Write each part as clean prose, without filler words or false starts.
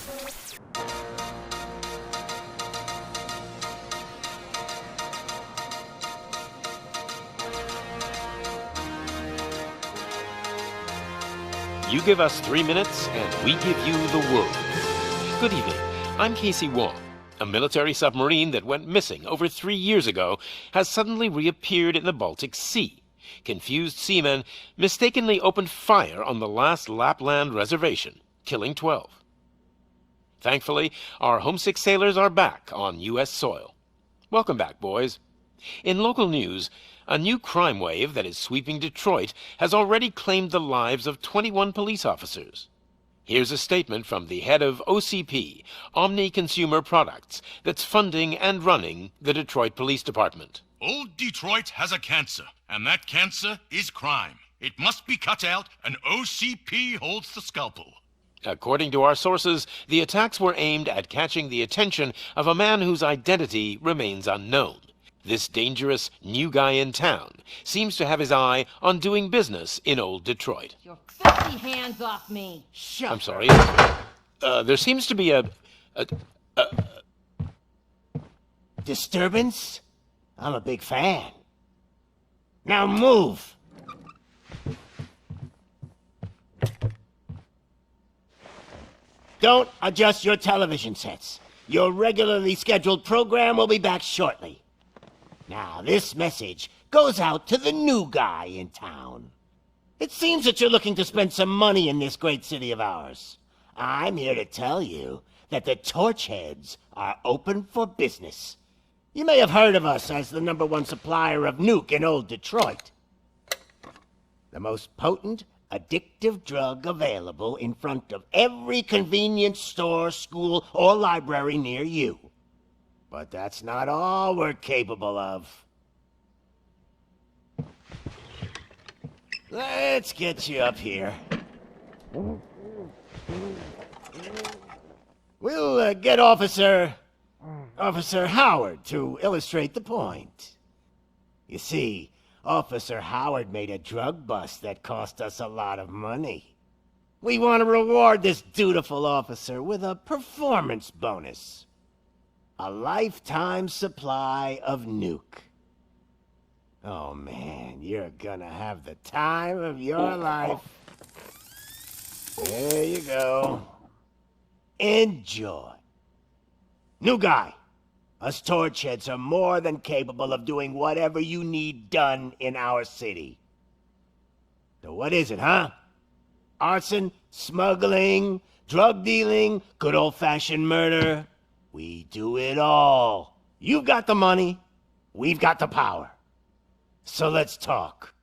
You give us 3 minutes, and we give you the world. Good evening. I'm Casey Wong. A military submarine that went missing over 3 years ago has suddenly reappeared in the Baltic Sea. Confused seamen mistakenly opened fire on the last Lapland reservation, killing 12. Thankfully, our homesick sailors are back on U.S. soil. Welcome back, boys. In local news, a new crime wave that is sweeping Detroit has already claimed the lives of 21 police officers. Here's a statement from the head of OCP, Omni Consumer Products, that's funding and running the Detroit Police Department. Old Detroit has a cancer, and that cancer is crime. It must be cut out, and OCP holds the scalpel. According to our sources, the attacks were aimed at catching the attention of a man whose identity remains unknown. This dangerous new guy in town seems to have his eye on doing business in old Detroit. Your filthy hands off me! Shut I'm sorry. There seems to be a disturbance? I'm a big fan. Now move! Don't adjust your television sets. Your regularly scheduled program will be back shortly. Now, this message goes out to the new guy in town. It seems that you're looking to spend some money in this great city of ours. I'm here to tell you that the Torchheads are open for business. You may have heard of us as the #1 supplier of nuke in old Detroit. The most potent, addictive drug available in front of every convenience store, school, or library near you. But that's not all we're capable of. Let's get you up here. We'll get Officer Howard to illustrate the point. You see, Officer Howard made a drug bust that cost us a lot of money. We want to reward this dutiful officer with a performance bonus. A lifetime supply of nuke. Oh man, you're gonna have the time of your life. There you go. Enjoy. New guy. Us Torchheads are more than capable of doing whatever you need done in our city. So what is it, huh? Arson, smuggling, drug dealing, good old-fashioned murder? We do it all. You've got the money, we've got the power. So let's talk.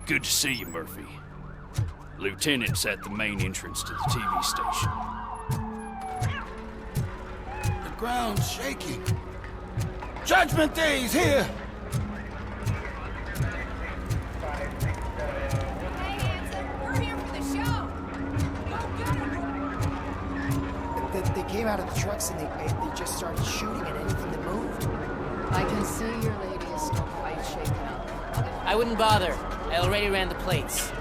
Good to see you, Murphy. Lieutenant's at the main entrance to the TV station. The ground's shaking. Judgment Day's here! Hey, Hanson, we're here for the show! Go get 'em! They came out of the trucks and they just started shooting at anything that moved. I can see your lady is still quite shaken up. I wouldn't bother. I already ran the plates.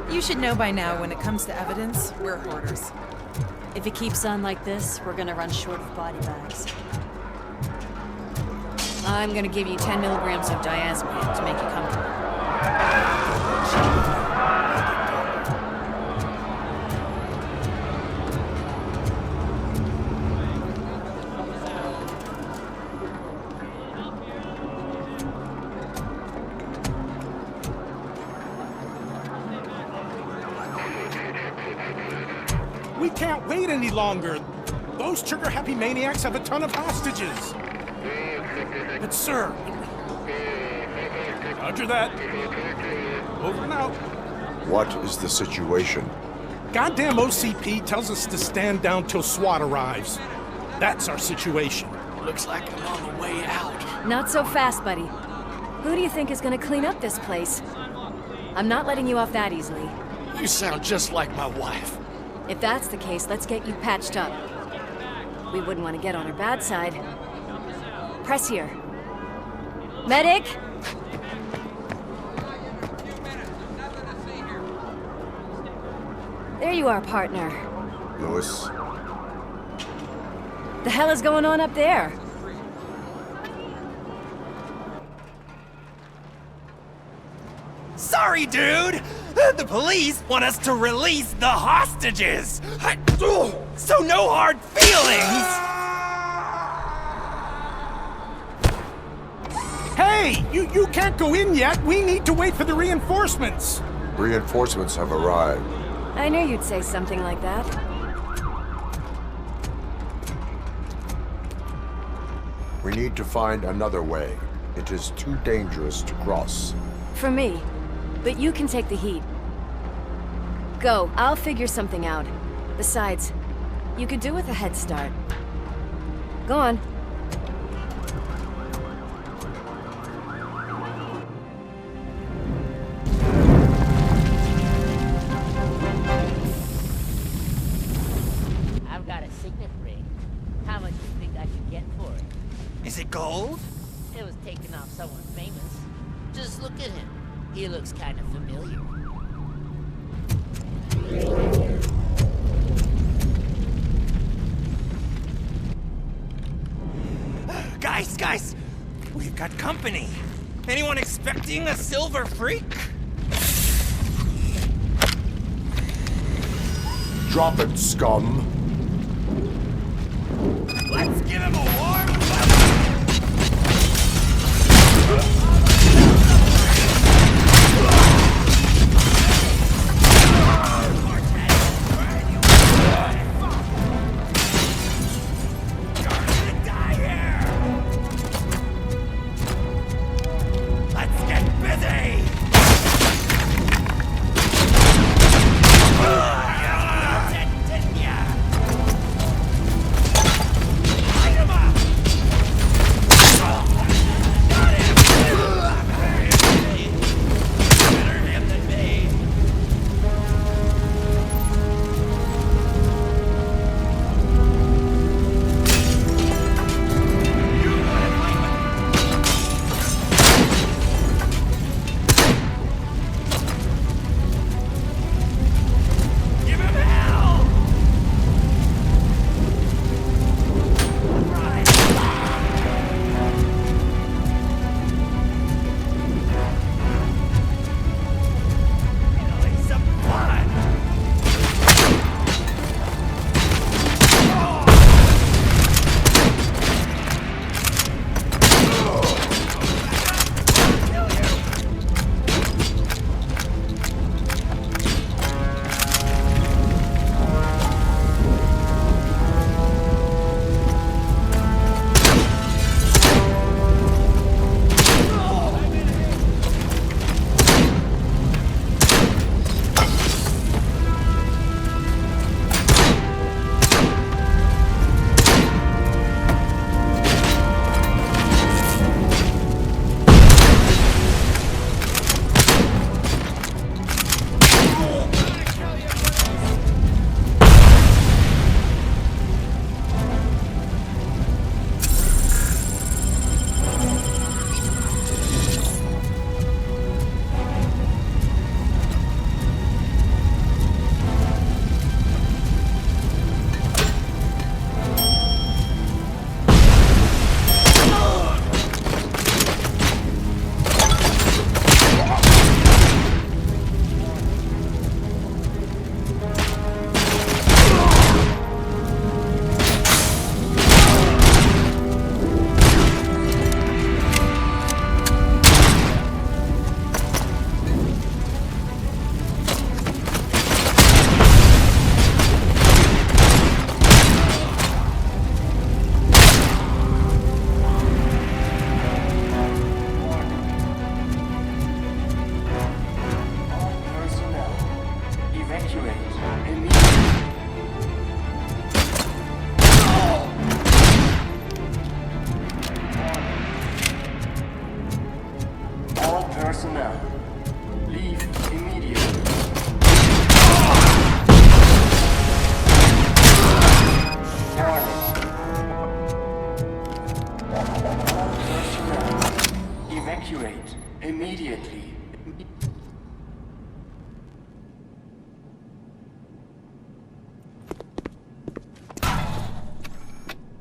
You should know by now when it comes to evidence, we're hoarders. If it keeps on like this, we're gonna run short of body bags. I'm gonna give you 10 milligrams of diazepam to make you comfortable. We can't wait any longer. Those trigger-happy maniacs have a ton of hostages. But sir... Roger that. Over and out. What is the situation? Goddamn OCP tells us to stand down till SWAT arrives. That's our situation. Looks like I'm on the way out. Not so fast, buddy. Who do you think is gonna clean up this place? I'm not letting you off that easily. You sound just like my wife. If that's the case, let's get you patched up. We wouldn't want to get on her bad side. Press here. Medic! There you are, partner. Lewis? The hell is going on up there? Sorry, dude! The police want us to release the hostages! So no hard feelings! Hey! You can't go in yet! We need to wait for the reinforcements! Reinforcements have arrived. I knew you'd say something like that. We need to find another way. It is too dangerous to cross. For me. But you can take the heat. Go, I'll figure something out. Besides, you could do with a head start. Go on. I've got a signet ring. How much do you think I should get for it? Is it gold? It was taken off someone famous. Just look at him. He looks kind of familiar. Guys! We've got company. Anyone expecting a silver freak? Drop it, scum. Let's give him a warm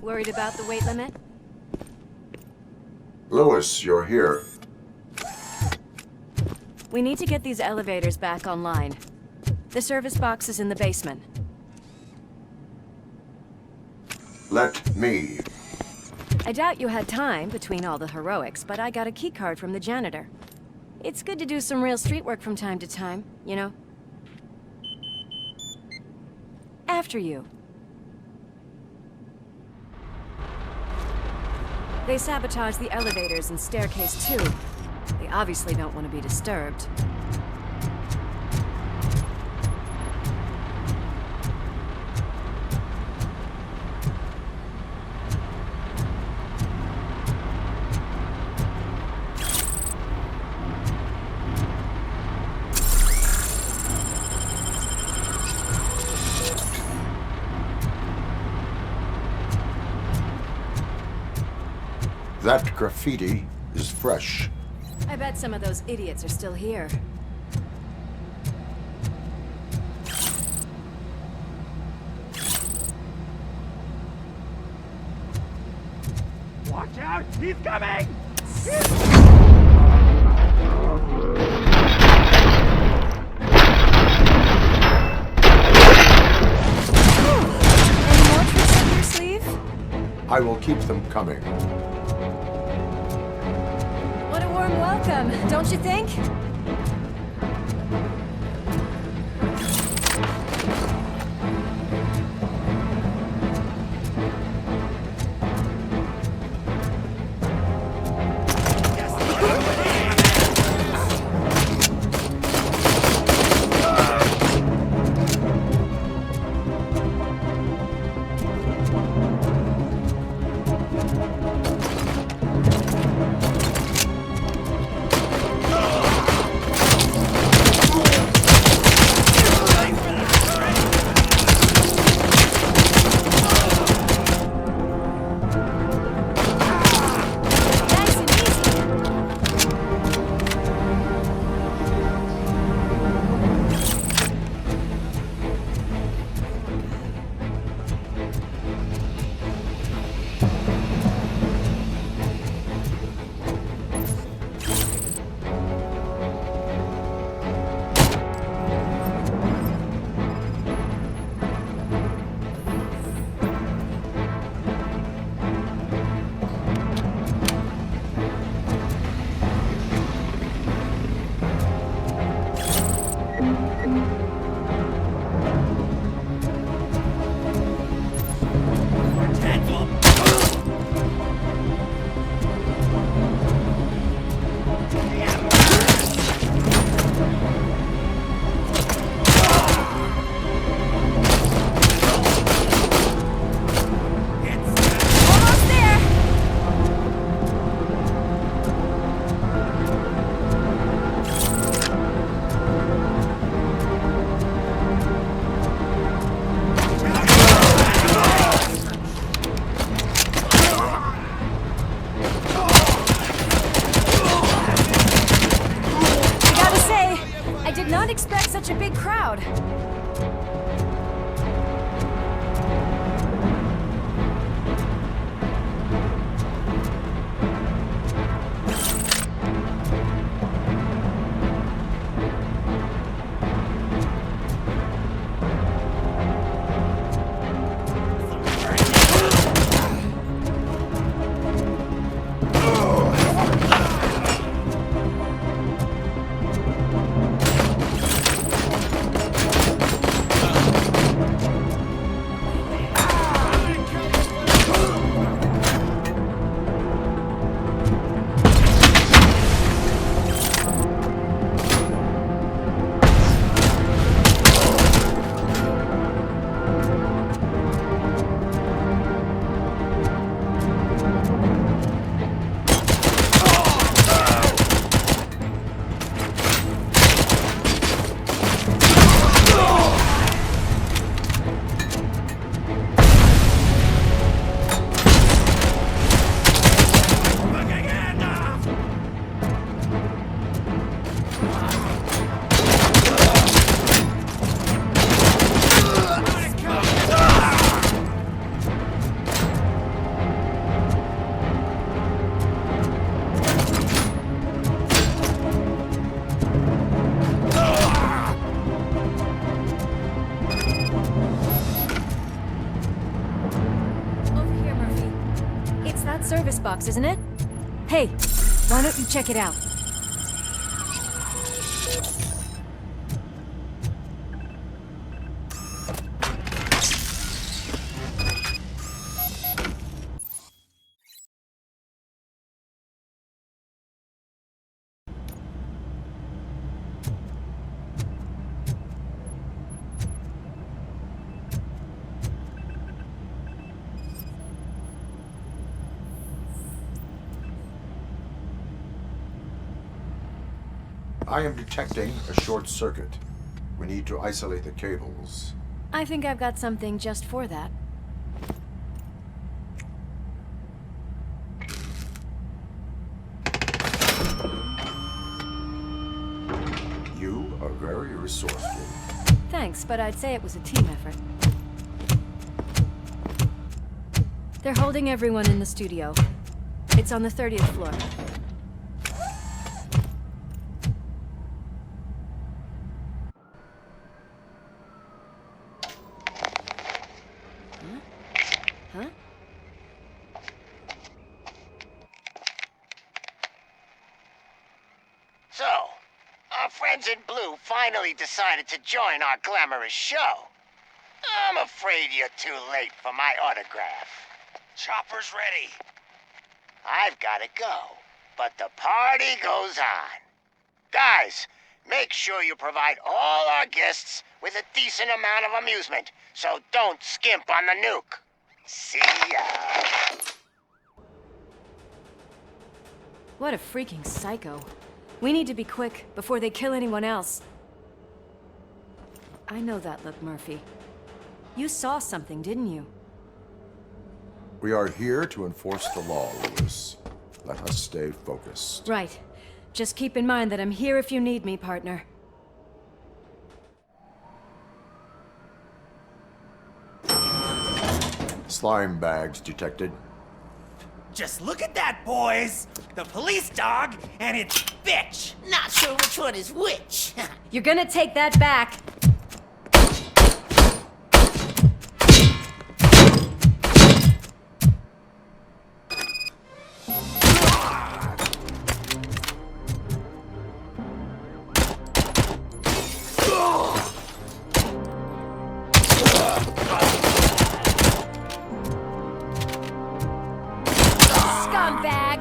Worried about the weight limit? Lewis, you're here. We need to get these elevators back online. The service box is in the basement. Let me. I doubt you had time between all the heroics, but I got a keycard from the janitor. It's good to do some real street work from time to time, you know? After you. They sabotage the elevators and staircase too. They obviously don't want to be disturbed. That graffiti is fresh. I bet some of those idiots are still here. Watch out! He's coming! Any more tricks up your sleeve? I will keep them coming. What a warm welcome, don't you think? service box, isn't it? Hey, why don't you check it out? I am detecting a short circuit. We need to isolate the cables. I think I've got something just for that. You are very resourceful. Thanks, but I'd say it was a team effort. They're holding everyone in the studio. It's on the 30th floor. Huh? So, our friends in blue finally decided to join our glamorous show. I'm afraid you're too late for my autograph. Chopper's ready. I've got to go, but the party goes on. Guys, make sure you provide all our guests with a decent amount of amusement, so don't skimp on the nuke. See ya. What a freaking psycho. We need to be quick before they kill anyone else. I know that look, Murphy. You saw something, didn't you? We are here to enforce the law, Lewis. Let us stay focused. Right. Just keep in mind that I'm here if you need me, partner. Slime bags detected. Just look at that, boys! The police dog and its bitch! Not sure which one is which. You're gonna take that back. Scumbag!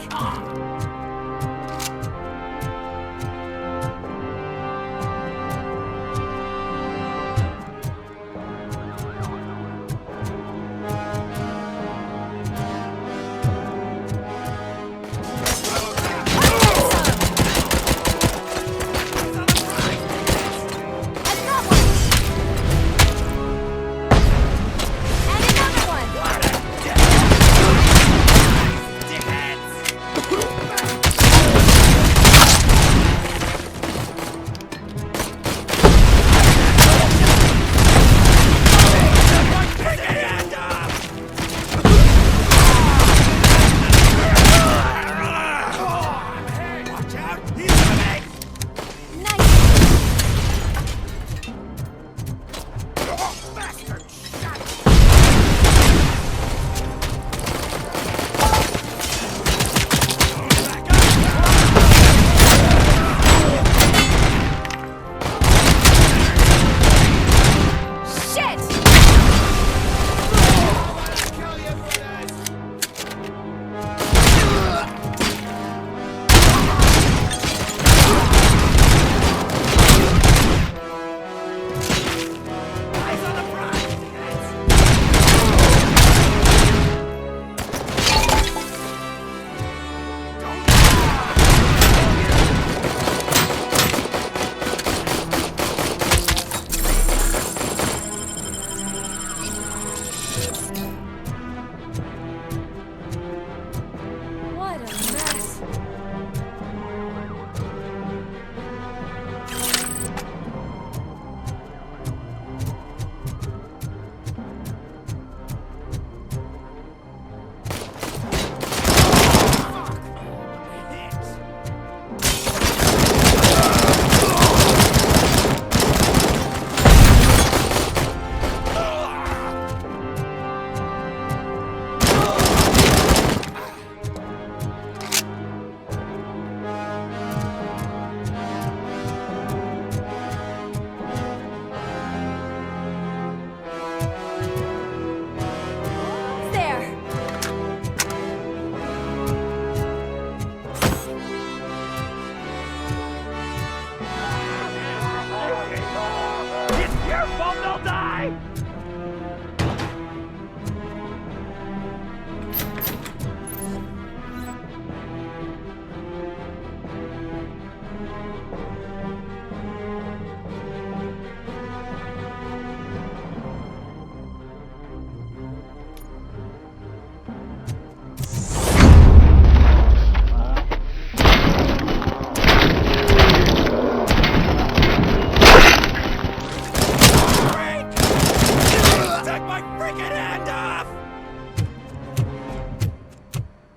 fucking hand off!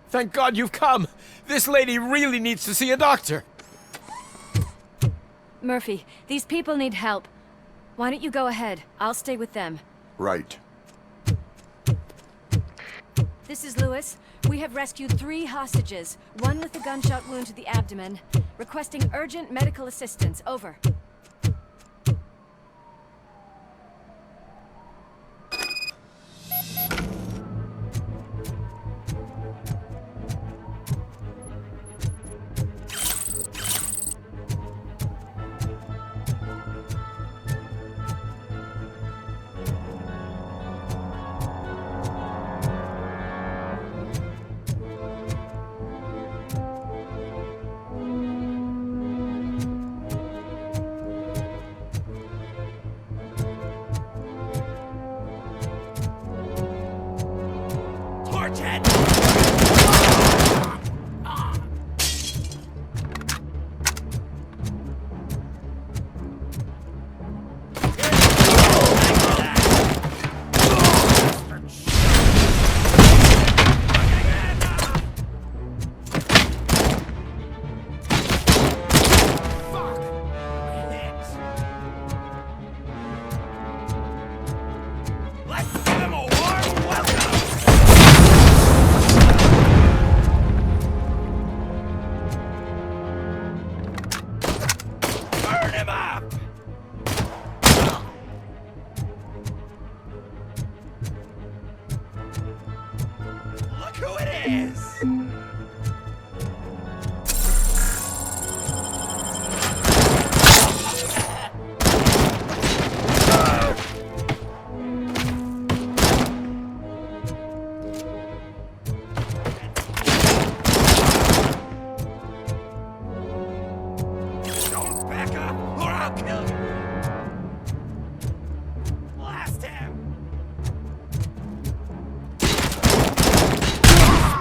Thank God you've come. This lady really needs to see a doctor. Murphy, these people need help. Why don't you go ahead? I'll stay with them. Right. This is Lewis. We have rescued 3 hostages, one with a gunshot wound to the abdomen. Requesting urgent medical assistance. Over.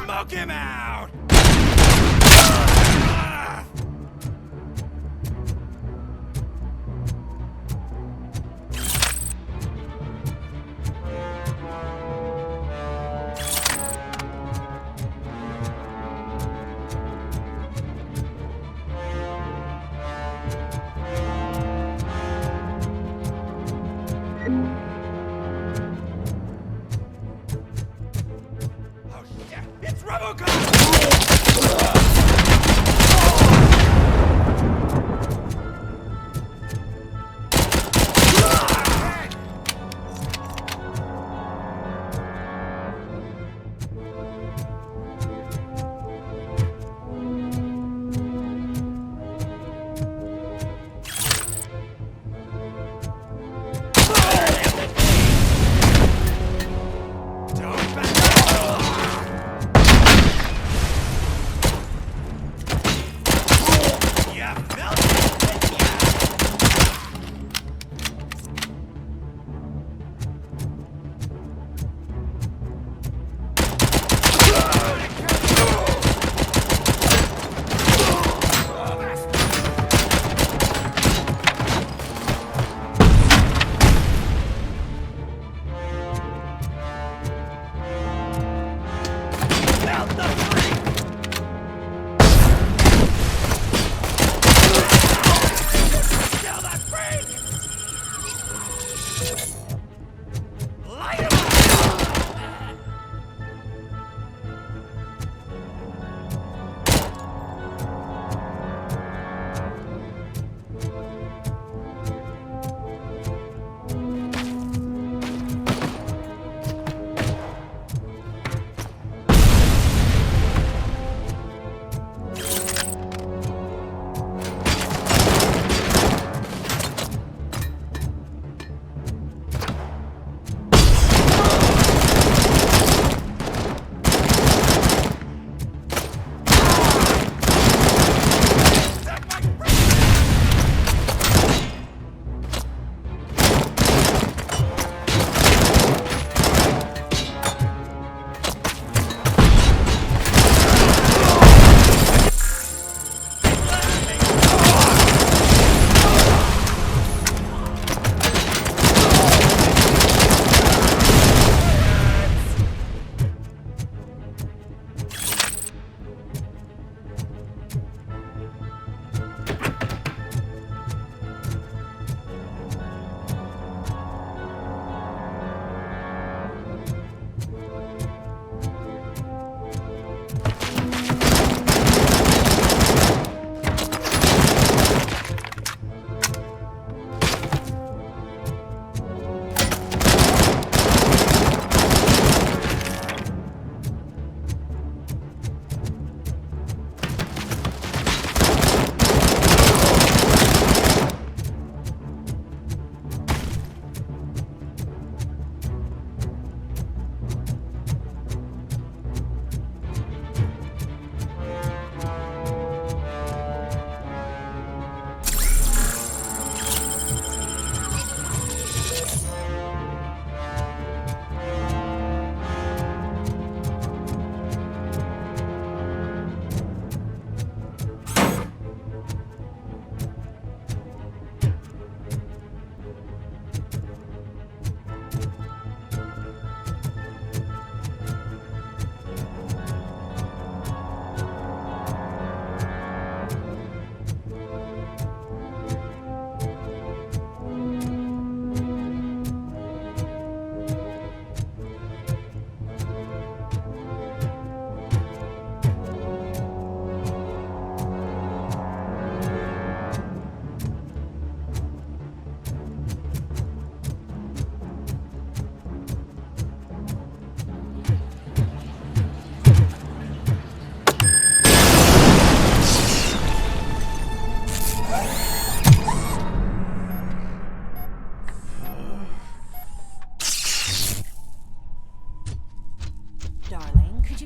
Smoke him out!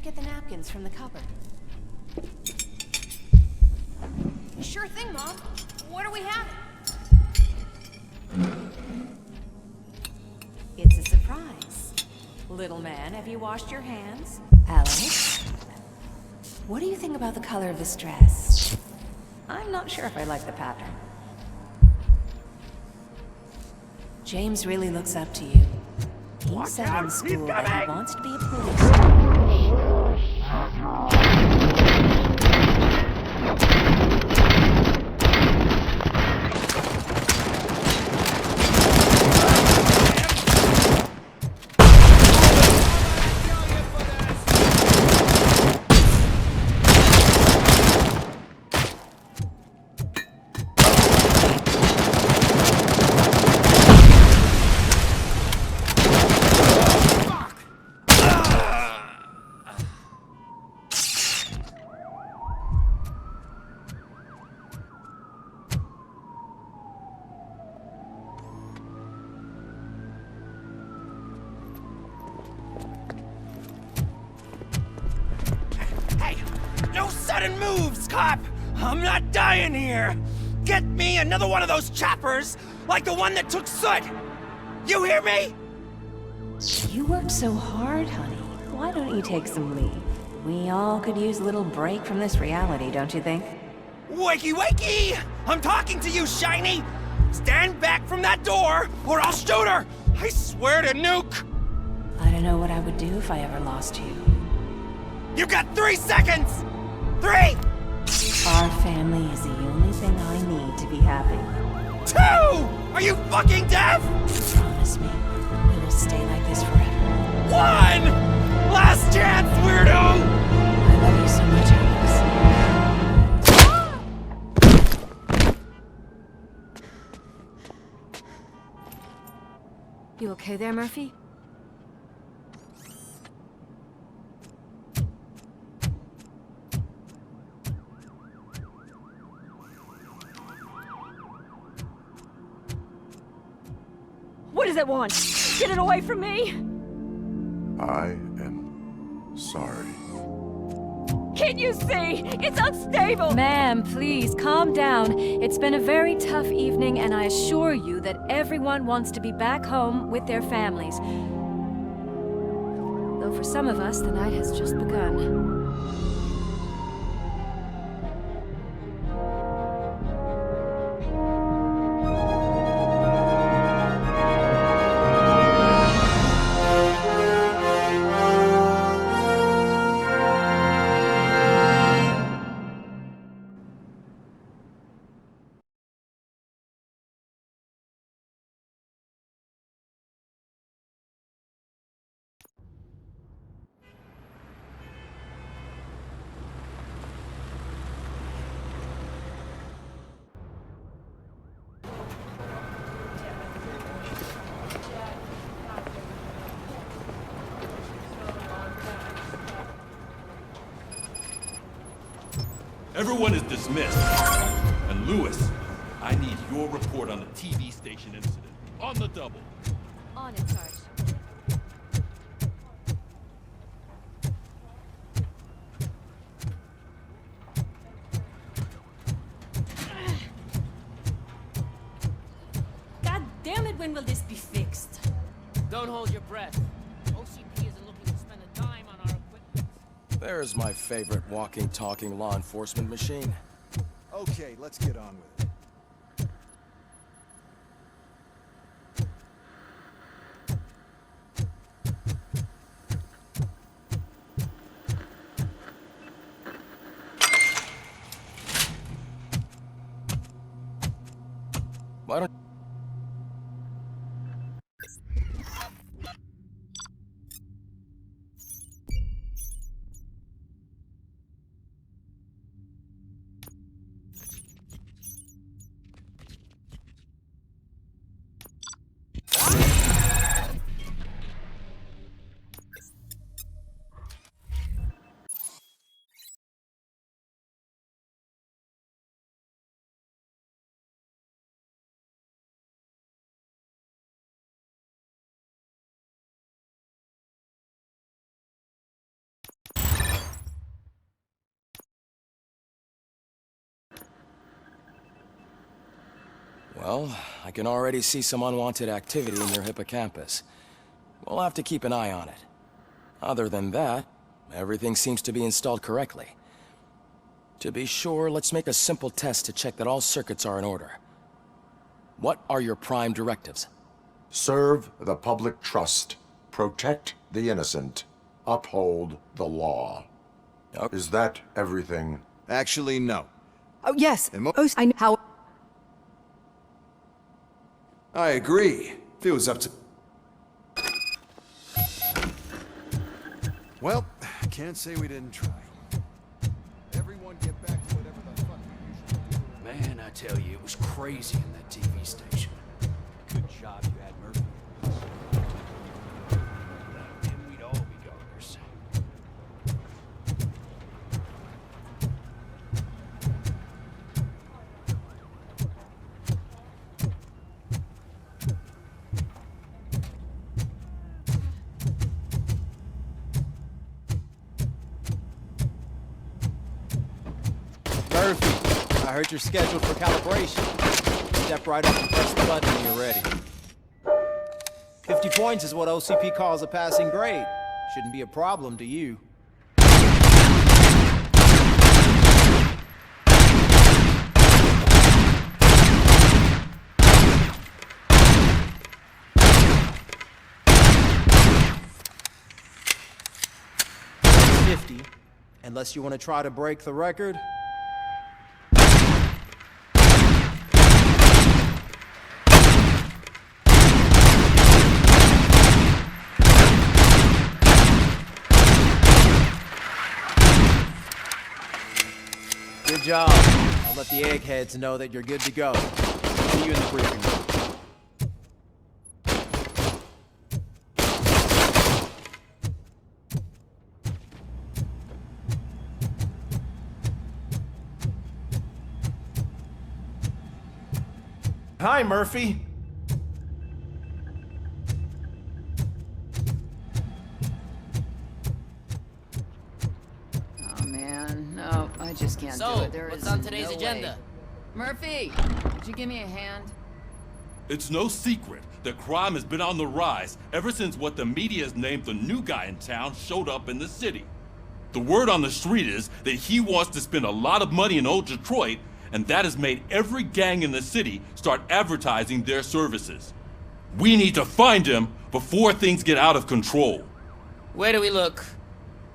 get the napkins from the cupboard? Sure thing, Mom. What are we having? It's a surprise. Little man, have you washed your hands? Alex? What do you think about the color of this dress? I'm not sure if I like the pattern. James really looks up to you. He said in school that he wants to be a policeman. No sudden moves, cop! I'm not dying here! Get me another one of those choppers, like the one that took Soot! You hear me? You worked so hard, honey. Why don't you take some leave? We all could use a little break from this reality, don't you think? Wakey, wakey! I'm talking to you, Shiny! Stand back from that door, or I'll shoot her! I swear to nuke! I don't know what I would do if I ever lost you. You got 3 seconds! 3! Our family is the only thing I need to be happy. 2! Are you fucking deaf? Promise me, we will stay like this forever. 1! Last chance, weirdo! I love you so much, Alex. You okay there, Murphy? What does it want? Get it away from me! I am sorry. Can't you see? It's unstable! Ma'am, please, calm down. It's been a very tough evening, and I assure you that everyone wants to be back home with their families. Though for some of us, the night has just begun. Everyone is dismissed. And Lewis, I need your report on the TV station incident. On the double. On it, Sarge. God damn it, when will this be fixed? Don't hold your breath. OCP isn't looking to spend a dime on our equipment. There's my favorite walking, talking law enforcement machine. Okay, let's get on with it. Why don't... Well, I can already see some unwanted activity in your hippocampus. We'll have to keep an eye on it. Other than that, everything seems to be installed correctly. To be sure, let's make a simple test to check that all circuits are in order. What are your prime directives? Serve the public trust. Protect the innocent. Uphold the law. Is that everything? Actually, no. Oh, yes. I know how. I agree. If it was up to... Well, can't say we didn't try. Everyone get back to whatever the fuck we usually do. Man, I tell you, it was crazy in that TV station. Good job you had Murphy. Without him, we'd all be goners. Murphy, I heard you're scheduled for calibration. Step right up and press the button when you're ready. 50 points is what OCP calls a passing grade. Shouldn't be a problem to you. Unless you want to try to break the record. Good job. I'll let the eggheads know that you're good to go. See you in the briefing room. Hi, Murphy. Oh, man. No, I just can't do it. There what's is on today's no agenda? way. Murphy, could you give me a hand? It's no secret that crime has been on the rise ever since what the media has named the new guy in town showed up in the city. The word on the street is that he wants to spend a lot of money in old Detroit, and that has made every gang in the city start advertising their services. We need to find him before things get out of control. Where do we look?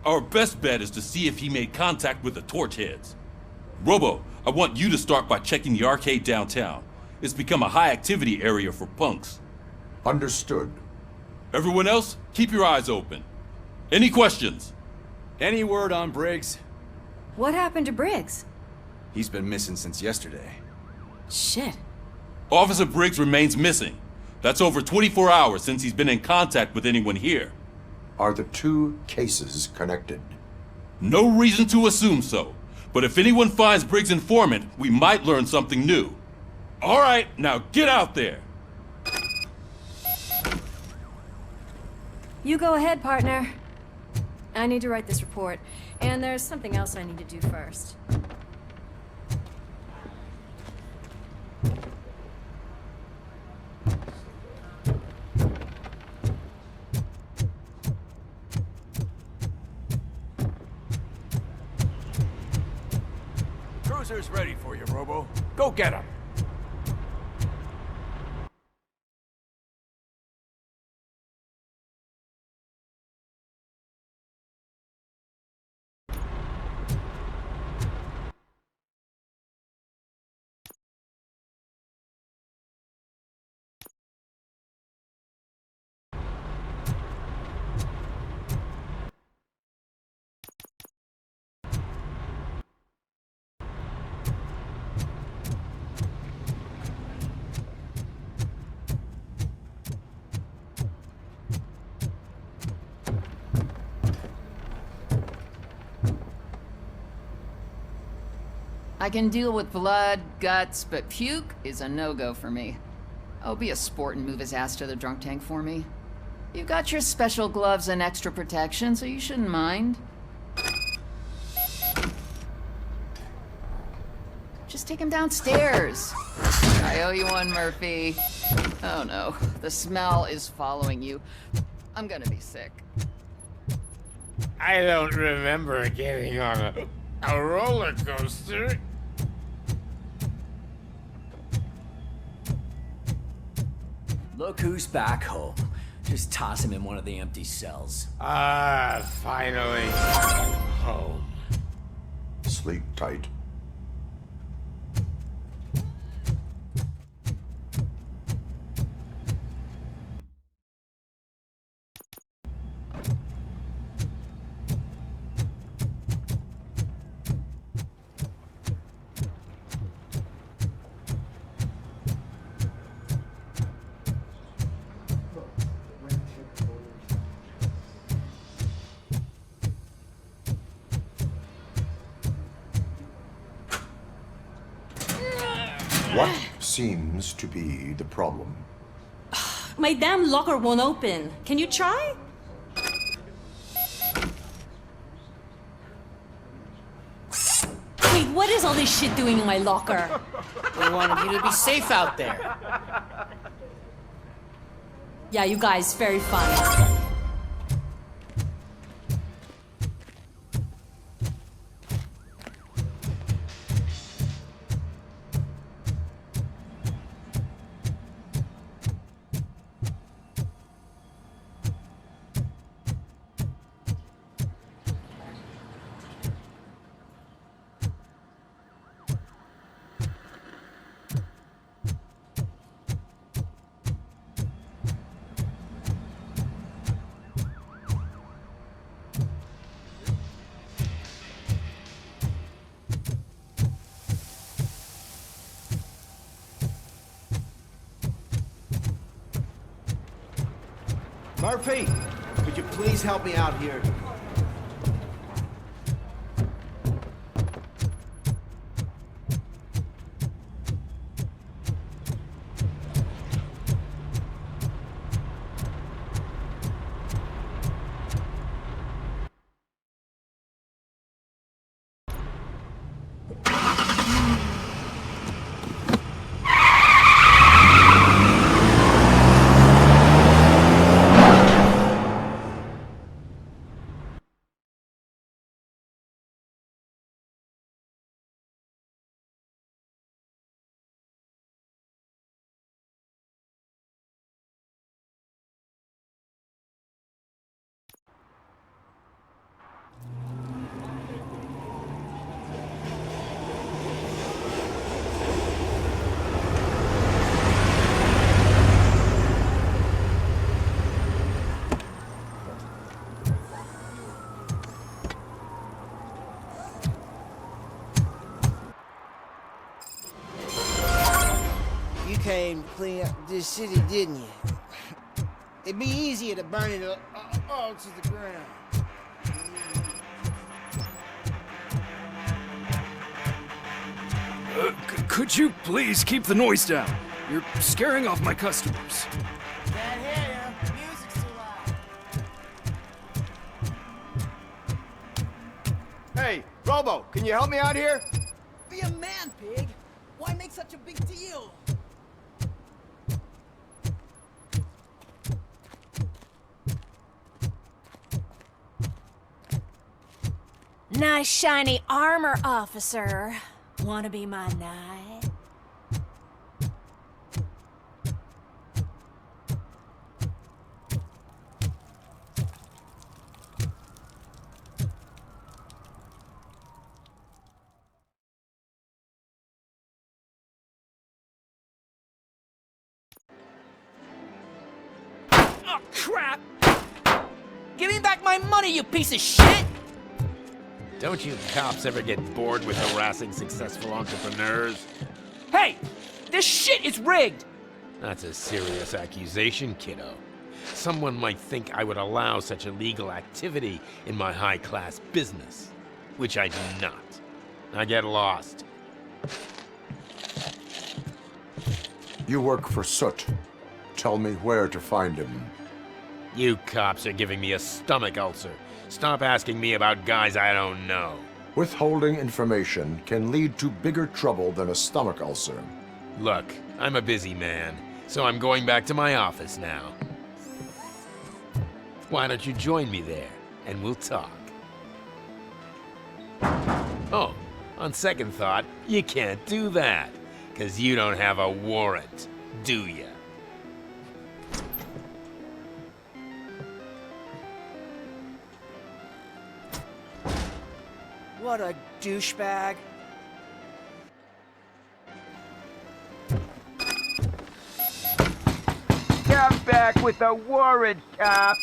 Our best bet is to see if he made contact with the Torchheads. Robo, I want you to start by checking the arcade downtown. It's become a high-activity area for punks. Understood. Everyone else, keep your eyes open. Any questions? Any word on Briggs? What happened to Briggs? He's been missing since yesterday. Shit. Officer Briggs remains missing. That's over 24 hours since he's been in contact with anyone here. Are the two cases connected? No reason to assume so. But if anyone finds Briggs' informant, we might learn something new. All right, now get out there. You go ahead, partner. I need to write this report, and there's something else I need to do first. Cruiser's ready for you, Robo. Go get him. I can deal with blood, guts, but puke is a no-go for me. Oh, be a sport and move his ass to the drunk tank for me. You got your special gloves and extra protection, so you shouldn't mind. Just take him downstairs. I owe you one, Murphy. Oh no, the smell is following you. I'm gonna be sick. I don't remember getting on a roller coaster. Look who's back home. Just toss him in one of the empty cells. Finally home. Sleep tight. What seems to be the problem? My damn locker won't open. Can you try? Wait, what is all this shit doing in my locker? We wanted you to be safe out there. Yeah, you guys, very funny. Murphy, could you please help me out here? Came to clean up this city, didn't you? It'd be easier to burn it all to the ground. Could you please keep the noise down? You're scaring off my customers. Can't hear you. Music's too loud. Hey, Robo, can you help me out here? Be a man, pig. Why make such a big deal? Nice shiny armor, officer. Wanna be my knight? Oh, crap! Give me back my money, you piece of shit! Don't you cops ever get bored with harassing successful entrepreneurs? Hey! This shit is rigged! That's a serious accusation, kiddo. Someone might think I would allow such illegal activity in my high-class business, which I do not. Now get lost. You work for Soot. Tell me where to find him. You cops are giving me a stomach ulcer. Stop asking me about guys I don't know. Withholding information can lead to bigger trouble than a stomach ulcer. Look, I'm a busy man, so I'm going back to my office now. Why don't you join me there, and we'll talk. Oh, on second thought, you can't do that, 'cause you don't have a warrant, do ya? What a douchebag. Come back with a warrant, cop!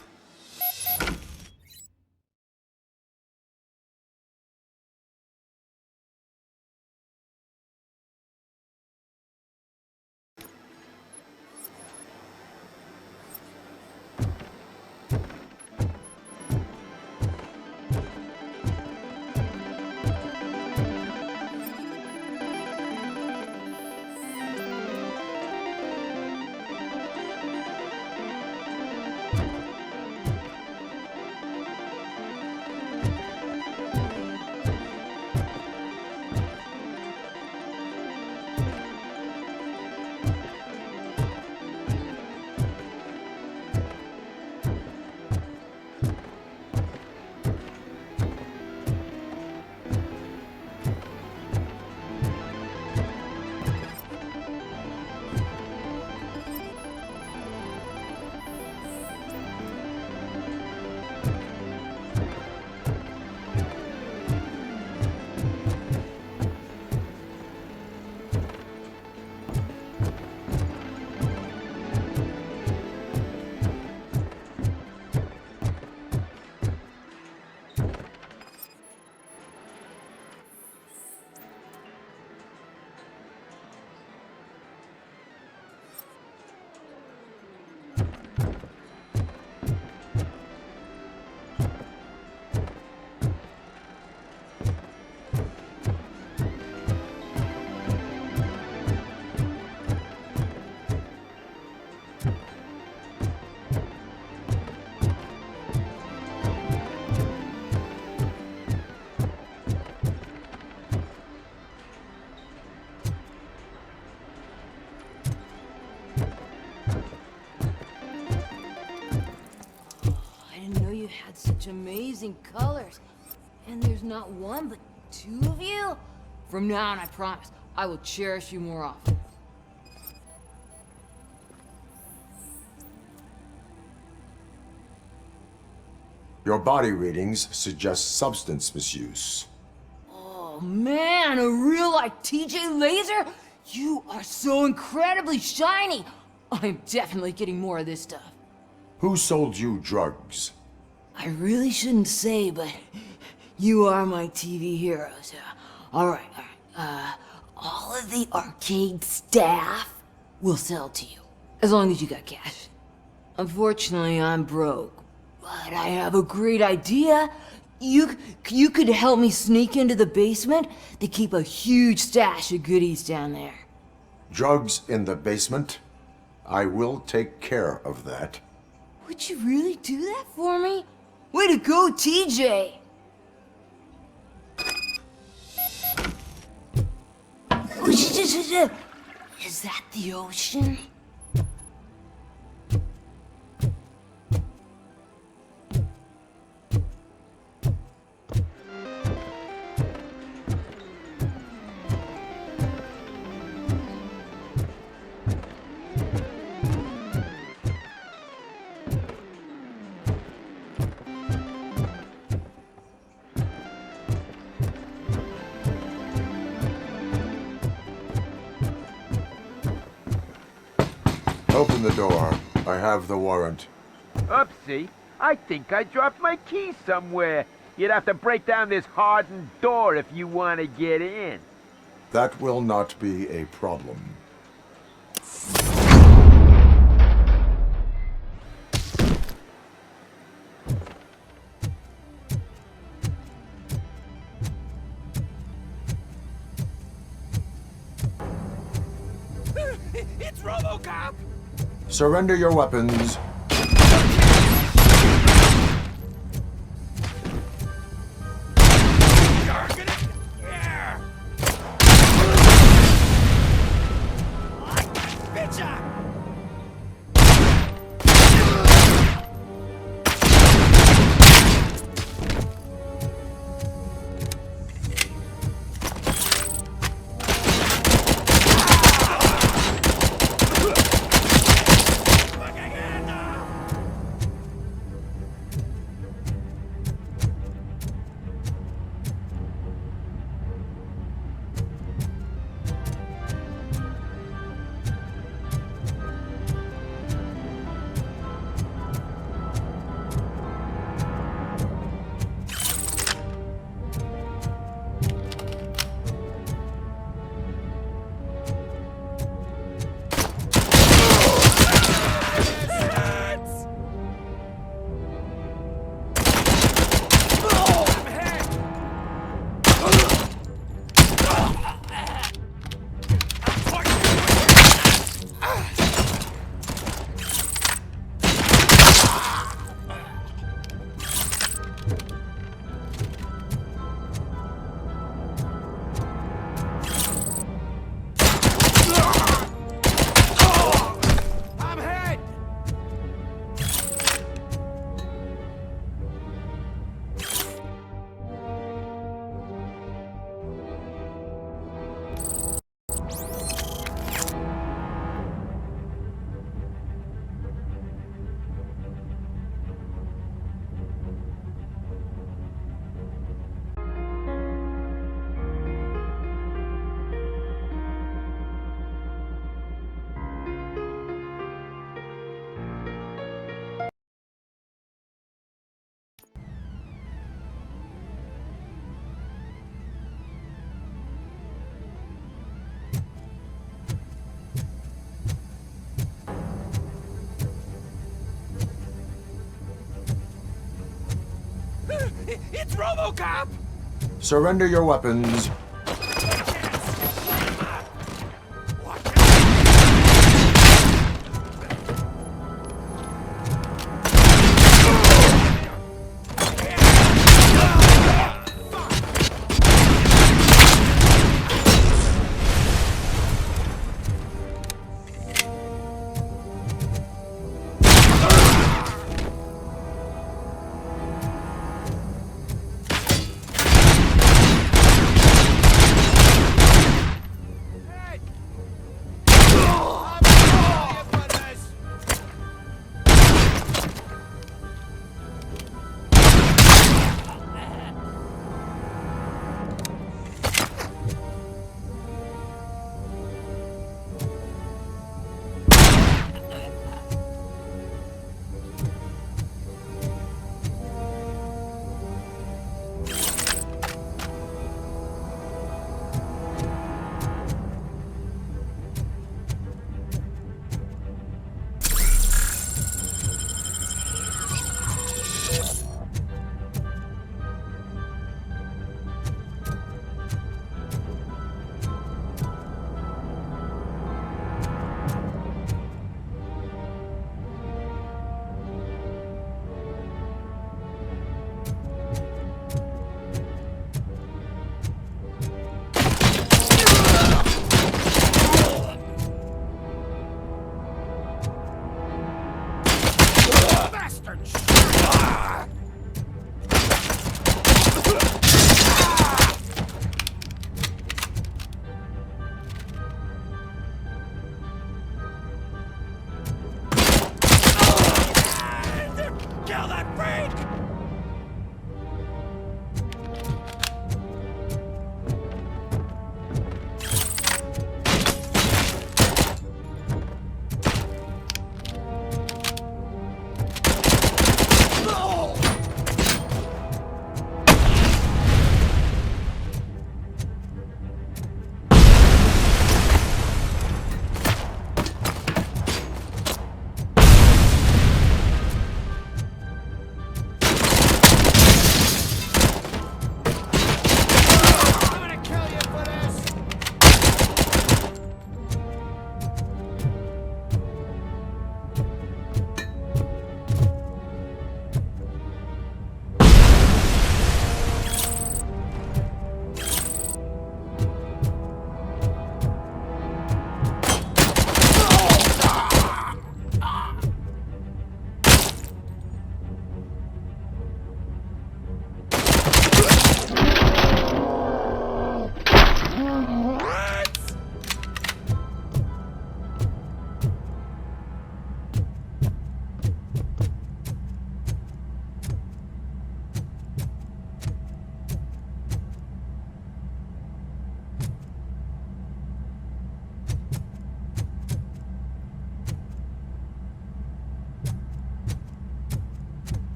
Such amazing colors. And there's not one, but two of you? From now on, I promise, I will cherish you more often. Your body readings suggest substance misuse. Oh man, a real like TJ Laser? You are so incredibly shiny. I'm definitely getting more of this stuff. Who sold you drugs? I really shouldn't say, but you are my TV heroes. All right. All of the arcade staff will sell to you, as long as you got cash. Unfortunately, I'm broke, but I have a great idea. You could help me sneak into the basement. They keep a huge stash of goodies down there. Drugs in the basement? I will take care of that. Would you really do that for me? Way to go, TJ! Oh, is that the ocean? Open the door. I have the warrant. Oopsie. I think I dropped my keys somewhere. You'd have to break down this hardened door if you want to get in. That will not be a problem. It's RoboCop! Surrender your weapons. You're gonna It's RoboCop! Surrender your weapons.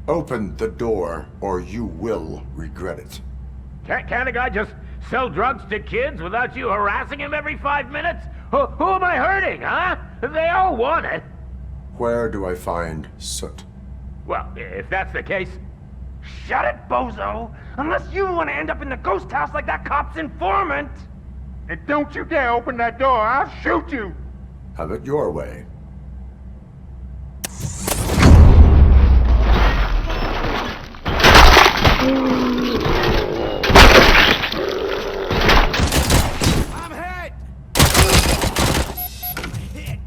Open the door, or you will regret it. Can't a guy just sell drugs to kids without you harassing him every 5 minutes? Who am I hurting, huh? They all want it. Where do I find Soot? Well, if that's the case, shut it, bozo! Unless you want to end up in the ghost house like that cop's informant! And don't you dare open that door, I'll shoot you! Have it your way. I'm hit! Hit!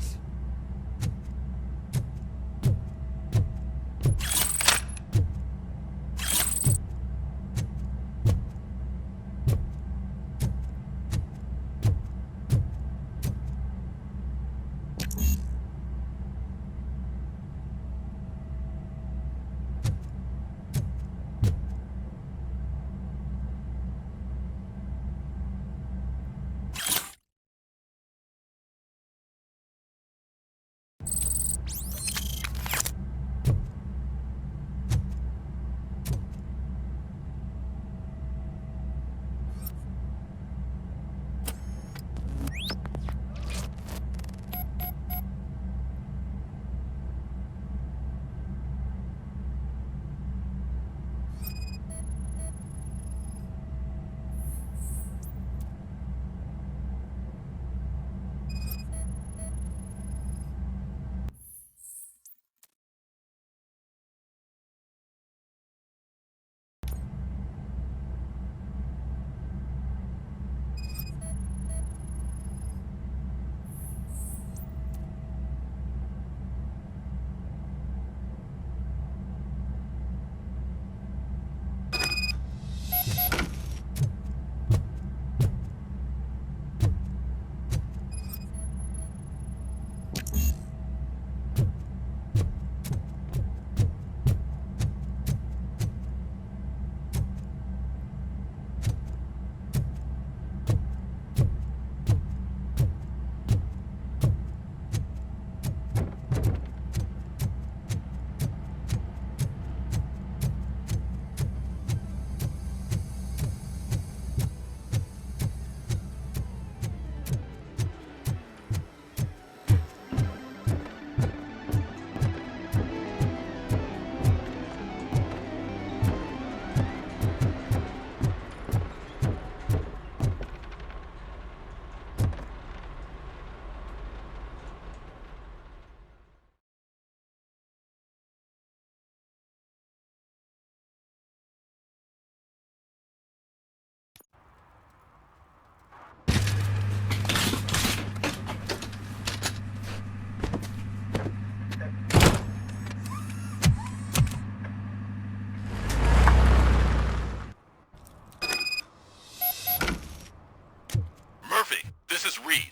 This is Reed.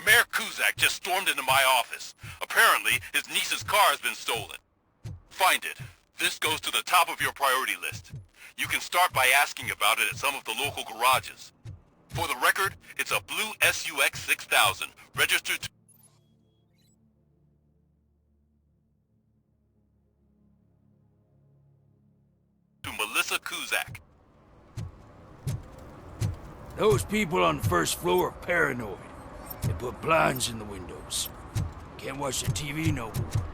Mayor Kuzak just stormed into my office. Apparently, his niece's car has been stolen. Find it. This goes to the top of your priority list. You can start by asking about it at some of the local garages. For the record, it's a blue SUX 6000, registered to Melissa Kuzak. Those people on the first floor are paranoid. They put blinds in the windows. Can't watch the TV no more.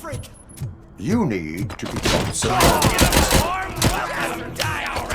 freak! You need to become some... Welcome! Die already!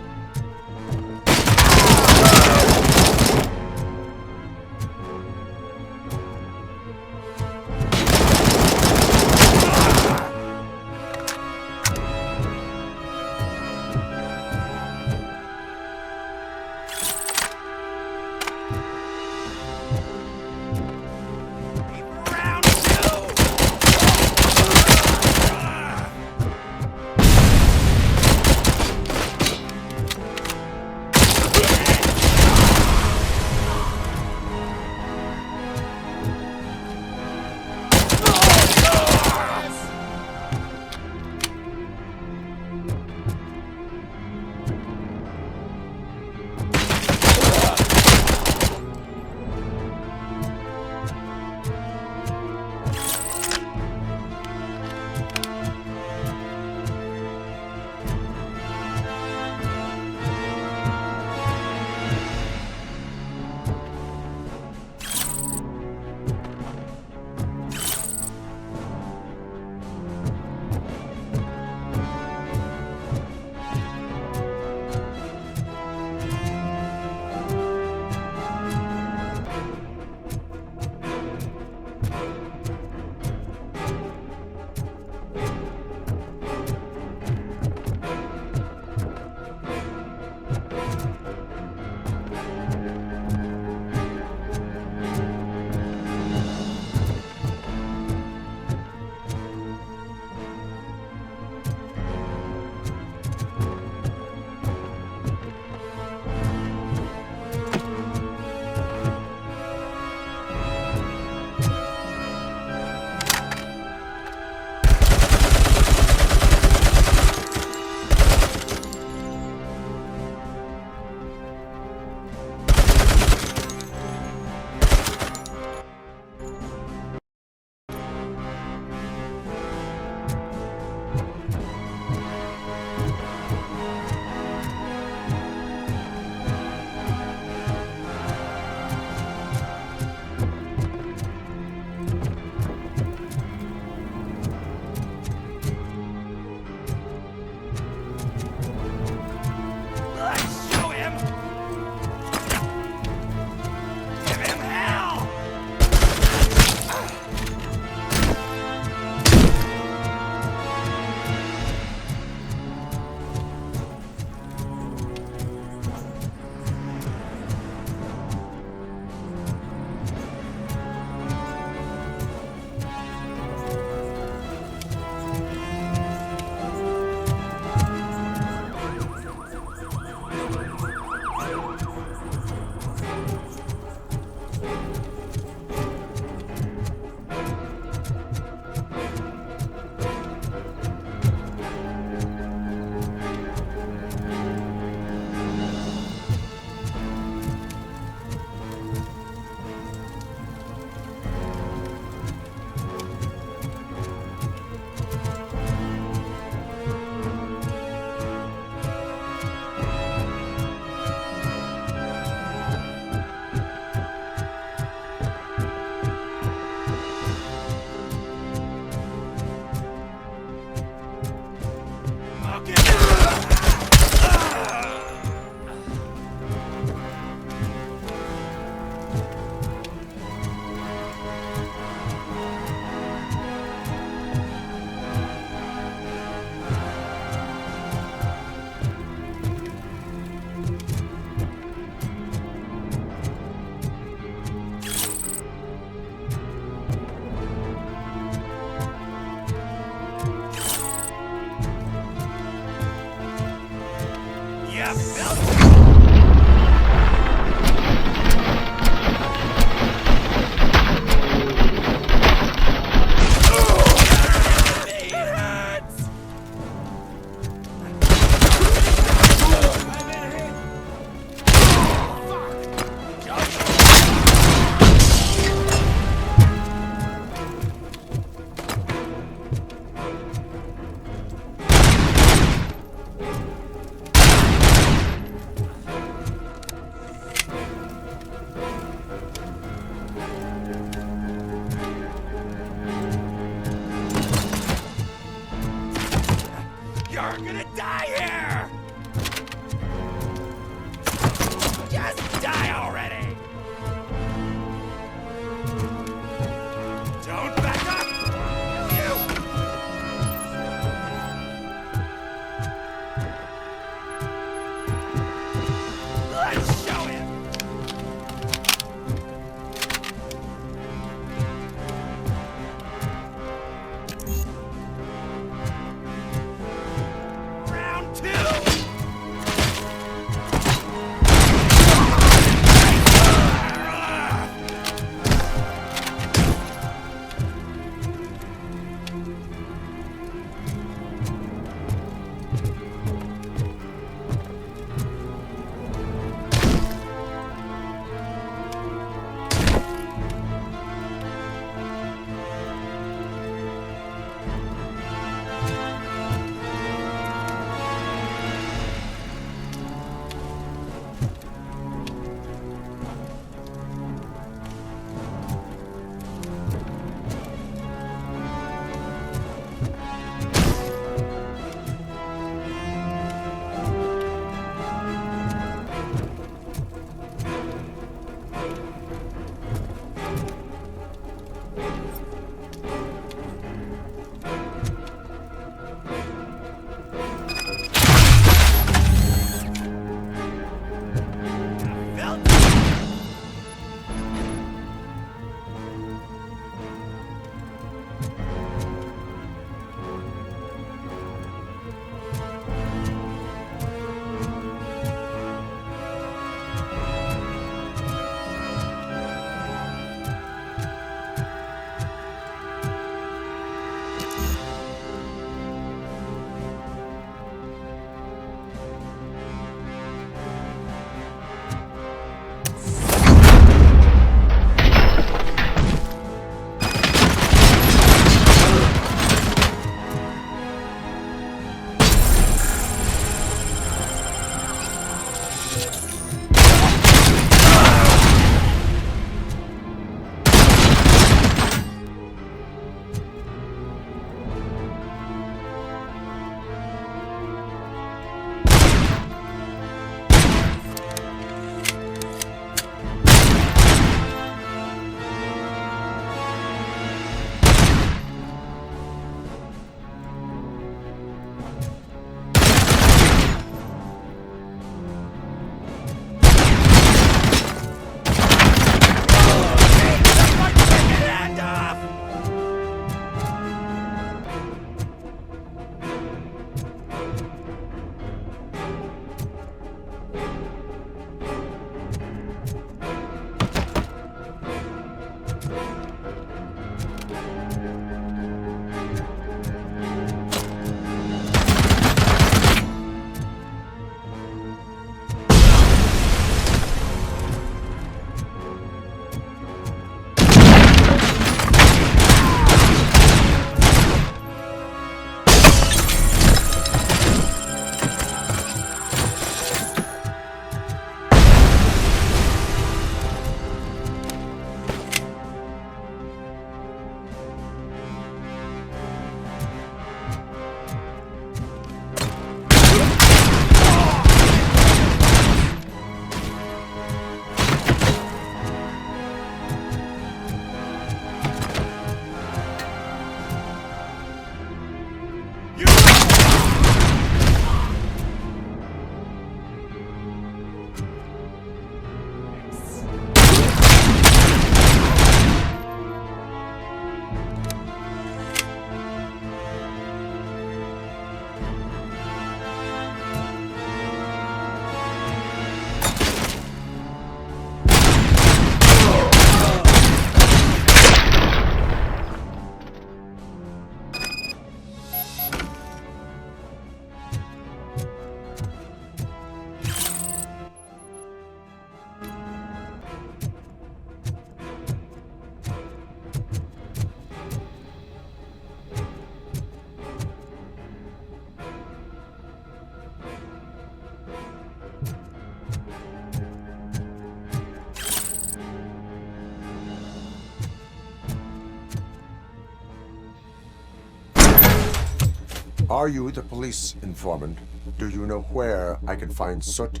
Are you the police informant? Do you know where I can find Soot?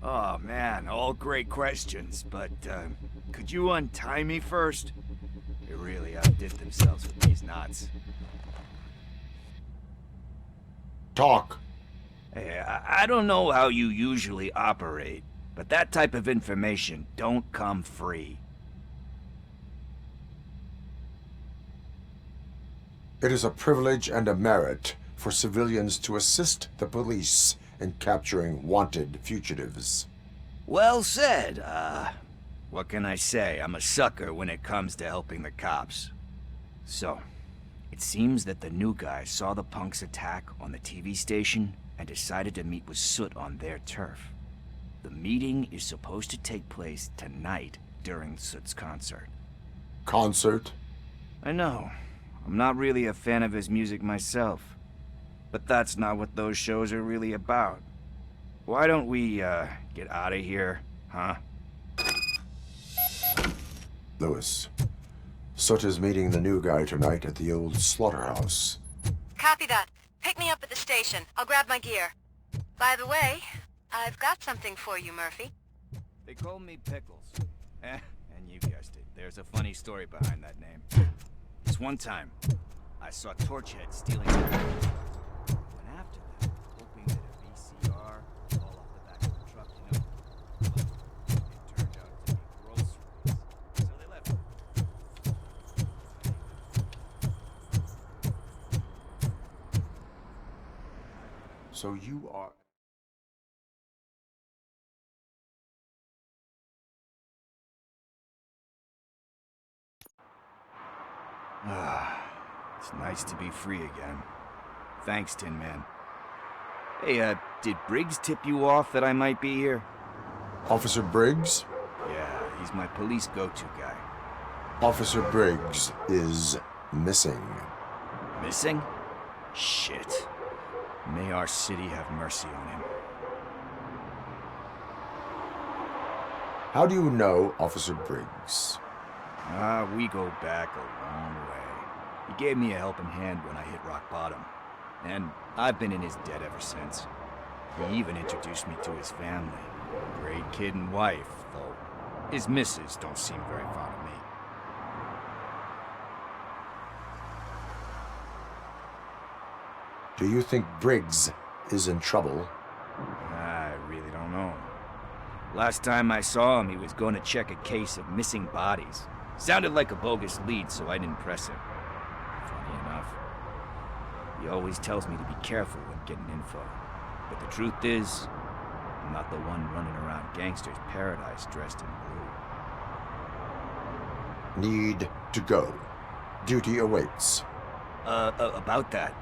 Oh man, all great questions, but could you untie me first? They really outdid themselves with these knots. Talk. Hey, I don't know how you usually operate, but that type of information don't come free. It is a privilege and a merit for civilians to assist the police in capturing wanted fugitives. Well said. What can I say? I'm a sucker when it comes to helping the cops. So, it seems that the new guy saw the punks' attack on the TV station and decided to meet with Soot on their turf. The meeting is supposed to take place tonight during Soot's concert. Concert? I know. I'm not really a fan of his music myself. But that's not what those shows are really about. Why don't we, get out of here, huh? Lewis, Soot is meeting the new guy tonight at the old slaughterhouse. Copy that. Pick me up at the station. I'll grab my gear. By the way, I've got something for you, Murphy. They call me Pickles. And you guessed it. There's a funny story behind that name. This one time, I saw Torchhead stealing a car. And after that, hoping that a VCR would fall off the back of the truck, you know. It turned out to be groceries. So they left. So you are... It's nice to be free again. Thanks, Tin Man. Hey, did Briggs tip you off that I might be here? Officer Briggs? Yeah, he's my police go-to guy. Officer Briggs is missing. Missing? Shit. May our city have mercy on him. How do you know Officer Briggs? We go back a long way. He gave me a helping hand when I hit rock bottom. And I've been in his debt ever since. He even introduced me to his family. Great kid and wife, though his missus don't seem very fond of me. Do you think Briggs is in trouble? I really don't know. Last time I saw him, he was going to check a case of missing bodies. Sounded like a bogus lead, so I didn't press him. Funny enough. He always tells me to be careful when getting info. But the truth is, I'm not the one running around gangster's paradise dressed in blue. Need to go. Duty awaits. About that,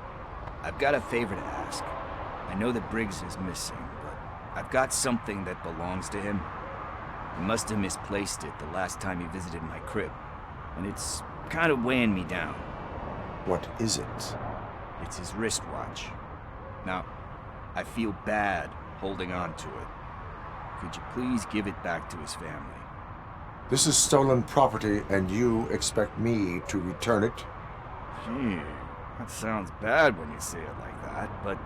I've got a favor to ask. I know that Briggs is missing, but I've got something that belongs to him. He must have misplaced it the last time he visited my crib, and it's kind of weighing me down. What is it? It's his wristwatch. Now, I feel bad holding on to it. Could you please give it back to his family? This is stolen property, and you expect me to return it? Gee, that sounds bad when you say it like that, but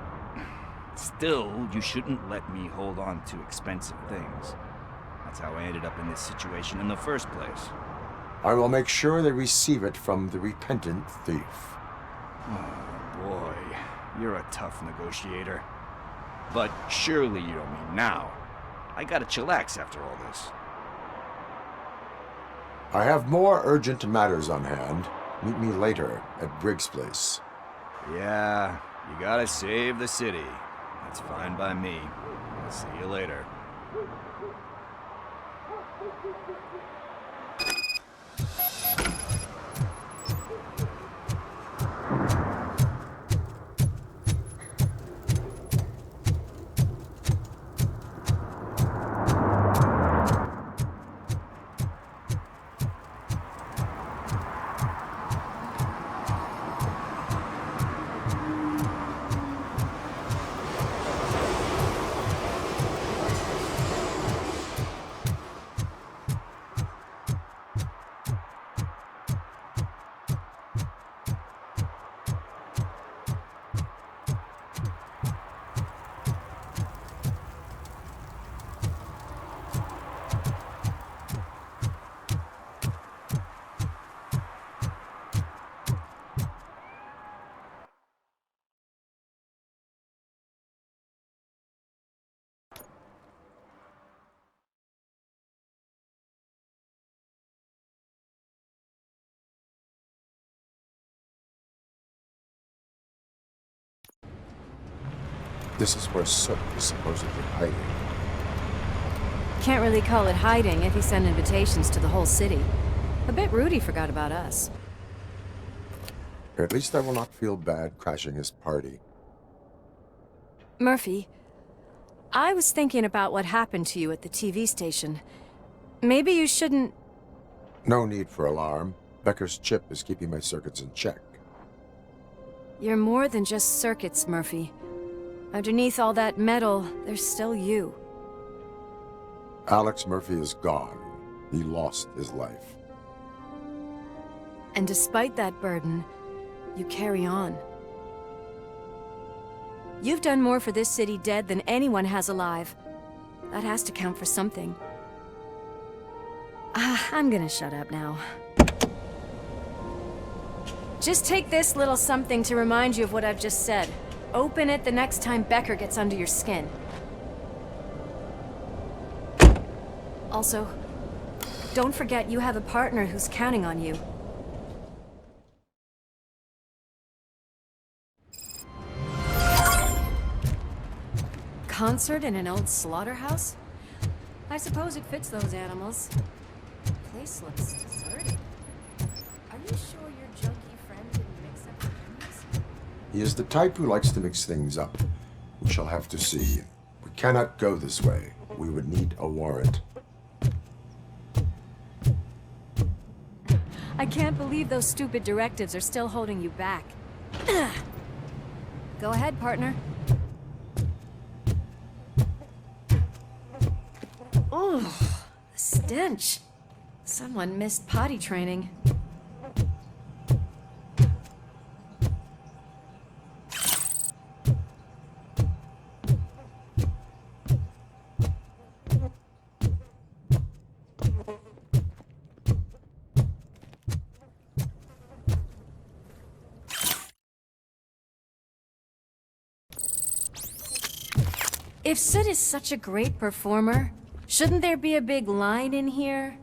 still, you shouldn't let me hold on to expensive things. That's how I ended up in this situation in the first place. I will make sure they receive it from the repentant thief. Oh, boy. You're a tough negotiator. But surely you don't mean now. I gotta chillax after all this. I have more urgent matters on hand. Meet me later at Briggs' place. Yeah, you gotta save the city. That's fine by me. I'll see you later. This is where Soot is supposedly hiding. Can't really call it hiding if he sent invitations to the whole city. A bit rude he forgot about us. At least I will not feel bad crashing his party. Murphy, I was thinking about what happened to you at the TV station. Maybe you shouldn't... No need for alarm. Becker's chip is keeping my circuits in check. You're more than just circuits, Murphy. Underneath all that metal, there's still you. Alex Murphy is gone. He lost his life. And despite that burden, you carry on. You've done more for this city dead than anyone has alive. That has to count for something. I'm gonna shut up now. Just take this little something to remind you of what I've just said. Open it the next time Becker gets under your skin. Also, don't forget you have a partner who's counting on you. concert in an old slaughterhouse? I suppose it fits those animals. The place looks deserted. Are you sure your junkie friend didn't mix up the menus? He is the type who likes to mix things up. We shall have to see. We cannot go this way. We would need a warrant. I can't believe those stupid directives are still holding you back. Go ahead, partner. Oh, the stench. Someone missed potty training. If Sid is such a great performer, shouldn't there be a big line in here?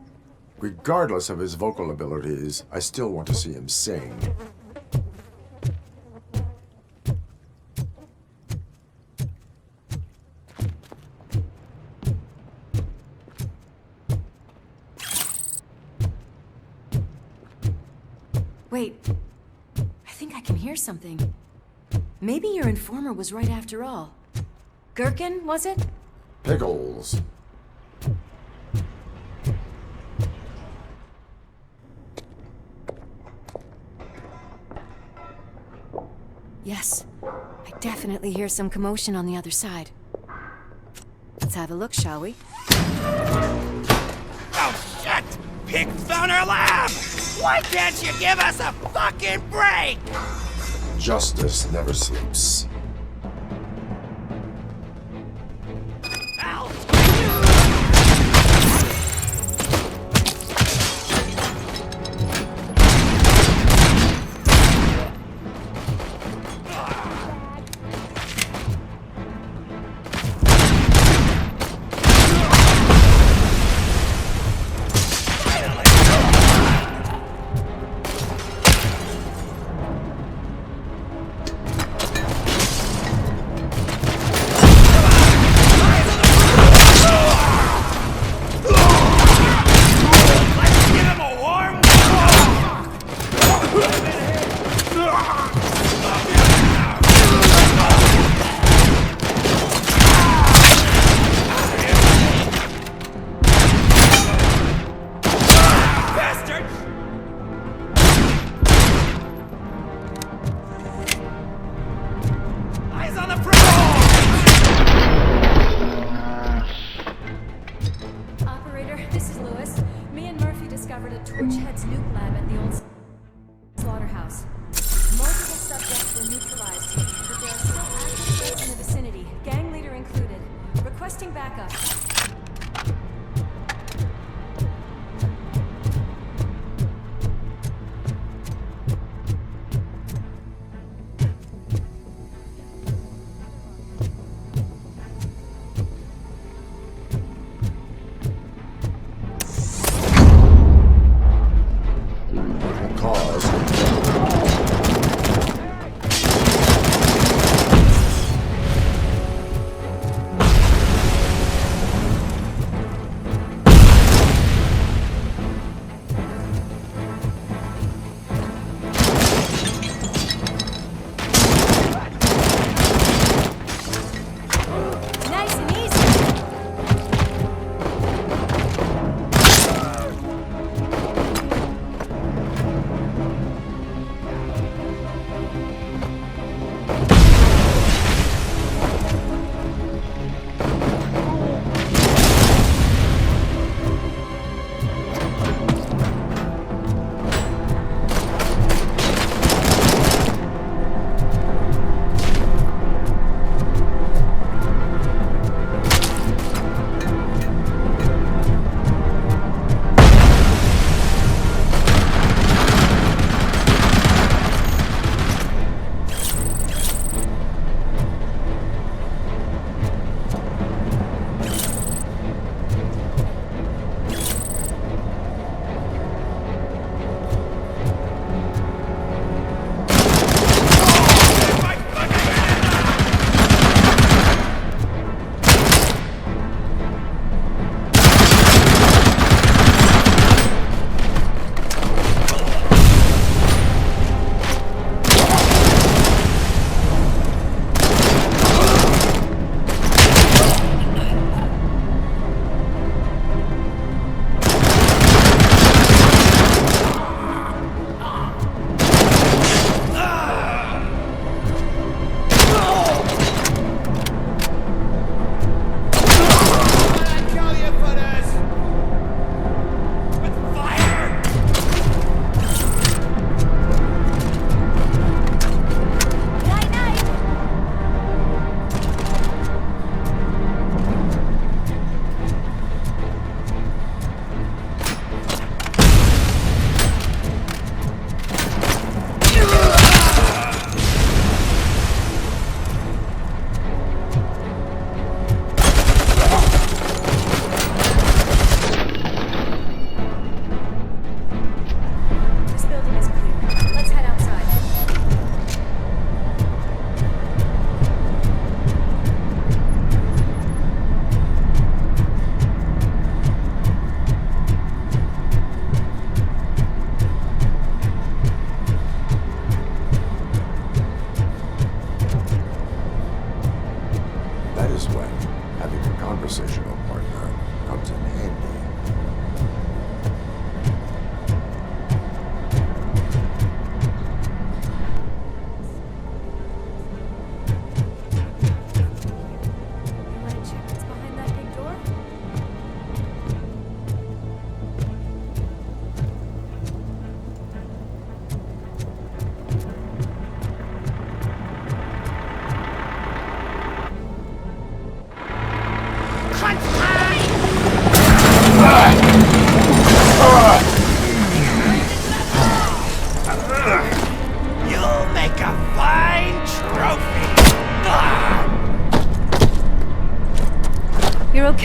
Regardless of his vocal abilities, I still want to see him sing. Wait, I think I can hear something. Maybe your informer was right after all. Gherkin, was it? Pickles. Yes, I definitely hear some commotion on the other side. Let's have a look, shall we? Oh, shit! Pig found our lab! Why can't you give us a fucking break? Justice never sleeps.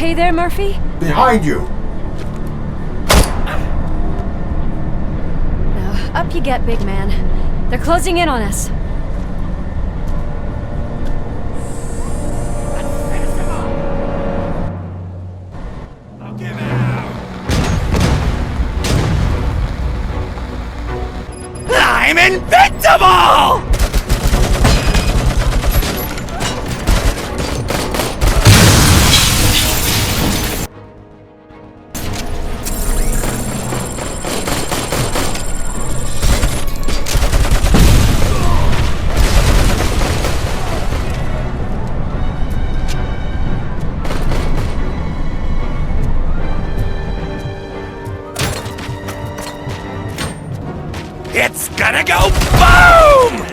okay there, Murphy? Behind you! Now, up you get, big man. They're closing in on us. I'm invincible! It's gonna go boom!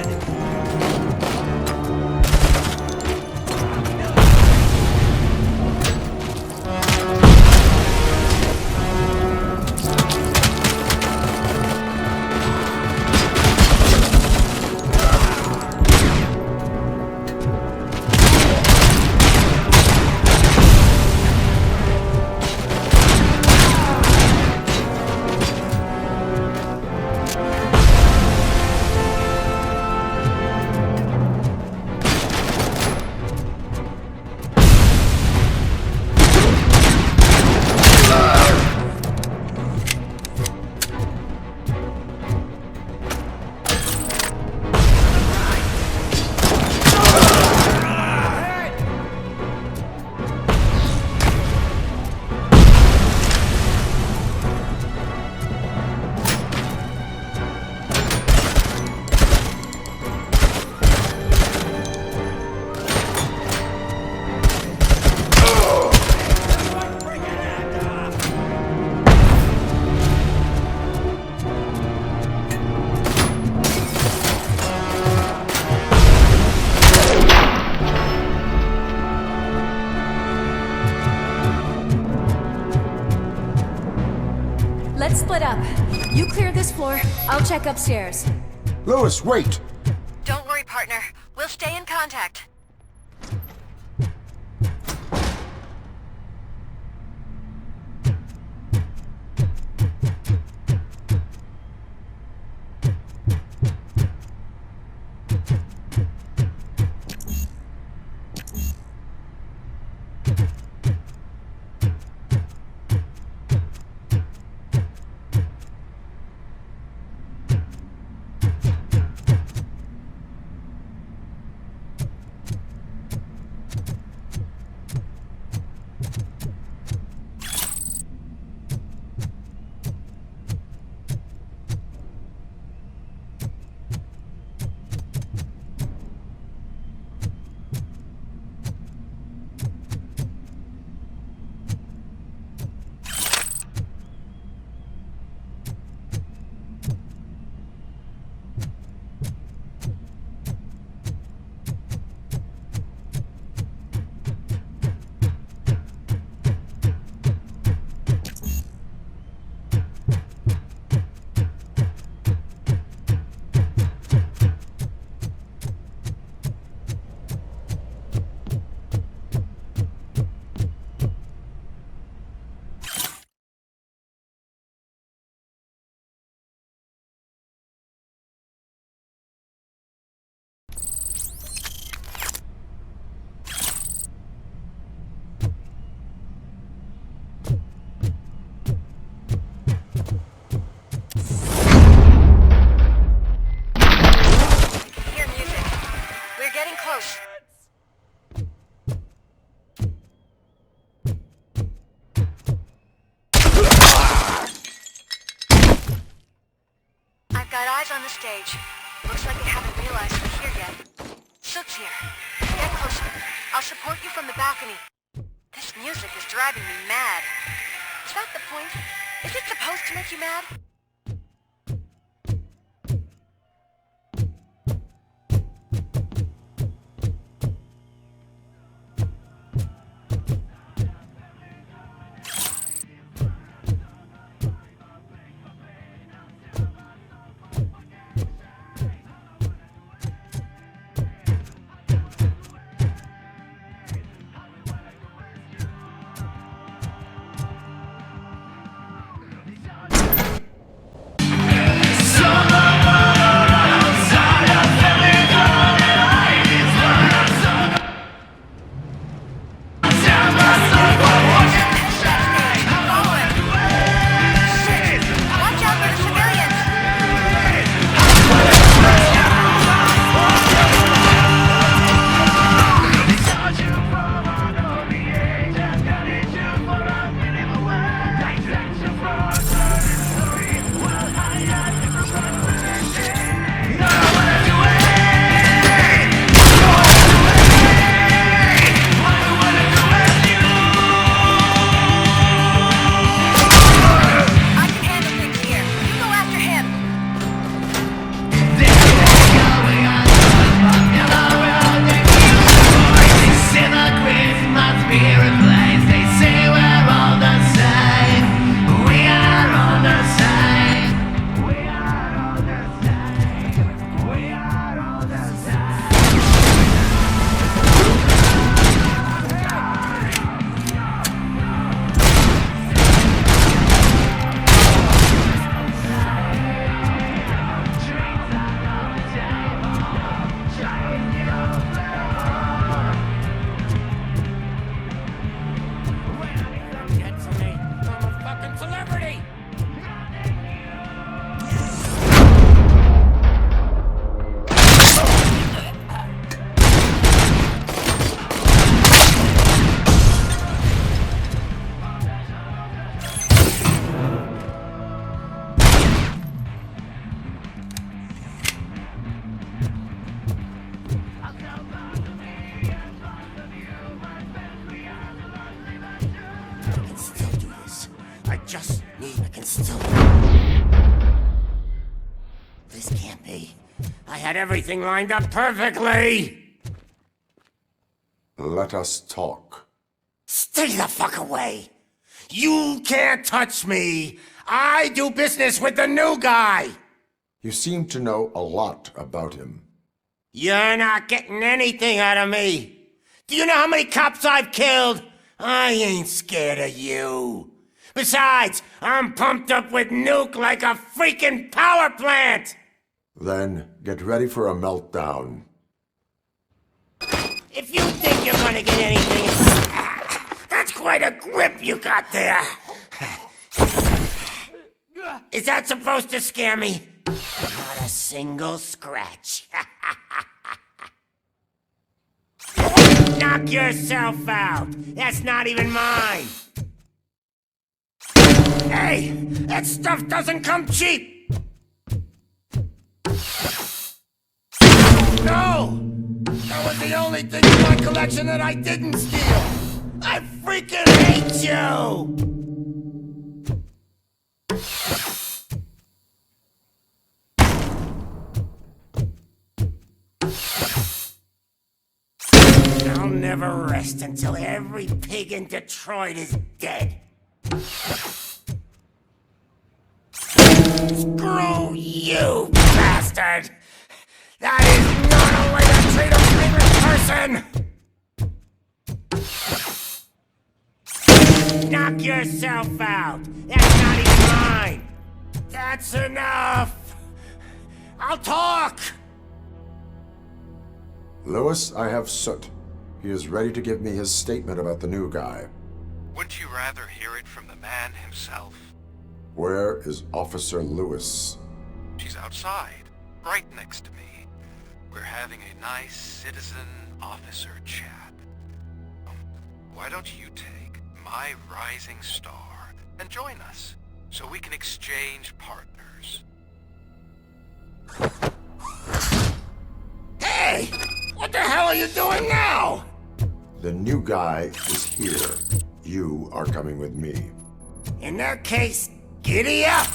Let's split up. You clear this floor, I'll check upstairs. Lewis, wait! Don't worry, partner. We'll stay in contact. On the stage. Looks like they haven't realized we're here yet. Sook's here. Get closer. I'll support you from the balcony. This music is driving me mad. Is that the point? Is it supposed to make you mad? Can't be. I had everything lined up perfectly! Let us talk. Stay the fuck away! You can't touch me! I do business with the new guy! You seem to know a lot about him. You're not getting anything out of me! Do you know how many cops I've killed? I ain't scared of you. Besides, I'm pumped up with nuke like a freaking power plant! Then get ready for a meltdown. If you think you're gonna get anything... That's quite a grip you got there! Is that supposed to scare me? Not a single scratch. Knock yourself out! That's not even mine! Hey! That stuff doesn't come cheap! No! That was the only thing in my collection that I didn't steal! I freaking hate you! I'll never rest until every pig in Detroit is dead. Screw you, bastard! That is not a way to treat a favorite person! Knock yourself out! That's not even mine! That's enough! I'll talk! Lewis, I have Soot. He is ready to give me his statement about the new guy. Wouldn't you rather hear it from the man himself? Where is Officer Lewis? She's outside, right next to me. We're having a nice citizen-officer chat. Why don't you take my rising star and join us, so we can exchange partners? Hey! What the hell are you doing now? The new guy is here. You are coming with me. In that case, giddy up!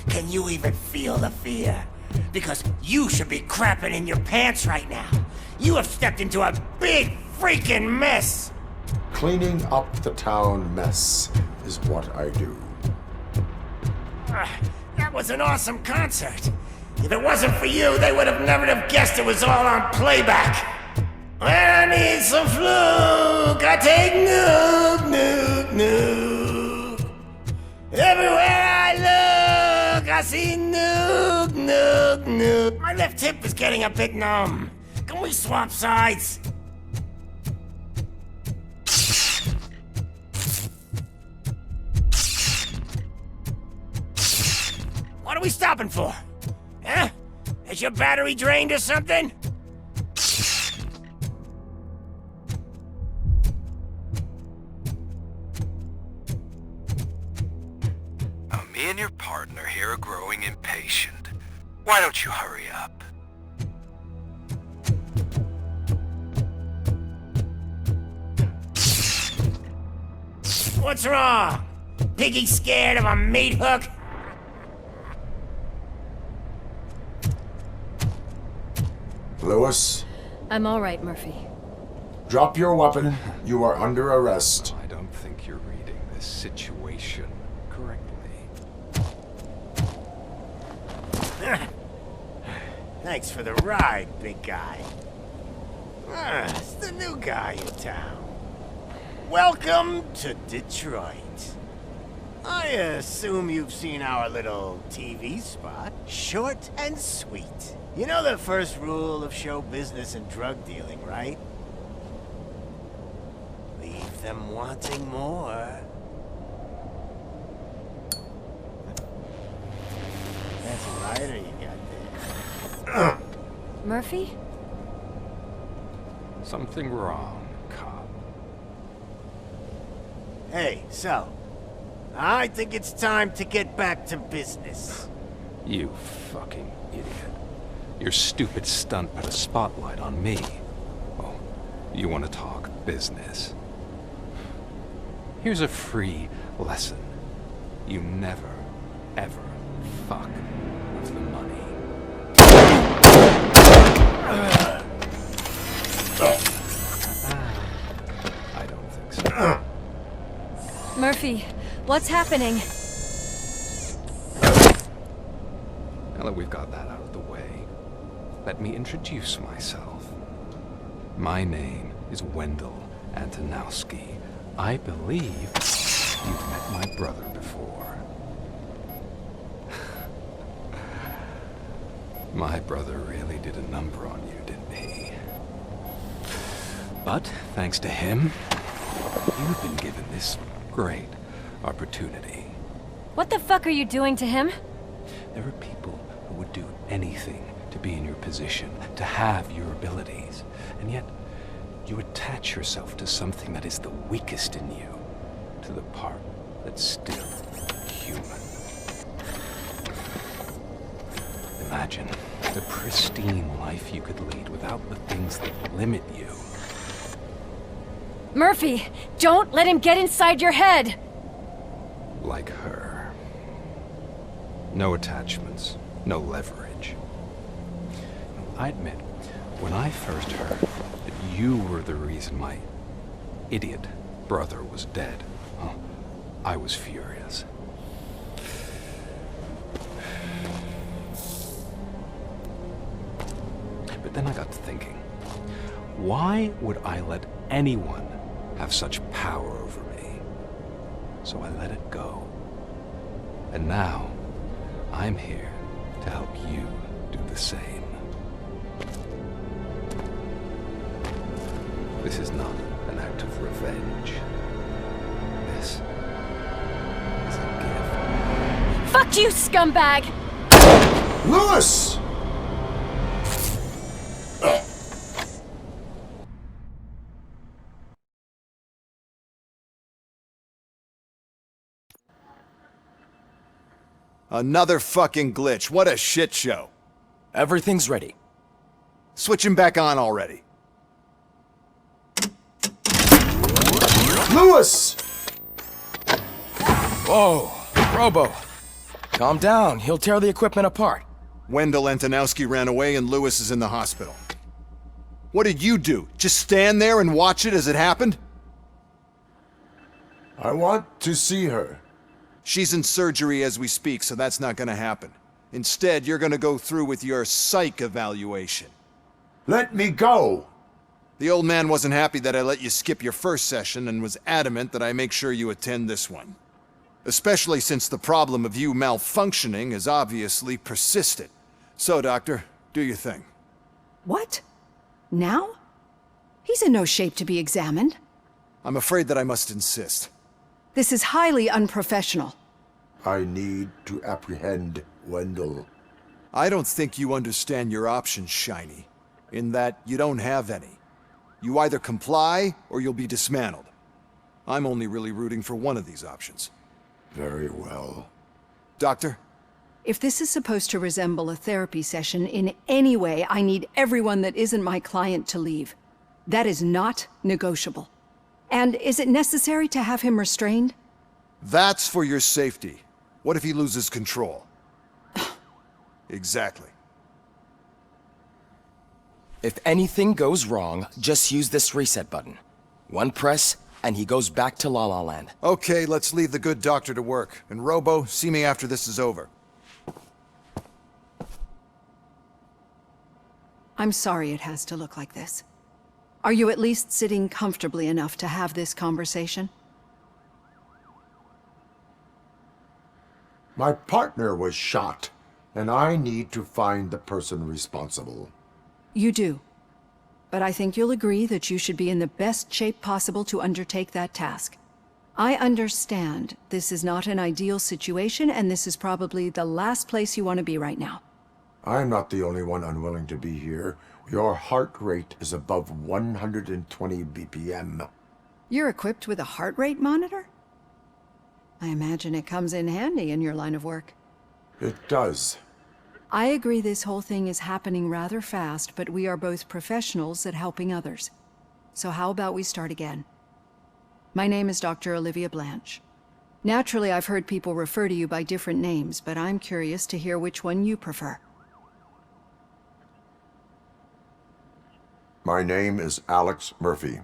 Can you even feel the fear? Because you should be crapping in your pants right now. You have stepped into a big freaking mess! Cleaning up the town mess is what I do. That was an awesome concert. If it wasn't for you, they would have never have guessed it was all on playback. When I need some fluke, I take nuke, nuke, nuke. Everywhere I look, I see nuke, nuke, nuke. My left hip is getting a bit numb. Can we swap sides? What are we stopping for? Huh? Is your battery drained or something? Me and your partner here are growing impatient. Why don't you hurry up? What's wrong? Piggy scared of a meat hook? Lewis? I'm all right, Murphy. Drop your weapon. You are under arrest. I don't think you're reading this situation correctly. Thanks for the ride, big guy. It's the new guy in town. Welcome to Detroit. I assume you've seen our little TV spot. Short and sweet. You know the first rule of show business and drug dealing, right? Leave them wanting more. That's a lighter you got there. Murphy? Something wrong, cop. Hey, so, I think it's time to get back to business. You fucking idiot. Your stupid stunt put a spotlight on me. Oh, you want to talk business? Here's a free lesson. You never, ever fuck with the money. I don't think so. Murphy, what's happening? Now that we've got that out of the way, let me introduce myself. My name is Wendell Antonowski. I believe you've met my brother before. My brother really did a number on you, didn't he? But, thanks to him, you've been given this great opportunity. What the fuck are you doing to him? There are people who would do anything to be in your position, to have your abilities, and yet you attach yourself to something that is the weakest in you, to the part that's still human. Imagine the pristine life you could lead without the things that limit you. Murphy, don't let him get inside your head! Like her. No attachments, no leverage. I admit, when I first heard that you were the reason my idiot brother was dead, I was furious. But then I got to thinking, why would I let anyone have such power over me? So I let it go. And now, I'm here to help you do the same. This is not an act of revenge. This is a gift. Fuck you, scumbag! Lewis! Another fucking glitch. What a shit show. Everything's ready. Switch him back on already. Lewis! Whoa, Robo. Calm down. He'll tear the equipment apart. Wendell Antonowski ran away and Lewis is in the hospital. What did you do? Just stand there and watch it as it happened? I want to see her. She's in surgery as we speak, so that's not gonna happen. Instead, you're gonna go through with your psych evaluation. Let me go! The old man wasn't happy that I let you skip your first session and was adamant that I make sure you attend this one. Especially since the problem of you malfunctioning is obviously persistent. So, Doctor, do your thing. What? Now? He's in no shape to be examined. I'm afraid that I must insist. This is highly unprofessional. I need to apprehend Wendell. I don't think you understand your options, Shiny. In that you don't have any. You either comply, or you'll be dismantled. I'm only really rooting for one of these options. Very well. Doctor? If this is supposed to resemble a therapy session in any way, I need everyone that isn't my client to leave. That is not negotiable. And is it necessary to have him restrained? That's for your safety. What if he loses control? Exactly. If anything goes wrong, just use this reset button. One press, and he goes back to La La Land. Okay, let's leave the good doctor to work. And Robo, see me after this is over. I'm sorry it has to look like this. Are you at least sitting comfortably enough to have this conversation? My partner was shot, and I need to find the person responsible. You do. But I think you'll agree that you should be in the best shape possible to undertake that task. I understand this is not an ideal situation, and this is probably the last place you want to be right now. I'm not the only one unwilling to be here. Your heart rate is above 120 BPM. You're equipped with a heart rate monitor? I imagine it comes in handy in your line of work. It does. I agree this whole thing is happening rather fast, but we are both professionals at helping others. So how about we start again? My name is Dr. Olivia Blanche. Naturally, I've heard people refer to you by different names, but I'm curious to hear which one you prefer. My name is Alex Murphy.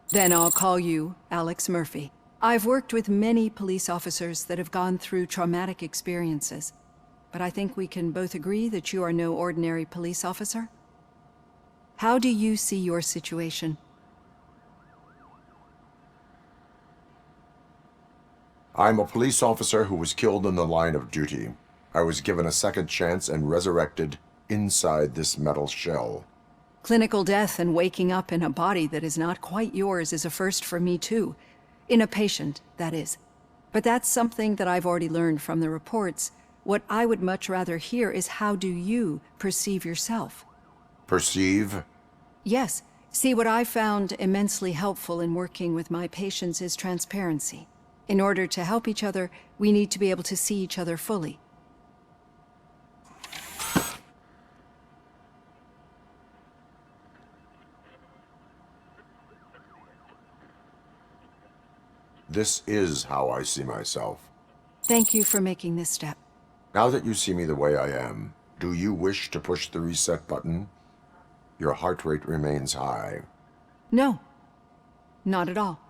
Then I'll call you Alex Murphy. I've worked with many police officers that have gone through traumatic experiences, but I think we can both agree that you are no ordinary police officer. How do you see your situation? I'm a police officer who was killed in the line of duty. I was given a second chance and resurrected inside this metal shell. Clinical death and waking up in a body that is not quite yours is a first for me too. In a patient, that is. But that's something that I've already learned from the reports. What I would much rather hear is how do you perceive yourself? Perceive? Yes. See, what I found immensely helpful in working with my patients is transparency. In order to help each other, we need to be able to see each other fully. This is how I see myself. Thank you for making this step. Now that you see me the way I am, do you wish to push the reset button? Your heart rate remains high. No, not at all.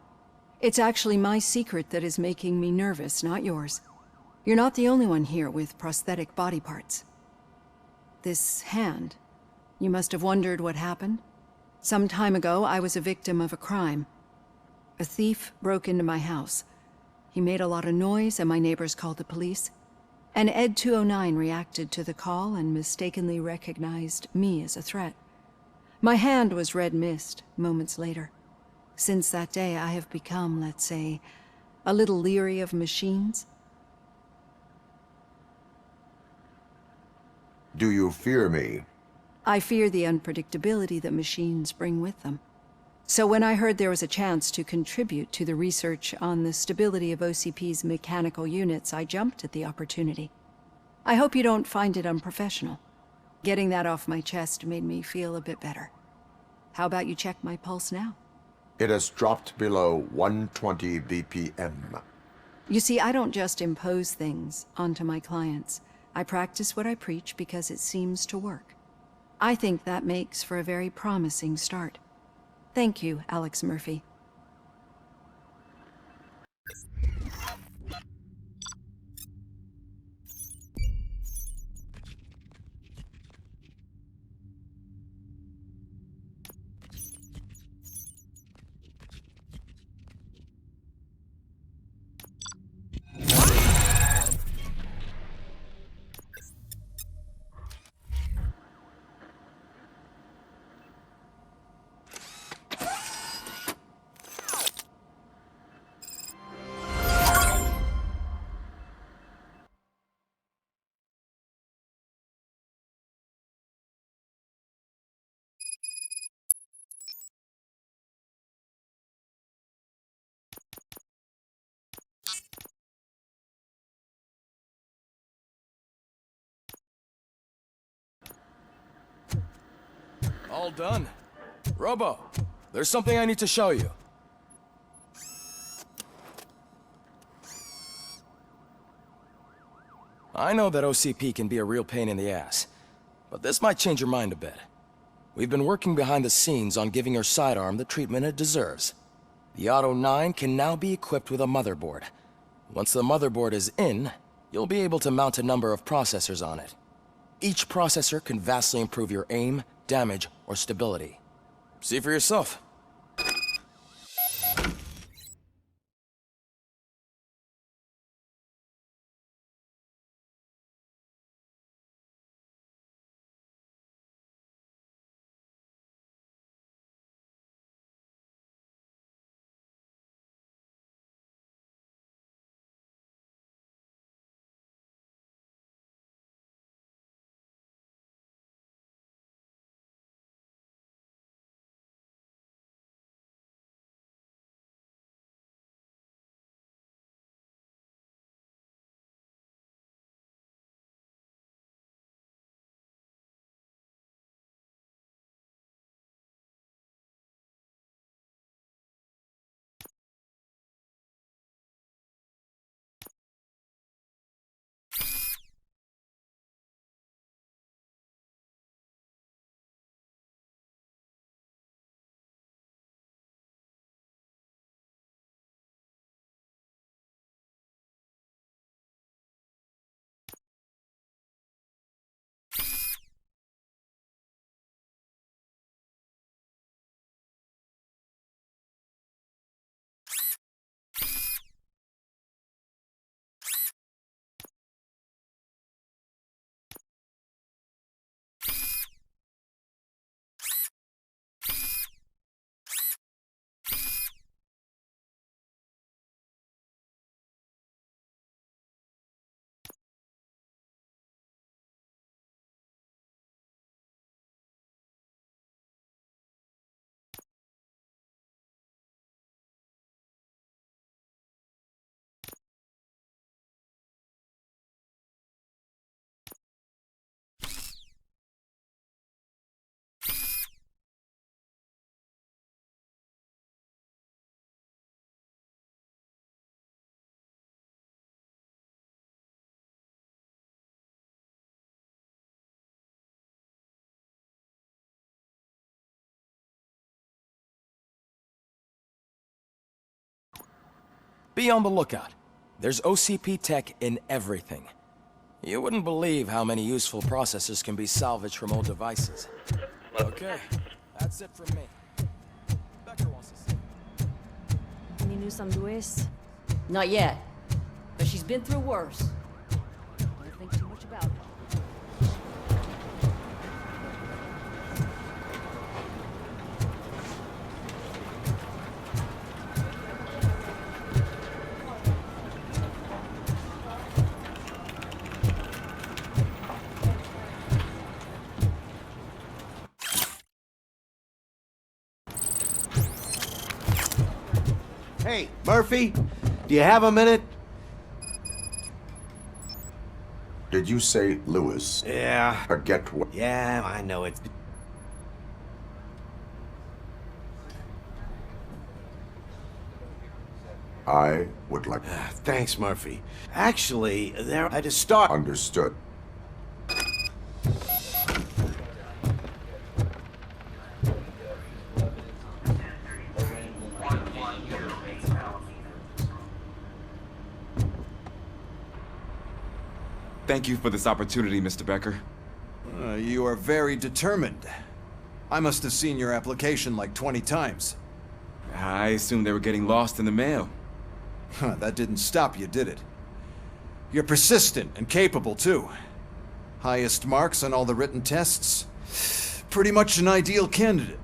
It's actually my secret that is making me nervous, not yours. You're not the only one here with prosthetic body parts. This hand, you must have wondered what happened. Some time ago, I was a victim of a crime. A thief broke into my house. He made a lot of noise and my neighbors called the police. And Ed 209 reacted to the call and mistakenly recognized me as a threat. My hand was red mist moments later. Since that day, I have become, let's say, a little leery of machines. Do you fear me? I fear the unpredictability that machines bring with them. So when I heard there was a chance to contribute to the research on the stability of OCP's mechanical units, I jumped at the opportunity. I hope you don't find it unprofessional. Getting that off my chest made me feel a bit better. How about you check my pulse now? It has dropped below 120 BPM. You see, I don't just impose things onto my clients. I practice what I preach because it seems to work. I think that makes for a very promising start. Thank you, Alex Murphy. All done. Robo, there's something I need to show you. I know that OCP can be a real pain in the ass, but this might change your mind a bit. We've been working behind the scenes on giving your sidearm the treatment it deserves. The Auto 9 can now be equipped with a motherboard. Once the motherboard is in, you'll be able to mount a number of processors on it. Each processor can vastly improve your aim, damage, or stability. See for yourself. Be on the lookout. There's OCP tech in everything. You wouldn't believe how many useful processors can be salvaged from old devices. Okay, that's it from me. Becker wants to see. Any news on Luis? Not yet, but she's been through worse. Don't think too much about it. Hey, Murphy, do you have a minute? Did you say Lewis? Yeah. Forget what? Yeah, I know it's... I would like... Thanks, Murphy. Actually, I just start... Understood. Thank you for this opportunity, Mr. Becker. You are very determined. I must have seen your application like 20 times. I assumed they were getting lost in the mail. That didn't stop you, did it? You're persistent and capable, too. Highest marks on all the written tests. Pretty much an ideal candidate.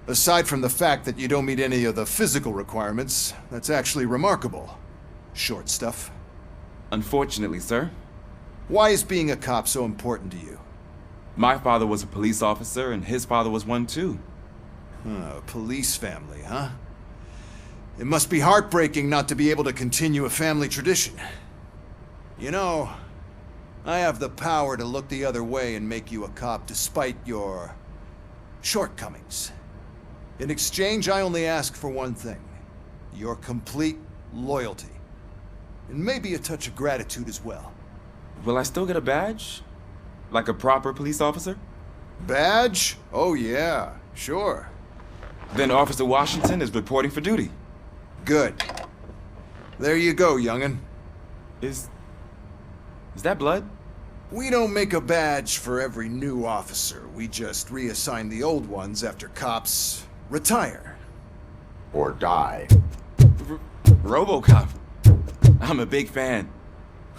Aside from the fact that you don't meet any of the physical requirements, that's actually remarkable. Short stuff. Unfortunately, sir. Why is being a cop so important to you? My father was a police officer, and his father was one too. A police family, huh? It must be heartbreaking not to be able to continue a family tradition. You know, I have the power to look the other way and make you a cop despite your shortcomings. In exchange, I only ask for one thing. Your complete loyalty. And maybe a touch of gratitude as well. Will I still get a badge? Like a proper police officer? Badge? Oh yeah, sure. Then Officer Washington is reporting for duty. Good. There you go, young'un. Is that blood? We don't make a badge for every new officer. We just reassign the old ones after cops retire. Or die. RoboCop. I'm a big fan.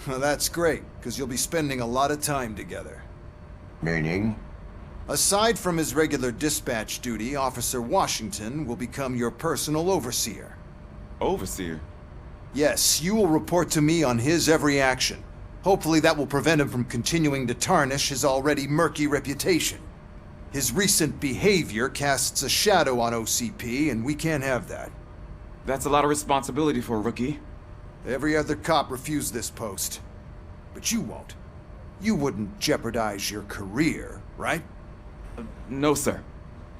Well, that's great, because you'll be spending a lot of time together. Meaning? Aside from his regular dispatch duty, Officer Washington will become your personal overseer. Overseer? Yes, you will report to me on his every action. Hopefully that will prevent him from continuing to tarnish his already murky reputation. His recent behavior casts a shadow on OCP, and we can't have that. That's a lot of responsibility for a rookie. Every other cop refused this post. But you won't. You wouldn't jeopardize your career, right? No, sir.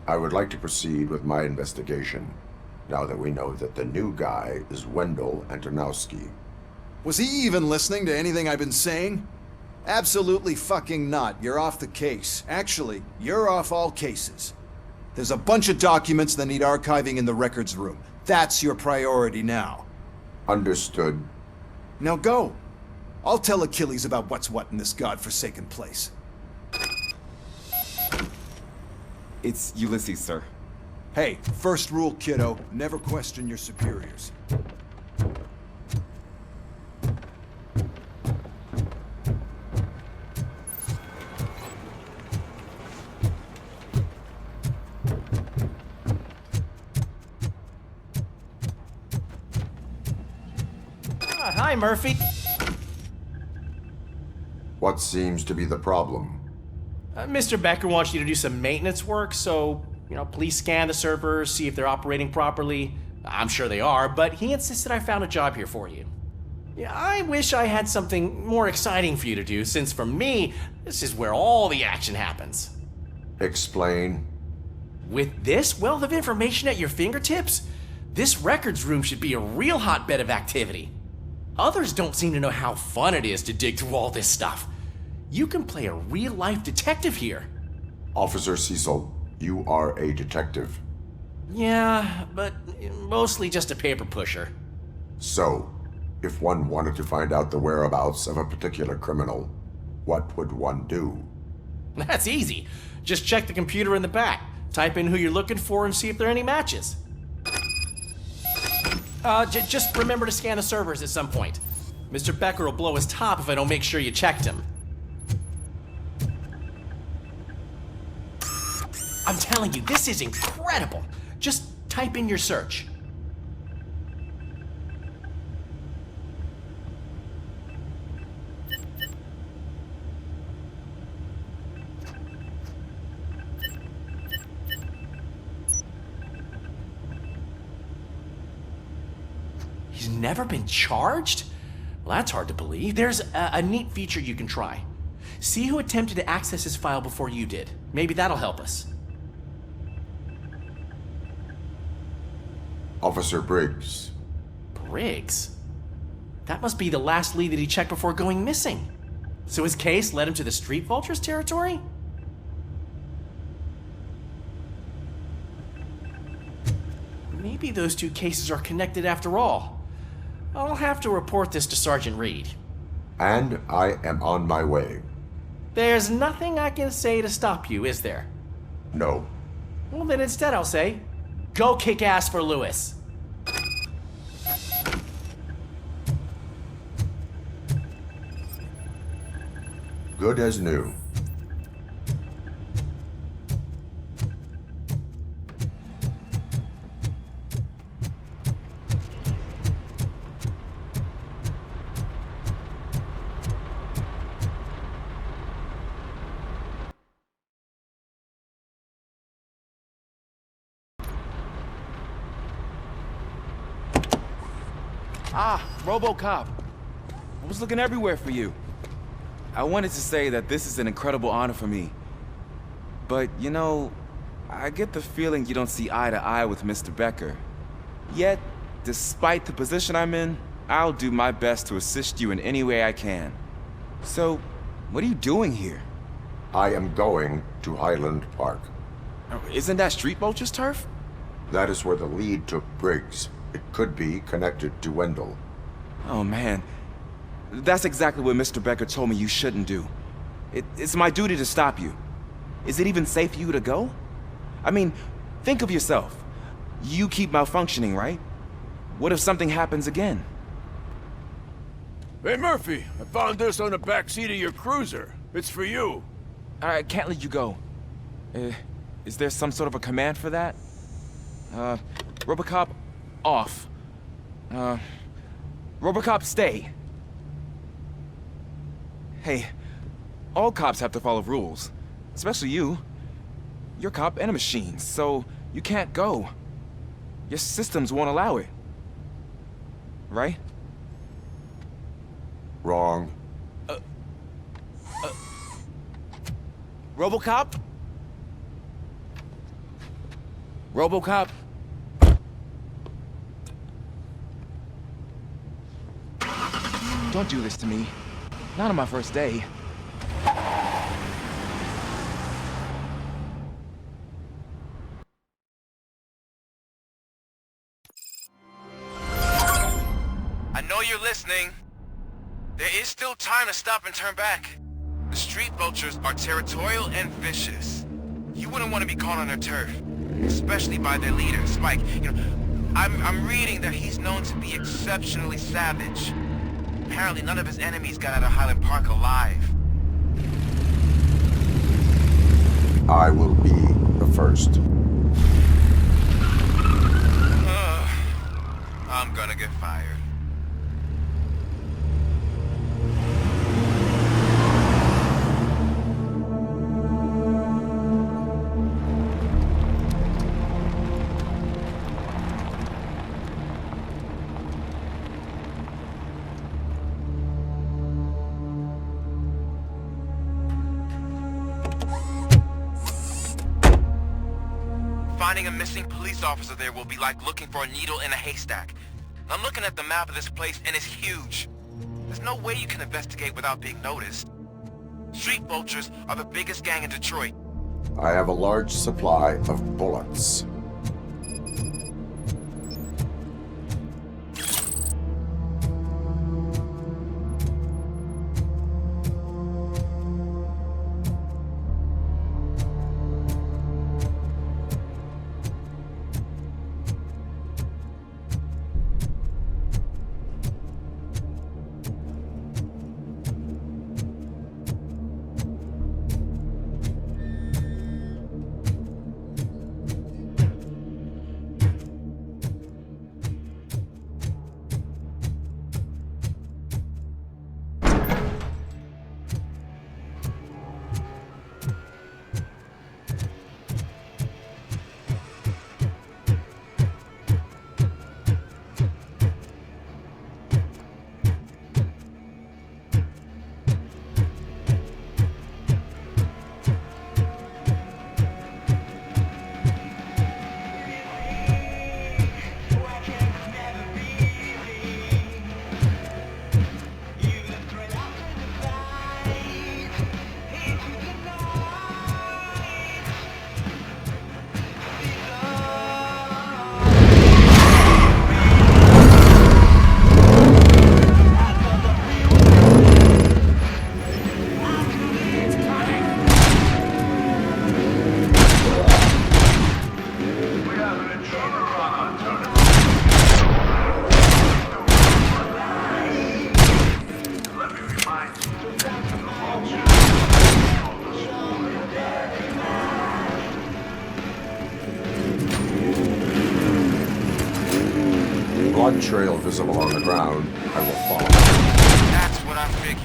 I would like to proceed with my investigation, now that we know that the new guy is Wendell Antonowski. Was he even listening to anything I've been saying? Absolutely fucking not. You're off the case. Actually, you're off all cases. There's a bunch of documents that need archiving in the records room. That's your priority now. Understood. Now go. I'll tell Achilles about what's what in this godforsaken place. It's Ulysses, sir. Hey, first rule, kiddo. Never question your superiors. Hi, Murphy. What seems to be the problem? Mr. Becker wants you to do some maintenance work, so, please scan the servers, see if they're operating properly. I'm sure they are, but he insisted I found a job here for you. Yeah, I wish I had something more exciting for you to do, since for me, this is where all the action happens. Explain. With this wealth of information at your fingertips, this records room should be a real hotbed of activity. Others don't seem to know how fun it is to dig through all this stuff. You can play a real-life detective here. Officer Cecil, you are a detective. Yeah, but mostly just a paper pusher. So, if one wanted to find out the whereabouts of a particular criminal, what would one do? That's easy. Just check the computer in the back. Type in who you're looking for and see if there are any matches. Just remember to scan the servers at some point. Mr. Becker will blow his top if I don't make sure you checked him. I'm telling you, this is incredible. Just type in your search. He's never been charged? Well, that's hard to believe. There's a neat feature you can try. See who attempted to access his file before you did. Maybe that'll help us. Officer Briggs. Briggs? That must be the last lead that he checked before going missing. So his case led him to the Street Vultures territory? Maybe those two cases are connected after all. I'll have to report this to Sergeant Reed. And I am on my way. There's nothing I can say to stop you, is there? No. Well, then instead I'll say, go kick ass for Lewis. Good as new. Ah, RoboCop. I was looking everywhere for you. I wanted to say that this is an incredible honor for me. But, you know, I get the feeling you don't see eye to eye with Mr. Becker. Yet, despite the position I'm in, I'll do my best to assist you in any way I can. So, what are you doing here? I am going to Highland Park. Isn't that Street Vulture's turf? That is where the lead took Briggs. It could be connected to Wendell. Oh, man. That's exactly what Mr. Becker told me you shouldn't do. It's my duty to stop you. Is it even safe for you to go? I mean, think of yourself. You keep malfunctioning, right? What if something happens again? Hey, Murphy, I found this on the back seat of your cruiser. It's for you. I can't let you go. Is there some sort of a command for that? RoboCop, off. RoboCop, stay. Hey, all cops have to follow rules. Especially you. You're a cop and a machine, so you can't go. Your systems won't allow it. Right? Wrong. RoboCop? RoboCop? Don't do this to me. Not on my first day. I know you're listening. There is still time to stop and turn back. The Street Vultures are territorial and vicious. You wouldn't want to be caught on their turf, especially by their leader, Spike. You know, I'm reading that he's known to be exceptionally savage. Apparently none of his enemies got out of Highland Park alive. I will be the first. I'm gonna get fired. Finding a missing police officer there will be like looking for a needle in a haystack. I'm looking at the map of this place and it's huge. There's no way you can investigate without being noticed. Street Vultures are the biggest gang in Detroit. I have a large supply of bullets. blood trail visible on the ground, I will follow. That's what I'm figuring.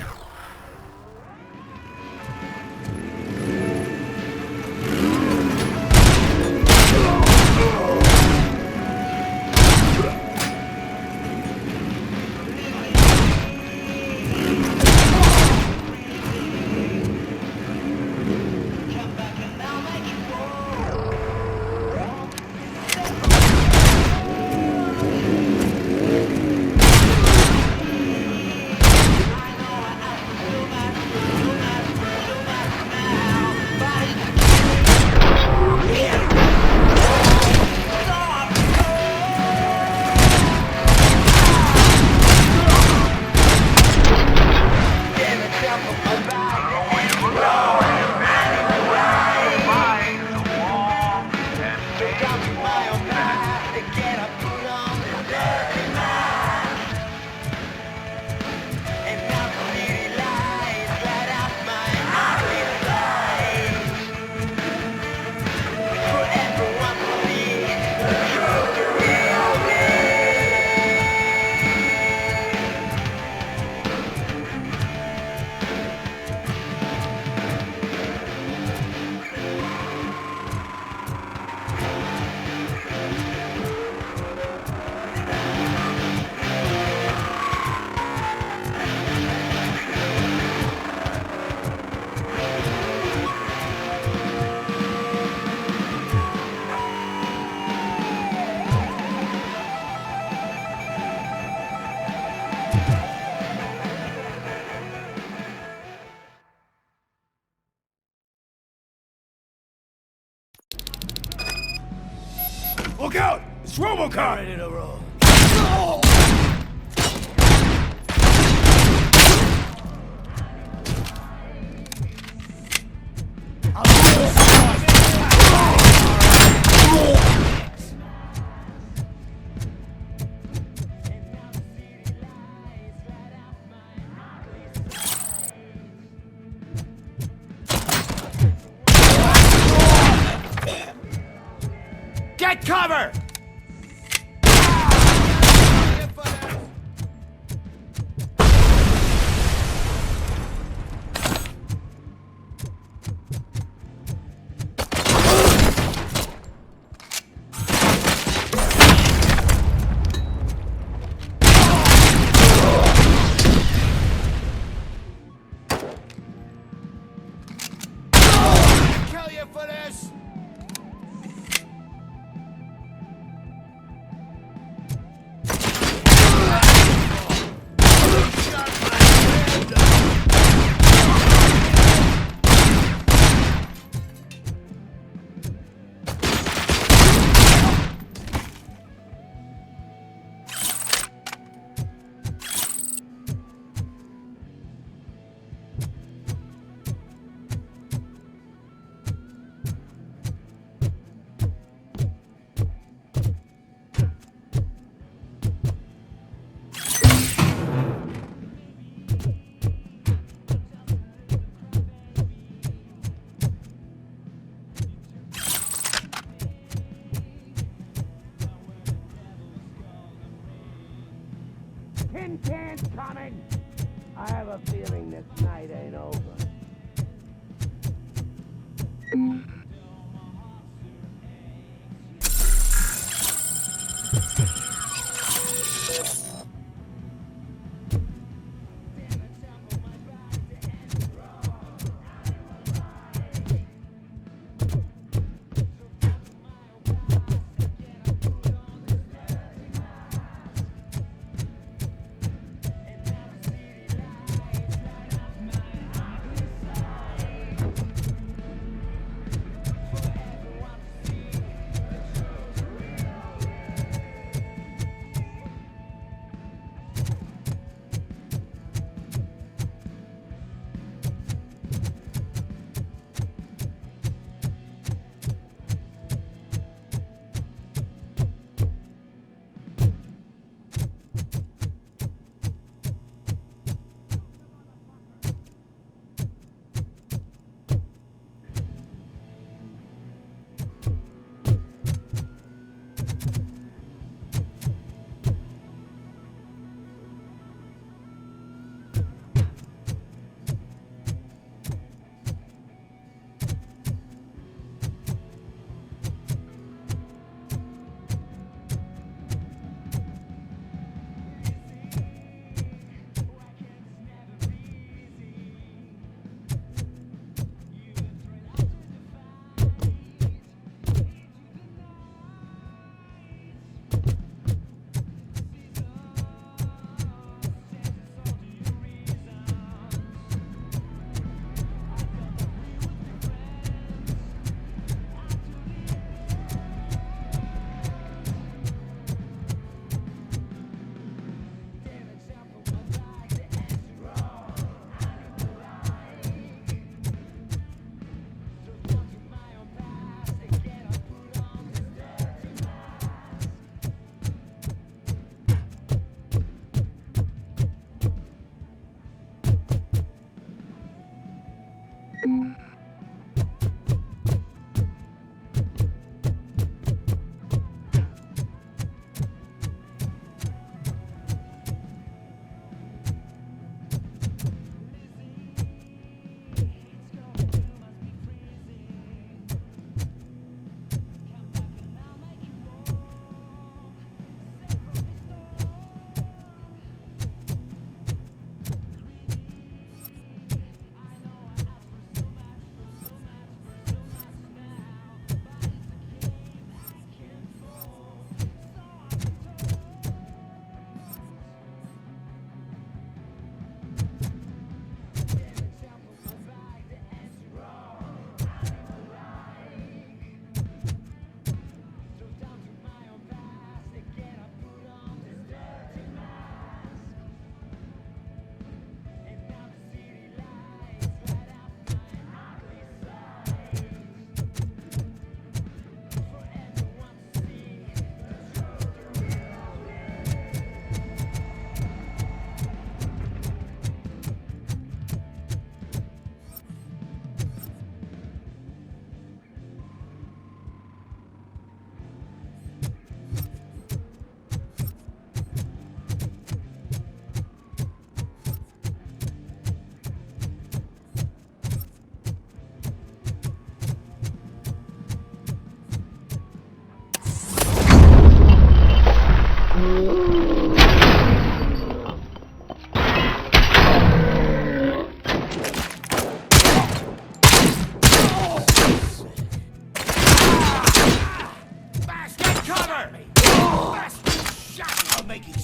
Look out! It's RoboCop! Ready to roll. Get cover! Kill you for this! Tin Can's coming! I have a feeling this night ain't over.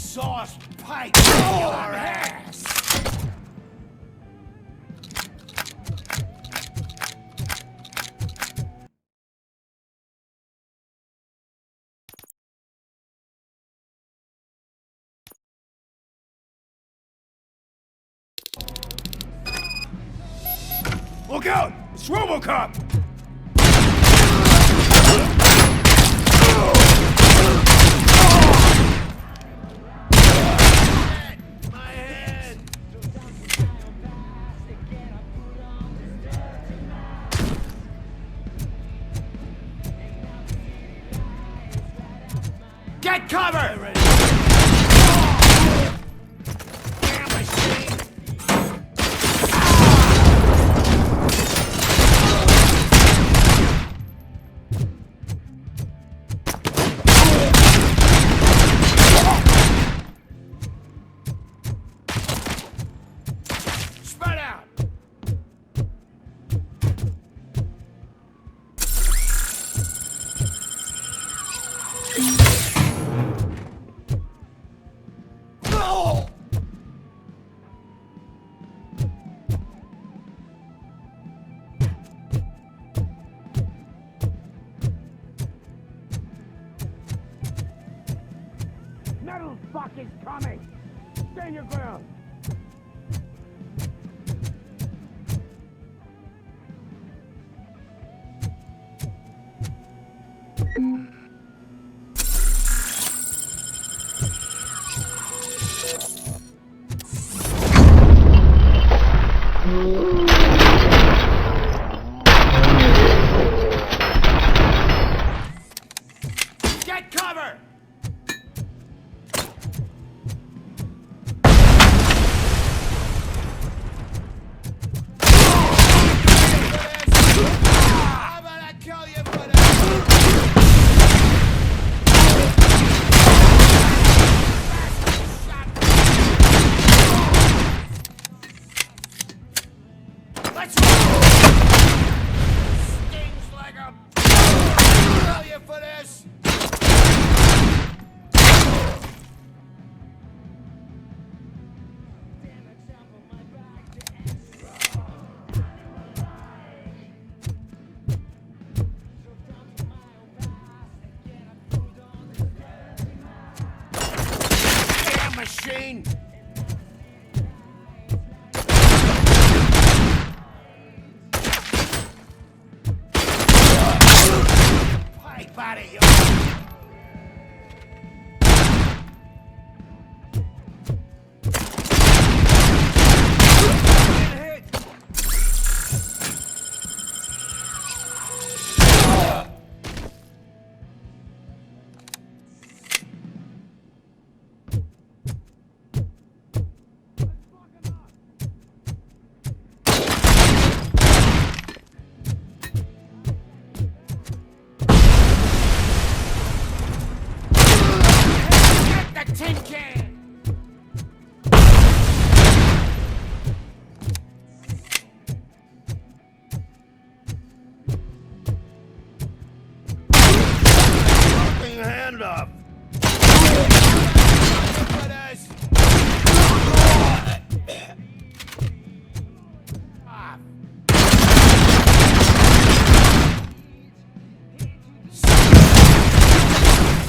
exhaust pipe in your ass! Look out! It's RoboCop! Get cover! Spread out! Metal fuck is coming! Stand your ground! Get cover! I'm gonna kill you for Let's go! Stings like a... I'll kill you for this! Damn machine! Pipe out of your... Get the tin can! Fucking hand up!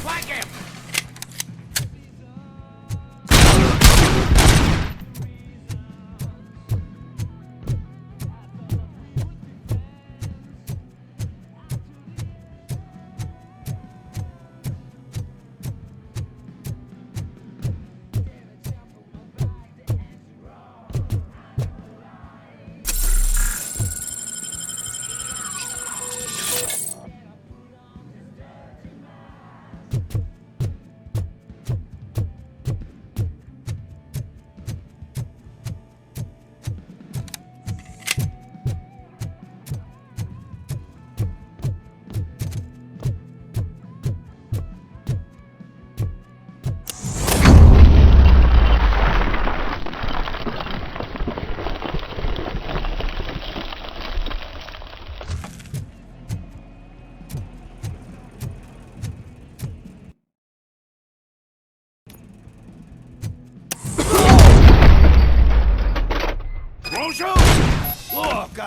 Flank him!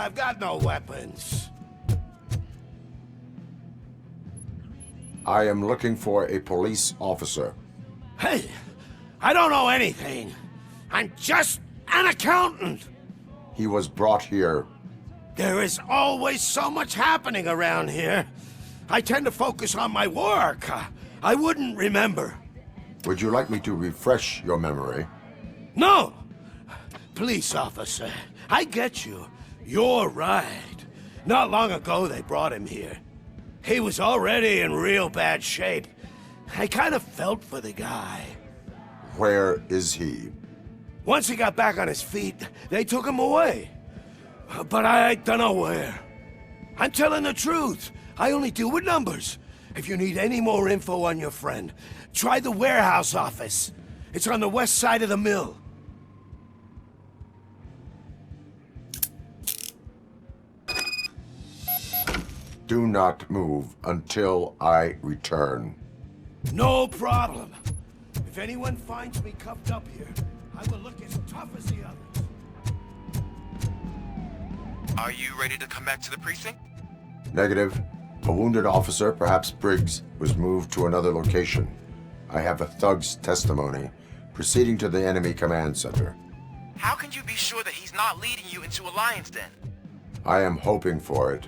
I've got no weapons. I am looking for a police officer. Hey, I don't know anything. I'm just an accountant. He was brought here. There is always so much happening around here. I tend to focus on my work. I wouldn't remember. Would you like me to refresh your memory? No! Police officer, I get you. You're right. Not long ago they brought him here. He was already in real bad shape. I kind of felt for the guy. Where is he? Once he got back on his feet, they took him away. But I don't know where. I'm telling the truth. I only deal with numbers. If you need any more info on your friend, try the warehouse office. It's on the west side of the mill. Do not move until I return. No problem. If anyone finds me cuffed up here, I will look as tough as the others. Are you ready to come back to the precinct? Negative. A wounded officer, perhaps Briggs, was moved to another location. I have a thug's testimony, proceeding to the enemy command center. How can you be sure that he's not leading you into a lion's den? I am hoping for it.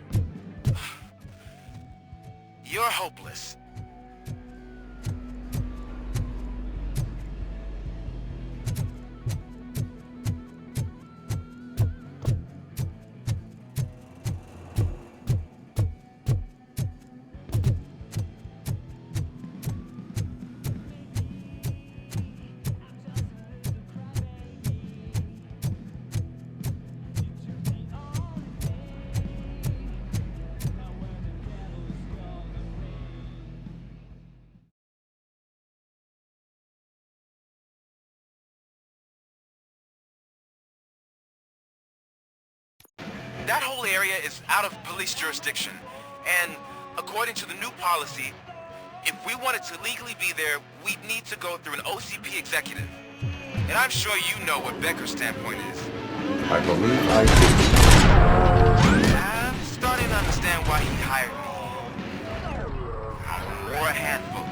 You're hopeless. That whole area is out of police jurisdiction, and according to the new policy, if we wanted to legally be there, we'd need to go through an OCP executive. And I'm sure you know what Becker's standpoint is. I believe I do. I'm starting to understand why he hired me. Or a handbook.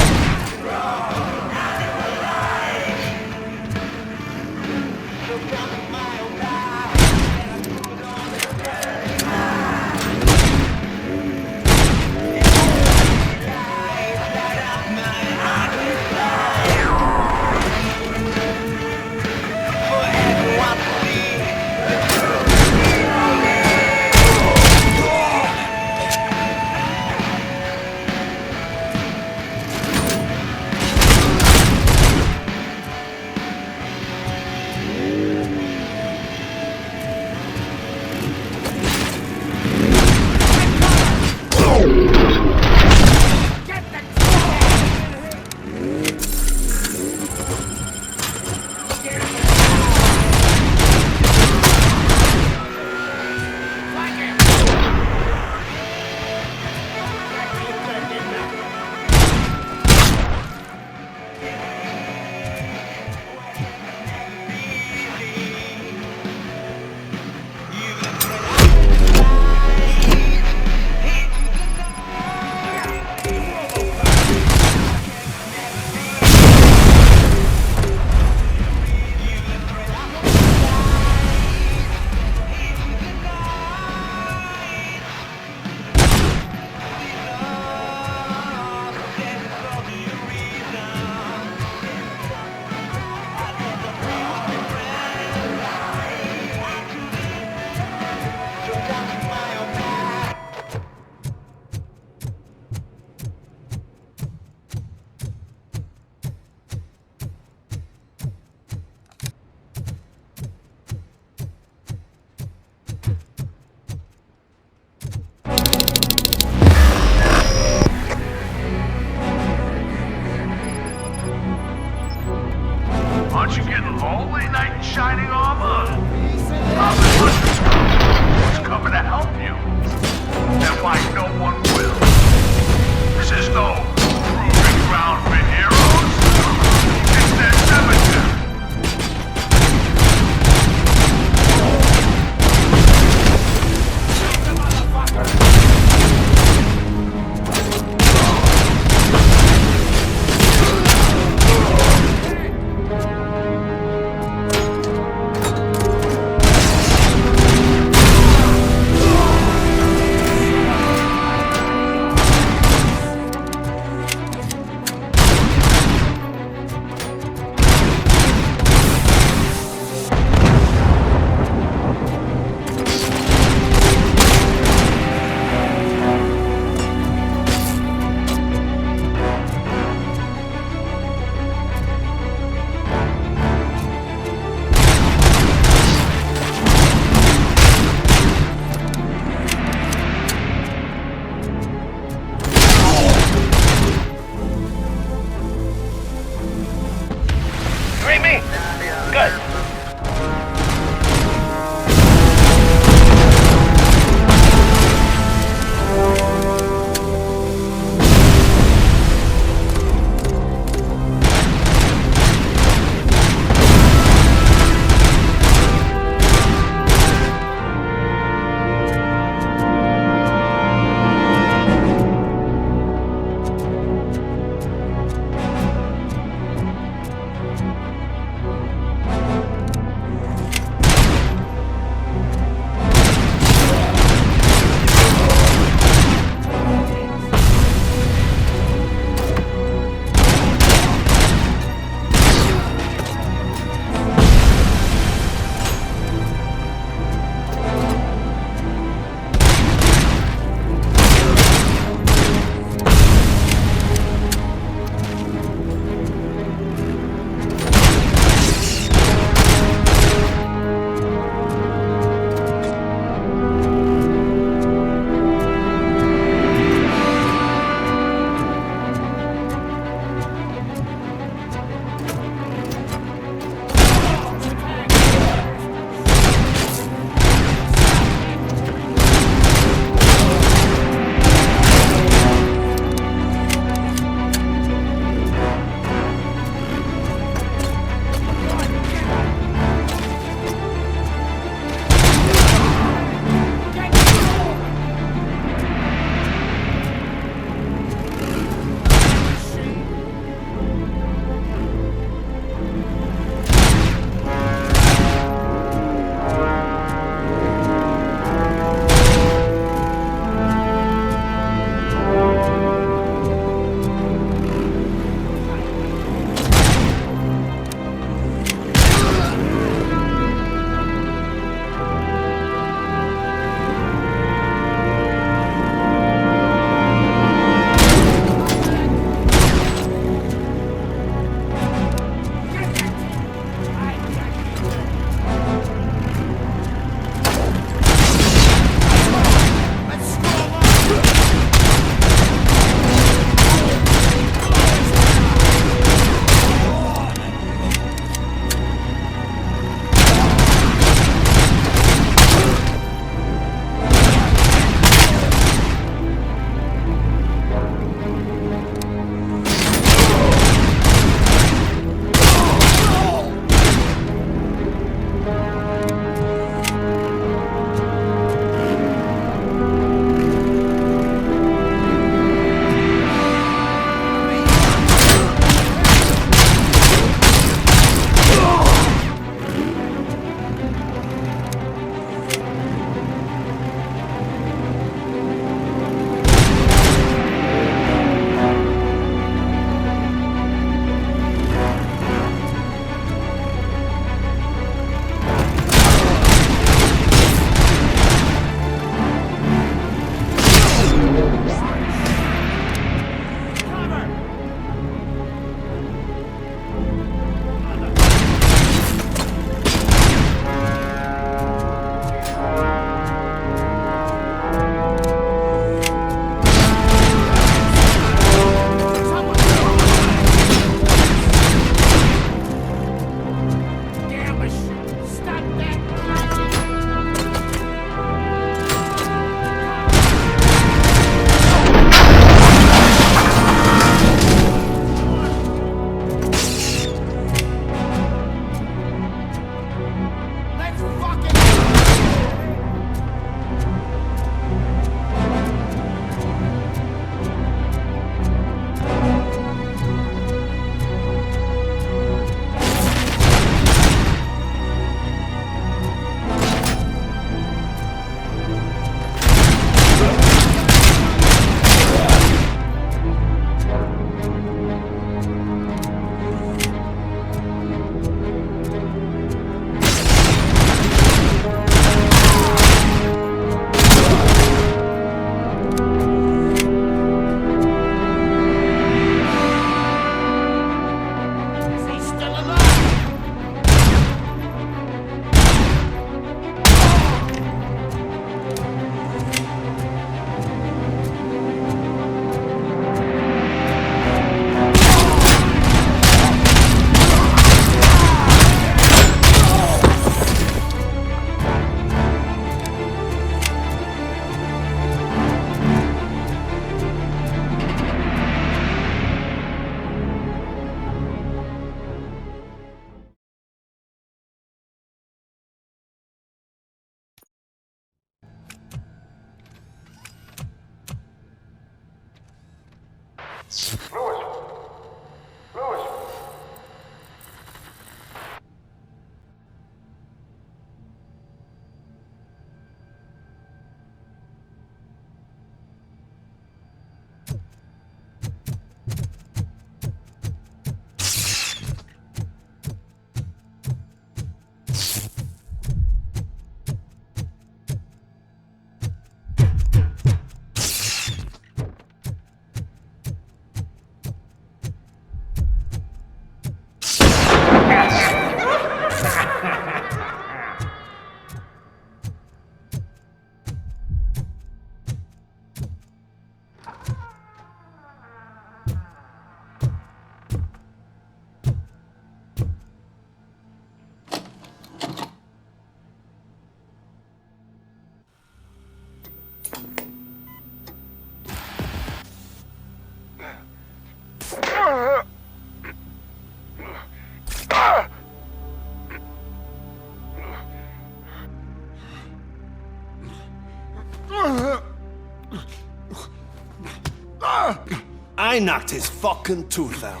I knocked his fucking tooth out.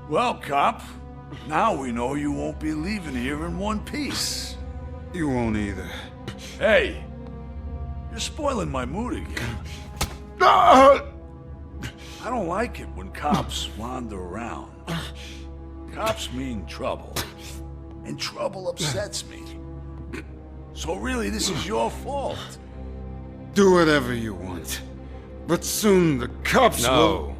Well, cop, now we know you won't be leaving here in one piece. You won't either. Hey, you're spoiling my mood again. I don't like it when cops wander around. Cops mean trouble, and trouble upsets me. So really, this is your fault. Do whatever you want. But soon the cops will...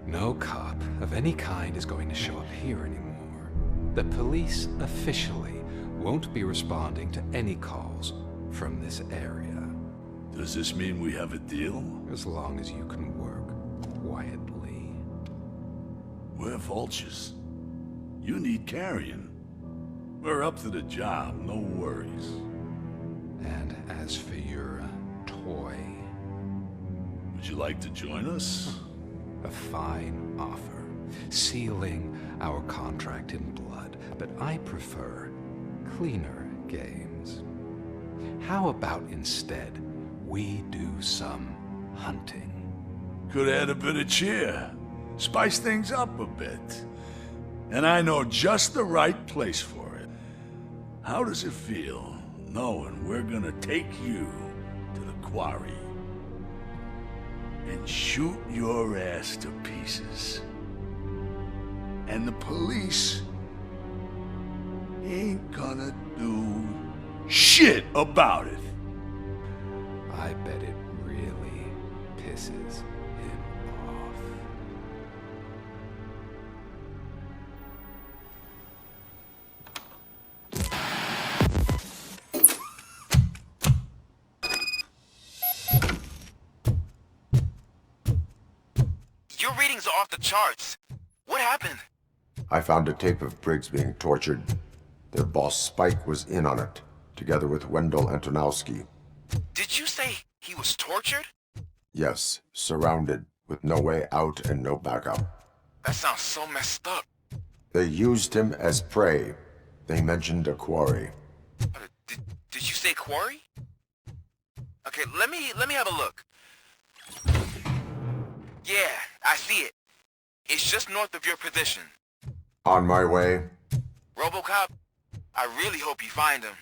No cop of any kind is going to show up here anymore. The police officially won't be responding to any calls from this area. Does this mean we have a deal? As long as you can work quietly. We're vultures. You need carrion. We're up to the job, no worries. And as for your toy... Would you like to join us? A fine offer, sealing our contract in blood, but I prefer cleaner games. How about instead we do some hunting? Could add a bit of cheer, spice things up a bit. And I know just the right place for it. How does it feel knowing we're gonna take you to the quarry and shoot your ass to pieces? And the police ain't gonna do shit about it. I bet it really pisses him off. Your readings are off the charts. What happened? I found a tape of Briggs being tortured. Their boss Spike was in on it, together with Wendell Antonowski. Did you say he was tortured? Yes, surrounded, with no way out and no backup. That sounds so messed up. They used him as prey. They mentioned a quarry. Did you say quarry? Okay, let me have a look. Yeah, I see it. It's just north of your position. On my way. RoboCop, I really hope you find him.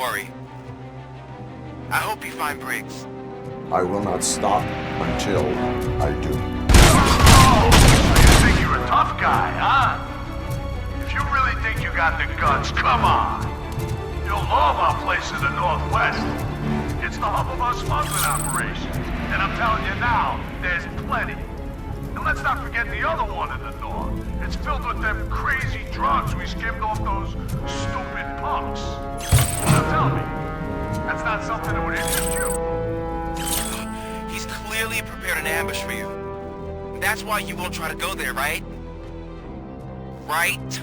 worry. I hope you find Briggs. I will not stop until I do. Oh, you think you're a tough guy, huh? If you really think you got the guts, come on. You'll love our place in the Northwest. It's the hub of our smuggling operation. And I'm telling you now, there's plenty. And let's not forget the other one in the north. It's filled with them crazy drugs we skimmed off those stupid punks. Now tell me, that's not something that would interest you? He's clearly prepared an ambush for you. That's why you won't try to go there, right? Right?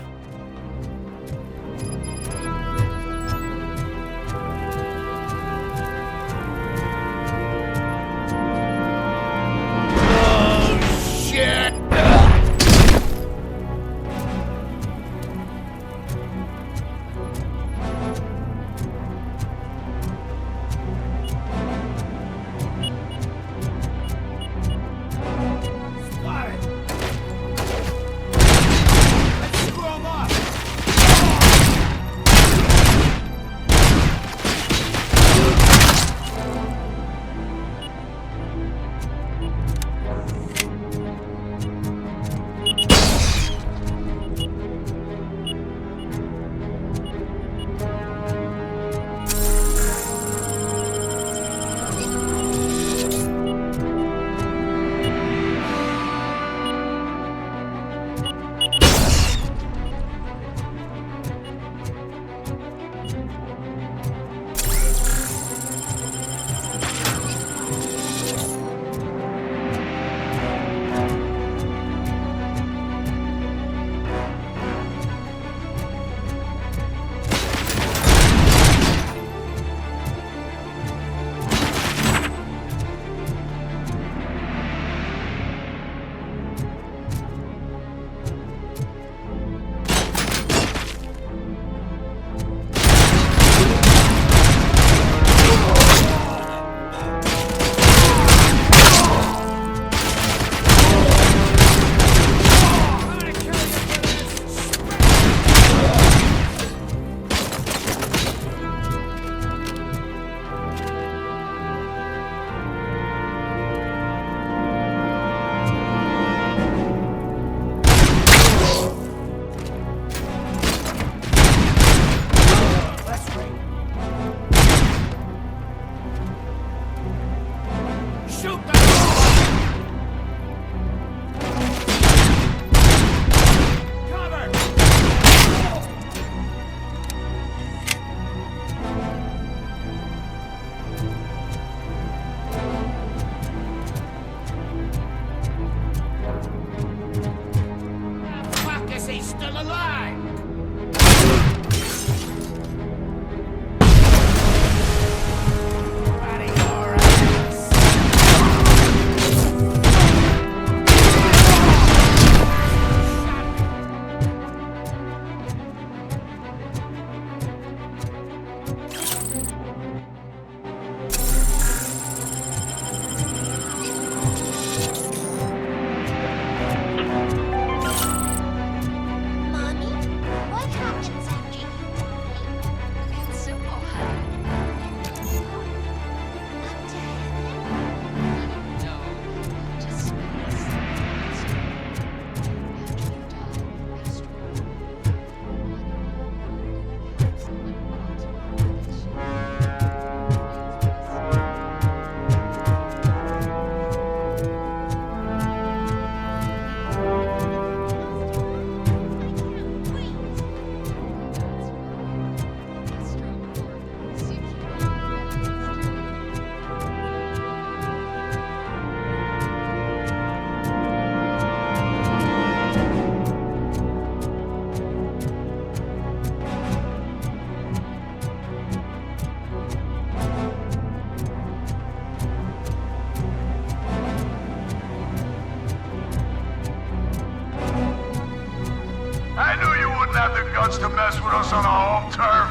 To mess with us on our home turf.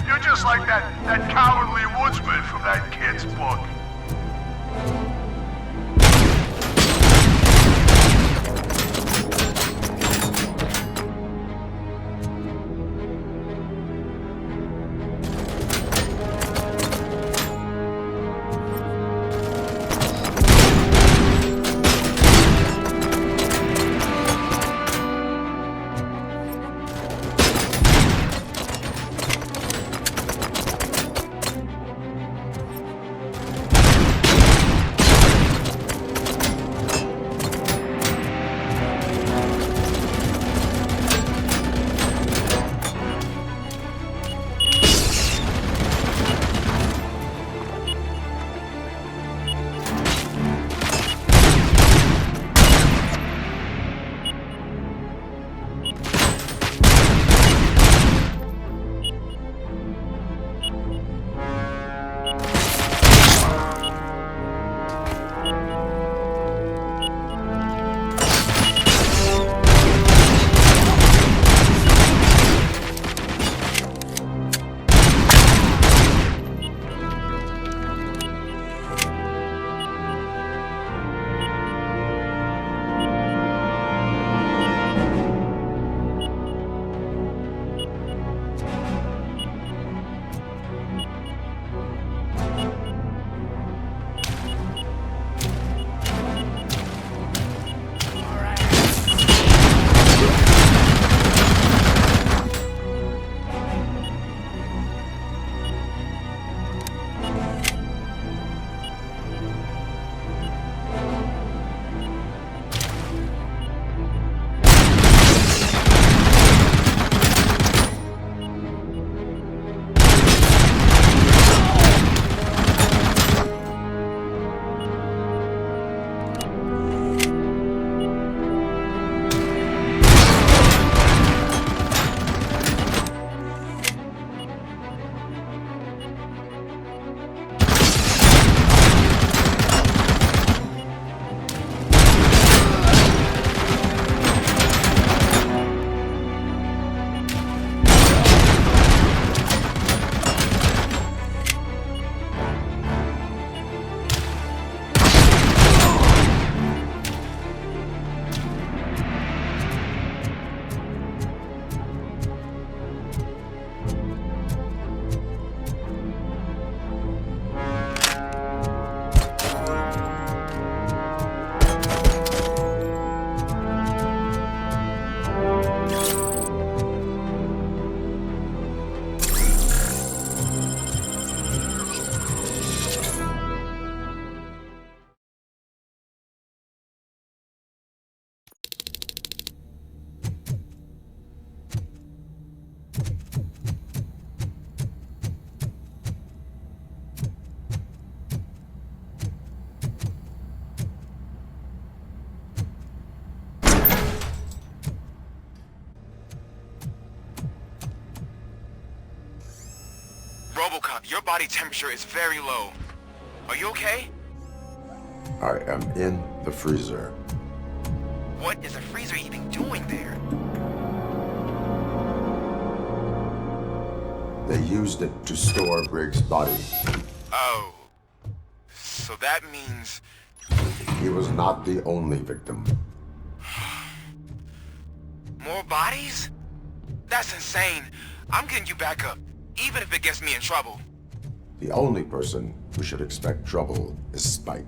You're just like that cowardly woodsman from that kid's book. your body temperature is very low. Are you okay? I am in the freezer. What is the freezer even doing there? They used it to store Briggs' body. Oh. So that means... He was not the only victim. More bodies? That's insane. I'm getting you back up, even if it gets me in trouble. The only person who should expect trouble is Spike.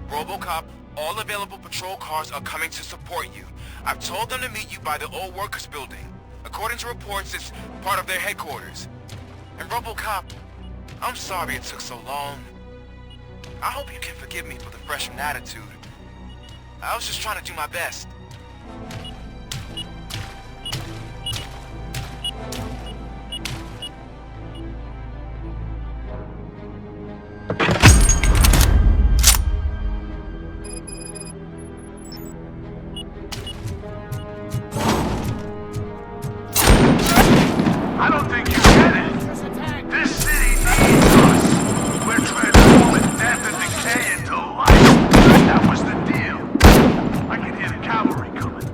RoboCop, all available patrol cars are coming to support you. I've told them to meet you by the old workers building. According to reports, it's part of their headquarters. And RoboCop, I'm sorry it took so long. I hope you can forgive me for the freshman attitude. I was just trying to do my best. I don't think you get it. This city needs us. We're transforming death and decay into life. That was the deal. I can hear the cavalry coming.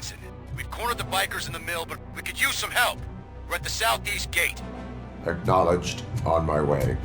Listen, we've cornered the bikers in the mill, but we could use some help. We're at the southeast gate. Acknowledged. On my way.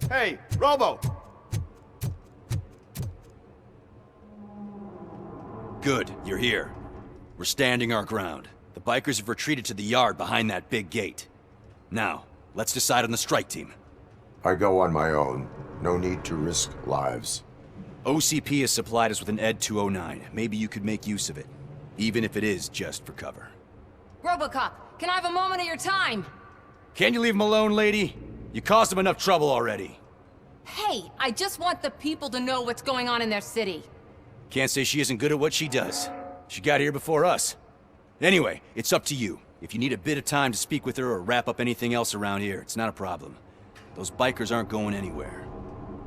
Hey, Robo! Good, you're here. We're standing our ground. The bikers have retreated to the yard behind that big gate. Now, let's decide on the strike team. I go on my own. No need to risk lives. OCP has supplied us with an Ed 209. Maybe you could make use of it. Even if it is just for cover. RoboCop, can I have a moment of your time? Can't you leave him alone, lady? You caused him enough trouble already. Hey, I just want the people to know what's going on in their city. Can't say she isn't good at what she does. She got here before us. Anyway, it's up to you. If you need a bit of time to speak with her or wrap up anything else around here, it's not a problem. Those bikers aren't going anywhere.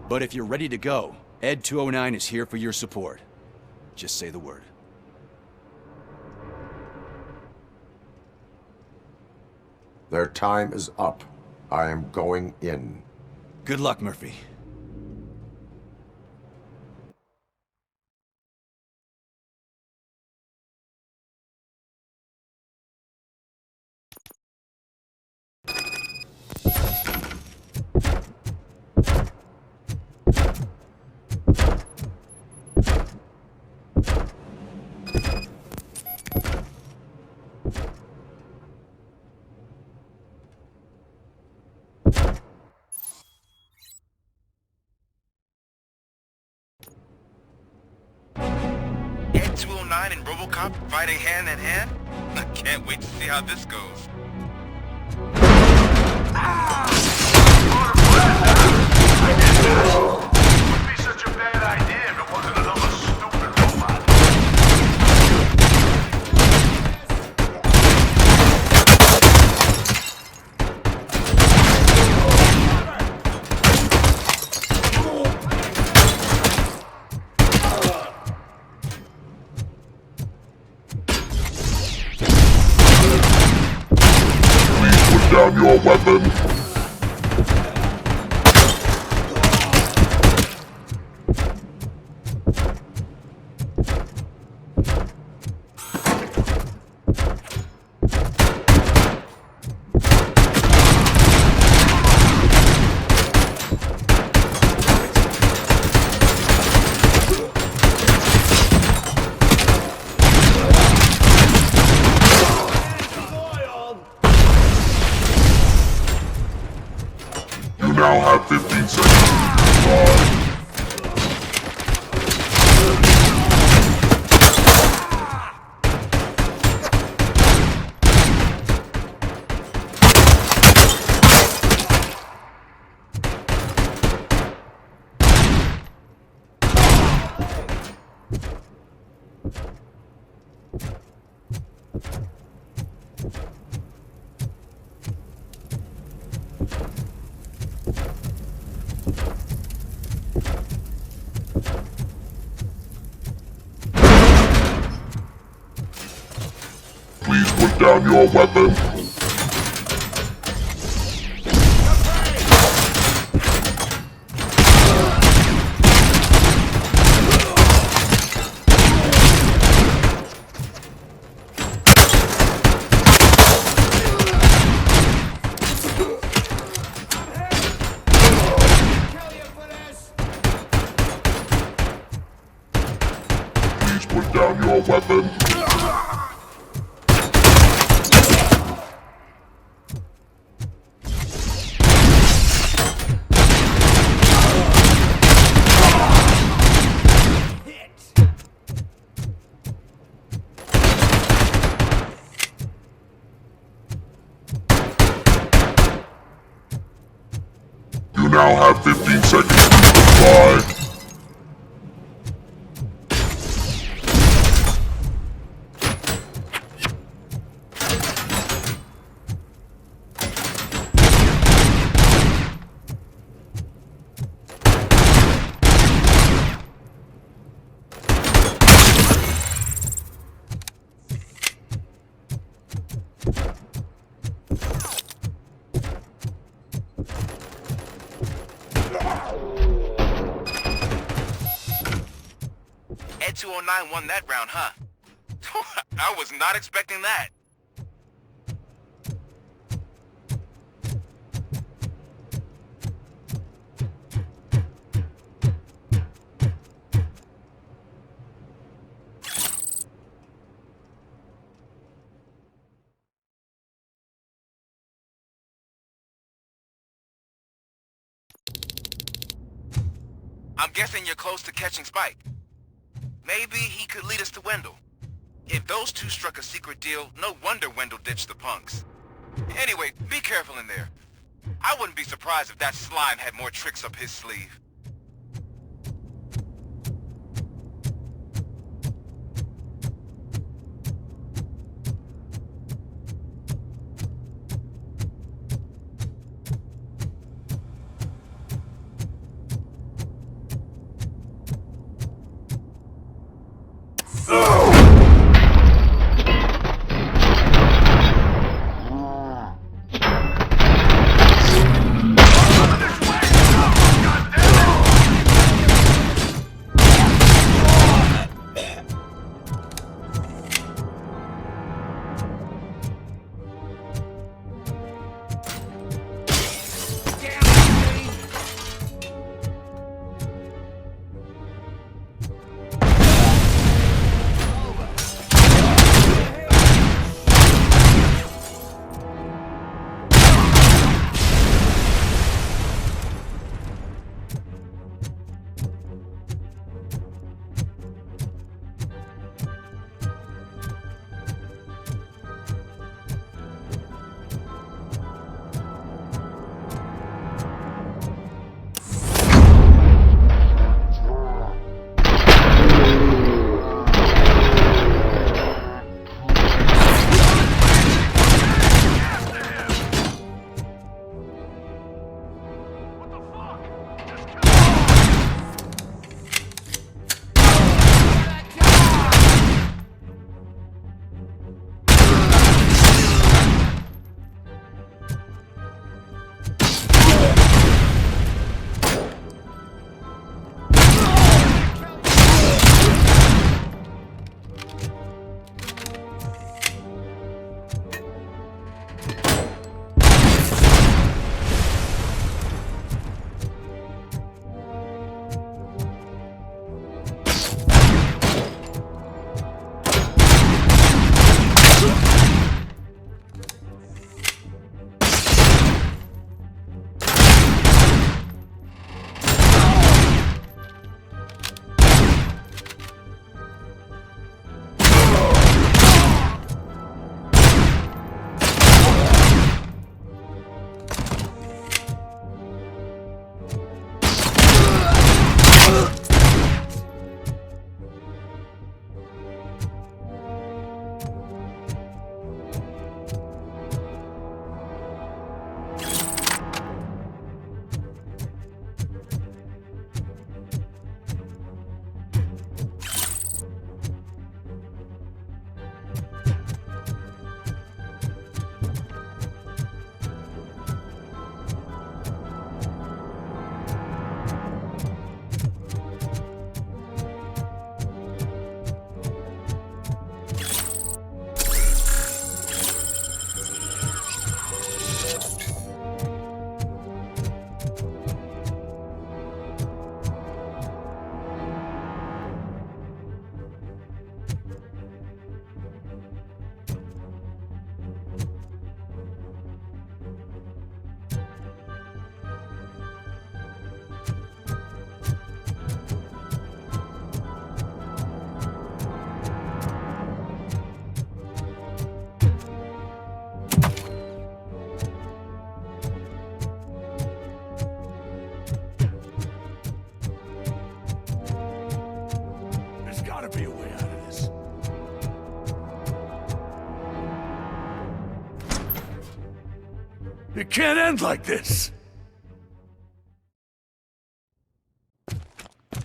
But if you're ready to go, Ed 209 is here for your support. Just say the word. Their time is up. I am going in. Good luck, Murphy. Ed 209 and RoboCop fighting hand in hand? I can't wait to see how this goes. Wouldn't be such a bad idea if it wasn't another stupid robot. Put down your weapon. You now have 15 seconds. Please put down your weapon. Please put down your weapon. now have 15 seconds to comply. Ed 209 won that round, huh? I was not expecting that. I'm guessing you're close to catching Spike. Maybe he could lead us to Wendell. If those two struck a secret deal, no wonder Wendell ditched the punks. Anyway, be careful in there. I wouldn't be surprised if that slime had more tricks up his sleeve. Damn it! It can't end like this.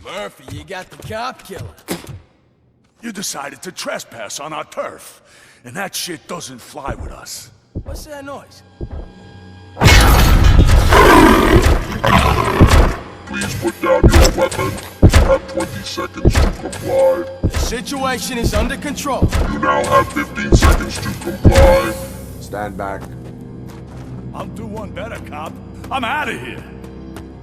Murphy, you got the cop killer. You decided to trespass on our turf, and that shit doesn't fly with us. What's that noise? Please put down your weapon. You have 20 seconds to comply. The situation is under control. You now have 15 seconds to comply. Stand back. I'm doing better, cop. I'm out of here.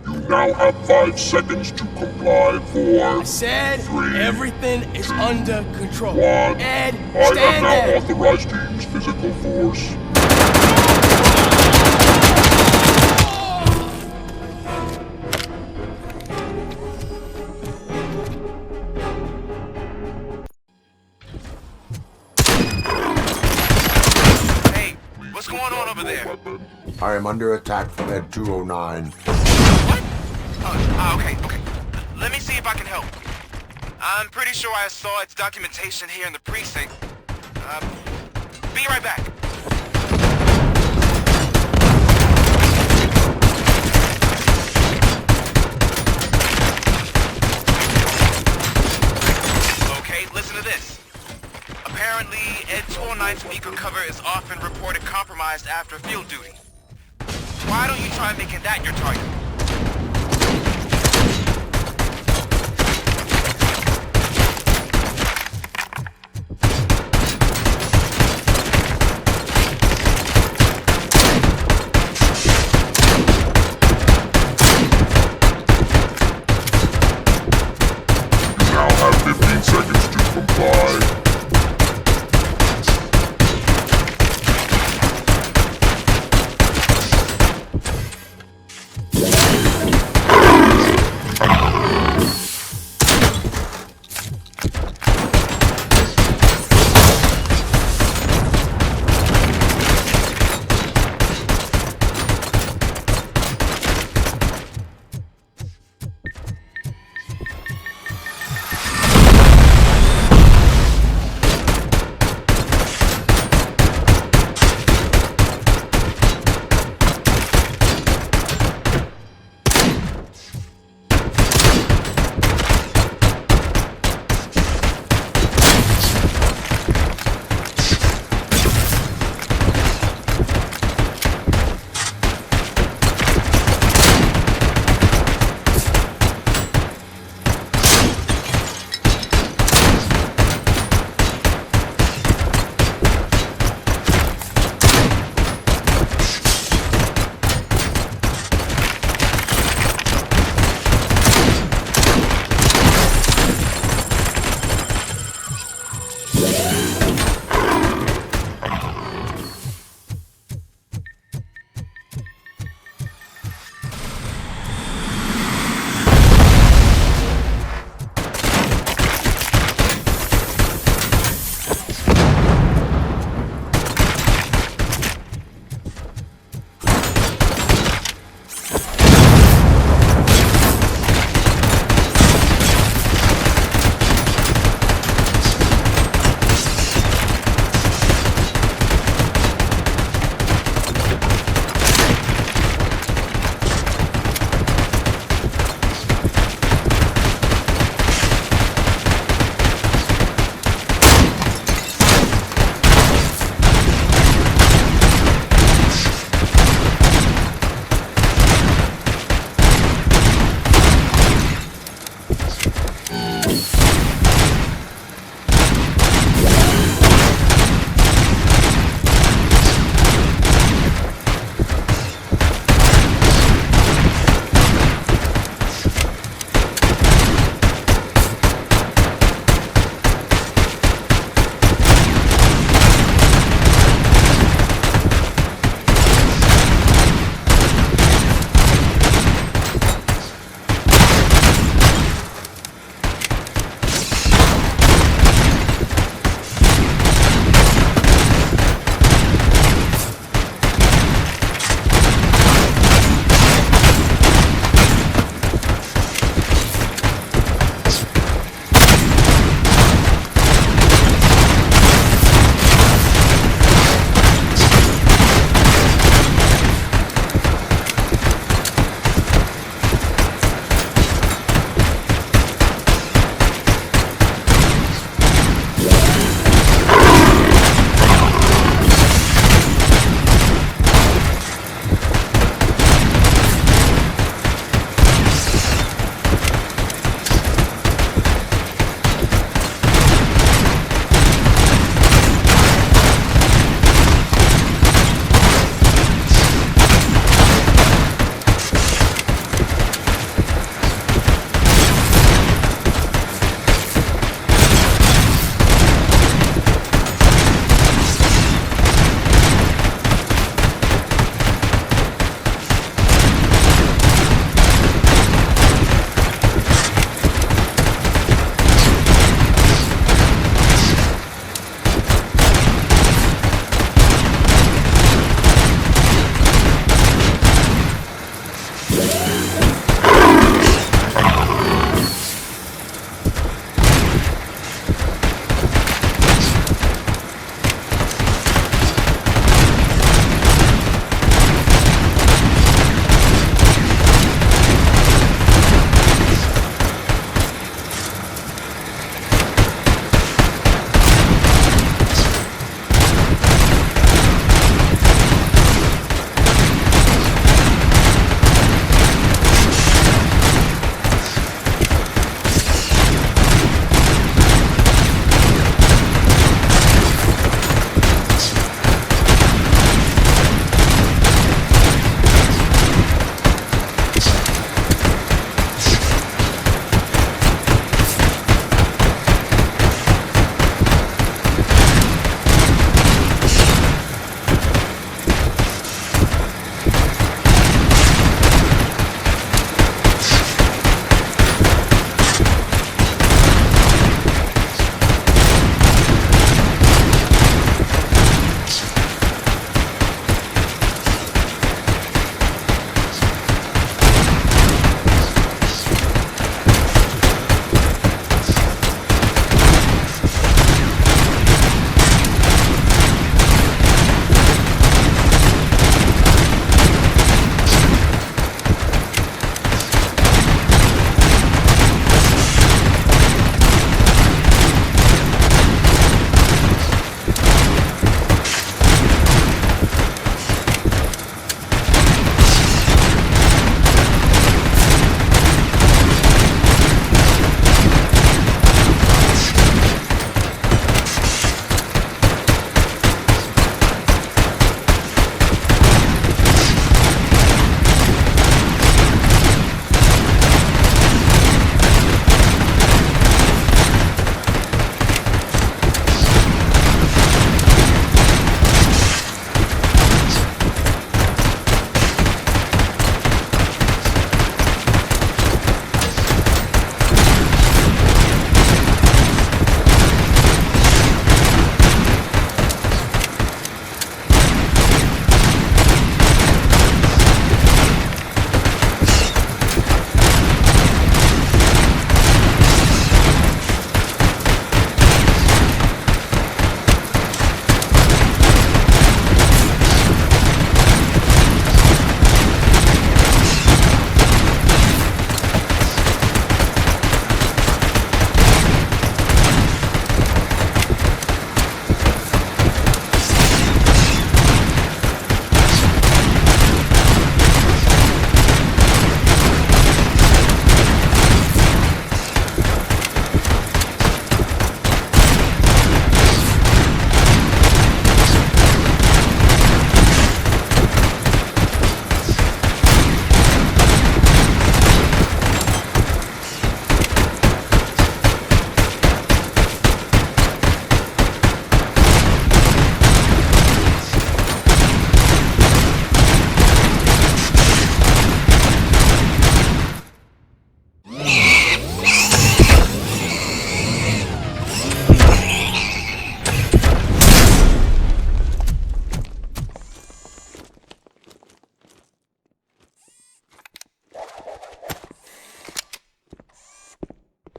You now have 5 seconds to comply. 4, I said 3, everything is under control. 1. Ed, I have stand now there. authorized to use physical force. Hey, what's going on over there? I am under attack from Ed 209. Okay. Let me see if I can help. I'm pretty sure I saw its documentation here in the precinct. Be right back. Okay, listen to this. Apparently, Ed 209's speaker cover is often reported compromised after field duty. Why don't you try making that your target? You now have 15 seconds to comply.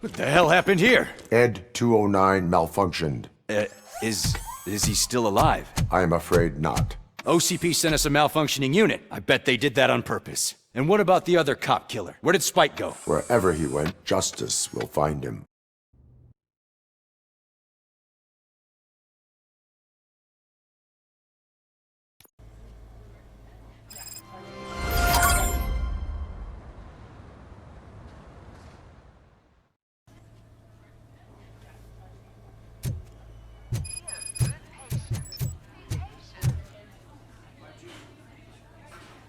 What the hell happened here? Ed 209 malfunctioned. Is he still alive? I am afraid not. OCP sent us a malfunctioning unit. I bet they did that on purpose. And what about the other cop killer? Where did Spike go? Wherever he went, justice will find him.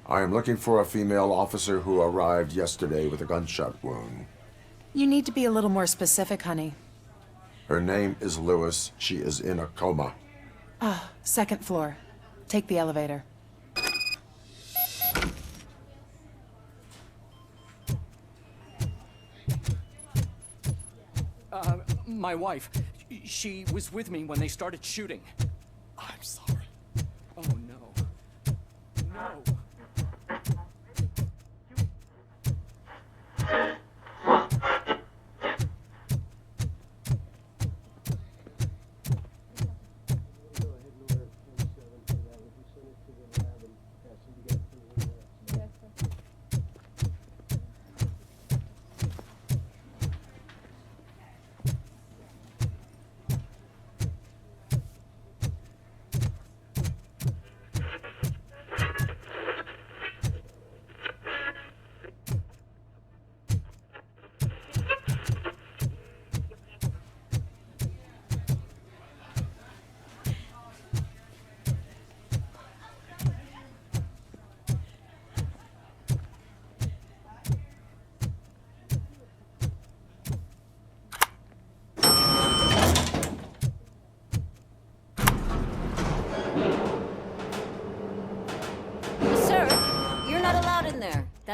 I am looking for a female officer who arrived yesterday with a gunshot wound. You need to be a little more specific, honey. Her name is Lewis. She is in a coma. Ah, second floor. Take the elevator. My wife. She was with me when they started shooting. I'm sorry. Oh, no. No.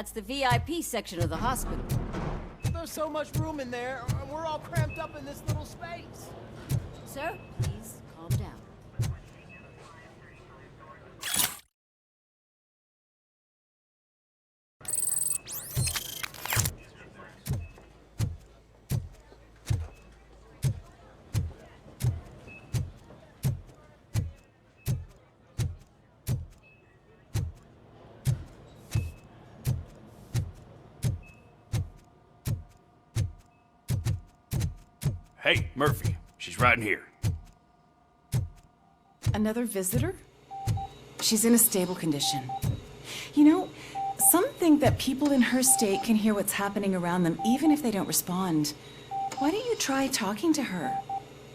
That's the VIP section of the hospital. There's so much room in there, we're all cramped up in this little space. Sir, please calm down. Hey, Murphy. She's right in here. Another visitor? She's in a stable condition. You know, some think that people in her state can hear what's happening around them even if they don't respond. Why don't you try talking to her?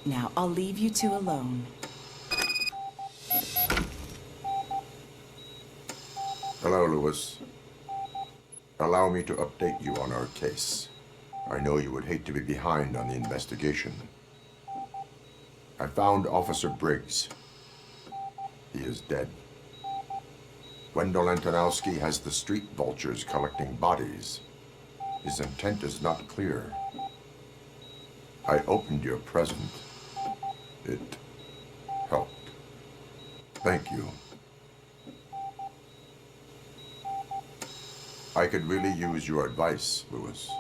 Now, I'll leave you two alone. Hello, Lewis. Allow me to update you on our case. I know you would hate to be behind on the investigation. I found Officer Briggs. He is dead. Wendell Antonowski has the street vultures collecting bodies. His intent is not clear. I opened your present. It helped. Thank you. I could really use your advice, Lewis.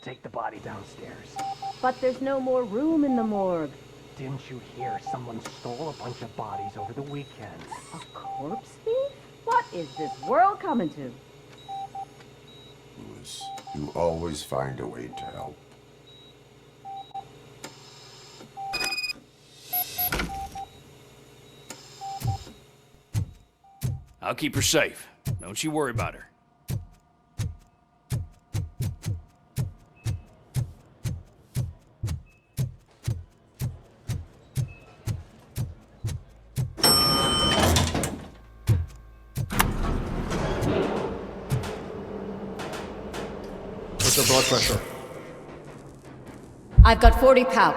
Take the body downstairs. But there's no more room in the morgue. Didn't you hear someone stole a bunch of bodies over the weekend? A corpse thief? What is this world coming to? Lewis, you always find a way to help. I'll keep her safe. Don't you worry about her. What's your blood pressure? I've got 40 pow.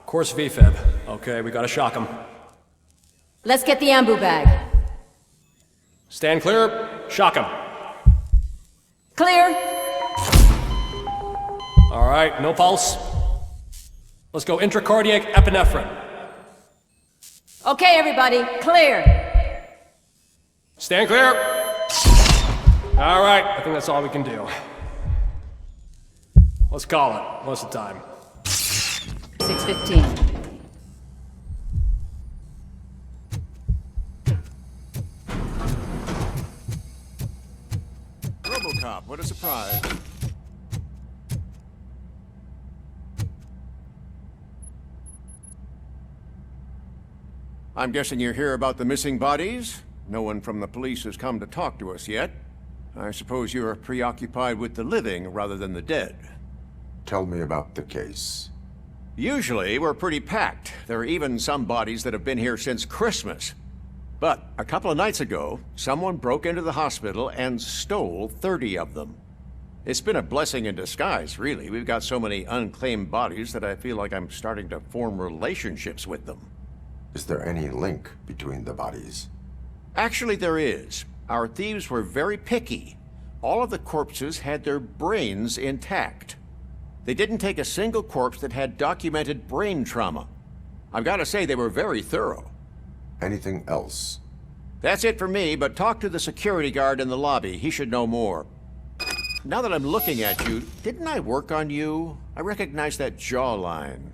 Course VFib. Okay, we gotta shock him. Let's get the ambu bag. Stand clear. Shock him. Clear. All right, no pulse. Let's go intracardiac epinephrine. Okay, everybody, clear. Stand clear. All right, I think that's all we can do. Let's call it. What's the time? 6:15. RoboCop, what a surprise. I'm guessing you're here about the missing bodies? No one from the police has come to talk to us yet. I suppose you're preoccupied with the living rather than the dead. Tell me about the case. Usually, we're pretty packed. There are even some bodies that have been here since Christmas. But a couple of nights ago, someone broke into the hospital and stole 30 of them. It's been a blessing in disguise, really. We've got so many unclaimed bodies that I feel like I'm starting to form relationships with them. Is there any link between the bodies? Actually, there is. Our thieves were very picky. All of the corpses had their brains intact. They didn't take a single corpse that had documented brain trauma. I've got to say, they were very thorough. Anything else? That's it for me, but talk to the security guard in the lobby. He should know more. Now that I'm looking at you, didn't I work on you? I recognize that jawline.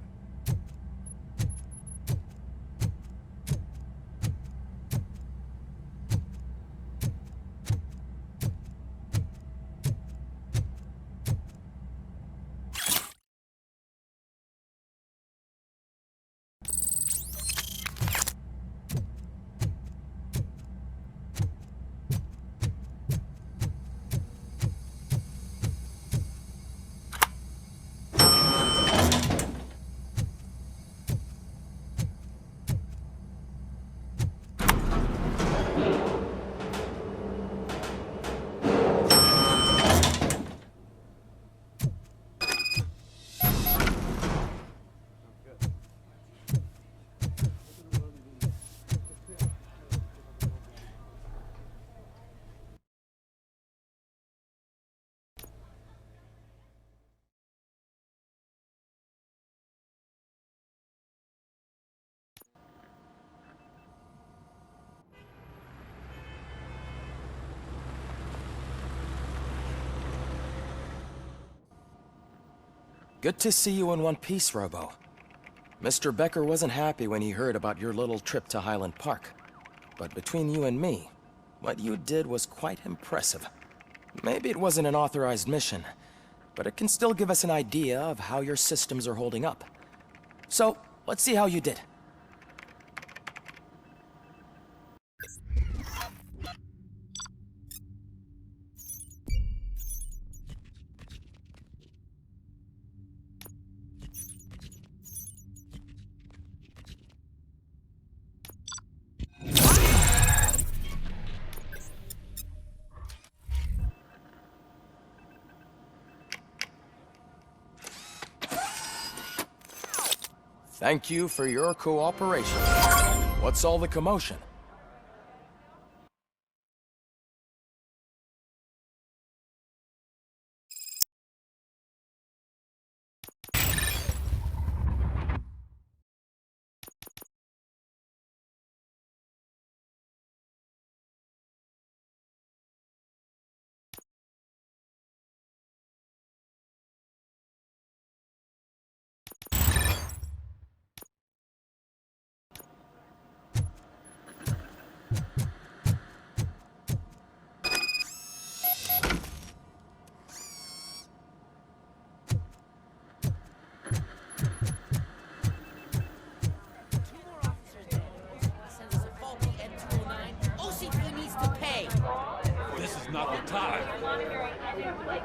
Good to see you in one piece, Robo. Mr. Becker wasn't happy when he heard about your little trip to Highland Park. But between you and me, what you did was quite impressive. Maybe it wasn't an authorized mission, but it can still give us an idea of how your systems are holding up. So, let's see how you did. Thank you for your cooperation. What's all the commotion?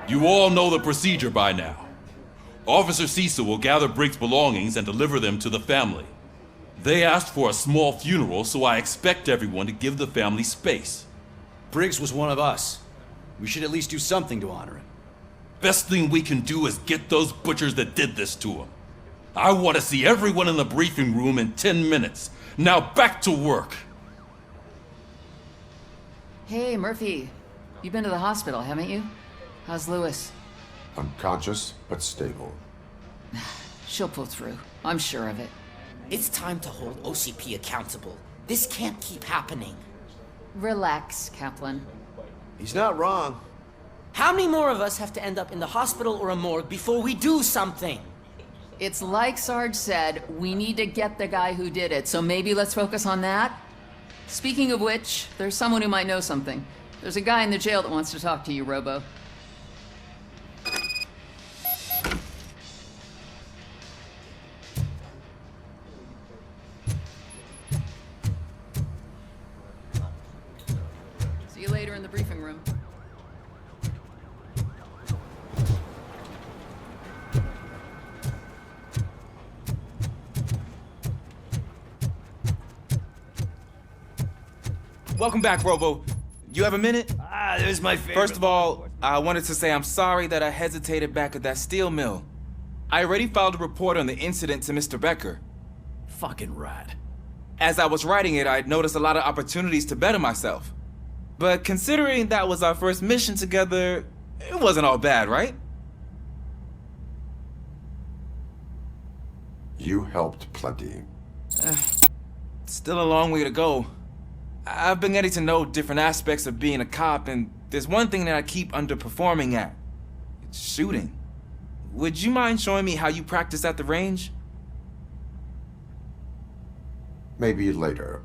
You all know the procedure by now. Officer Cecil will gather Briggs' belongings and deliver them to the family. They asked for a small funeral, so I expect everyone to give the family space. Briggs was one of us. We should at least do something to honor him. Best thing we can do is get those butchers that did this to him. I want to see everyone in the briefing room in 10 minutes. Now back to work. Hey, Murphy. You've been to the hospital, haven't you? How's Lewis? Unconscious, but stable. She'll pull through. I'm sure of it. It's time to hold OCP accountable. This can't keep happening. Relax, Kaplan. He's not wrong. How many more of us have to end up in the hospital or a morgue before we do something? It's like Sarge said, we need to get the guy who did it, so maybe let's focus on that? Speaking of which, there's someone who might know something. There's a guy in the jail that wants to talk to you, Robo. See you later in the briefing room. Welcome back, Robo. You have a minute? There's my favorite. First of all, I wanted to say I'm sorry that I hesitated back at that steel mill. I already filed a report on the incident to Mr. Becker. Fucking rat. As I was writing it, I'd noticed a lot of opportunities to better myself. But considering that was our first mission together, it wasn't all bad, right? You helped plenty. Still a long way to go. I've been getting to know different aspects of being a cop, and there's one thing that I keep underperforming at. It's shooting. Would you mind showing me how you practice at the range? Maybe later.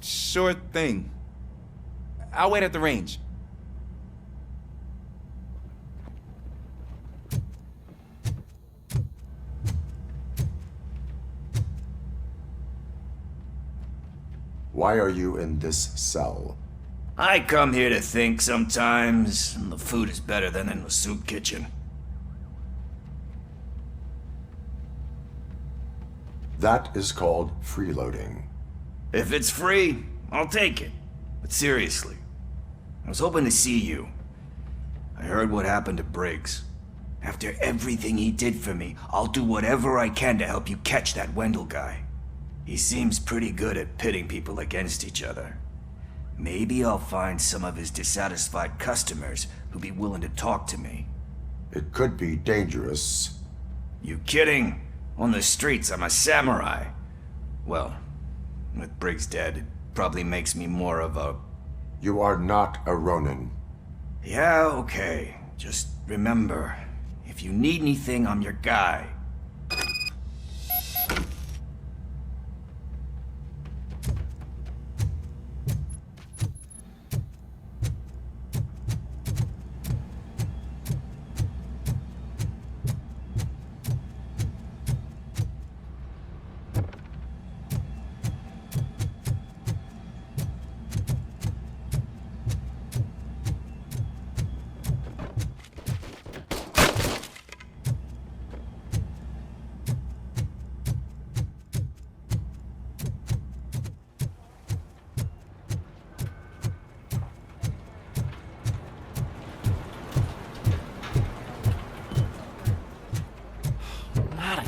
Sure thing. I'll wait at the range. Why are you in this cell? I come here to think sometimes, and the food is better than in the soup kitchen. That is called freeloading. If it's free, I'll take it. But seriously, I was hoping to see you. I heard what happened to Briggs. After everything he did for me, I'll do whatever I can to help you catch that Wendell guy. He seems pretty good at pitting people against each other. Maybe I'll find some of his dissatisfied customers who'd be willing to talk to me. It could be dangerous. You kidding? On the streets, I'm a samurai. Well, with Briggs dead, it probably makes me more of a... You are not a Ronin. Yeah, okay. Just remember, If you need anything, I'm your guy.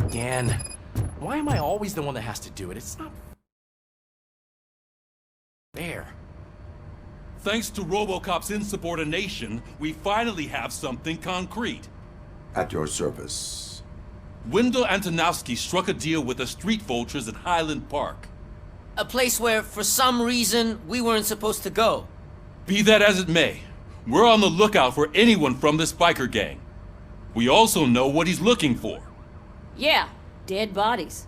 Again. Why am I always the one that has to do it? It's not fair. Thanks to RoboCop's insubordination, we finally have something concrete. At your service. Wendell Antonowski struck a deal with the street vultures at Highland Park. A place where, for some reason, we weren't supposed to go. Be that as it may, we're on the lookout for anyone from this biker gang. We also know what he's looking for. Yeah, dead bodies.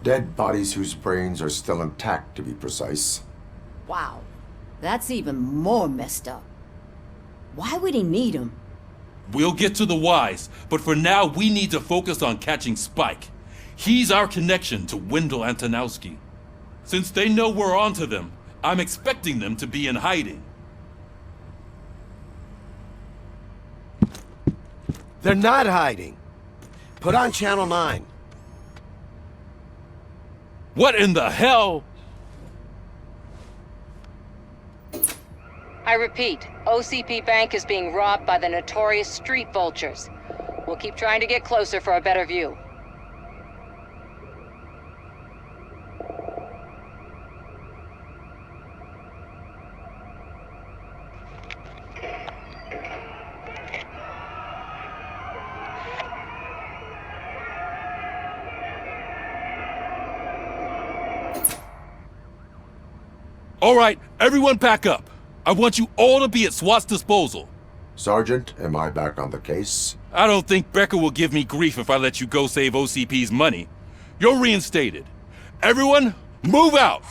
Dead bodies whose brains are still intact, to be precise. Wow, that's even more messed up. Why would he need them? We'll get to the whys, but for now we need to focus on catching Spike. He's our connection to Wendell Antonowski. Since they know we're onto them, I'm expecting them to be in hiding. They're not hiding. Put on Channel 9. What in the hell? I repeat, OCP Bank is being robbed by the notorious street vultures. We'll keep trying to get closer for a better view. All right, everyone pack up. I want you all to be at SWAT's disposal. Sergeant, am I back on the case? I don't think Becker will give me grief if I let you go save OCP's money. You're reinstated. Everyone, move out!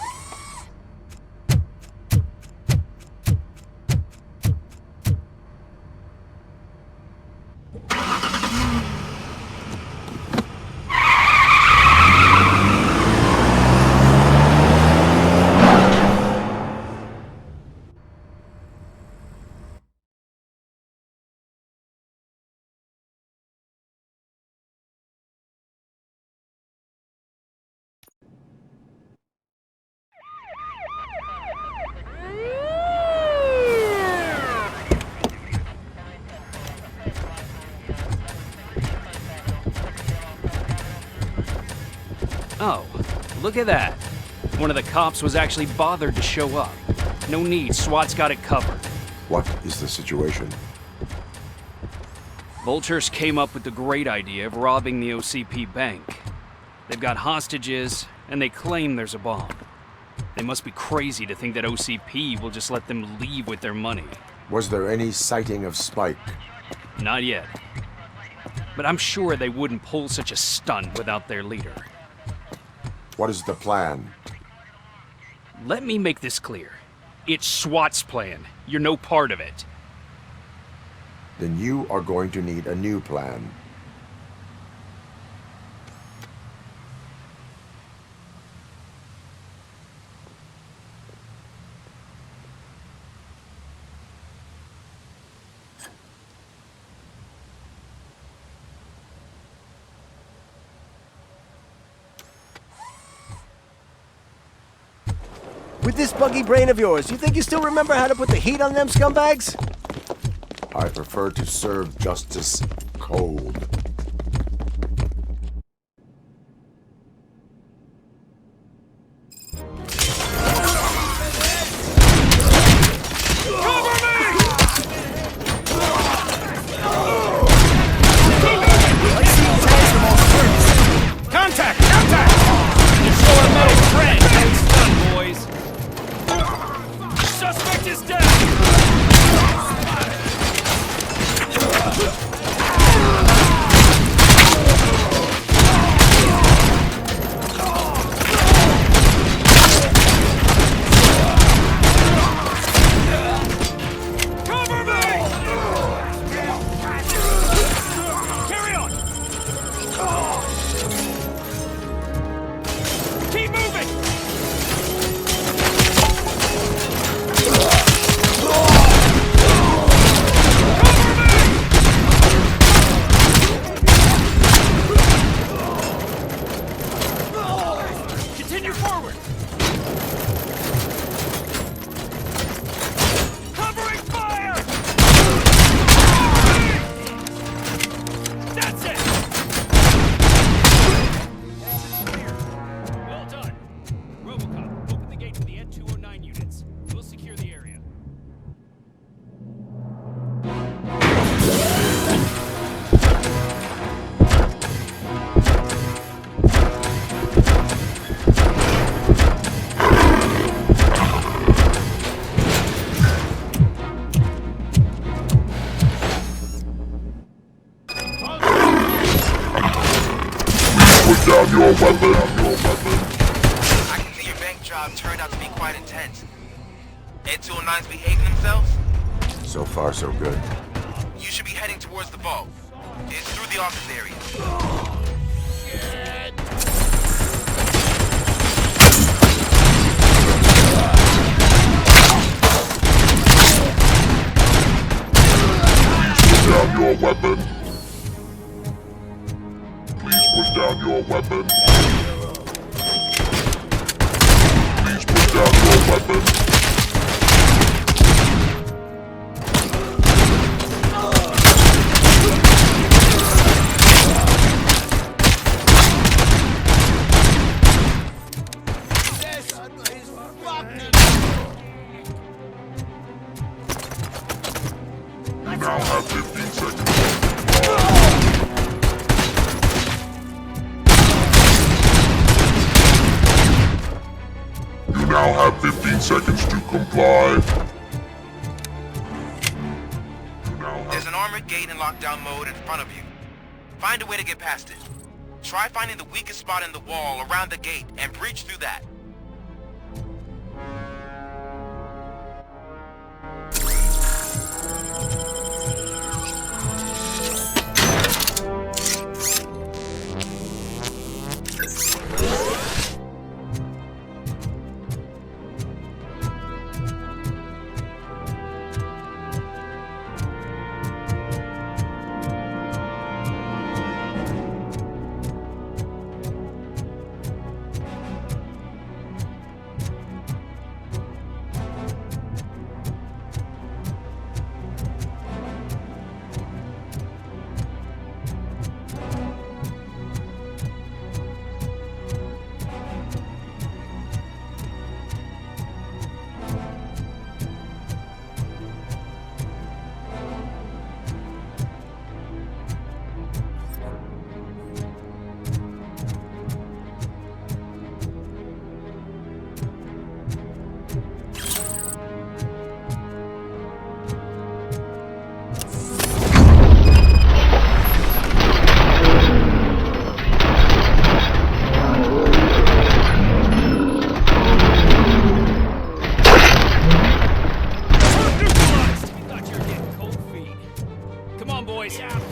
Oh, look at that. One of the cops was actually bothered to show up. No need, SWAT's got it covered. What is the situation? Vultures came up with the great idea of robbing the OCP bank. They've got hostages, and they claim there's a bomb. They must be crazy to think that OCP will just let them leave with their money. Was there any sighting of Spike? Not yet. But I'm sure they wouldn't pull such a stunt without their leader. What is the plan? Let me make this clear. It's SWAT's plan. You're no part of it. Then you are going to need a new plan. With this buggy brain of yours, you think you still remember how to put the heat on them scumbags? I prefer to serve justice cold. Contact! Contact! You show a metal friend! It's done, boys. Suspect is down! Covering fire! That's it! Well done. RoboCop, open the gate for the N209 units. We'll secure the area. Put down your weapon. I can see your bank job turned out to be quite intense. N209s behaving themselves? So far, so good. You should be heading towards the vault. It's through the office area. Put down your weapon. Please put down your weapon. Please put down your weapon. You now have 15 seconds. You now have 15 seconds to comply. There's an armored gate in lockdown mode in front of you. Find a way to get past it. Try finding the weakest spot in the wall around the gate and breach through that.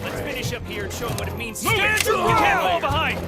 Let's finish up here and show them what it means to stand. You can't fall behind.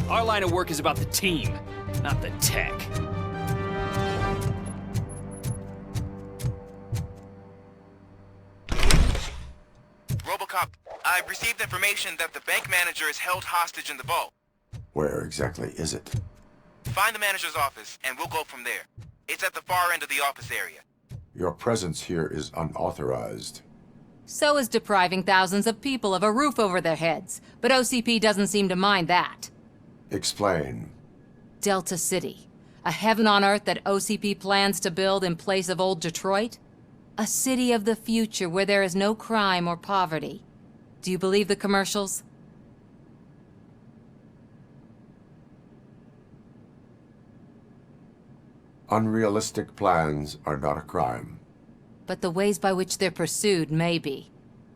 Our line of work is about the team, not the tech. RoboCop, I've received information that the bank manager is held hostage in the vault. Where exactly is it? Find the manager's office, and we'll go from there. It's at the far end of the office area. Your presence here is unauthorized. So is depriving thousands of people of a roof over their heads, but OCP doesn't seem to mind that. Explain. Delta City, a heaven on earth that OCP plans to build in place of old Detroit? A city of the future where there is no crime or poverty. Do you believe the commercials? Unrealistic plans are not a crime. But the ways by which they're pursued may be.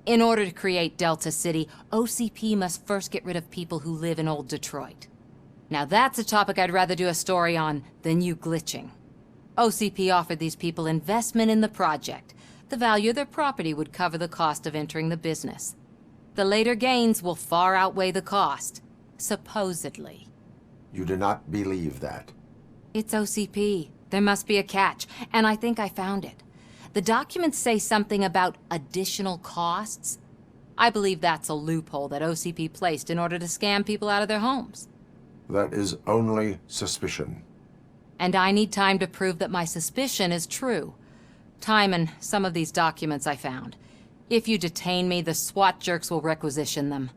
In order to create Delta City, OCP must first get rid of people who live in old Detroit. Now that's a topic I'd rather do a story on than you glitching. OCP offered these people investment in the project. The value of their property would cover the cost of entering the business. The later gains will far outweigh the cost, supposedly. You do not believe that. It's OCP. There must be a catch, and I think I found it. The documents say something about additional costs. I believe that's a loophole that OCP placed in order to scam people out of their homes. That is only suspicion. And I need time to prove that my suspicion is true. Time and some of these documents I found. If you detain me, the SWAT jerks will requisition them.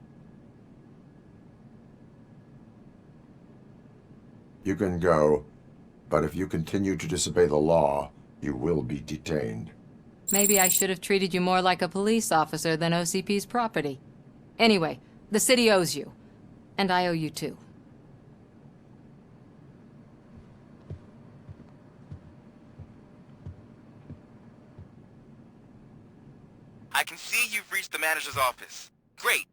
You can go, but if you continue to disobey the law, you will be detained. Maybe I should have treated you more like a police officer than OCP's property. Anyway, the city owes you. And I owe you too. I can see you've reached the manager's office. Great.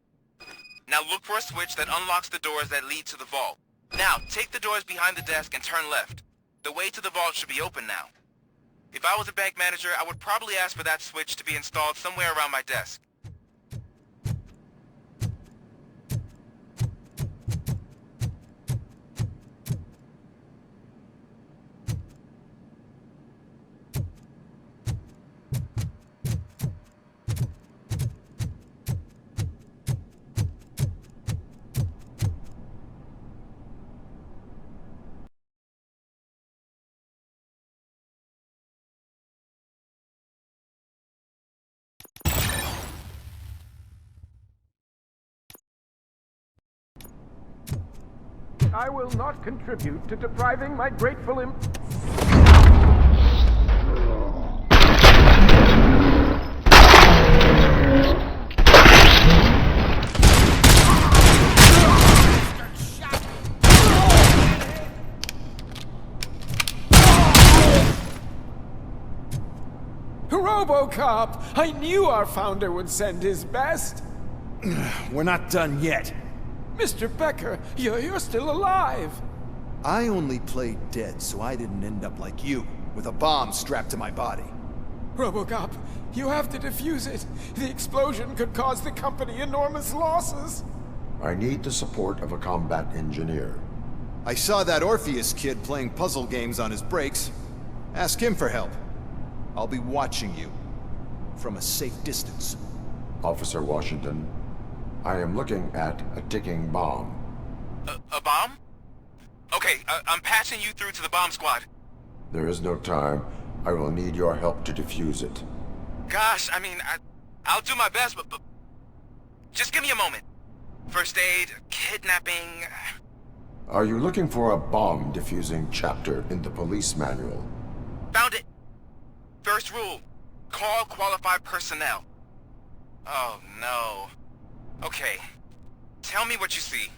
Now look for a switch that unlocks the doors that lead to the vault. Now, take the doors behind the desk and turn left. The way to the vault should be open now. If I was a bank manager, I would probably ask for that switch to be installed somewhere around my desk. I will not contribute to depriving my grateful RoboCop! I knew our founder would send his best! We're not done yet. Mr. Becker, you're still alive! I only played dead so I didn't end up like you, with a bomb strapped to my body. RoboCop, you have to defuse it. The explosion could cause the company enormous losses. I need the support of a combat engineer. I saw that Orpheus kid playing puzzle games on his breaks. Ask him for help. I'll be watching you. From a safe distance. Officer Washington, I am looking at a ticking bomb. A bomb? Okay, I'm passing you through to the bomb squad. There is no time. I will need your help to defuse it. Gosh, I mean, I'll do my best, but just give me a moment. First aid, kidnapping... Are you looking for a bomb defusing chapter in the police manual? Found it! First rule, call qualified personnel. Oh, no. Okay, tell me what you see.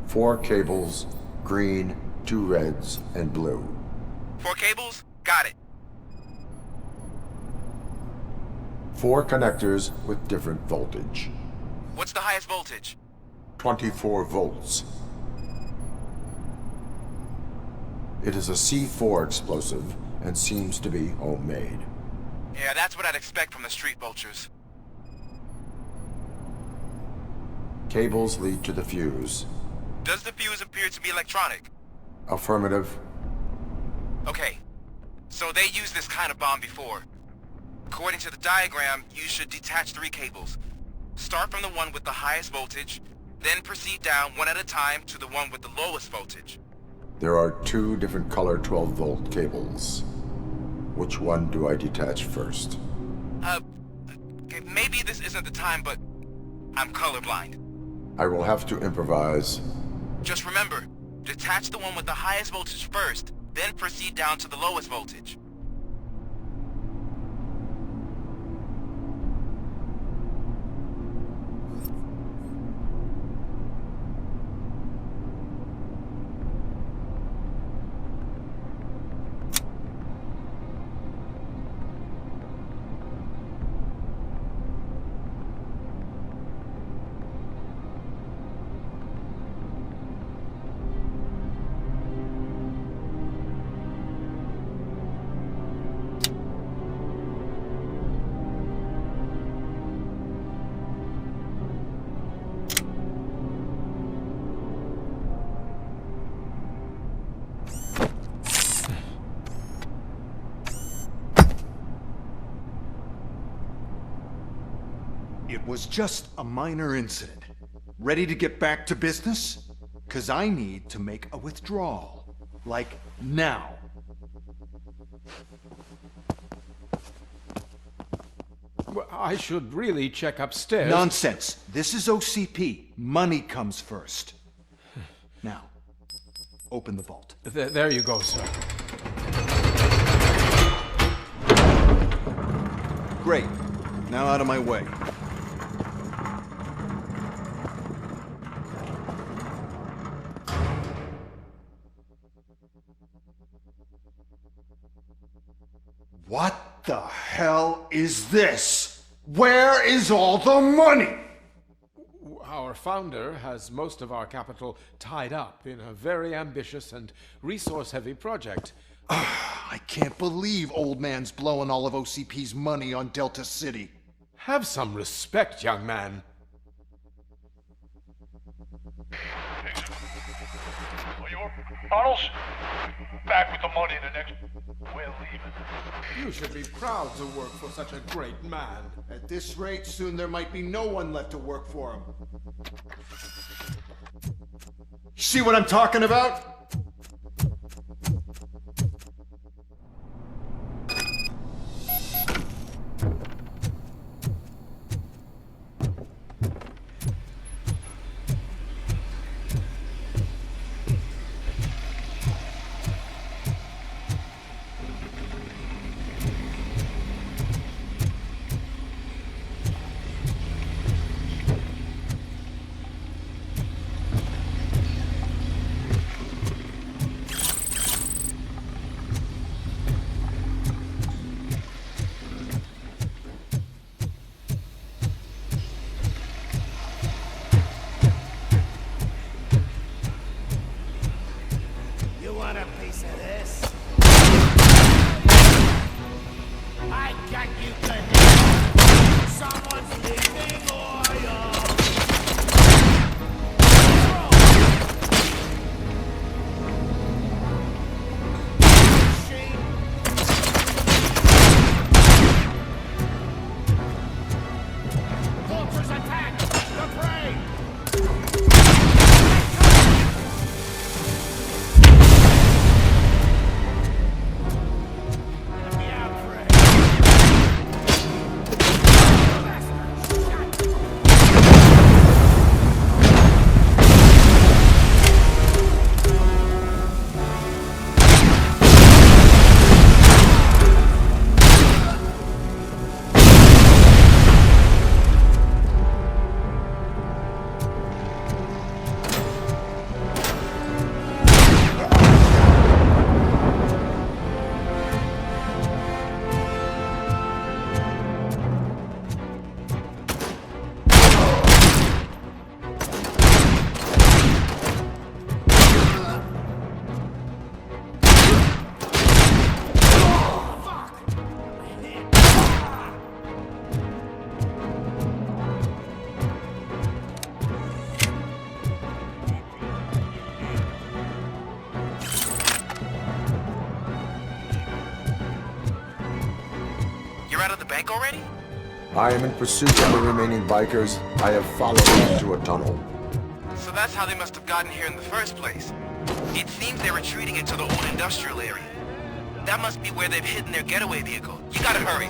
Four cables, green, 2 reds, and blue. 4 cables? Got it. 4 connectors with different voltage. What's the highest voltage? 24 volts. It is a C4 explosive and seems to be homemade. Yeah, that's what I'd expect from the street vultures. Cables lead to the fuse. Does the fuse appear to be electronic? Affirmative. Okay, so they used this kind of bomb before. According to the diagram, you should detach 3 cables. Start from the one with the highest voltage, then proceed down one at a time to the one with the lowest voltage. There are 2 different color 12-volt cables. Which one do I detach first? Okay, maybe this isn't the time, but I'm colorblind. I will have to improvise. Just remember, detach the one with the highest voltage first, then proceed down to the lowest voltage. It was just a minor incident. Ready to get back to business? 'Cause I need to make a withdrawal. Like, now. Well, I should really check upstairs. Nonsense. This is OCP. Money comes first. Now, open the vault. There you go, sir. Great. Now out of my way. What the hell is this? Where is all the money? Our founder has most of our capital tied up in a very ambitious and resource-heavy project. I can't believe old man's blowing all of OCP's money on Delta City. Have some respect, young man. Tunnels? Back with the money in the next... We're leaving. You should be proud to work for such a great man. At this rate, soon there might be no one left to work for him. See what I'm talking about? Want a piece of this? I got you connected. Someone's leaving oil. Vultures attack! The prey! You're out of the bank already? I am in pursuit of the remaining bikers. I have followed them to a tunnel. So that's how they must have gotten here in the first place. It seems they're retreating into the old industrial area. That must be where they've hidden their getaway vehicle. You gotta hurry.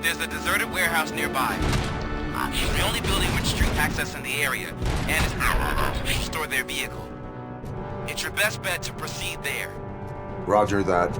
There's a deserted warehouse nearby. It's the only building with street access in the area, and it's to store their vehicle. It's your best bet to proceed there. Roger that.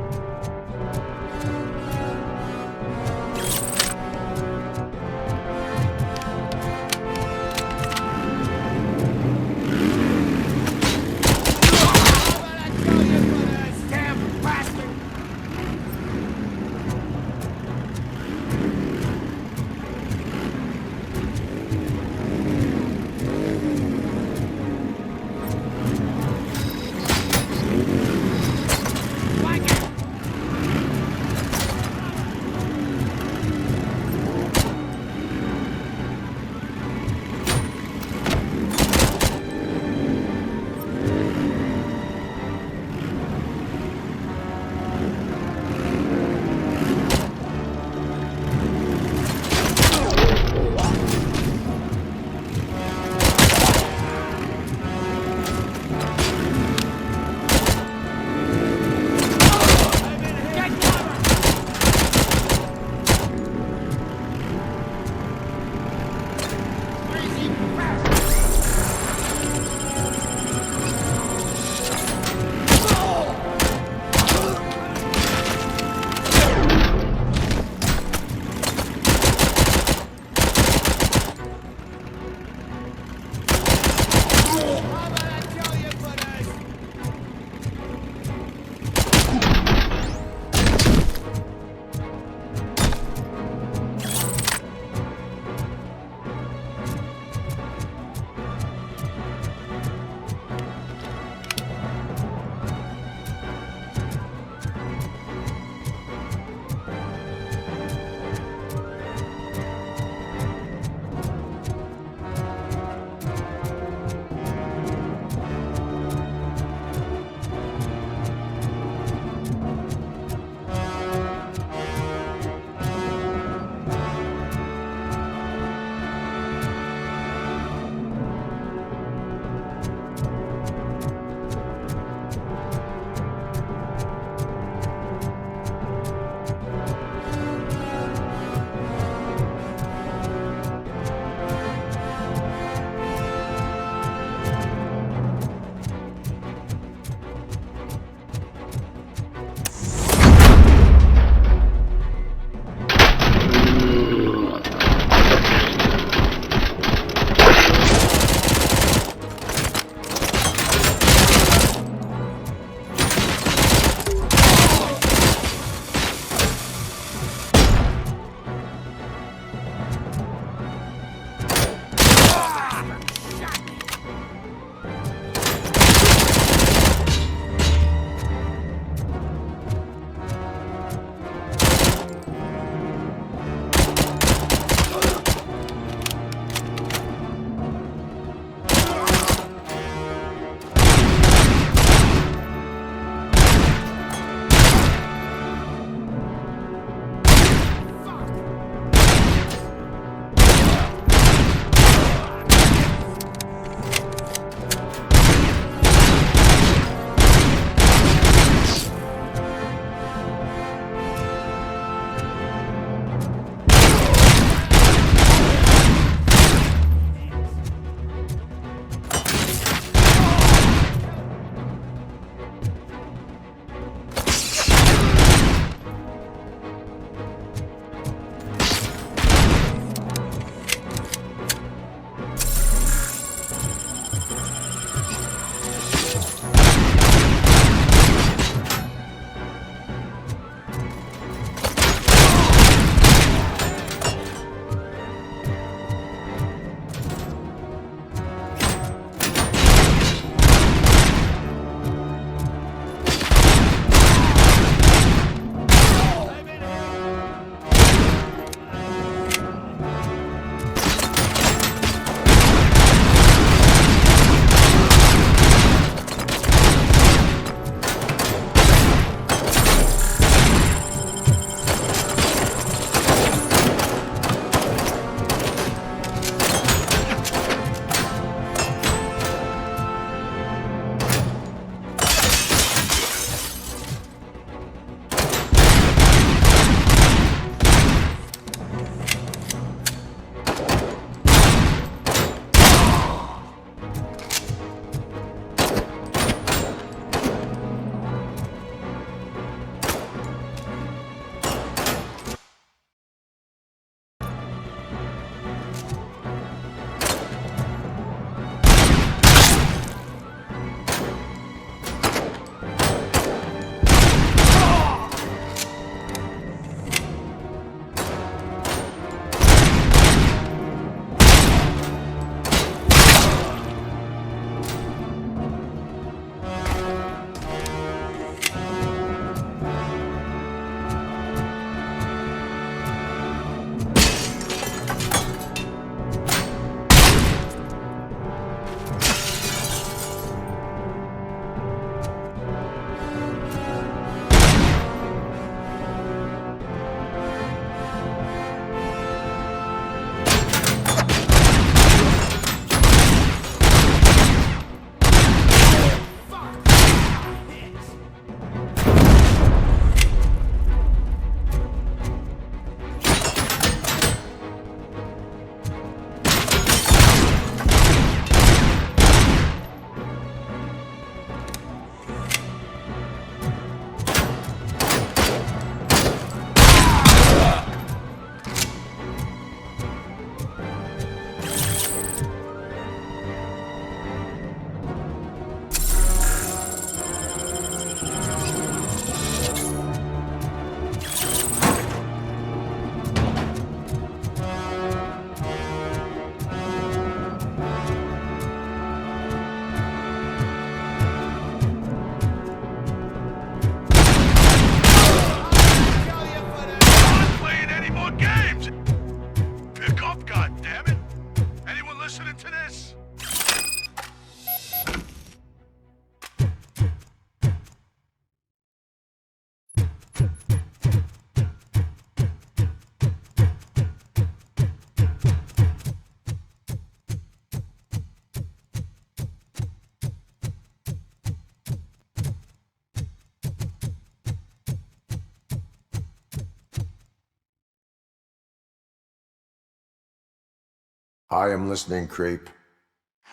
I am listening, creep.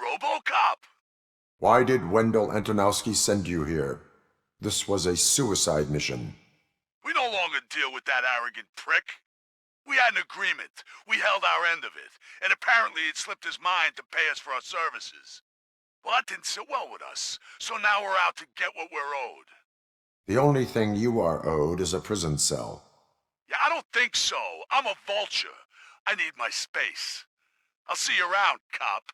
RoboCop! Why did Wendell Antonowski send you here? This was a suicide mission. We no longer deal with that arrogant prick. We had an agreement. We held our end of it. And apparently it slipped his mind to pay us for our services. Well, that didn't sit well with us. So now we're out to get what we're owed. The only thing you are owed is a prison cell. Yeah, I don't think so. I'm a vulture. I need my space. I'll see you around, cop.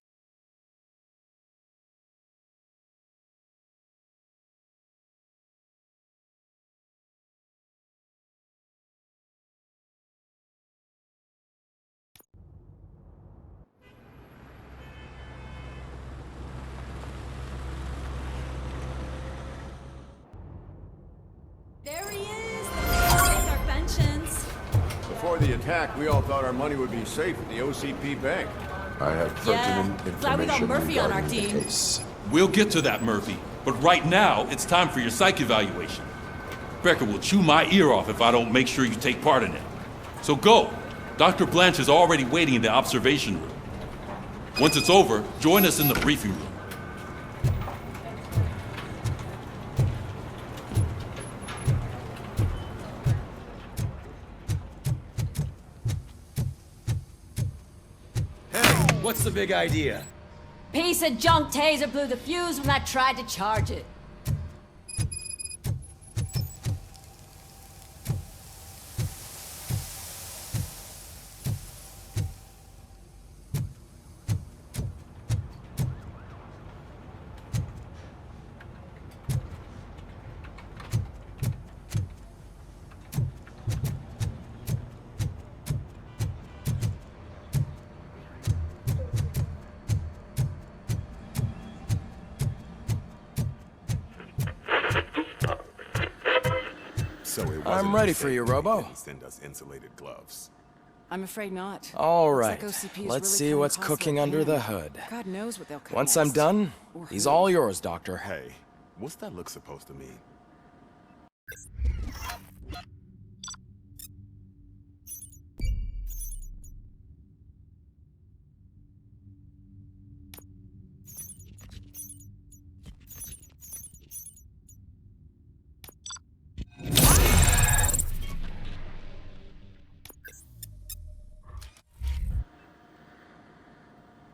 There he is! There's our pensions. Before the attack, we all thought our money would be safe at the OCP bank. I have pertinent information glad we got Murphy on our regarding the team. case. We'll get to that, Murphy. But right now, it's time for your psych evaluation. Becker will chew my ear off if I don't make sure you take part in it. So go. Dr. Blanche is already waiting in the observation room. Once it's over, join us in the briefing room. What's the big idea? Piece of junk taser blew the fuse when I tried to charge it. I'm ready for you, Robo. Send us insulated gloves. I'm afraid not. All right. Looks like OCP is Let's really see trying what's to cause cooking their under the hand. hood. God knows what they'll cut Once next. I'm done, Or he's who. all yours, Doctor. Hey, what's that look supposed to mean?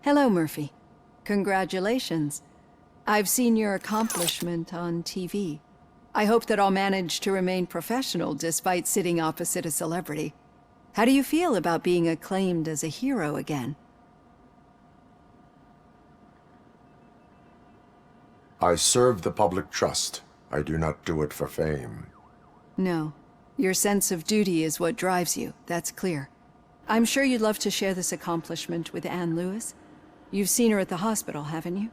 Hello, Murphy. Congratulations. I've seen your accomplishment on TV. I hope that I'll manage to remain professional despite sitting opposite a celebrity. How do you feel about being acclaimed as a hero again? I serve the public trust. I do not do it for fame. No. Your sense of duty is what drives you, that's clear. I'm sure you'd love to share this accomplishment with Anne Lewis. You've seen her at the hospital, haven't you?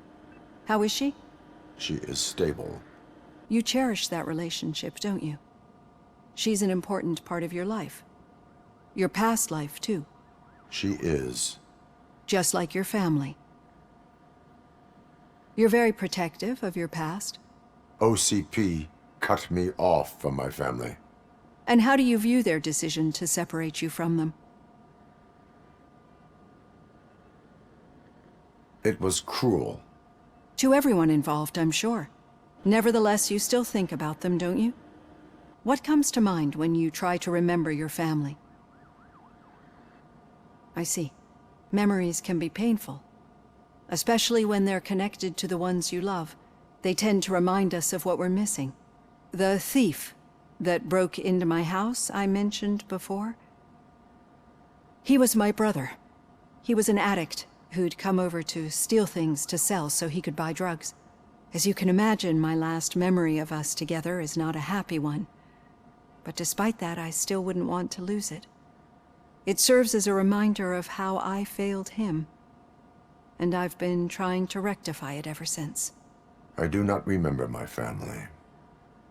How is she? She is stable. You cherish that relationship, don't you? She's an important part of your life. Your past life, too. She is. Just like your family. You're very protective of your past. OCP cut me off from my family. And how do you view their decision to separate you from them? It was cruel. To everyone involved, I'm sure. Nevertheless, you still think about them, don't you? What comes to mind when you try to remember your family? I see. Memories can be painful. Especially when they're connected to the ones you love. They tend to remind us of what we're missing. The thief that broke into my house I mentioned before? He was my brother. He was an addict who'd come over to steal things to sell so he could buy drugs. As you can imagine, my last memory of us together is not a happy one. But despite that, I still wouldn't want to lose it. It serves as a reminder of how I failed him. And I've been trying to rectify it ever since. I do not remember my family.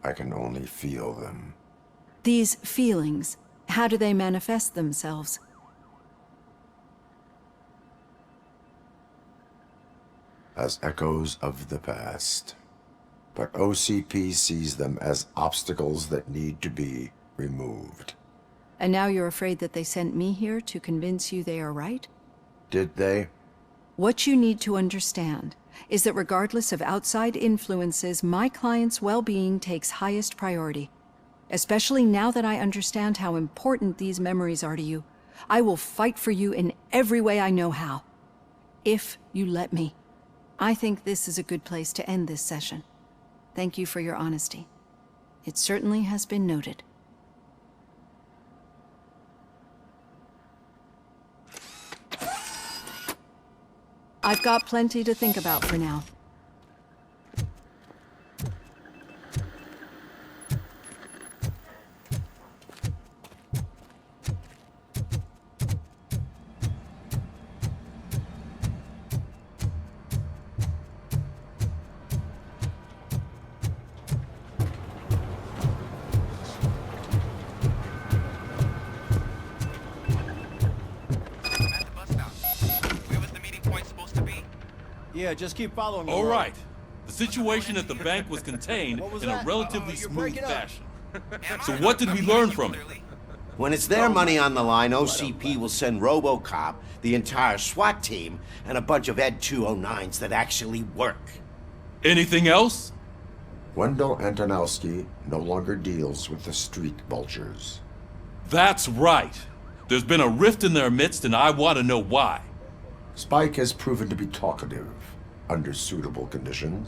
I can only feel them. These feelings, how do they manifest themselves? As echoes of the past. But OCP sees them as obstacles that need to be removed. And now you're afraid that they sent me here to convince you they are right? Did they? What you need to understand is that regardless of outside influences, my client's well-being takes highest priority. Especially now that I understand how important these memories are to you, I will fight for you in every way I know how. If you let me. I think this is a good place to end this session. Thank you for your honesty. It certainly has been noted. I've got plenty to think about for now. Yeah, just keep following me. All right. The situation at the bank was contained in a relatively smooth fashion. So what did we learn from it? When it's their money on the line, OCP will send RoboCop, the entire SWAT team, and a bunch of Ed 209s that actually work. Anything else? Wendell Antonowski no longer deals with the street vultures. That's right. There's been a rift in their midst, and I want to know why. Spike has proven to be talkative under suitable conditions.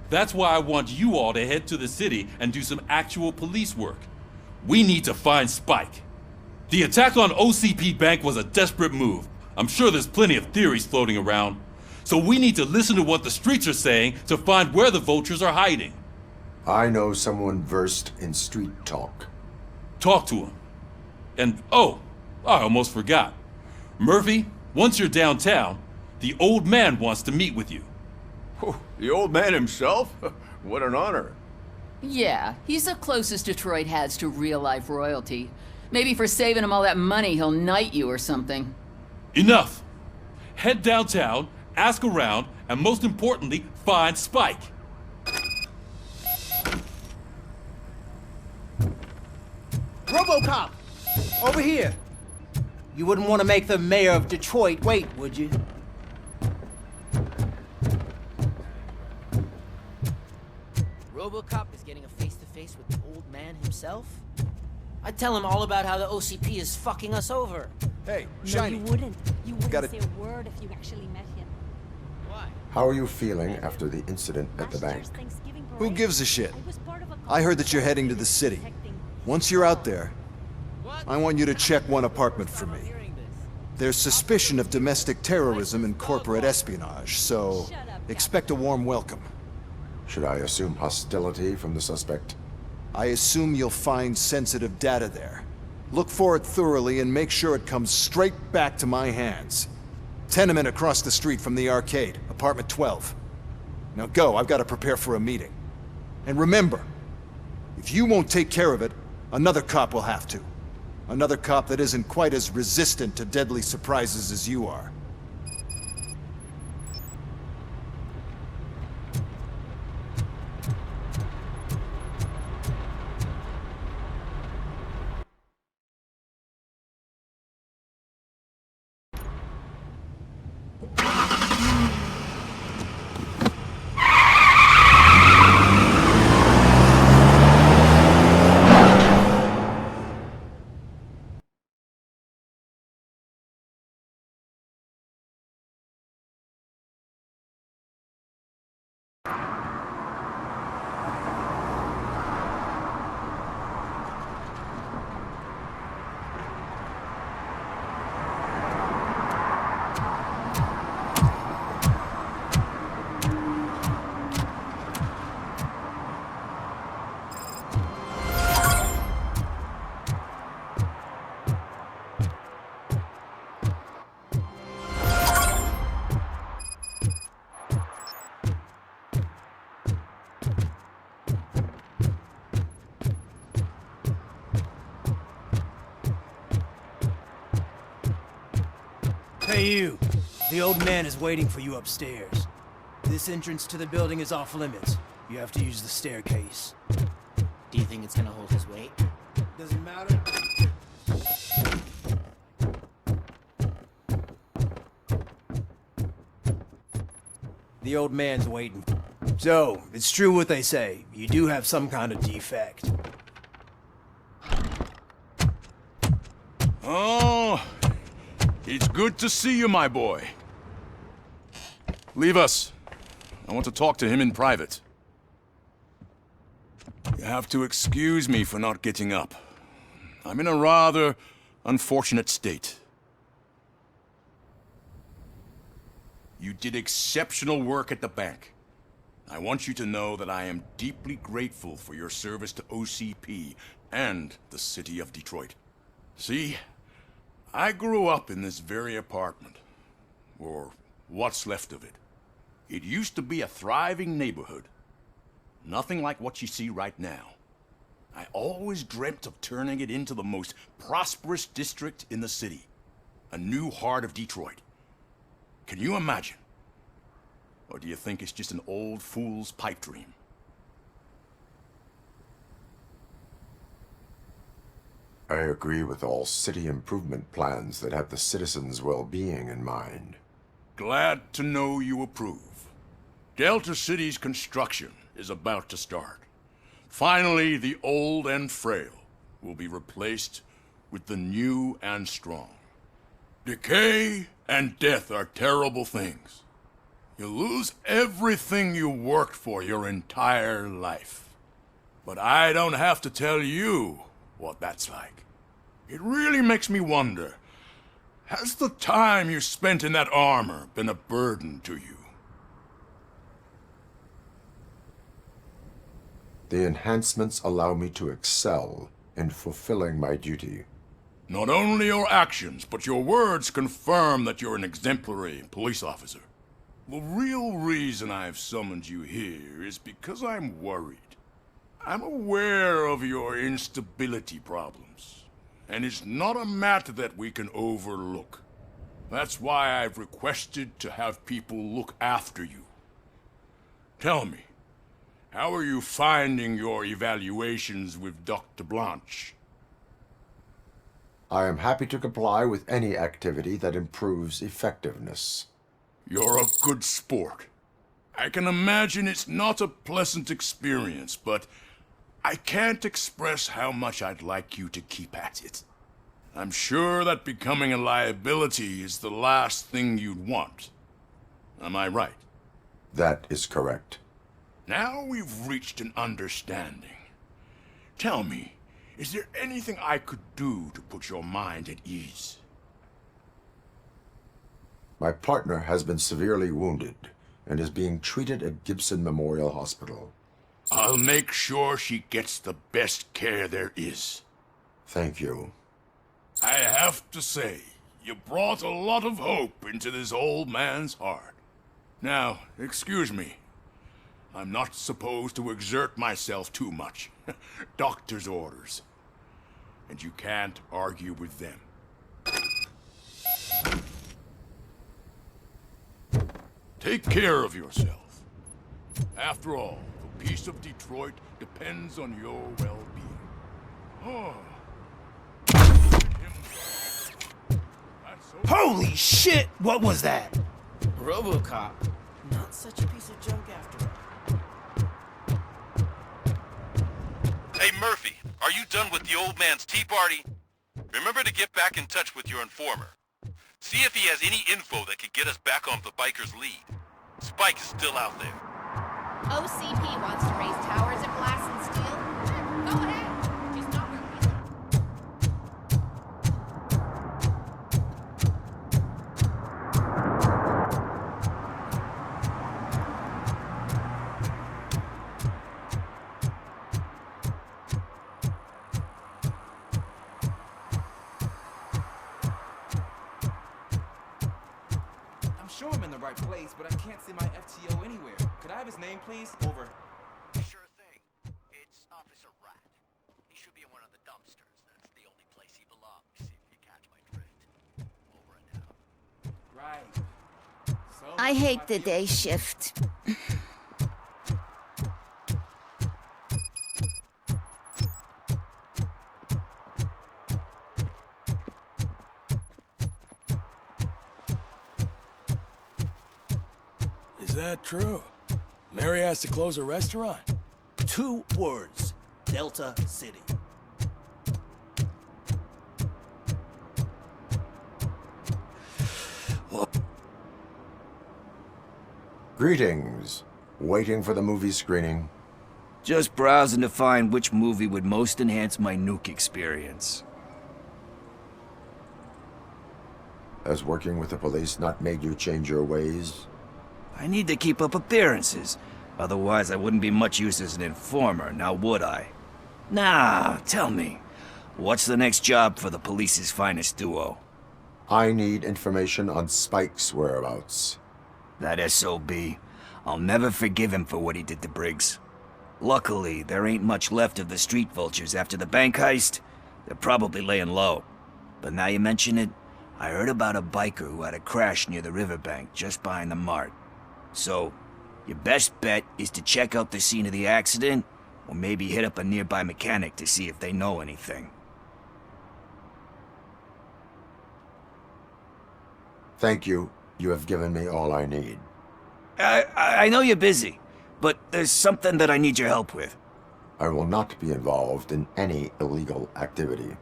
That's why I want you all to head to the city and do some actual police work. We need to find Spike. The attack on OCP Bank was a desperate move. I'm sure there's plenty of theories floating around. So we need to listen to what the streets are saying to find where the vultures are hiding. I know someone versed in street talk. Talk to him. And, oh, I almost forgot. Murphy, once you're downtown, the old man wants to meet with you. Oh, the old man himself? What an honor. Yeah, he's the closest Detroit has to real-life royalty. Maybe for saving him all that money, he'll knight you or something. Enough! Head downtown, ask around, and most importantly, find Spike. RoboCop! Over here! You wouldn't want to make the mayor of Detroit wait, would you? RoboCop is getting a face-to-face with the old man himself? I'd tell him all about how the OCP is fucking us over. Hey, Shiny. No, you wouldn't. You wouldn't Gotta... say a word if you actually met him. Why? How are you feeling after the incident at the bank? Who gives a shit? I heard that you're heading to the city. Once you're out there, I want you to check one apartment for me. There's suspicion of domestic terrorism and corporate espionage, so expect a warm welcome. Should I assume hostility from the suspect? I assume you'll find sensitive data there. Look for it thoroughly and make sure it comes straight back to my hands. Tenement across the street from the arcade, apartment 12. Now go, I've got to prepare for a meeting. And remember, if you won't take care of it, another cop will have to. Another cop that isn't quite as resistant to deadly surprises as you are. Hey you! The old man is waiting for you upstairs. This entrance to the building is off limits. You have to use the staircase. Do you think it's gonna hold his weight? Doesn't matter. The old man's waiting. So, it's true what they say. You do have some kind of defect. Oh, it's good to see you, my boy. Leave us. I want to talk to him in private. You have to excuse me for not getting up. I'm in a rather unfortunate state. You did exceptional work at the bank. I want you to know that I am deeply grateful for your service to OCP and the city of Detroit. See, I grew up in this very apartment, or what's left of it. It used to be a thriving neighborhood. Nothing like what you see right now. I always dreamt of turning it into the most prosperous district in the city. A new heart of Detroit. Can you imagine? Or do you think it's just an old fool's pipe dream? I agree with all city improvement plans that have the citizens' well-being in mind. Glad to know you approve. Delta City's construction is about to start. Finally, the old and frail will be replaced with the new and strong. Decay and death are terrible things. You lose everything you worked for your entire life. But I don't have to tell you what that's like. It really makes me wonder, has the time you spent in that armor been a burden to you? The enhancements allow me to excel in fulfilling my duty. Not only your actions, but your words confirm that you're an exemplary police officer. The real reason I've summoned you here is because I'm worried. I'm aware of your instability problems, and it's not a matter that we can overlook. That's why I've requested to have people look after you. Tell me, how are you finding your evaluations with Dr. Blanche? I am happy to comply with any activity that improves effectiveness. You're a good sport. I can imagine it's not a pleasant experience, but I can't express how much I'd like you to keep at it. I'm sure that becoming a liability is the last thing you'd want. Am I right? That is correct. Now we've reached an understanding. Tell me, is there anything I could do to put your mind at ease? My partner has been severely wounded and is being treated at Gibson Memorial Hospital. I'll make sure she gets the best care there is. Thank you. I have to say, you brought a lot of hope into this old man's heart. Now, excuse me. I'm not supposed to exert myself too much. Doctor's orders. And you can't argue with them. Take care of yourself. After all, the peace of Detroit depends on your well-being. Oh. Holy shit! What was that? RoboCop. Not such a piece of junk after all. Hey, Murphy, are you done with the old man's tea party? Remember to get back in touch with your informer. See if he has any info that could get us back on the biker's lead. Spike is still out there. OCP wants to raise towers of glass and steel? Go ahead. Just not where we live. I'm sure I'm in the right place, but I can't see my FTO anywhere. Could I have his name, please? Over. Sure thing. It's Officer Rat. He should be in one of the dumpsters. That's the only place he belongs, if you catch my drift. Over and out. Right. So I hate the day shift. Is that true? Mary has to close a restaurant? 2 words. Delta City. Greetings. Waiting for the movie screening? Just browsing to find which movie would most enhance my nuke experience. Has working with the police not made you change your ways? I need to keep up appearances. Otherwise, I wouldn't be much use as an informer, now would I? Nah, tell me. What's the next job for the police's finest duo? I need information on Spike's whereabouts. That SOB. I'll never forgive him for what he did to Briggs. Luckily, there ain't much left of the street vultures after the bank heist. They're probably laying low. But now you mention it, I heard about a biker who had a crash near the riverbank just behind the mart. So, your best bet is to check out the scene of the accident, or maybe hit up a nearby mechanic to see if they know anything. Thank you. You have given me all I need. I know you're busy, but there's something that I need your help with. I will not be involved in any illegal activity.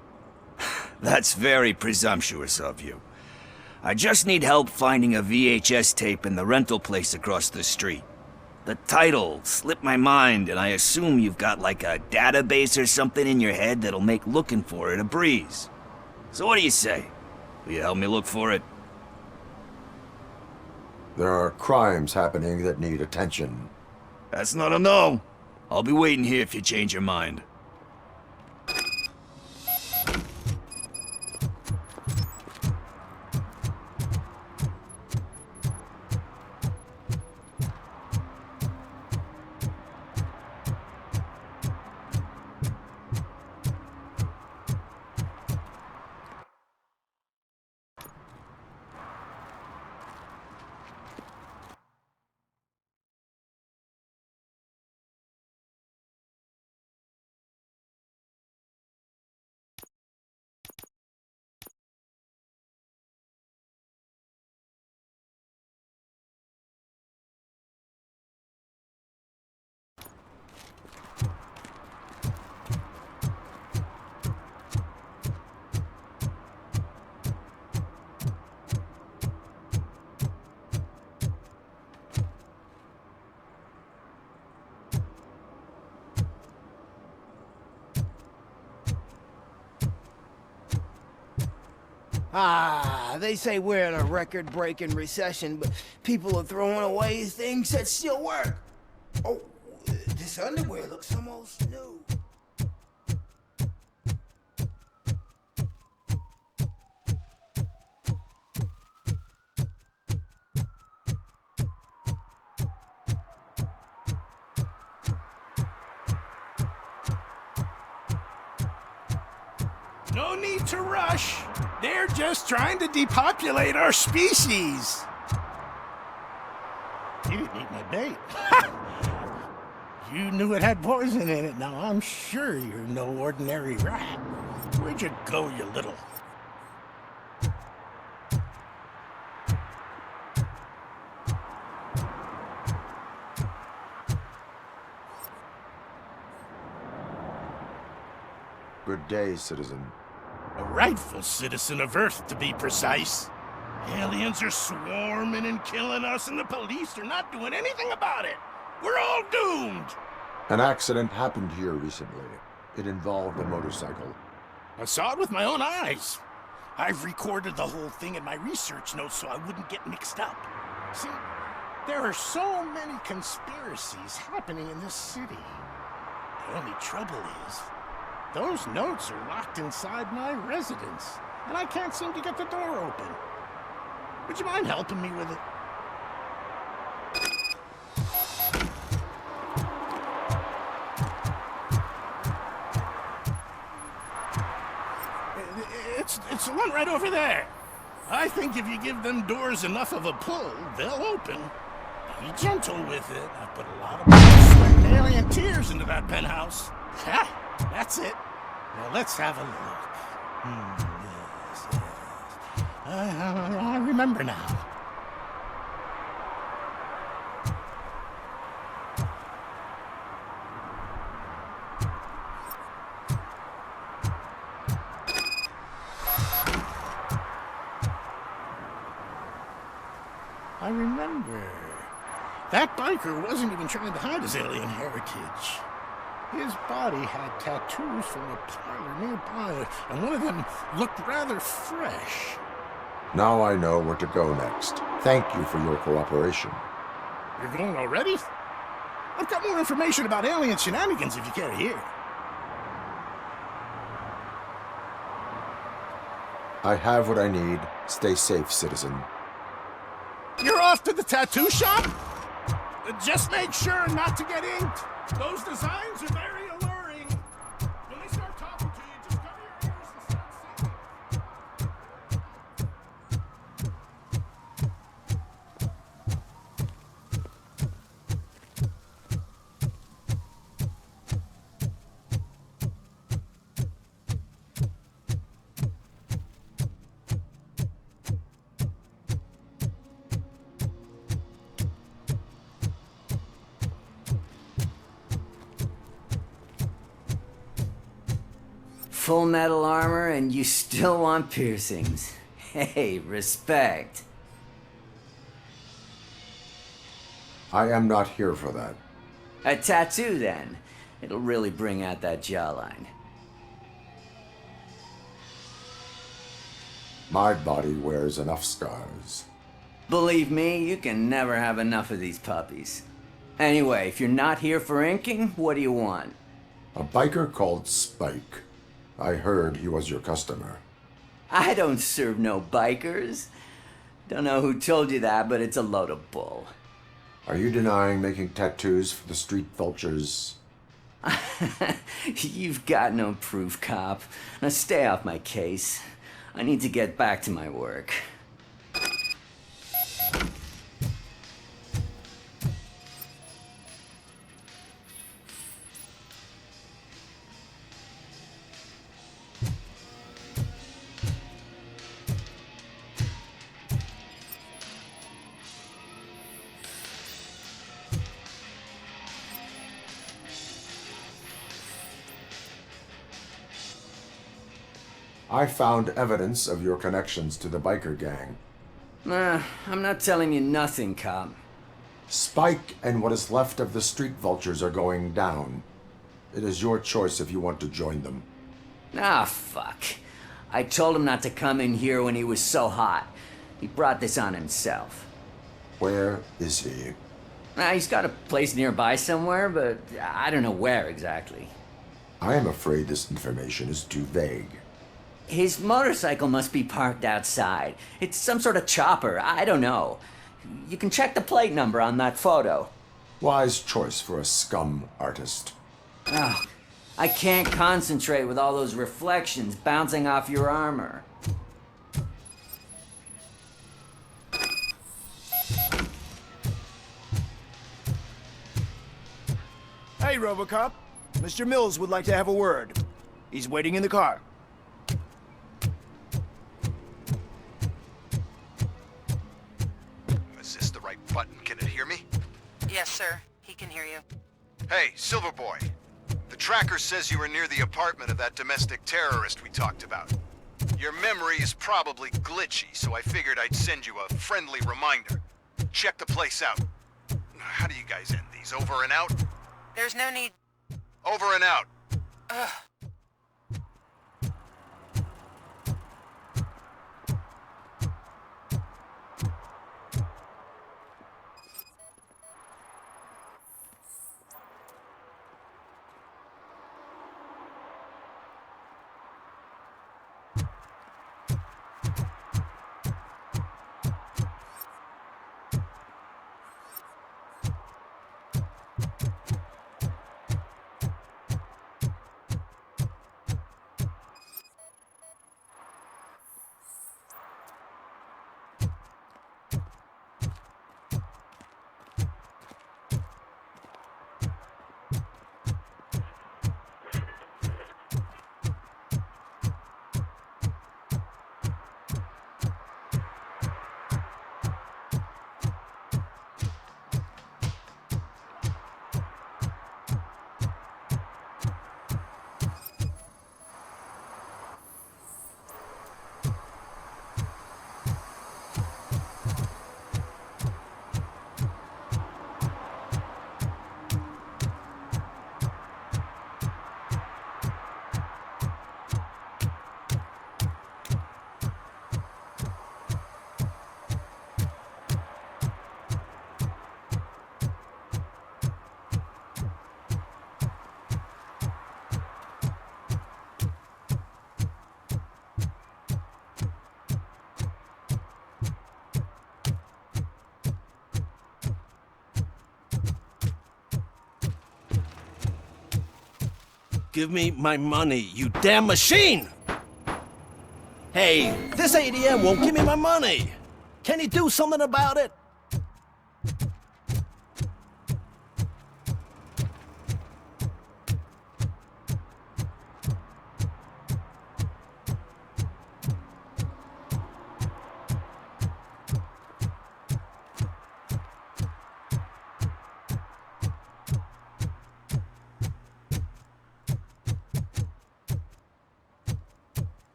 That's very presumptuous of you. I just need help finding a VHS tape in the rental place across the street. The title slipped my mind, and I assume you've got like a database or something in your head that'll make looking for it a breeze. So what do you say? Will you help me look for it? There are crimes happening that need attention. That's not a no. I'll be waiting here if you change your mind. They say we're in a record-breaking recession, but people are throwing away things that still work. Oh, this underwear looks almost new. No need to rush. They're just trying to depopulate our species. You didn't eat my bait. You knew it had poison in it. Now I'm sure you're no ordinary rat. Where'd you go, you little... Good day, citizen. A rightful citizen of Earth, to be precise. Aliens are swarming and killing us, and the police are not doing anything about it. We're all doomed. An accident happened here recently. It involved a motorcycle. I saw it with my own eyes. I've recorded the whole thing in my research notes so I wouldn't get mixed up. See, there are so many conspiracies happening in this city. The only trouble is, those notes are locked inside my residence, and I can't seem to get the door open. Would you mind helping me with it? It's the one right over there. I think if you give them doors enough of a pull, they'll open. Be gentle with it. I put a lot of blood, sweat, and alien tears into that penthouse. Ha! That's it. Now let's have a look. Yes. I remember now. That biker wasn't even trying to hide his alien heritage. His body had tattoos from a parlor nearby, and one of them looked rather fresh. Now I know where to go next. Thank you for your cooperation. You're going already? I've got more information about alien shenanigans if you care to hear. I have what I need. Stay safe, citizen. You're off to the tattoo shop? Just make sure not to get inked. Those designs are very alluring. When they start talking to you, just cover your ears and start singing. Full metal armor and you still want piercings. Hey, respect. I am not here for that. A tattoo, then. It'll really bring out that jawline. My body wears enough scars. Believe me, you can never have enough of these puppies. Anyway, if you're not here for inking, what do you want? A biker called Spike. I heard he was your customer. I don't serve no bikers. Don't know who told you that, but it's a load of bull. Are you denying making tattoos for the street vultures? You've got no proof, cop. Now stay off my case. I need to get back to my work. I found evidence of your connections to the biker gang. I'm not telling you nothing, cop. Spike and what is left of the street vultures are going down. It is your choice if you want to join them. Ah, fuck. I told him not to come in here when he was so hot. He brought this on himself. Where is he? He's got a place nearby somewhere, but I don't know where exactly. I am afraid this information is too vague. His motorcycle must be parked outside. It's some sort of chopper. I don't know. You can check the plate number on that photo. Wise choice for a scum artist. Oh, I can't concentrate with all those reflections bouncing off your armor. Hey, RoboCop. Mr. Mills would like to have a word. He's waiting in the car. Is this the right button? Can it hear me? Yes, sir. He can hear you. Hey, Silverboy. The tracker says you were near the apartment of that domestic terrorist we talked about. Your memory is probably glitchy, so I figured I'd send you a friendly reminder. Check the place out. How do you guys end these? Over and out? There's no need. Over and out. Ugh. Give me my money, you damn machine! Hey, this ATM won't give me my money! Can you do something about it?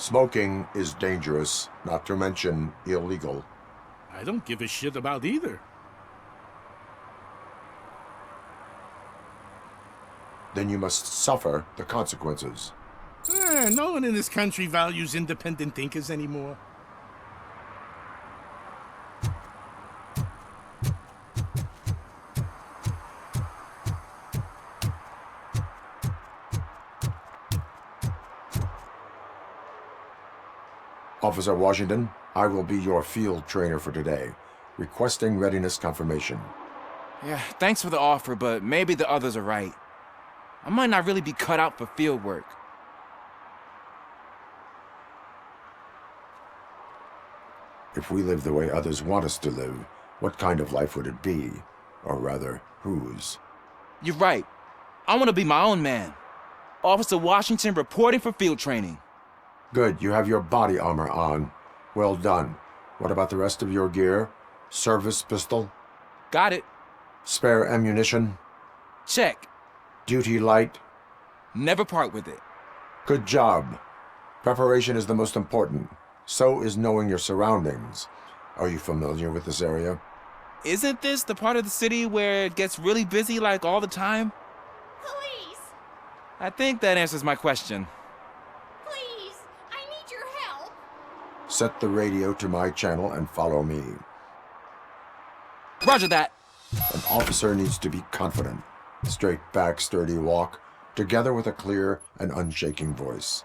Smoking is dangerous, not to mention illegal. I don't give a shit about either. Then you must suffer the consequences. No one in this country values independent thinkers anymore. Officer Washington, I will be your field trainer for today. Requesting readiness confirmation. Yeah, thanks for the offer, but maybe the others are right. I might not really be cut out for field work. If we live the way others want us to live, what kind of life would it be? Or rather, whose? You're right. I want to be my own man. Officer Washington reporting for field training. Good, you have your body armor on. Well done. What about the rest of your gear? Service pistol? Got it. Spare ammunition? Check. Duty light? Never part with it. Good job. Preparation is the most important. So is knowing your surroundings. Are you familiar with this area? Isn't this the part of the city where it gets really busy like all the time? Police! I think that answers my question. Please! I need your help! Set the radio to my channel and follow me. Roger that. An officer needs to be confident. Straight back, sturdy walk, together with a clear and unshaking voice.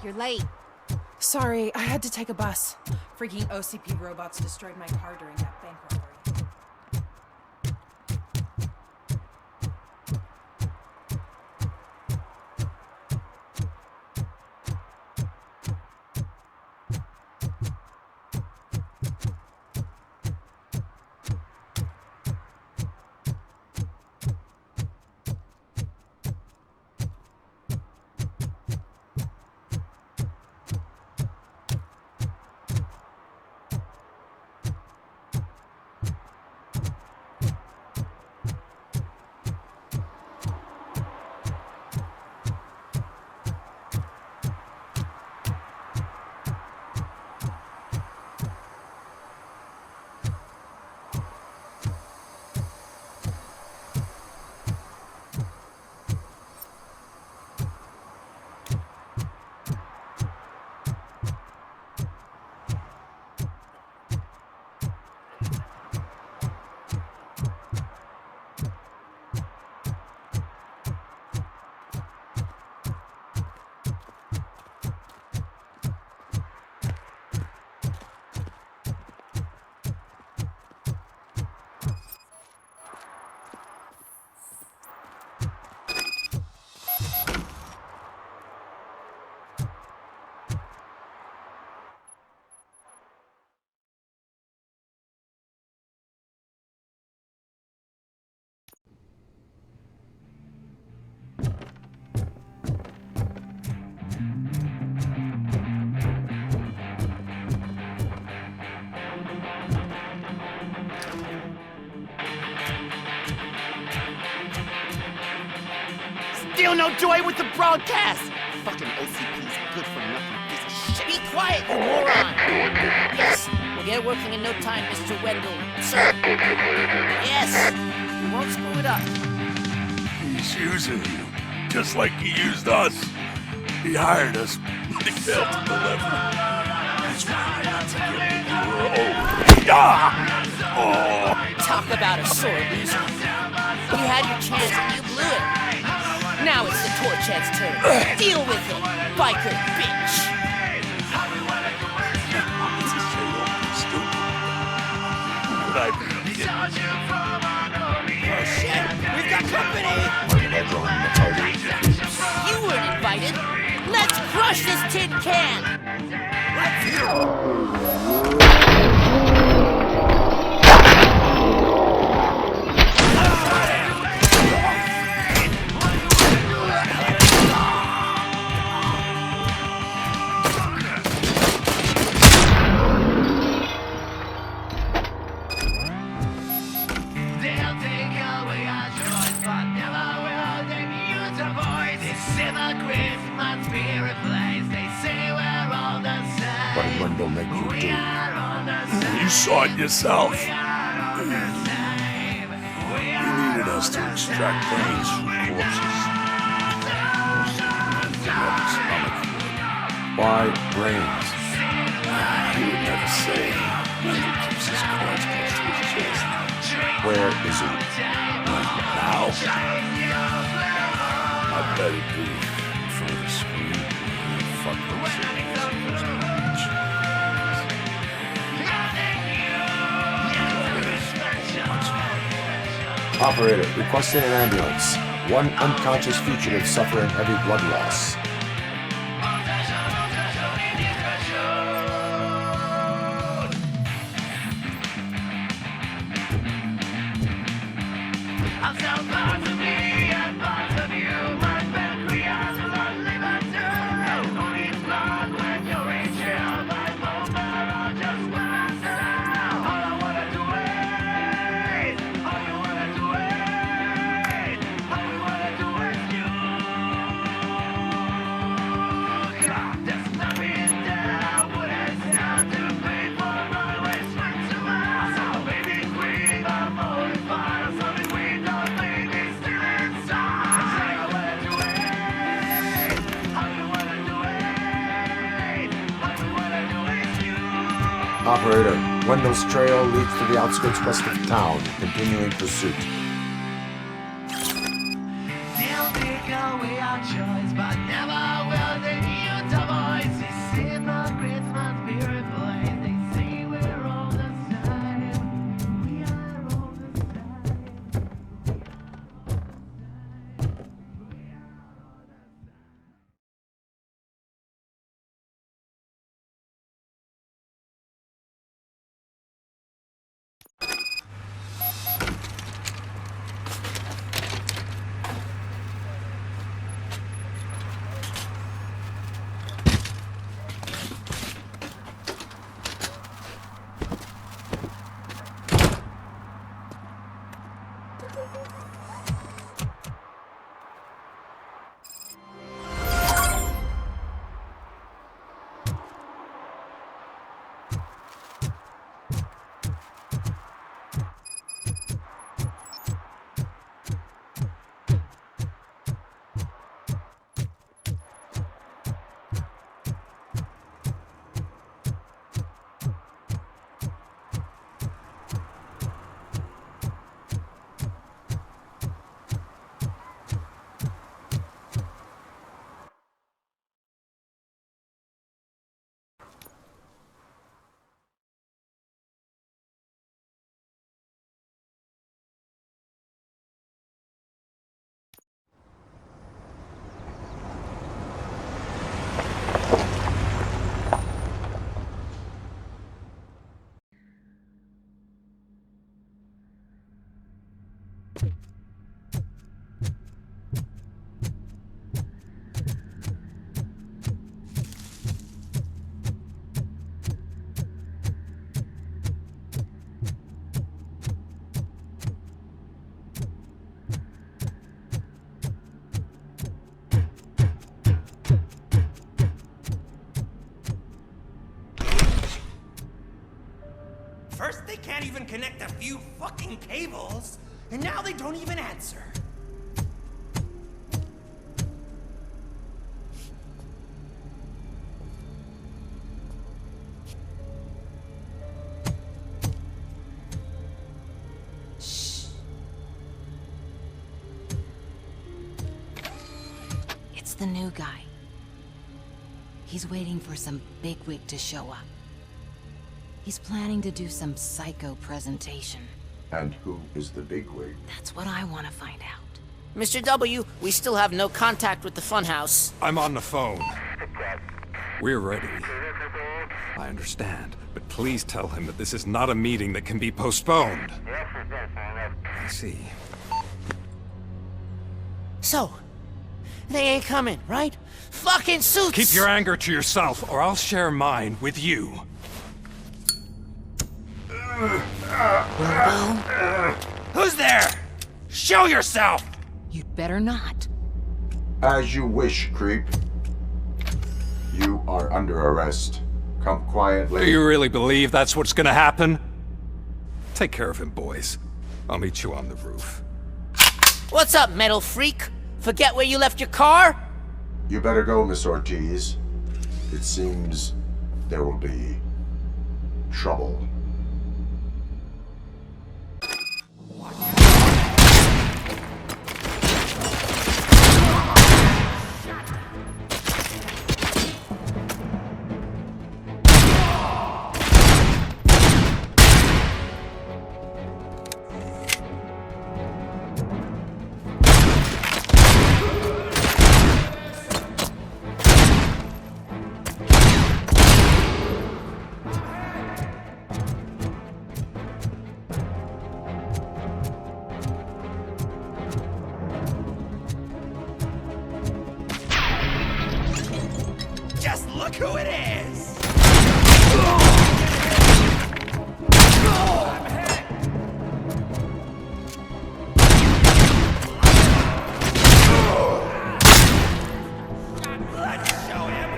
you're late. Sorry, I had to take a bus. Freaking OCP robots destroyed my car during that bank robbery. Still no joy with the broadcast! Fucking OCP's good for nothing piece of shit. Be quiet, you moron! Yes, we'll get working in no time, Mr. Wendell. Sir. Yes! We won't screw it up. He's using you, just like he used us. He hired us, but he failed to deliver. That's why we got to get Talk about a sore loser. You had your chance and you blew it. Now it's the Torchhead's turn. Deal with it, biker bitch! Oh shit! We've got company! You weren't invited! Let's crush this tin can! What did Wendell make you do? You saw it yourself. You needed us to extract brains from corpses. Why brains? He would never say. Wendell keeps his cards close to his chest. Where is he? Now? I bet it'd be in front of the screen. Fuck those. Operator, requesting an ambulance. One unconscious fugitive suffering heavy blood loss. Operator, Wendell's trail leads to the outskirts west of town, continuing pursuit. They'll take away our choice, but never will they use a voice. First, they can't even connect a few fucking cables, and now they don't even answer. Shh. It's the new guy. He's waiting for some bigwig to show up. He's planning to do some psycho presentation. And who is the bigwig? That's what I want to find out. Mr. W, we still have no contact with the funhouse. I'm on the phone. We're ready. I understand, but please tell him that this is not a meeting that can be postponed. I see. So, they ain't coming, right? Fucking suits! Keep your anger to yourself, or I'll share mine with you. Who's there? Show yourself! You'd better not. As you wish, creep. You are under arrest. Come quietly. Do you really believe that's what's gonna happen? Take care of him, boys. I'll meet you on the roof. What's up, metal freak? Forget where you left your car? You better go, Miss Ortiz. It seems there will be trouble. Just look who it is! Let's show him!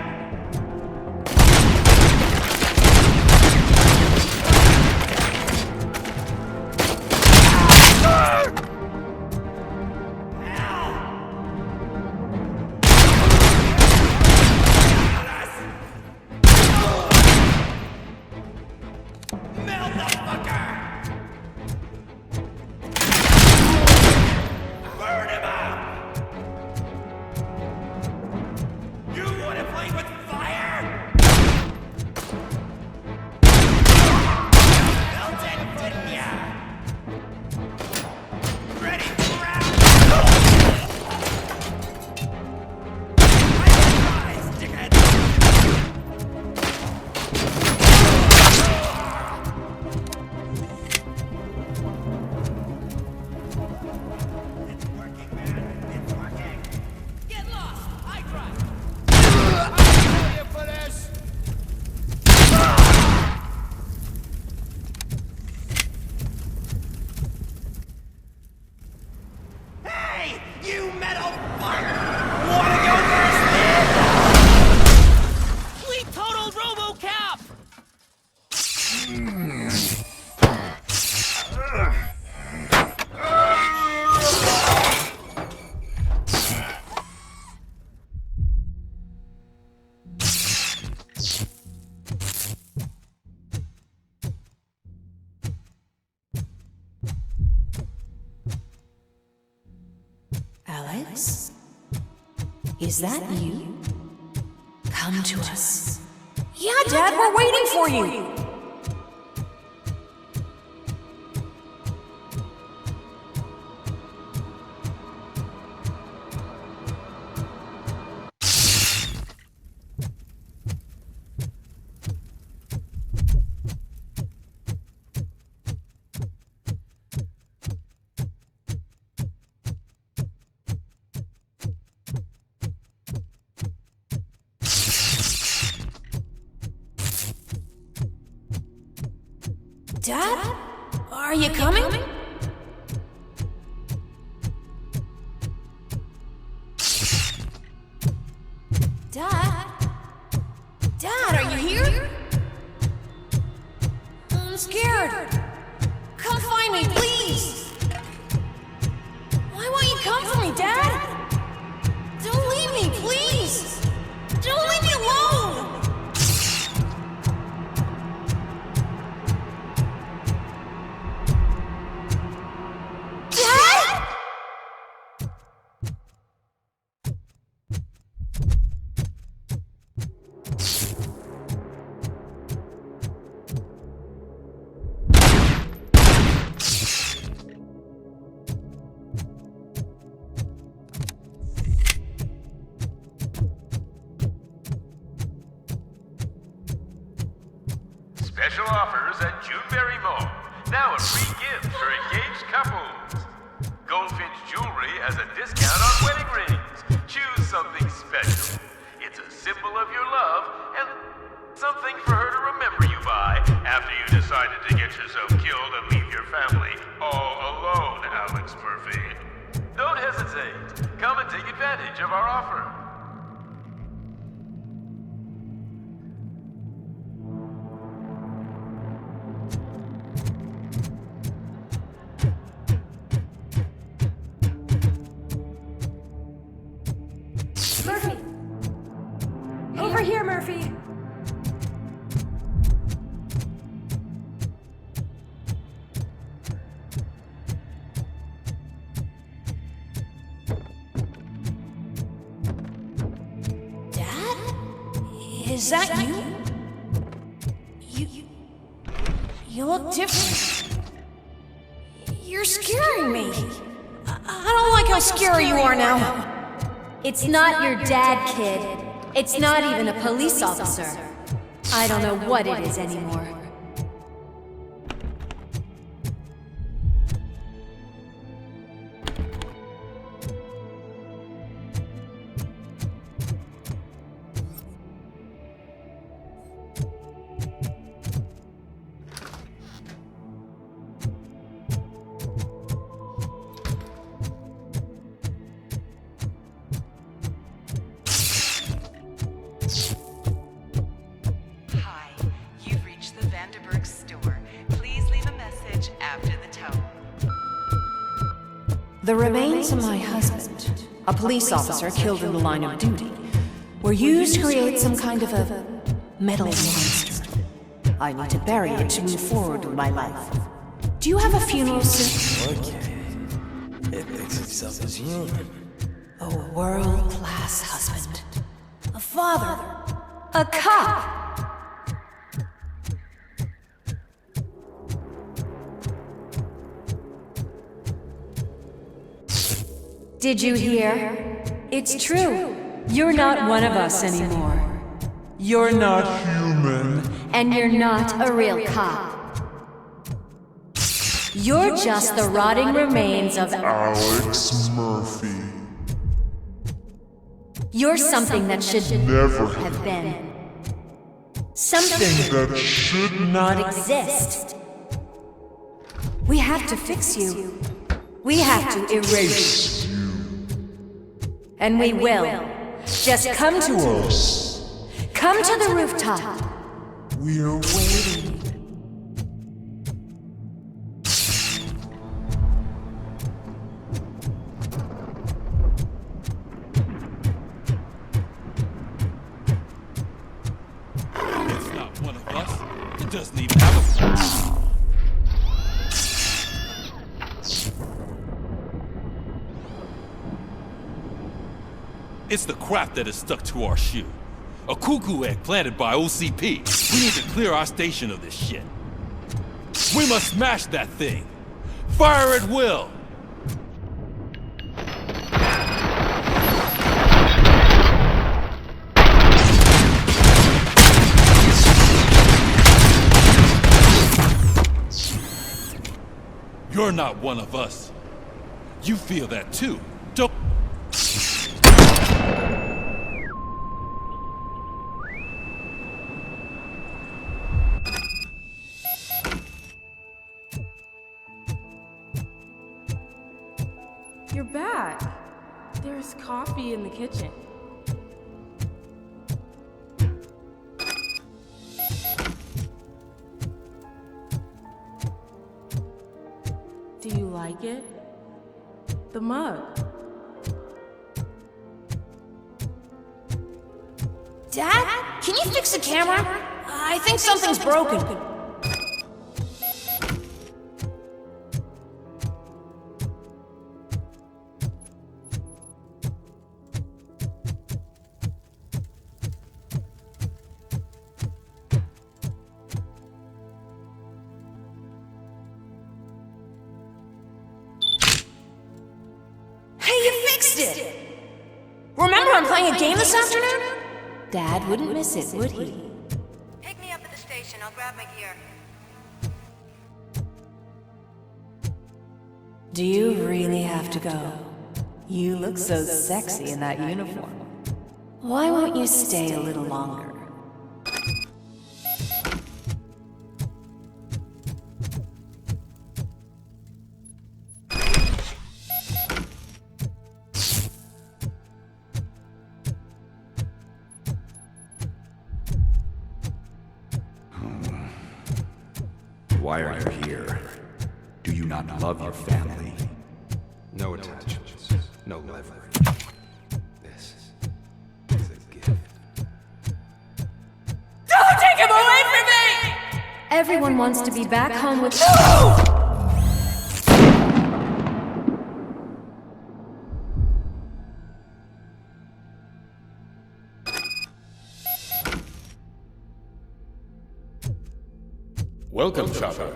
you, metal fuck! Wanna go first, man? We totaled RoboCop! Alex? Is that you? Come to us. Yeah, Dad, we're waiting for you! Dad? Are you coming? Dad? Dad, are you here? I'm scared. Come find me, please. Why won't you come for me, Dad? Don't leave me, please. Don't leave me alone. Special offers at Juneberry Mall. Now a free gift for engaged couples. Goldfinch Jewelry has a discount on wedding rings. Choose something special. It's a symbol of your love and something for her to remember you by after you decided to get yourself killed and leave your family all alone, Alex Murphy. Don't hesitate. Come and take advantage of our offer. Murphy! Over here, Murphy! Dad? Is that you? You look different. You're scaring me. I don't like how scary you are now. It's not your dad, kid. It's not even a police officer. I don't know what it is anymore. The remains of my husband, a police officer killed in the line of duty, were used to create some kind of a metal monster. I need to bury it to move forward with my life. Do you have a funeral suit? Okay. It thinks itself as human. A world-class husband. A father. A cop. Did you hear? It's true. You're not one of us anymore. You're not human. And you're not a real cop. You're just the rotting remains of Alex Murphy. You're something that should never have been. Something that should not exist. We have to fix you. We have to erase you. And we will. Just come to us. Come to the rooftop. We're waiting. It's not one of us. It doesn't even have a... It's the crap that is stuck to our shoe. A cuckoo egg planted by OCP. We need to clear our station of this shit. We must smash that thing. Fire at will. You're not one of us. You feel that too, don't... You're back. There's coffee in the kitchen. Do you like it? The mug. Dad, can you fix the camera? I think something's broken. Remember I'm playing a game this afternoon? Dad wouldn't miss it, would he? Pick me up at the station. I'll grab my gear. Do you really have to go? You look so sexy in that uniform. Why won't you stay a little longer? Why are you here? Do you not love your family? No attachments, no leverage. This is a gift. Don't take him away from me! Everyone wants to be back home with... No! Welcome, Chopper.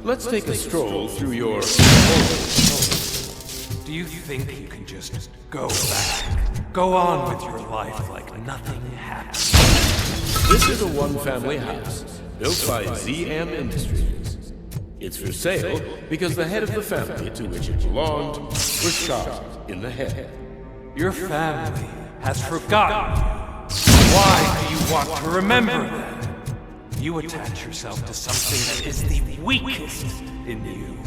Let's take a stroll through your... Do you think you can just go back? Go on with your life like nothing happened? This is a one-family house, built by ZM Industries. It's for sale because the head of the family to which it belonged was shot in the head. Your family has forgotten you. Why do you want to remember them? You attach yourself to something that is the weakest in you.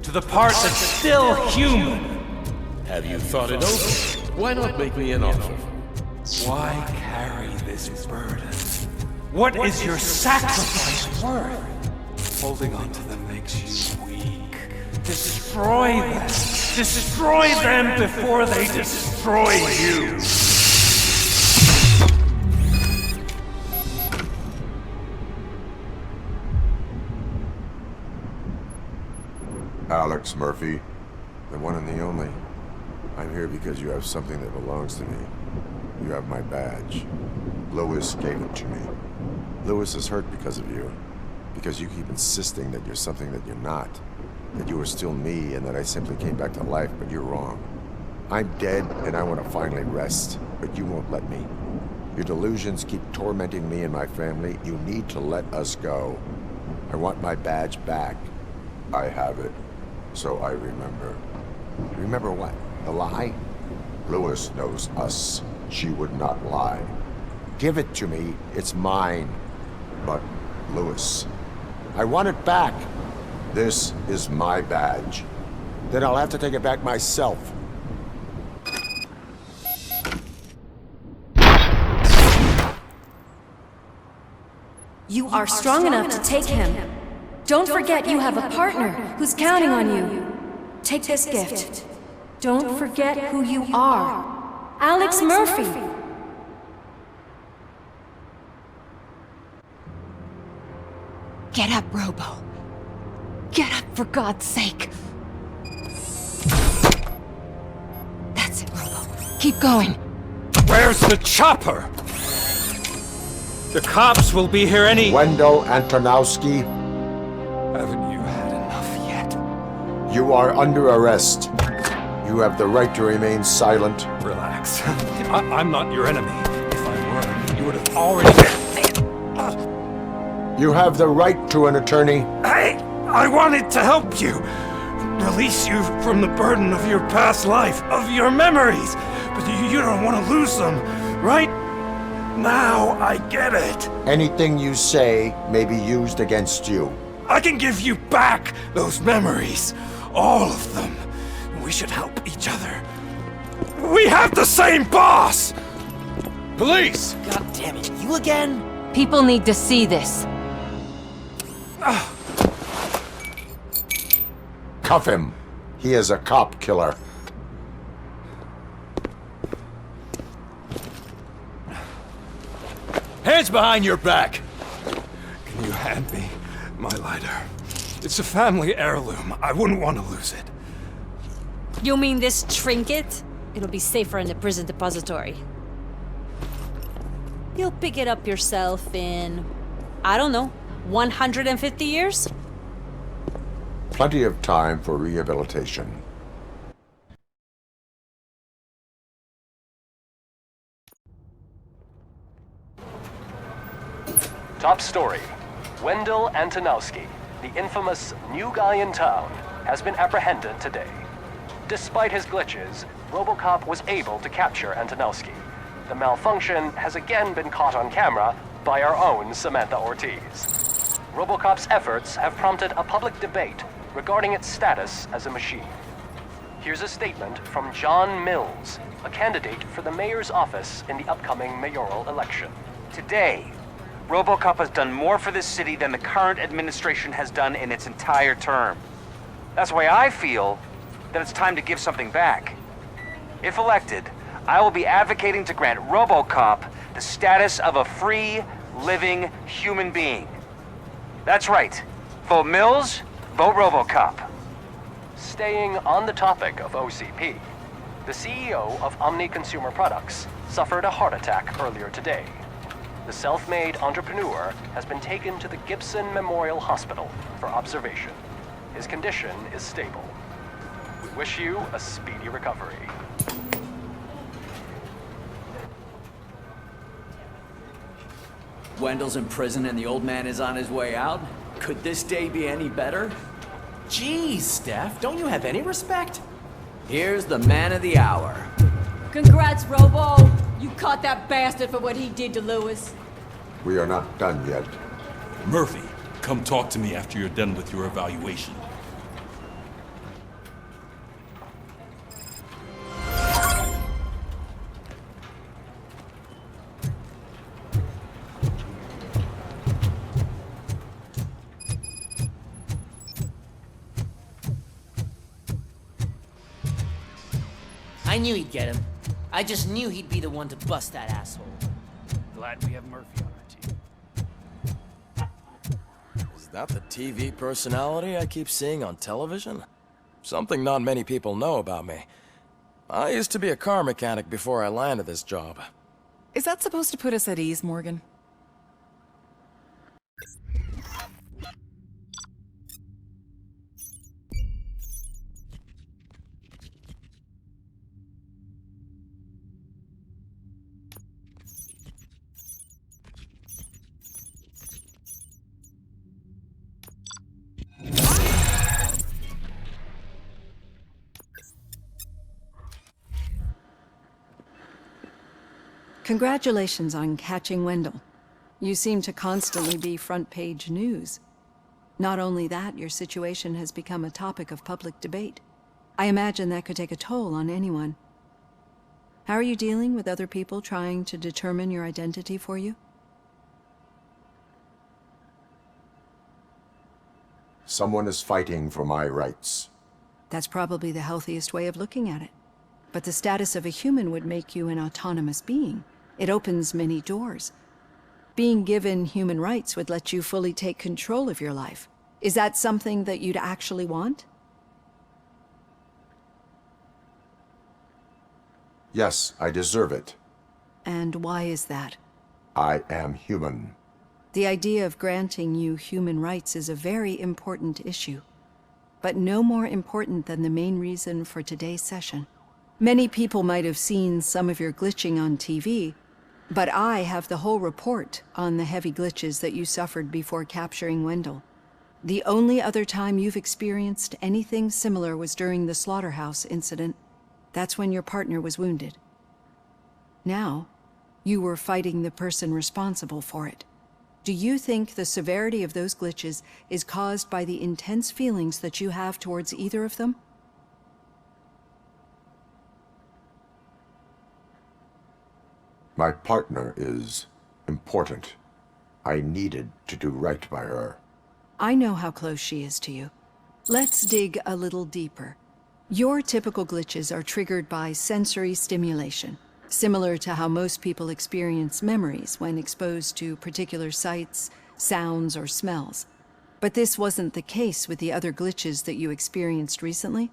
To the part that's still human. Have you thought it over? Why not make me an offer? Why carry this burden? What is your sacrifice worth? Holding on to them makes you weak. Destroy them. Destroy them before they destroy you. Alex Murphy, the one and the only. I'm here because you have something that belongs to me. You have my badge. Lewis gave it to me. Lewis is hurt because of you. Because you keep insisting that you're something that you're not. That you are still me and that I simply came back to life, but you're wrong. I'm dead and I want to finally rest, but you won't let me. Your delusions keep tormenting me and my family. You need to let us go. I want my badge back. I have it. So I remember. Remember what? The lie? Lewis knows us. She would not lie. Give it to me. It's mine. But, Lewis, I want it back. This is my badge. Then I'll have to take it back myself. You are strong enough to take him. Don't forget you have a partner who's counting on you. Take this gift. Don't forget who you are. Alex Murphy. Get up, Robo. Get up, for God's sake. That's it, Robo. Keep going. Where's the chopper? The cops will be here any... Wendell Antonowski. Haven't you had enough yet? You are under arrest. You have the right to remain silent. Relax. I'm not your enemy. If I were, you would have already... You have the right to an attorney. I wanted to help you. Release you from the burden of your past life, of your memories. But you don't want to lose them, right? Now I get it. Anything you say may be used against you. I can give you back those memories. All of them. We should help each other. We have the same boss! Police! God damn it, you again? People need to see this. Cuff him. He is a cop killer. Hands behind your back! Can you hand me my lighter? It's a family heirloom. I wouldn't want to lose it. You mean this trinket? It'll be safer in the prison depository. You'll pick it up yourself in, I don't know, 150 years? Plenty of time for rehabilitation. Top story. Wendell Antonowski, the infamous new guy in town, has been apprehended today. Despite his glitches, RoboCop was able to capture Antonowski. The malfunction has again been caught on camera by our own Samantha Ortiz. RoboCop's efforts have prompted a public debate regarding its status as a machine. Here's a statement from John Mills, a candidate for the mayor's office in the upcoming mayoral election. Today, RoboCop has done more for this city than the current administration has done in its entire term. That's why I feel that it's time to give something back. If elected, I will be advocating to grant RoboCop the status of a free, living human being. That's right. Vote Mills, vote RoboCop. Staying on the topic of OCP, the CEO of Omni Consumer Products suffered a heart attack earlier today. The self-made entrepreneur has been taken to the Gibson Memorial Hospital for observation. His condition is stable. We wish you a speedy recovery. Wendell's in prison and the old man is on his way out? Could this day be any better? Jeez, Steph, don't you have any respect? Here's the man of the hour. Congrats, Robo! You caught that bastard for what he did to Lewis. We are not done yet. Murphy, come talk to me after you're done with your evaluation. I knew he'd get him. I just knew he'd be the one to bust that asshole. Glad we have Murphy on our team. Is that the TV personality I keep seeing on television? Something not many people know about me. I used to be a car mechanic before I landed this job. Is that supposed to put us at ease, Morgan? Congratulations on catching Wendell. You seem to constantly be front-page news. Not only that, your situation has become a topic of public debate. I imagine that could take a toll on anyone. How are you dealing with other people trying to determine your identity for you? Someone is fighting for my rights. That's probably the healthiest way of looking at it. But the status of a human would make you an autonomous being. It opens many doors. Being given human rights would let you fully take control of your life. Is that something that you'd actually want? Yes, I deserve it. And why is that? I am human. The idea of granting you human rights is a very important issue, but no more important than the main reason for today's session. Many people might have seen some of your glitching on TV, but I have the whole report on the heavy glitches that you suffered before capturing Wendell. The only other time you've experienced anything similar was during the slaughterhouse incident. That's when your partner was wounded. Now, you were fighting the person responsible for it. Do you think the severity of those glitches is caused by the intense feelings that you have towards either of them? My partner is important. I needed to do right by her. I know how close she is to you. Let's dig a little deeper. Your typical glitches are triggered by sensory stimulation, similar to how most people experience memories when exposed to particular sights, sounds, or smells. But this wasn't the case with the other glitches that you experienced recently?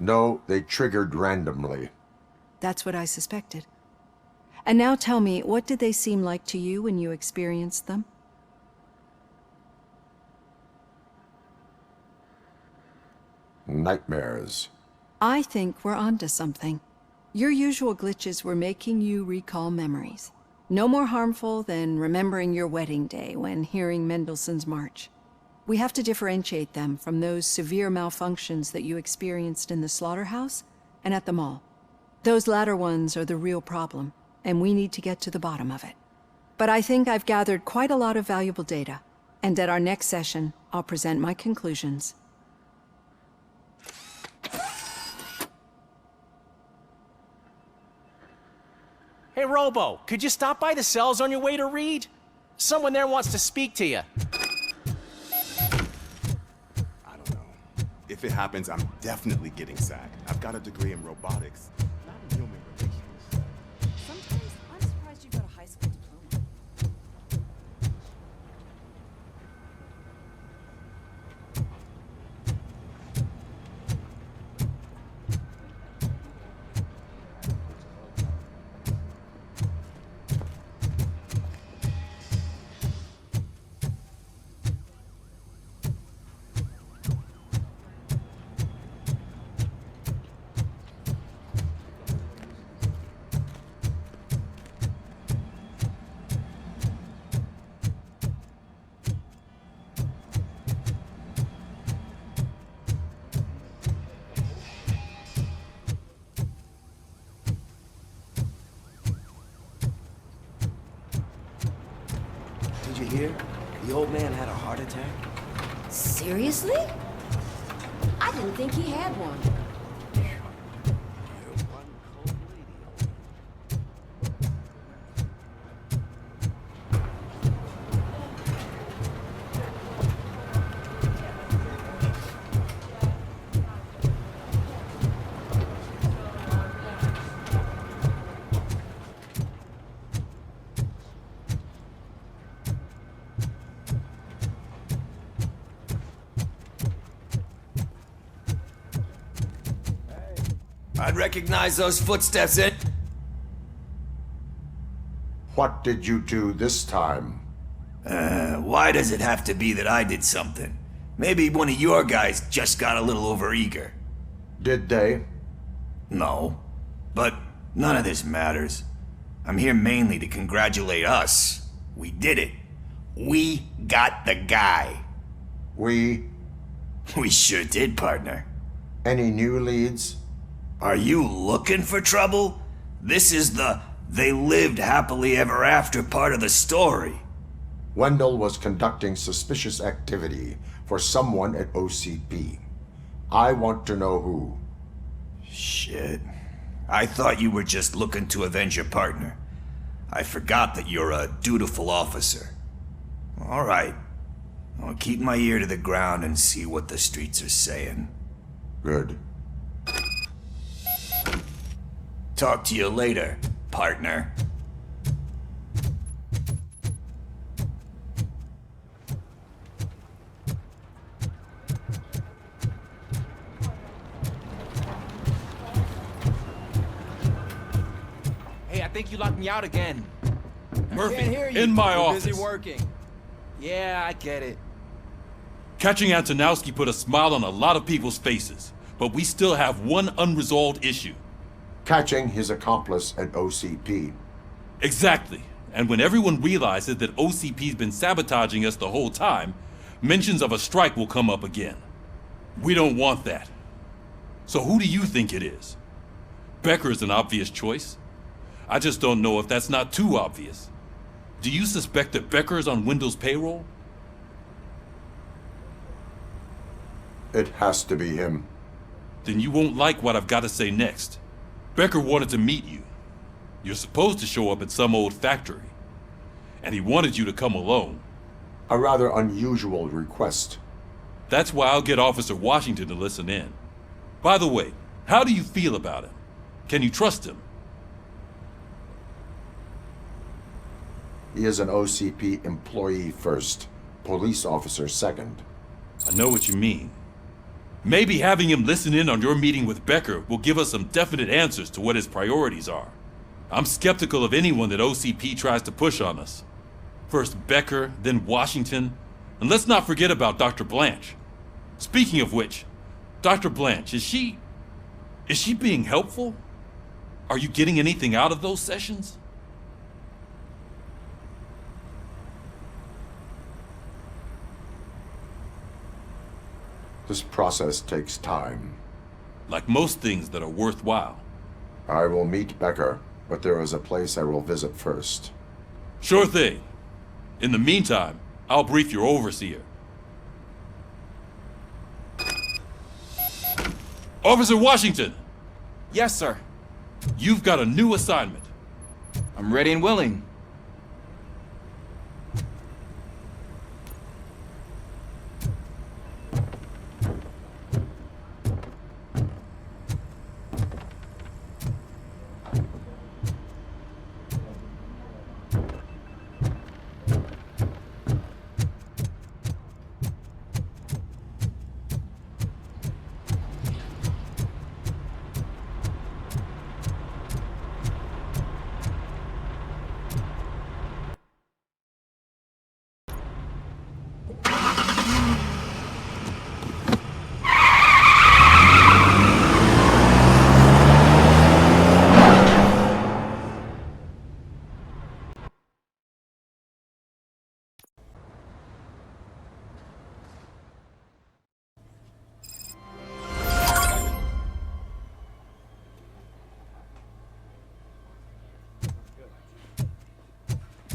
No, they triggered randomly. That's what I suspected. And now tell me, what did they seem like to you when you experienced them? Nightmares. I think we're onto something. Your usual glitches were making you recall memories. No more harmful than remembering your wedding day when hearing Mendelssohn's March. We have to differentiate them from those severe malfunctions that you experienced in the slaughterhouse and at the mall. Those latter ones are the real problem, and we need to get to the bottom of it. But I think I've gathered quite a lot of valuable data, and at our next session, I'll present my conclusions. Hey, Robo, could you stop by the cells on your way to Reed? Someone there wants to speak to you. I don't know. If it happens, I'm definitely getting sacked. I've got a degree in robotics, not in human relations. Sometimes I'm surprised you got a high school diploma. Did you hear? The old man had a heart attack. Seriously? I didn't think he had one. I'd recognize those footsteps in... What did you do this time? Why does it have to be that I did something? Maybe one of your guys just got a little overeager. Did they? No. But none of this matters. I'm here mainly to congratulate us. We did it. We got the guy. We sure did, partner. Any new leads? Are you looking for trouble? This is the "they lived happily ever after" part of the story. Wendell was conducting suspicious activity for someone at OCP. I want to know who. Shit. I thought you were just looking to avenge your partner. I forgot that you're a dutiful officer. All right. I'll keep my ear to the ground and see what the streets are saying. Good. Talk to you later, partner. Hey, I think you locked me out again. Murphy, Can't hear you. in my We're office. busy working. Yeah, I get it. Catching Antonowski put a smile on a lot of people's faces, but we still have one unresolved issue. Catching his accomplice at OCP. Exactly. And when everyone realizes that OCP's been sabotaging us the whole time, mentions of a strike will come up again. We don't want that. So who do you think it is? Becker is an obvious choice. I just don't know if that's not too obvious. Do you suspect that Becker is on Wendell's payroll? It has to be him. Then you won't like what I've got to say next. Becker wanted to meet you. You're supposed to show up at some old factory. And he wanted you to come alone. A rather unusual request. That's why I'll get Officer Washington to listen in. By the way, how do you feel about him? Can you trust him? He is an OCP employee first, police officer second. I know what you mean. Maybe having him listen in on your meeting with Becker will give us some definite answers to what his priorities are. I'm skeptical of anyone that OCP tries to push on us. First Becker, then Washington, and let's not forget about Dr. Blanche. Speaking of which, Dr. Blanche, is she being helpful? Are you getting anything out of those sessions? This process takes time. Like most things that are worthwhile. I will meet Becker, but there is a place I will visit first. Sure thing. In the meantime, I'll brief your overseer. Officer Washington! Yes, sir. You've got a new assignment. I'm ready and willing.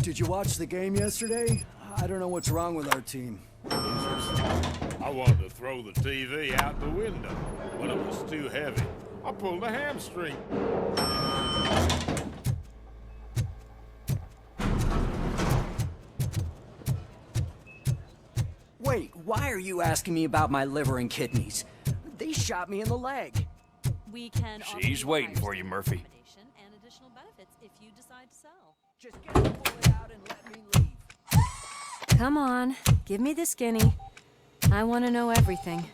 Did you watch the game yesterday? I don't know what's wrong with our team. I wanted to throw the TV out the window, but it was too heavy. I pulled a hamstring. Wait, why are you asking me about my liver and kidneys? They shot me in the leg. We can She's waiting for you, Murphy. and additional benefits if you decide to sell. Just get the bullet out and let me leave. Come on, give me the skinny. I want to know everything.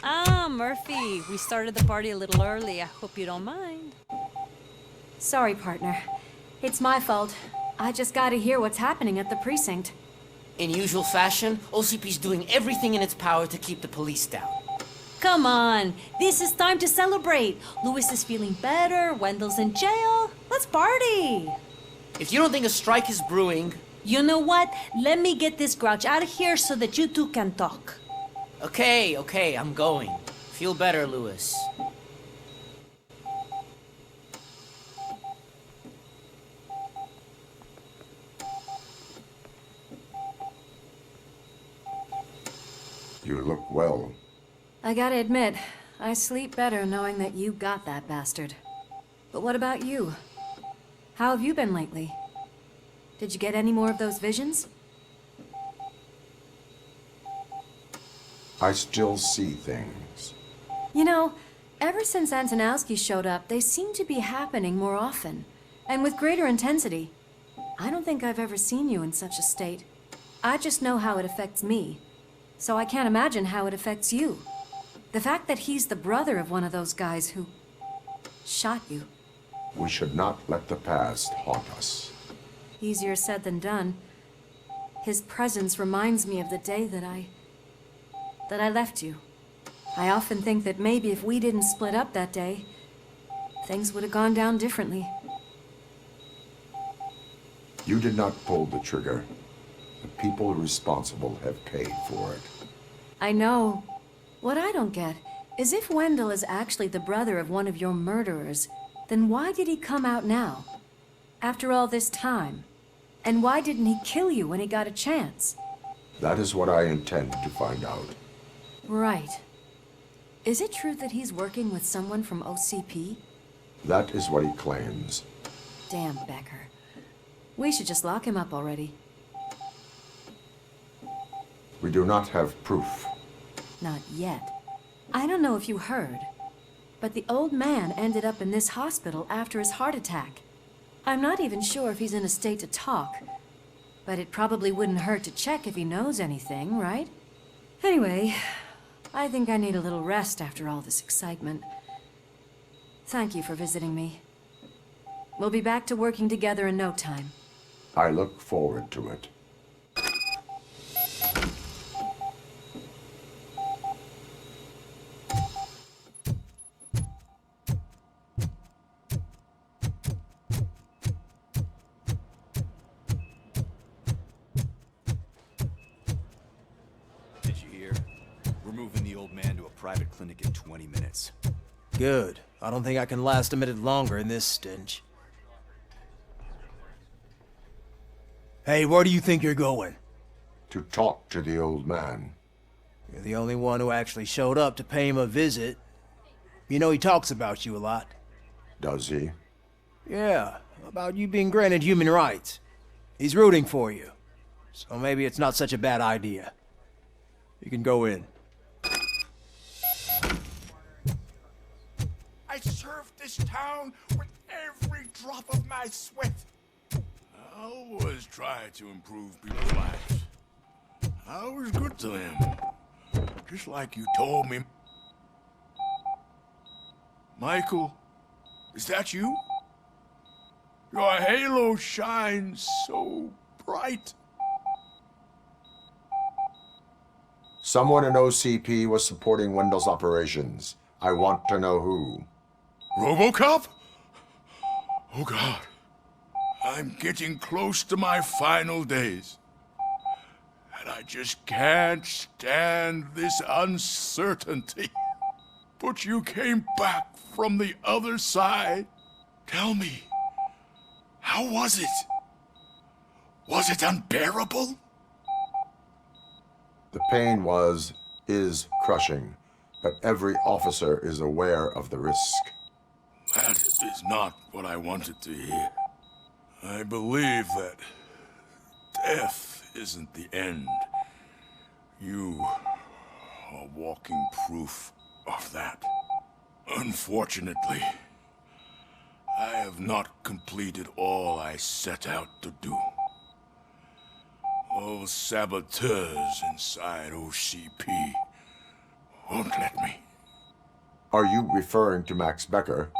Ah, Murphy, we started the party a little early. I hope you don't mind. Sorry, partner. It's my fault. I just gotta hear what's happening at the precinct. In usual fashion, OCP's doing everything in its power to keep the police down. Come on, this is time to celebrate. Louis is feeling better, Wendell's in jail. Let's party. If you don't think a strike is brewing... You know what? Let me get this grouch out of here so that you two can talk. Okay, I'm going. Feel better, Louis. You look well. I gotta admit, I sleep better knowing that you got that bastard. But what about you? How have you been lately? Did you get any more of those visions? I still see things. You know, ever since Antonowski showed up, they seem to be happening more often, and with greater intensity. I don't think I've ever seen you in such a state. I just know how it affects me, so I can't imagine how it affects you. The fact that he's the brother of one of those guys who shot you. We should not let the past haunt us. Easier said than done. His presence reminds me of the day that I left you. I often think that maybe if we didn't split up that day, things would have gone down differently. You did not pull the trigger. The people responsible have paid for it. I know. What I don't get is if Wendell is actually the brother of one of your murderers, then why did he come out now? After all this time? And why didn't he kill you when he got a chance? That is what I intend to find out. Right. Is it true that he's working with someone from OCP? That is what he claims. Damn Becker. We should just lock him up already. We do not have proof. Not yet. I don't know if you heard, but the old man ended up in this hospital after his heart attack. I'm not even sure if he's in a state to talk, but it probably wouldn't hurt to check if he knows anything, right? Anyway, I think I need a little rest after all this excitement. Thank you for visiting me. We'll be back to working together in no time. I look forward to it. Did you hear? We're moving the old man to a private clinic in 20 minutes. Good. I don't think I can last a minute longer in this stench. Hey, where do you think you're going? To talk to the old man. You're the only one who actually showed up to pay him a visit. You know he talks about you a lot. Does he? Yeah, about you being granted human rights. He's rooting for you. So maybe it's not such a bad idea. You can go in. I served this town with every drop of my sweat. I always try to improve people's lives. I was good to them. Just like you told me. Michael, is that you? Your halo shines so bright. Someone in OCP was supporting Wendell's operations. I want to know who. RoboCop? Oh God. I'm getting close to my final days. And I just can't stand this uncertainty. But you came back from the other side. Tell me, how was it? Was it unbearable? The pain is crushing, but every officer is aware of the risk. That is not what I wanted to hear. I believe that death isn't the end. You are walking proof of that. Unfortunately, I have not completed all I set out to do. Those saboteurs inside OCP won't let me. Are you referring to Max Becker?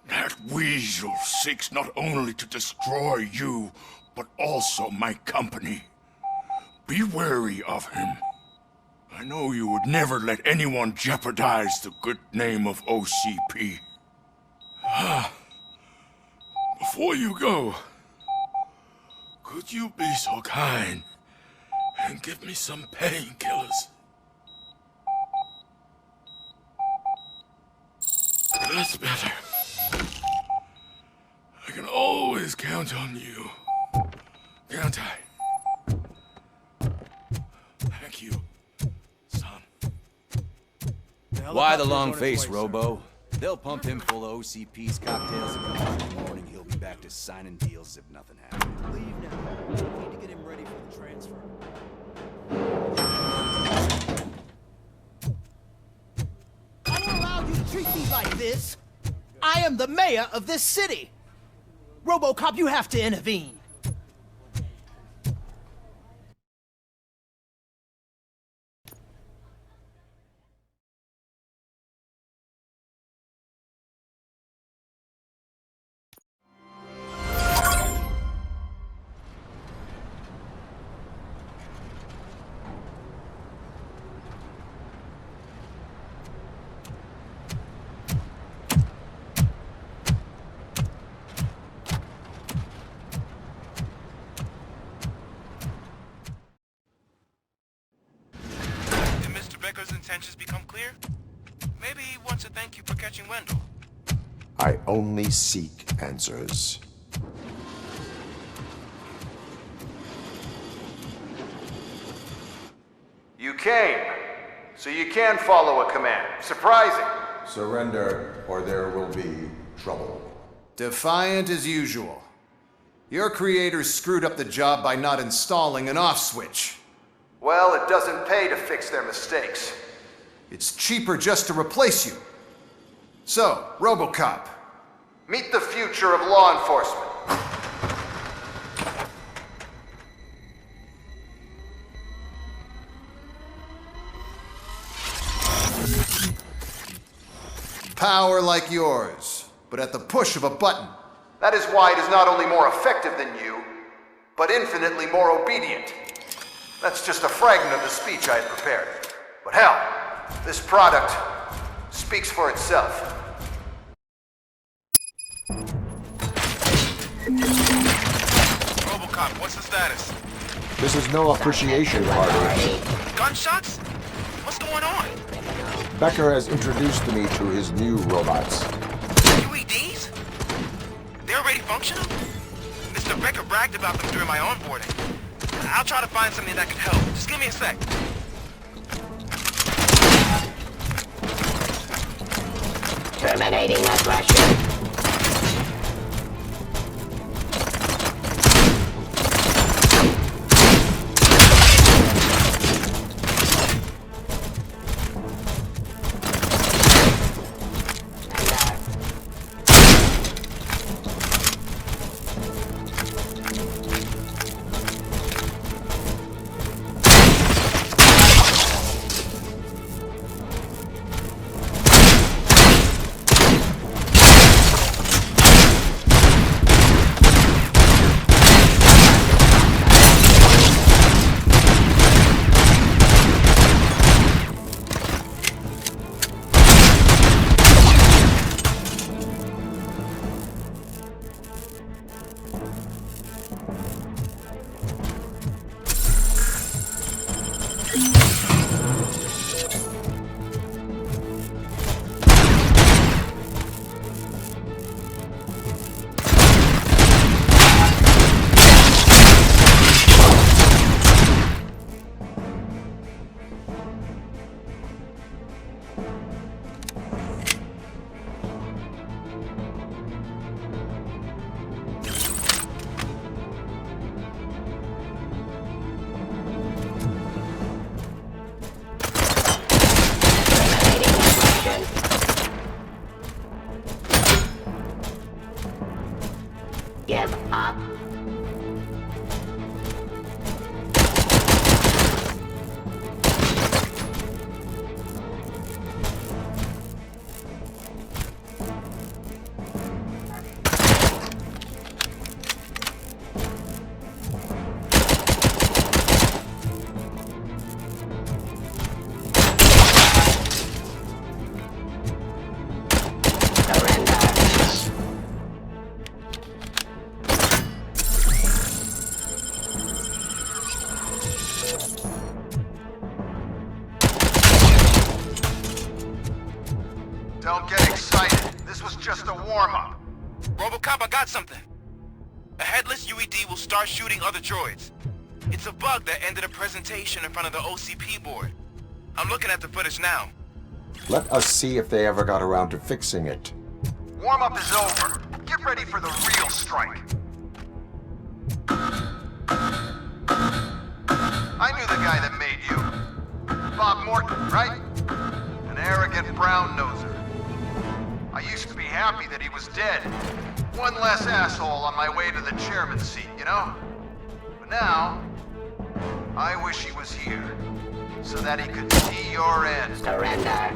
That weasel seeks not only to destroy you, but also my company. Be wary of him. I know you would never let anyone jeopardize the good name of OCP. Before you go, could you be so kind and give me some painkillers? That's better. I can always count on you, can't I? Thank you, son. Why the long face, Robo? They'll pump him full of OCP's cocktails and come out in the morning. He'll be back to signing deals as if nothing happened. Leave now. We need to get him ready for the transfer. treat me like this. I am the mayor of this city. RoboCop, you have to intervene. Becker's intentions become clear? Maybe he wants to thank you for catching Wendell. I only seek answers. You came, so you can follow a command. Surprising. Surrender, or there will be trouble. Defiant as usual. Your creators screwed up the job by not installing an off switch. Well, it doesn't pay to fix their mistakes. It's cheaper just to replace you. So, RoboCop, meet the future of law enforcement. Power like yours, but at the push of a button. That is why it is not only more effective than you, but infinitely more obedient. That's just a fragment of the speech I had prepared. But hell, this product speaks for itself. RoboCop, what's the status? This is no appreciation party. Gunshots? What's going on? Becker has introduced me to his new robots. UEDs? They're already functional? Mr. Becker bragged about them during my onboarding. I'll try to find something that could help. Just give me a sec. Terminating aggression. Give up. Don't get excited. This was just a warm-up. RoboCop, I got something. A headless UED will start shooting other droids. It's a bug that ended a presentation in front of the OCP board. I'm looking at the footage now. Let us see if they ever got around to fixing it. Warm-up is over. Get ready for the real strike. I knew the guy that made you. Bob Morton, right? An arrogant brown-noser. I used to be happy that he was dead. One less asshole on my way to the chairman's seat, you know? But now, I wish he was here, so that he could see your end. Surrender.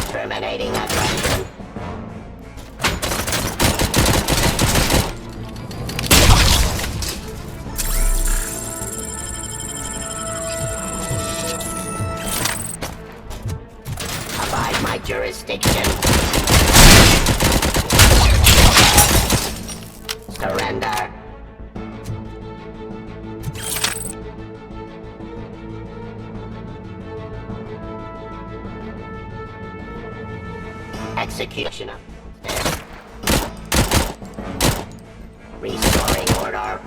Terminating aggression. Abide my jurisdiction. Surrender. Executioner. Restoring order.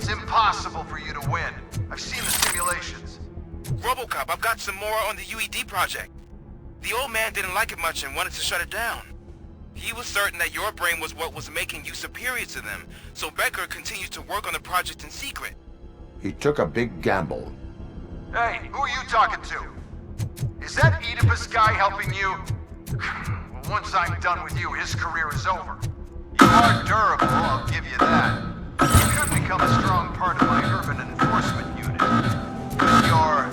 Impossible for you to win. I've seen the simulations. RoboCop, I've got some more on the UED project. The old man didn't like it much and wanted to shut it down. He was certain that your brain was what was making you superior to them, so Becker continued to work on the project in secret. He took a big gamble. Hey, who are you talking to? Is that Oedipus guy helping you? Well, once I'm done with you, his career is over. You are durable, I'll give you that. You could become a strong part of my urban enforcement unit. But your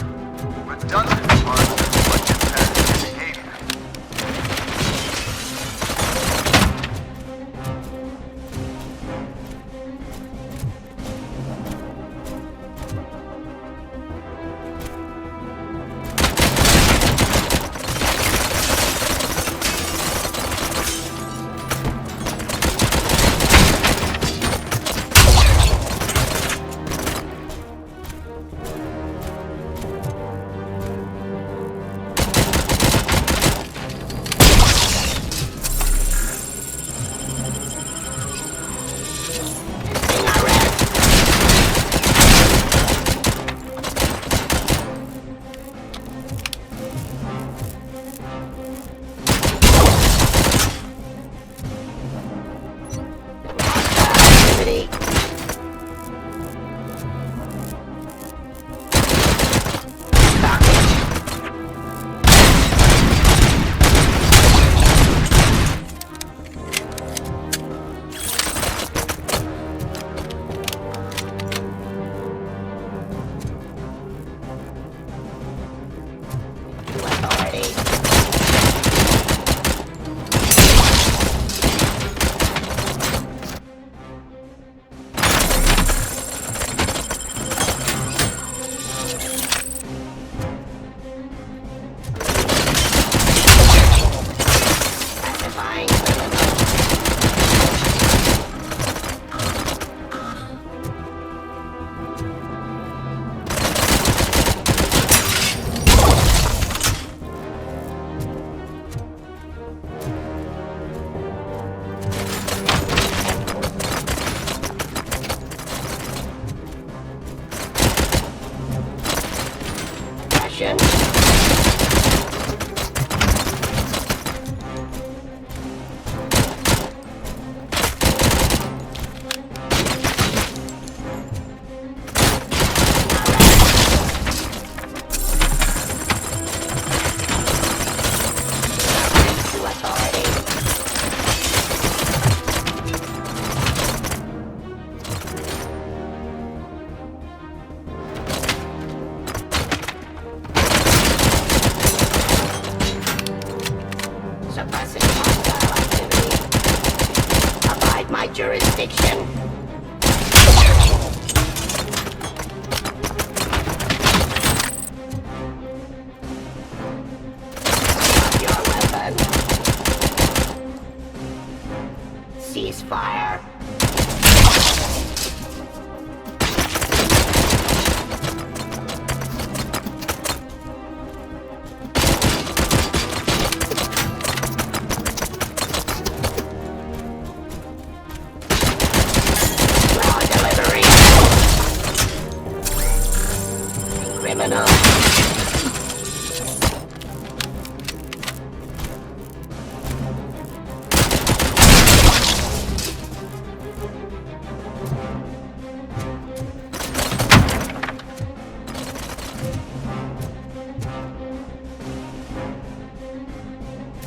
redundant part is what impacts your behavior. jurisdiction. Suppressing hostile activity. Abide my jurisdiction. Drop your weapon. Cease fire. Raw delivery. Criminal.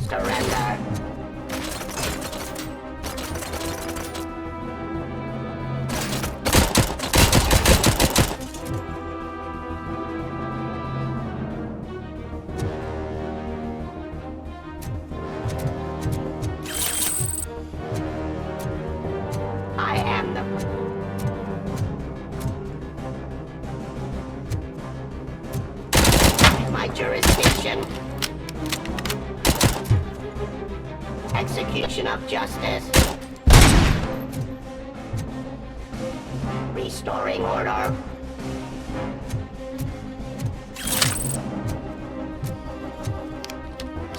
Surrender. I am the... My jurisdiction. Execution of justice. Restoring order.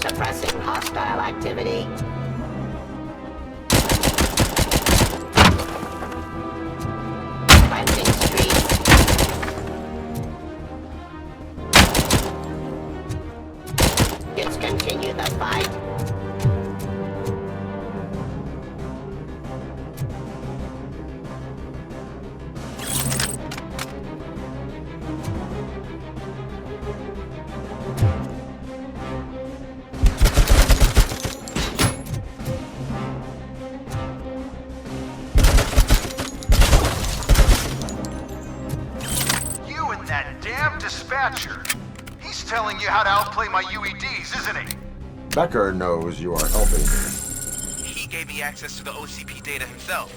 Suppressing hostile activity. Cleansing streets. Discontinue the fight. You and that damn dispatcher. He's telling you how to outplay my UEDs, isn't he? Becker knows you are helping me. He gave me access to the OCP data himself.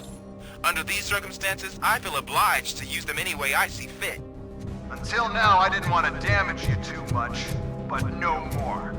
Under these circumstances, I feel obliged to use them any way I see fit. Until now, I didn't want to damage you too much, but no more.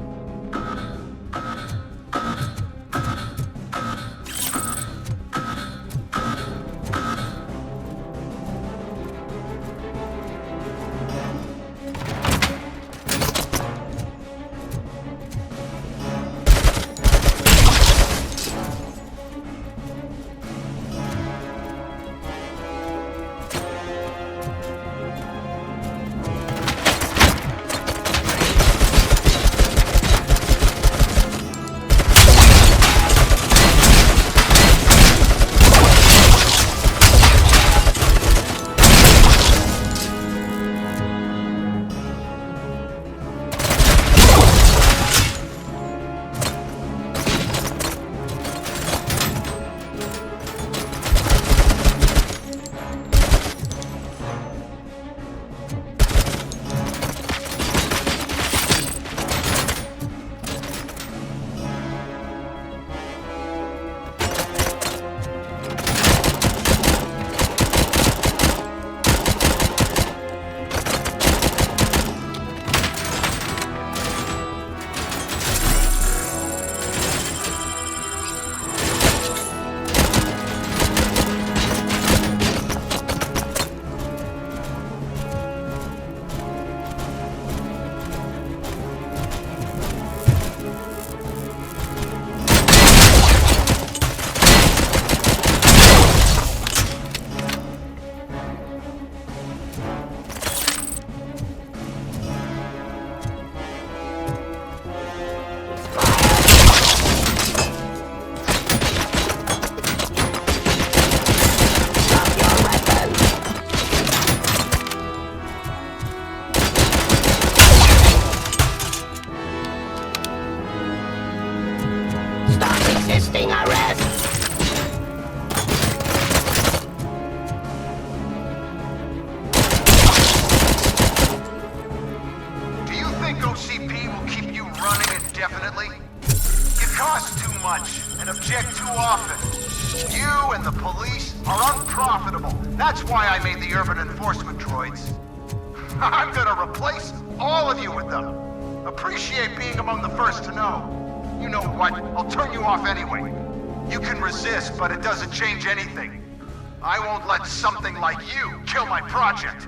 OCP will keep you running indefinitely? You cost too much and object too often. You and the police are unprofitable. That's why I made the urban enforcement droids. I'm gonna replace all of you with them. Appreciate being among the first to know. You know what? I'll turn you off anyway. You can resist, but it doesn't change anything. I won't let something like you kill my project.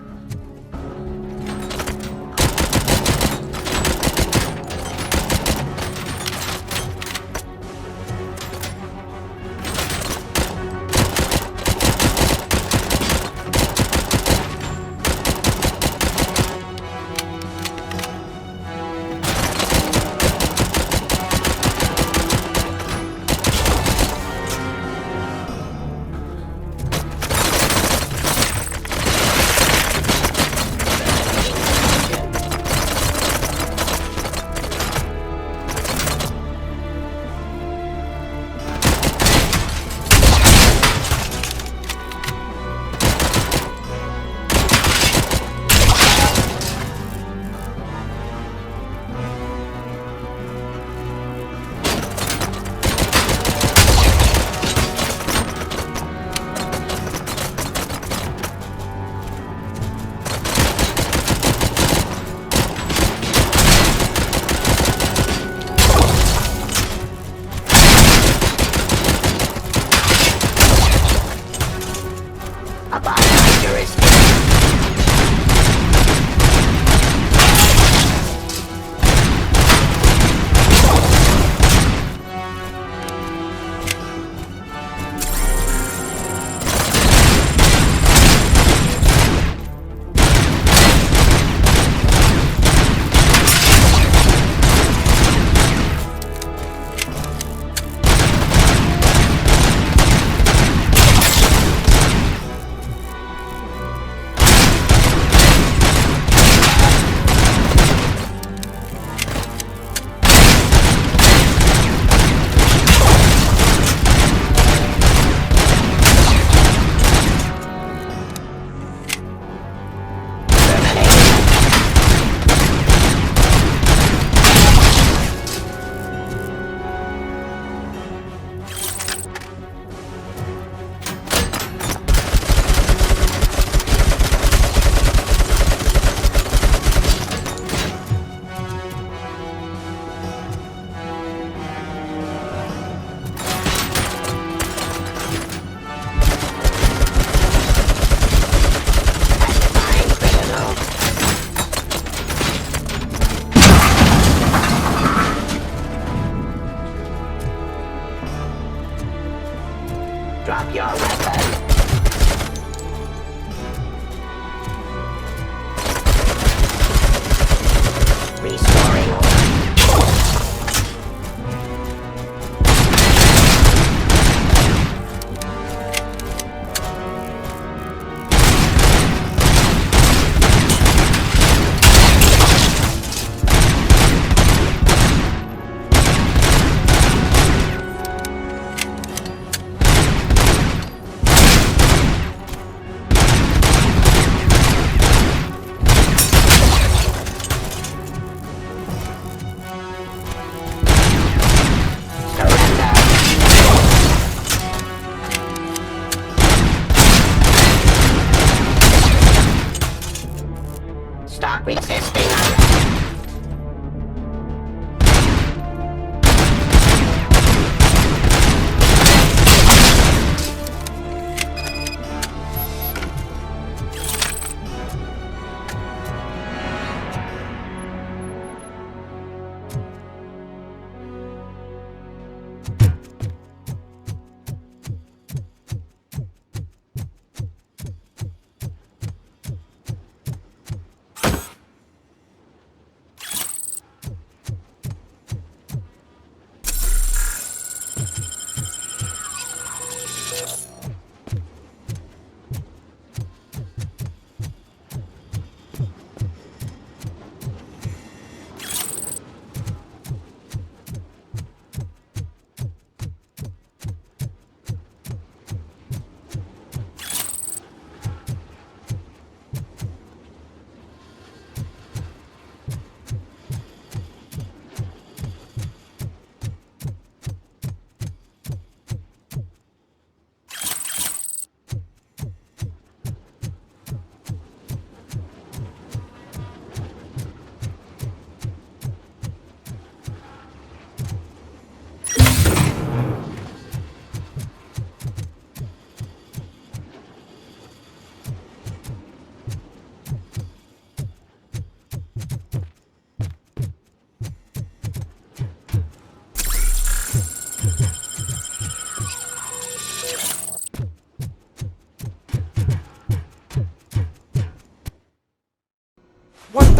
Drop your weapon. Restoring order. Stop resisting.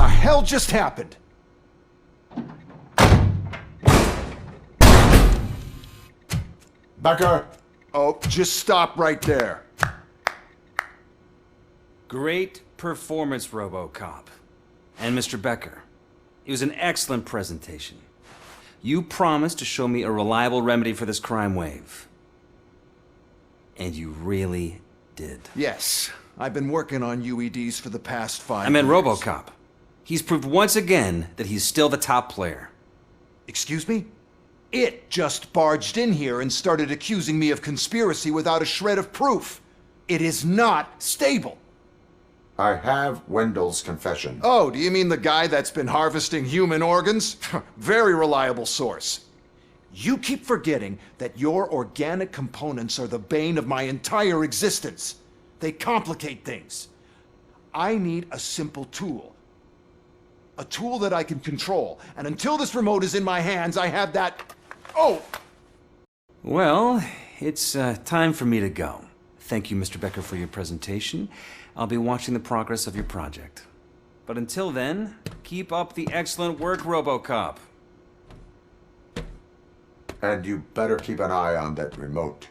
the hell just happened? Becker! Oh, just stop right there. Great performance, RoboCop. And Mr. Becker, it was an excellent presentation. You promised to show me a reliable remedy for this crime wave. And you really did. Yes, I've been working on UEDs for the past 5 years. I meant RoboCop. He's proved once again that he's still the top player. Excuse me? It just barged in here and started accusing me of conspiracy without a shred of proof. It is not stable. I have Wendell's confession. Oh, do you mean the guy that's been harvesting human organs? Very reliable source. You keep forgetting that your organic components are the bane of my entire existence. They complicate things. I need a simple tool. A tool that I can control. And until this remote is in my hands, I have that... Oh! Well, it's time for me to go. Thank you, Mr. Becker, for your presentation. I'll be watching the progress of your project. But until then, keep up the excellent work, RoboCop. And you better keep an eye on that remote.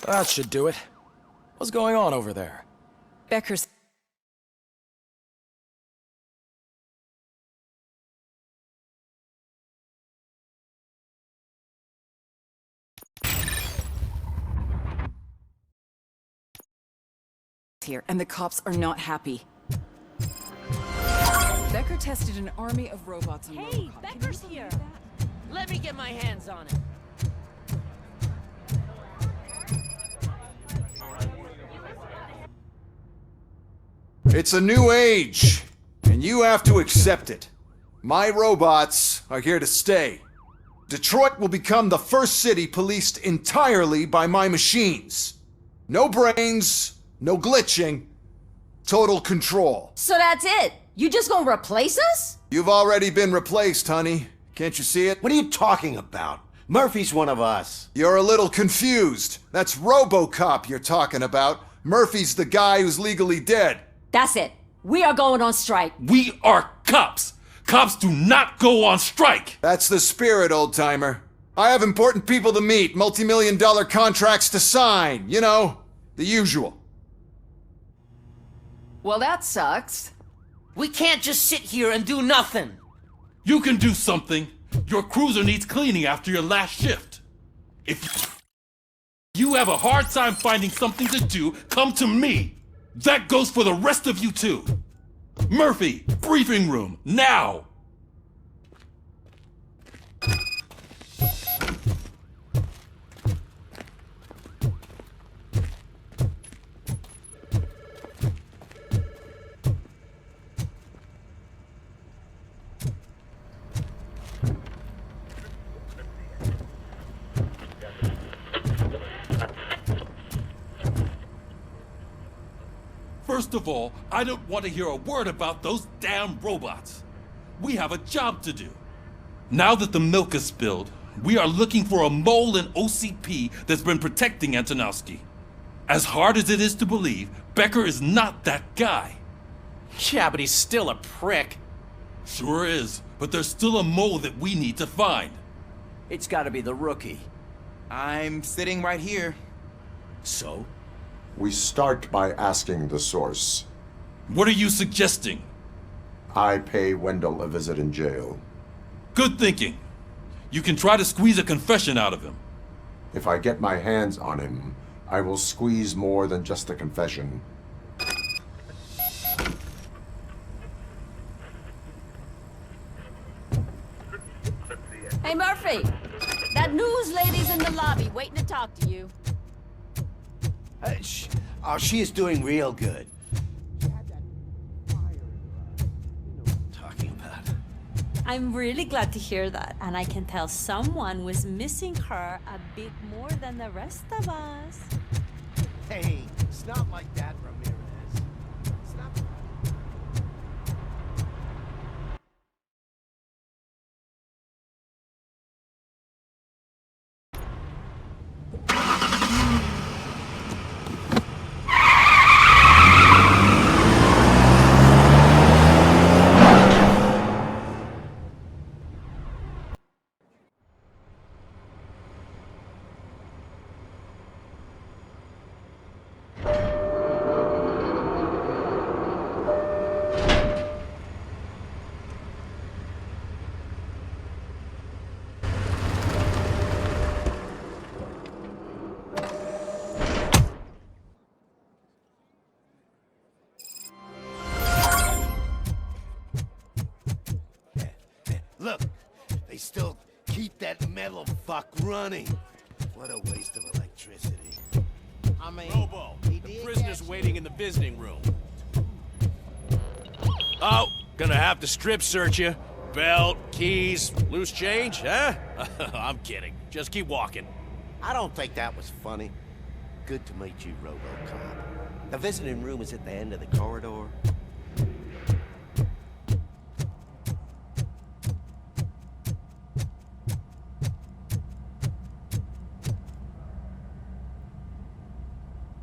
That should do it. What's going on over there? Becker's... here, and the cops are not happy. Becker tested an army of robots on Hey, RoboCop. Becker's here. Let me get my hands on him. It's a new age, and you have to accept it. My robots are here to stay. Detroit will become the first city policed entirely by my machines. No brains, no glitching, total control. So that's it? You just gonna replace us? You've already been replaced, honey. Can't you see it? What are you talking about? Murphy's one of us. You're a little confused. That's RoboCop you're talking about. Murphy's the guy who's legally dead. That's it. We are going on strike. We are cops. Cops do not go on strike. That's the spirit, old-timer. I have important people to meet, multi-million-dollar contracts to sign. You know, the usual. Well, that sucks. We can't just sit here and do nothing. You can do something. Your cruiser needs cleaning after your last shift. If you have a hard time finding something to do, come to me. That goes for the rest of you too. Murphy, briefing room, now! First of all, I don't want to hear a word about those damn robots. We have a job to do. Now that the milk is spilled, we are looking for a mole in OCP that's been protecting Antonowski. As hard as it is to believe, Becker is not that guy. Yeah, but he's still a prick. Sure is, but there's still a mole that we need to find. It's gotta be the rookie. I'm sitting right here. So? We start by asking the source. What are you suggesting? I pay Wendell a visit in jail. Good thinking. You can try to squeeze a confession out of him. If I get my hands on him, I will squeeze more than just a confession. Hey, Murphy! That news lady's in the lobby waiting to talk to you. Oh, she is doing real good. I'm really glad to hear that, and I can tell someone was missing her a bit more than the rest of us. Hey, it's not like that, Ramirez. It's not... Look, they still keep that metal fuck running. What a waste of electricity. I mean, Robo, the prisoner's waiting in the visiting room. Oh, gonna have to strip search you. Belt, keys, loose change, huh? I'm kidding. Just keep walking. I don't think that was funny. Good to meet you, RoboCop. The visiting room is at the end of the corridor.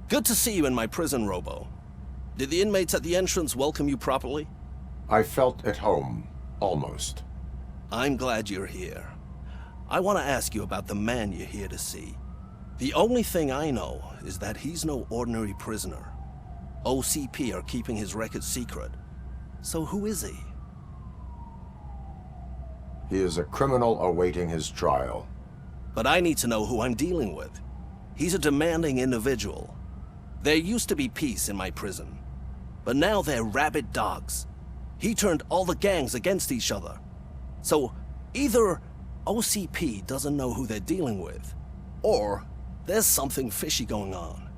Good to see you in my prison, Robo. Did the inmates at the entrance welcome you properly? I felt at home, almost. I'm glad you're here. I want to ask you about the man you're here to see. The only thing I know is that he's no ordinary prisoner. OCP are keeping his record secret. So who is he? He is a criminal awaiting his trial. But I need to know who I'm dealing with. He's a demanding individual. There used to be peace in my prison, but now they're rabid dogs. He turned all the gangs against each other. So either OCP doesn't know who they're dealing with, or there's something fishy going on.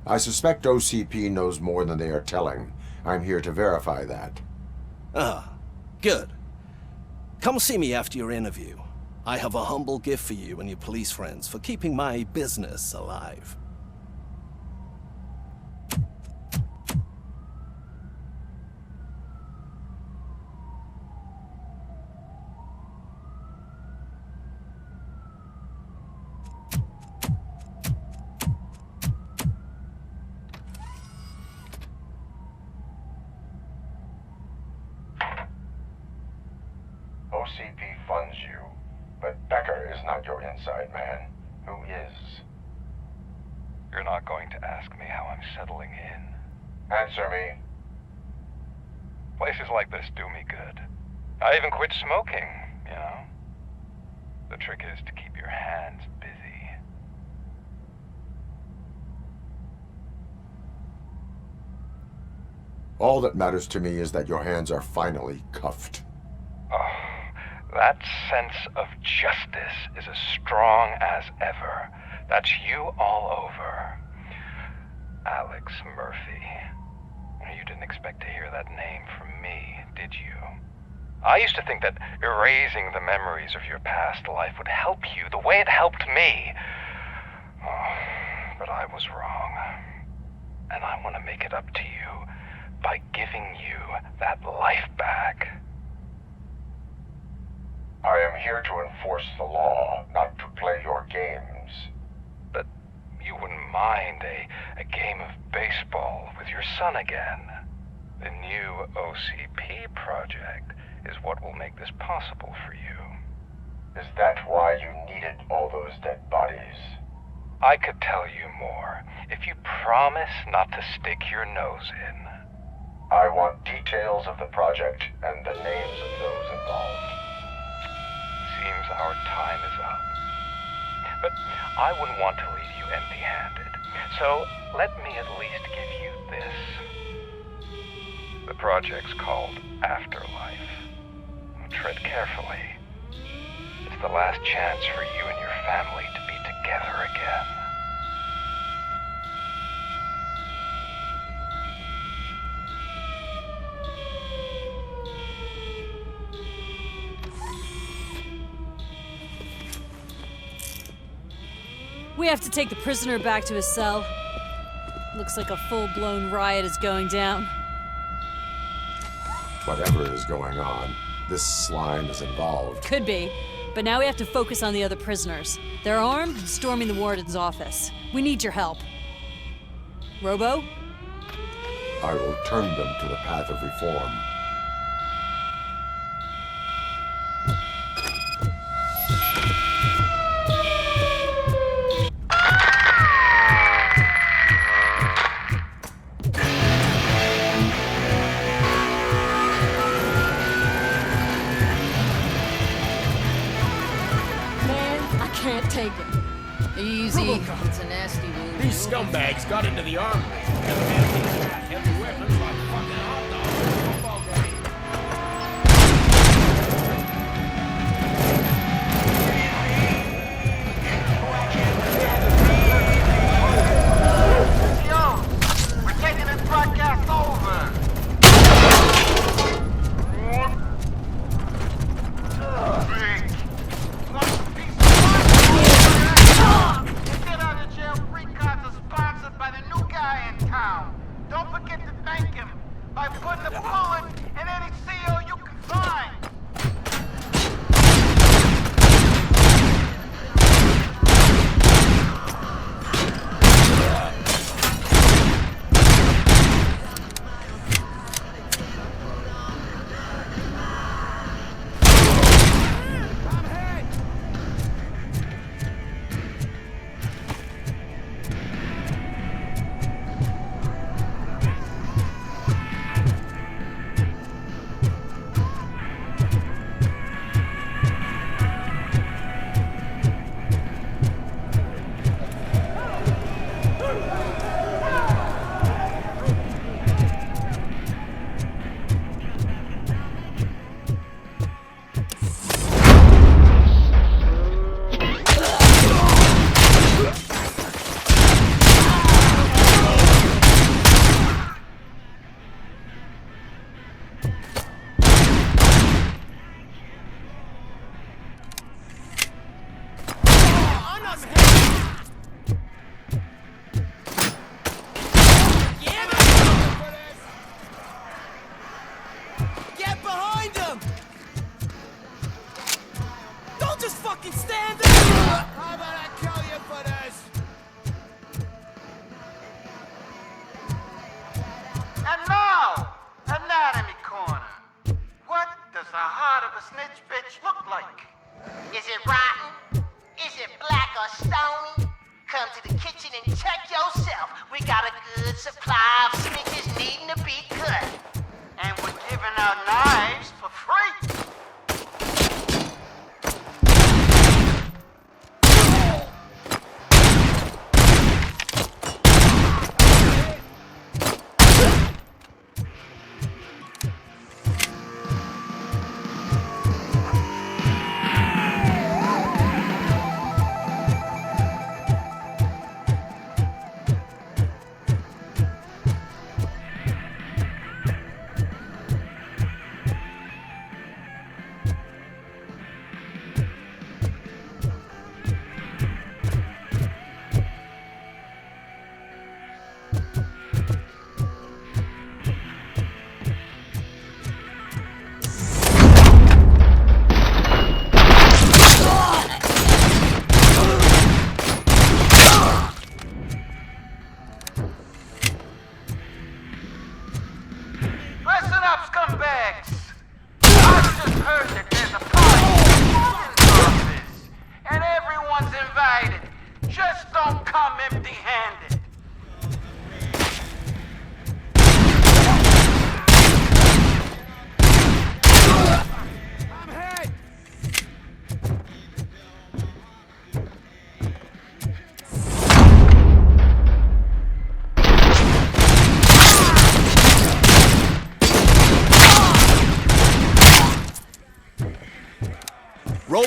I suspect OCP knows more than they are telling. I'm here to verify that. Ah, good. Come see me after your interview. I have a humble gift for you and your police friends for keeping my business alive. OCP funds you, but Becker is not your inside man. Who is? You're not going to ask me how I'm settling in. Answer me. Places like this do me good. I even quit smoking, you know? The trick is to keep your hands busy. All that matters to me is that your hands are finally cuffed. Oh, that sense of justice is as strong as ever. That's you all over. Alex Murphy. You didn't expect to hear that name from me, did you? I used to think that erasing the memories of your past life would help you the way it helped me. Oh, but I was wrong. And I want to make it up to you by giving you that life back. I am here to enforce the law, not to play your games. But you wouldn't mind a game of baseball with your son again. The new OCP project is what will make this possible for you. Is that why you needed all those dead bodies? I could tell you more if you promise not to stick your nose in. I want details of the project and the names of those involved. Seems our time is up. but I wouldn't want to leave you empty-handed. So let me at least give you this. The project's called Afterlife. Tread carefully. It's the last chance for you and your family to be together again. We have to take the prisoner back to his cell. Looks like a full-blown riot is going down. Whatever is going on, this slime is involved. Could be, but now we have to focus on the other prisoners. They're armed and storming the warden's office. We need your help. Robo? I will turn them to the path of reform. Can't take it. Easy. RoboCop. It's a nasty wound. These scumbags got into the armory. Heavy weapons like fucking hot dogs. Football game. Yo, we're taking this broadcast over. Don't forget to thank him by putting a bullet in any CO you can find. Is it rotten? Is it black or stony? Come to the kitchen and check yourself. We got a good supply of snitches needing to be cut. And we're giving out knives for free.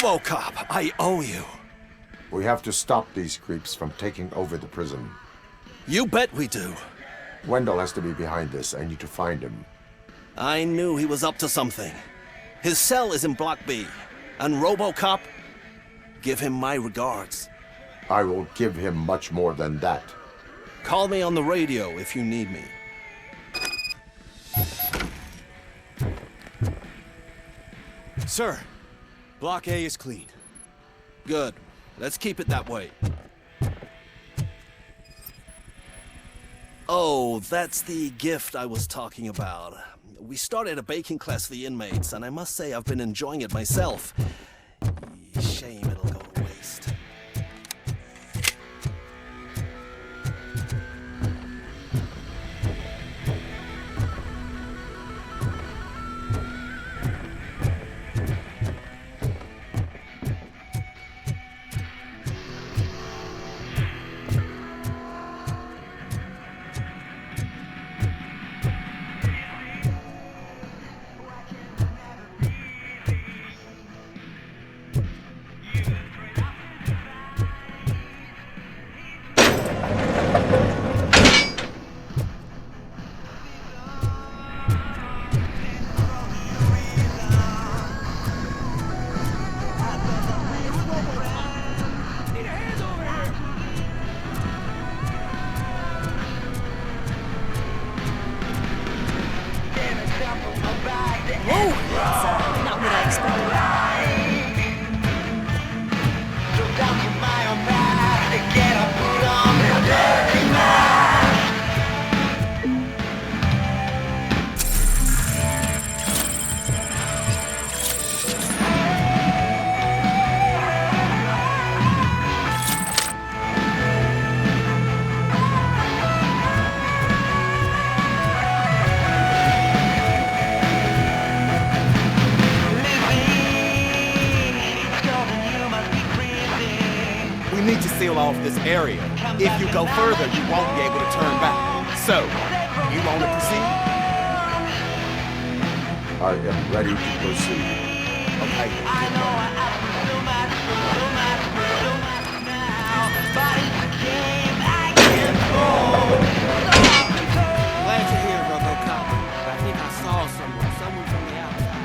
RoboCop, I owe you. We have to stop these creeps from taking over the prison. You bet we do. Wendell has to be behind this. I need to find him. I knew he was up to something. His cell is in Block B. And RoboCop, give him my regards. I will give him much more than that. Call me on the radio if you need me. Sir, Block A is clean. Good. Let's keep it that way. Oh, that's the gift I was talking about. We started a baking class for the inmates, and I must say I've been enjoying it myself. Shame it'll go to waste. Off this area. If you go further, you won't be able to turn back. So, you want to proceed? I am ready to proceed. Okay. Glad you're here, RoboCop. I think I saw someone from the outside.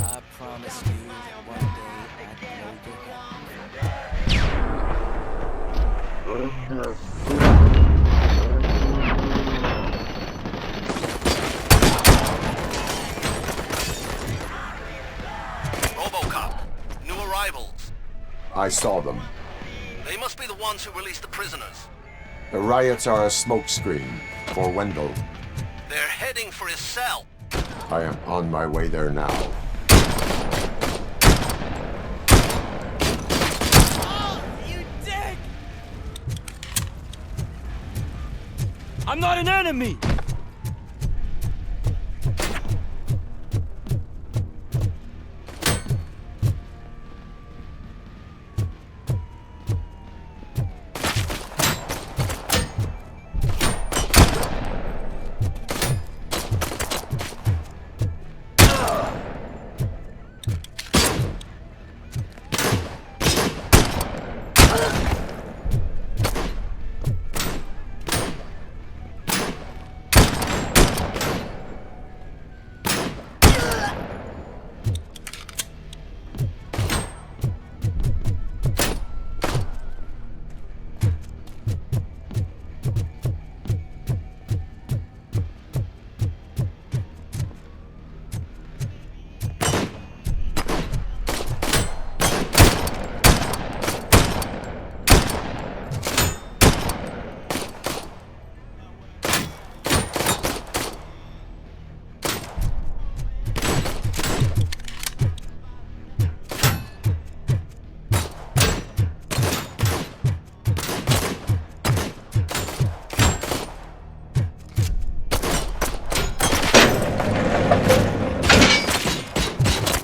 I promise you that one day I'd know RoboCop, new arrivals. I saw them. They must be the ones who released the prisoners. The riots are a smokescreen for Wendell. They're heading for his cell. I am on my way there now. Oh, you dick! I'm not an enemy!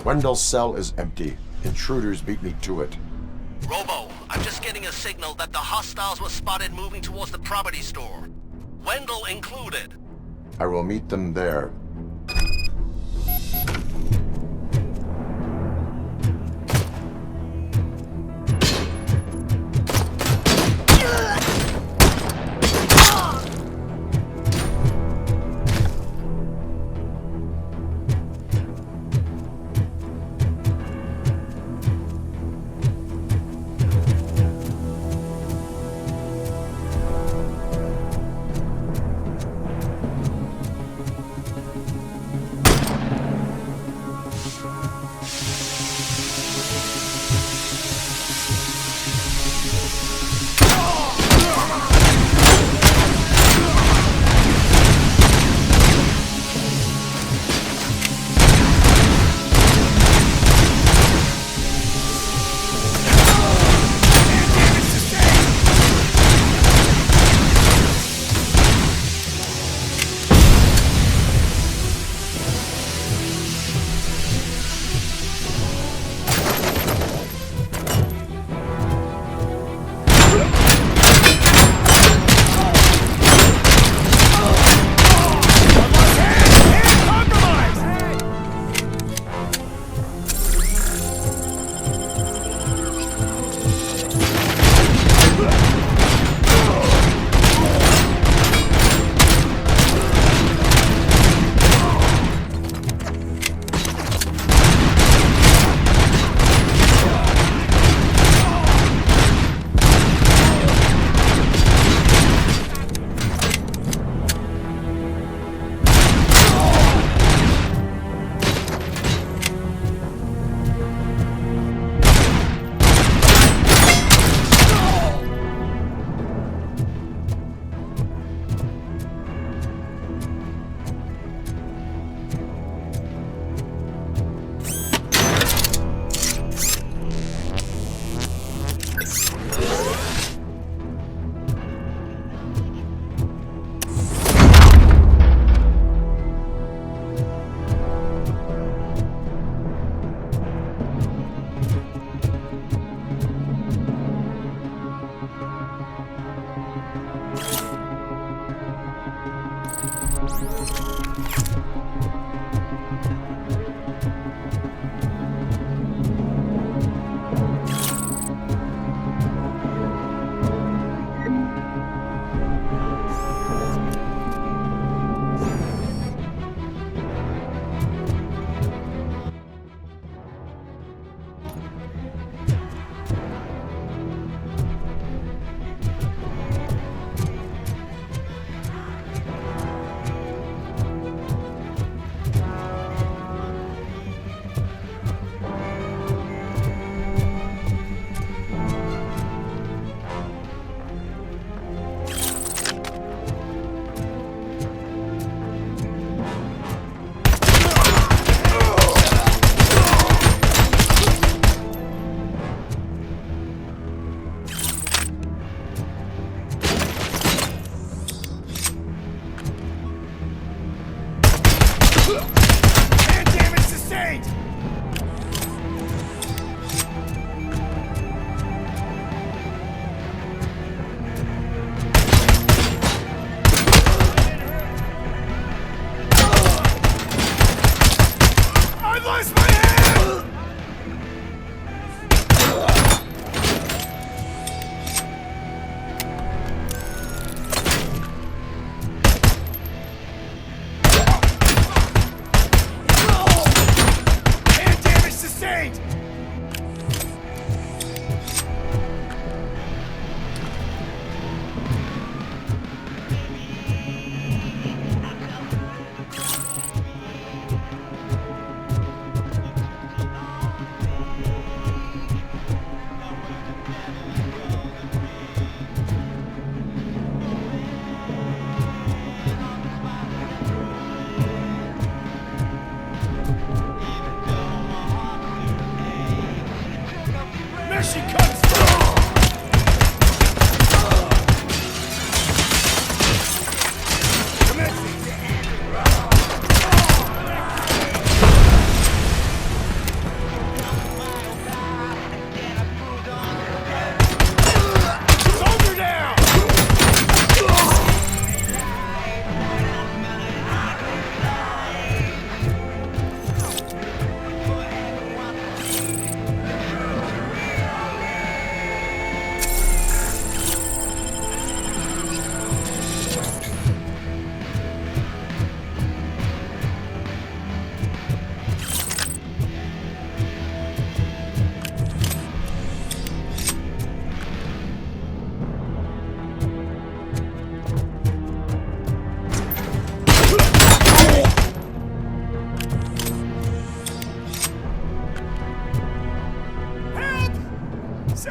Wendell's cell is empty. Intruders beat me to it. Robo, I'm just getting a signal that the hostiles were spotted moving towards the property store. Wendell included. I will meet them there.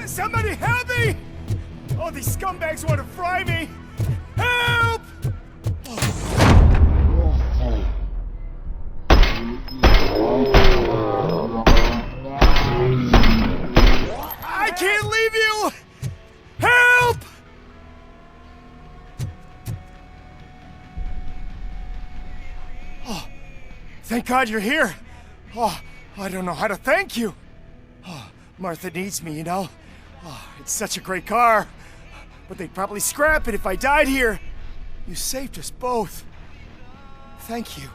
Somebody help me! Oh, these scumbags want to fry me! Help! I can't leave you! Help! Oh, thank God you're here. Oh, I don't know how to thank you. Oh, Martha needs me, you know. Oh, it's such a great car. But they'd probably scrap it if I died here. You saved us both. Thank you.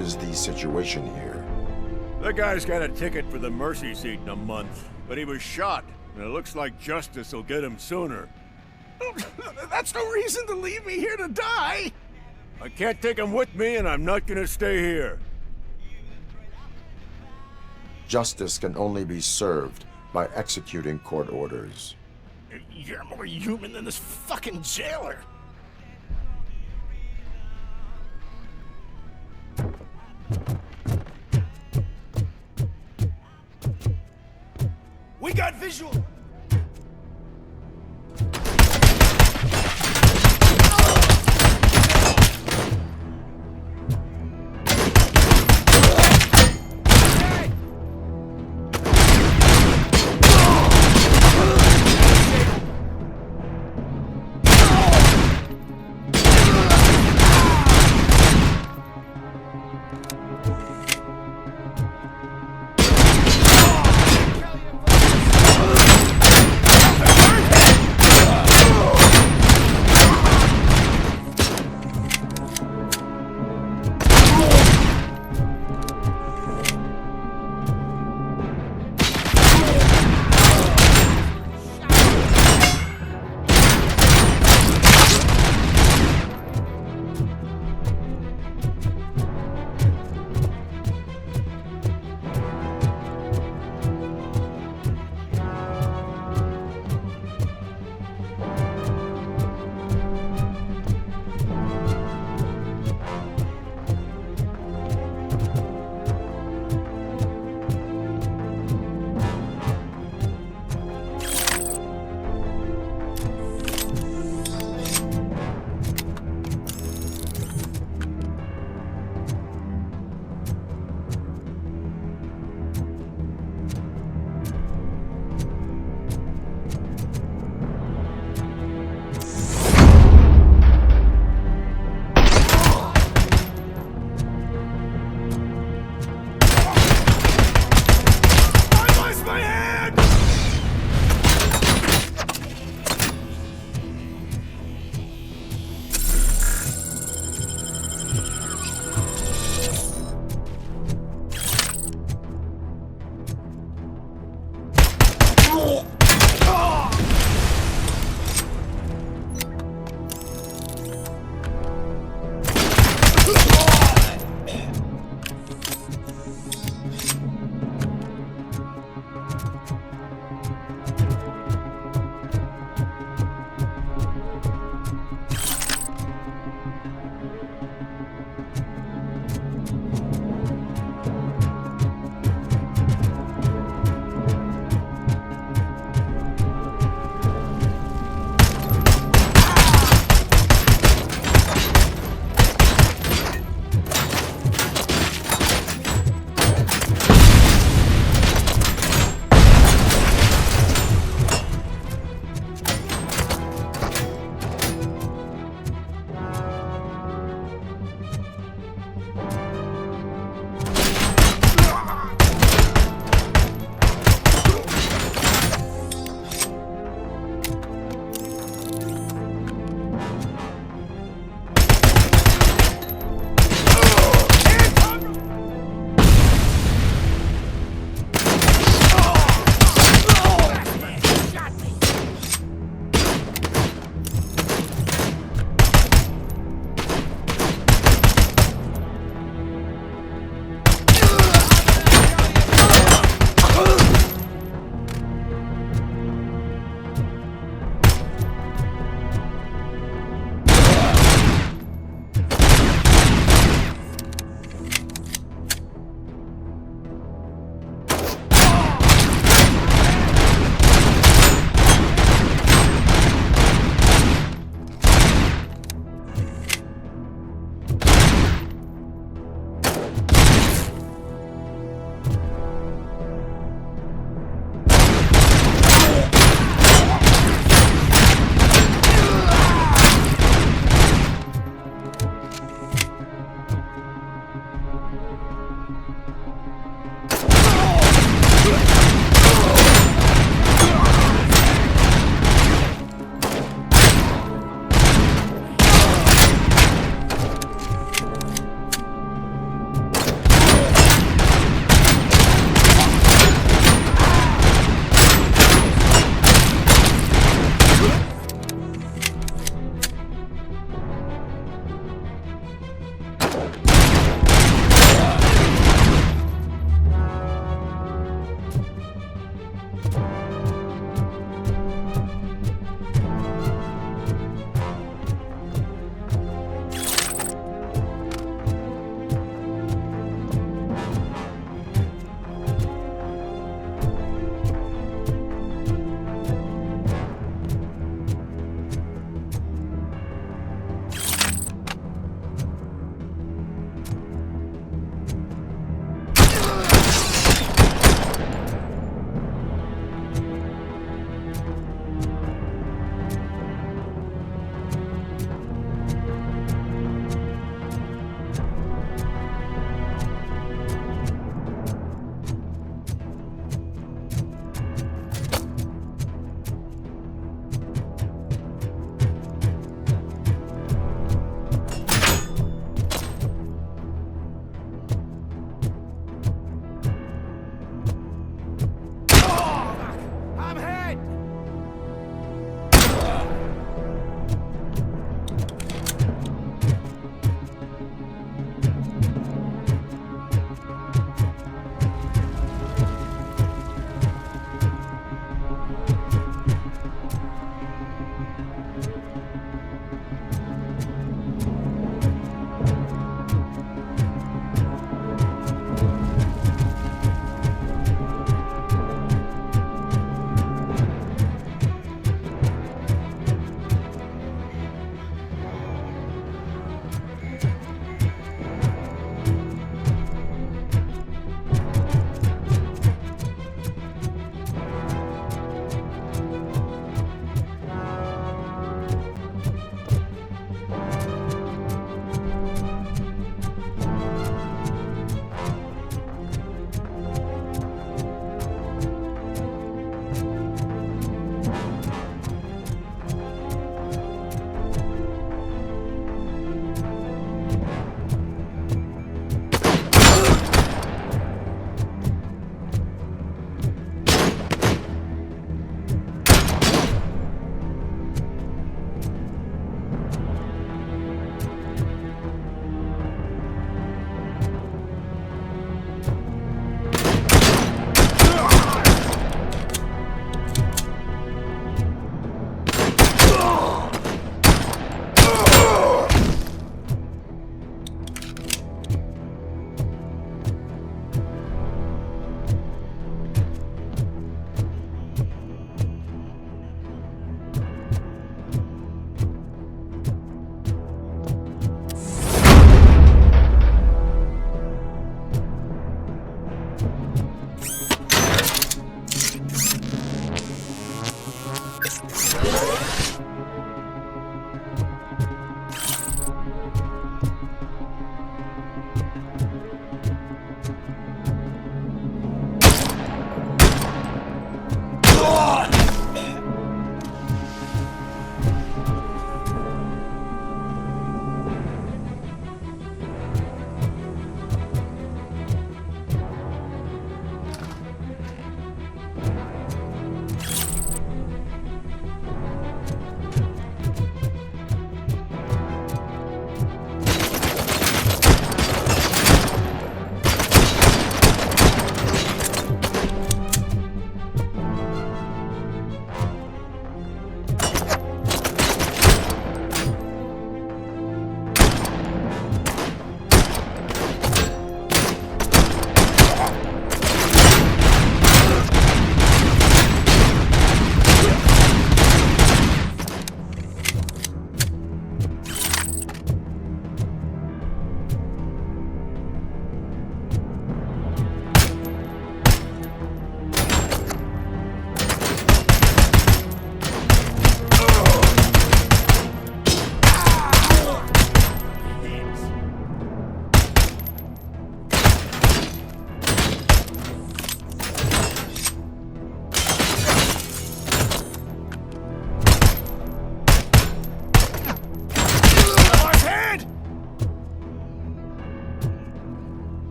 what is the situation here? The guy's got a ticket for the mercy seat in a month, but he was shot, and it looks like justice will get him sooner. That's no reason to leave me here to die! I can't take him with me, and I'm not gonna stay here. Justice can only be served by executing court orders. You're more human than this fucking jailer. We got visual!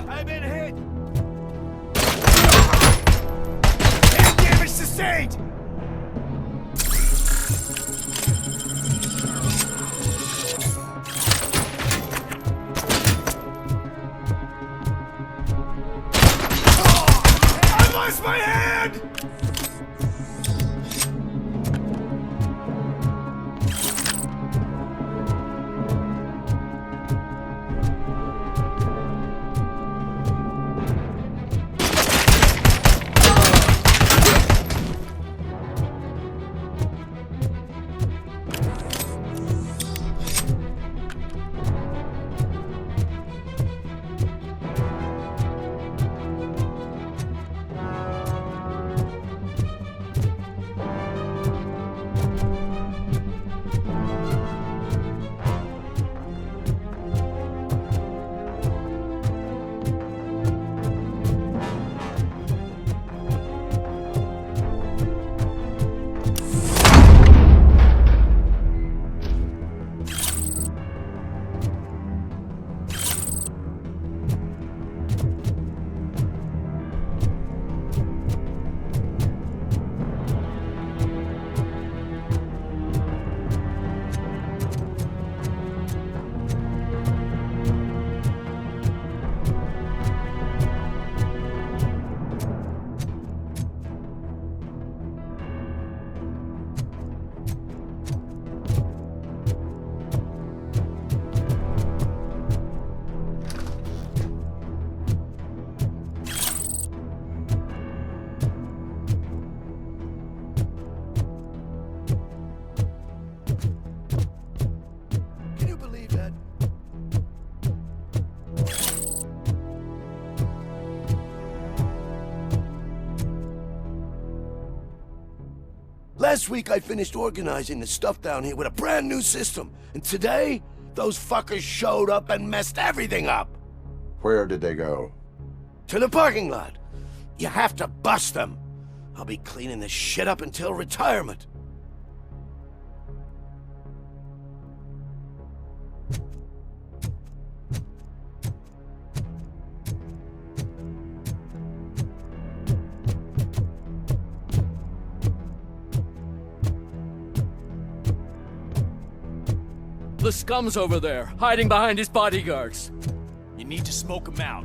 I've been hit! Hit damage sustained! I lost my hand! Last week I finished organizing the stuff down here with a brand new system. And today, those fuckers showed up and messed everything up. Where did they go? To the parking lot. You have to bust them. I'll be cleaning this shit up until retirement. The scum's over there, hiding behind his bodyguards. You need to smoke him out.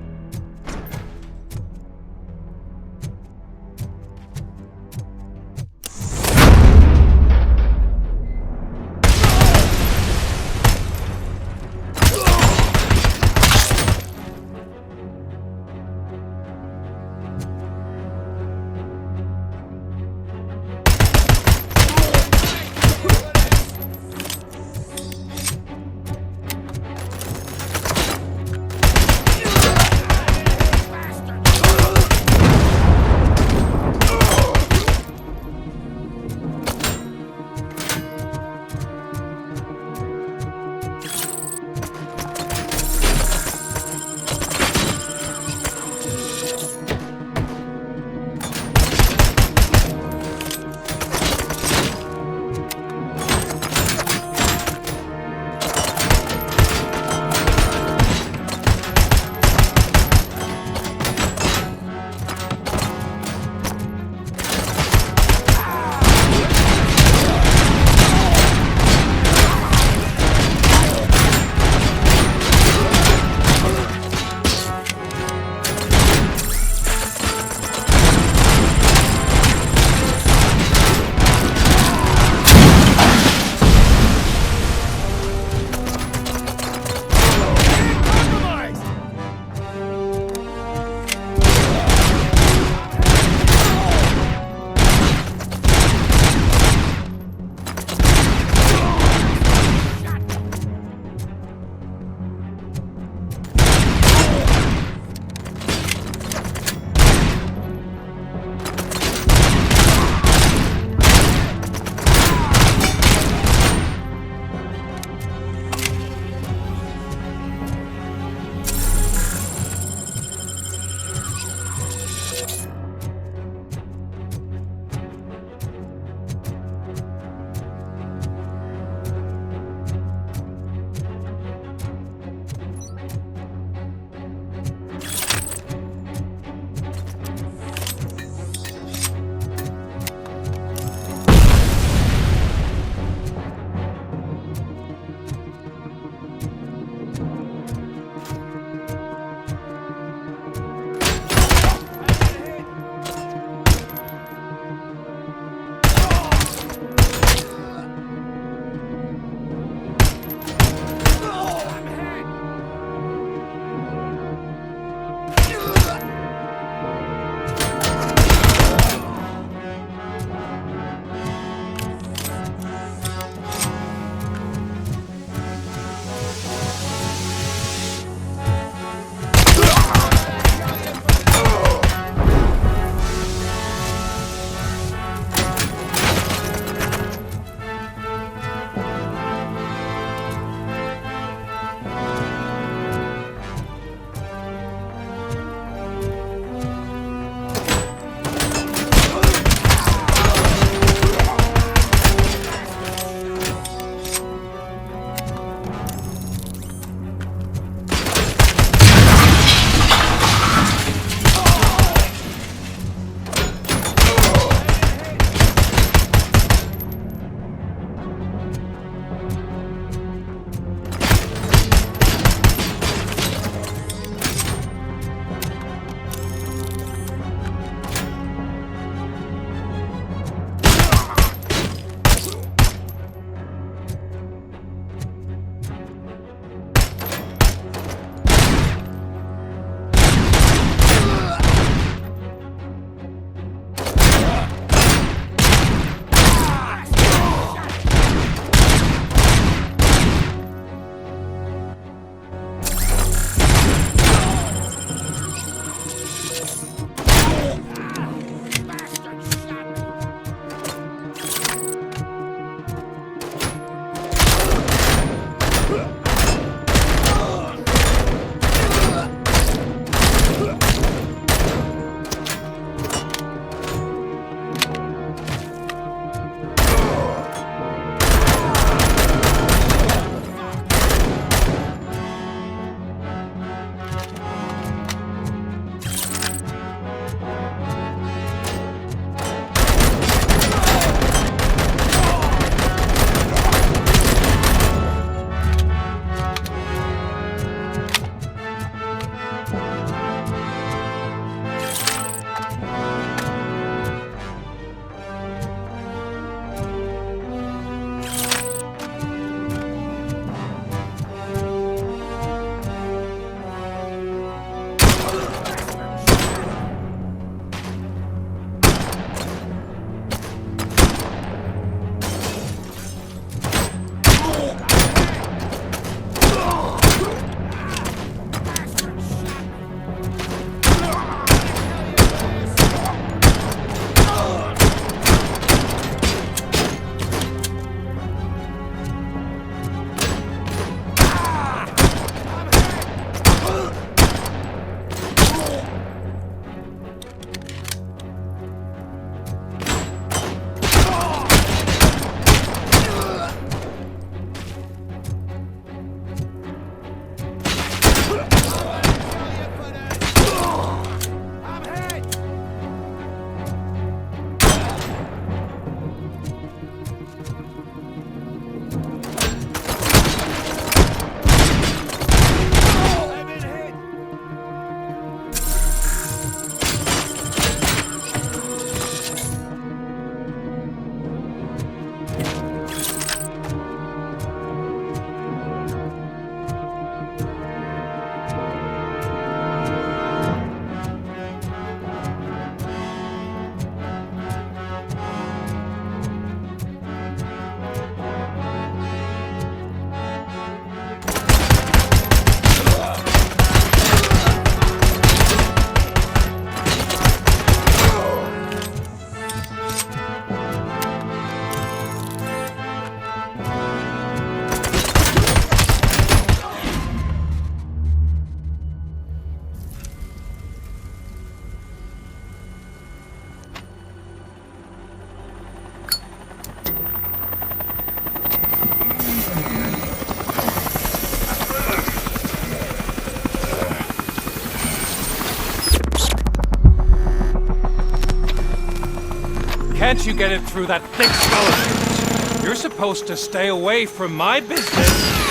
Can't you get it through that thick skeleton? You're supposed to stay away from my business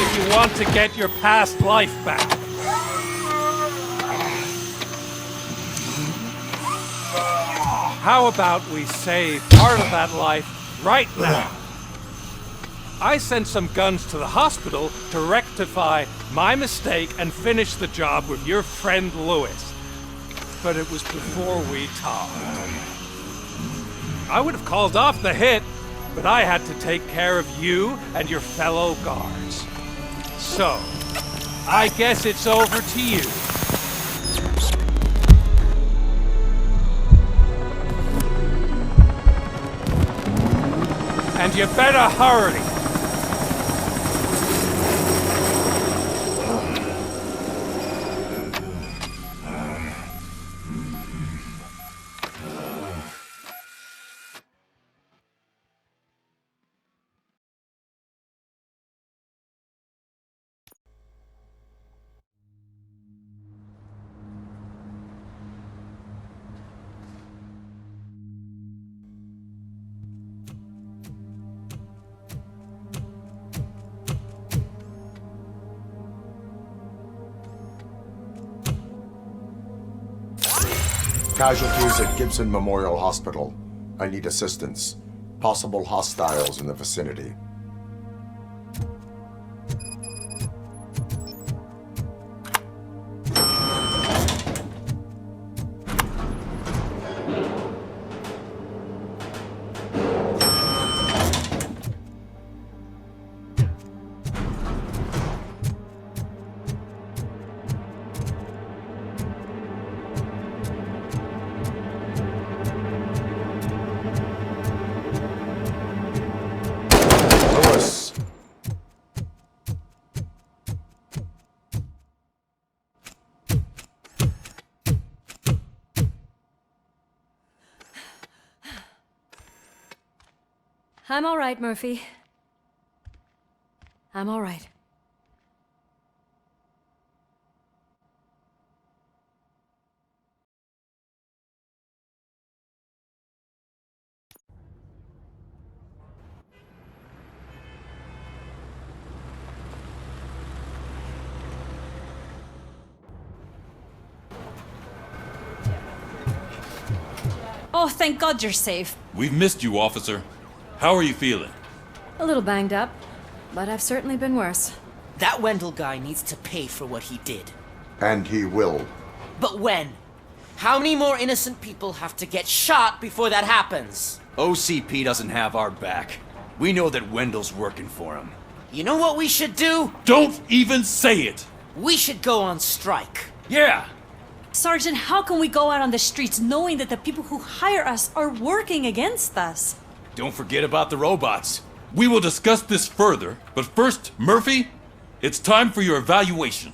if you want to get your past life back. How about we save part of that life right now? I sent some guns to the hospital to rectify my mistake and finish the job with your friend Lewis. But it was before we talked. I would have called off the hit, but I had to take care of you and your fellow guards. So, I guess it's over to you. And you better hurry. Casualties at Gibson Memorial Hospital. I need assistance. Possible hostiles in the vicinity. I'm all right, Murphy. I'm all right. Oh, thank God you're safe. We've missed you, officer. How are you feeling? A little banged up, but I've certainly been worse. That Wendell guy needs to pay for what he did. And he will. But when? How many more innocent people have to get shot before that happens? OCP doesn't have our back. We know that Wendell's working for him. You know what we should do? Don't even say it! We should go on strike. Yeah! Sergeant, how can we go out on the streets knowing that the people who hire us are working against us? Don't forget about the robots. We will discuss this further, but first, Murphy, it's time for your evaluation.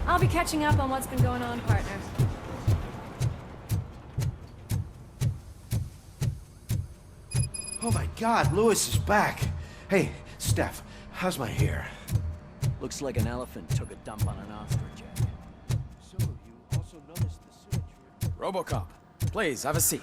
I'll be catching up on what's been going on, partner. Oh my God, Lewis is back. Hey, Steph, how's my hair? Looks like an elephant took a dump on an ostrich egg. So, you also noticed the sewage. RoboCop, please, have a seat.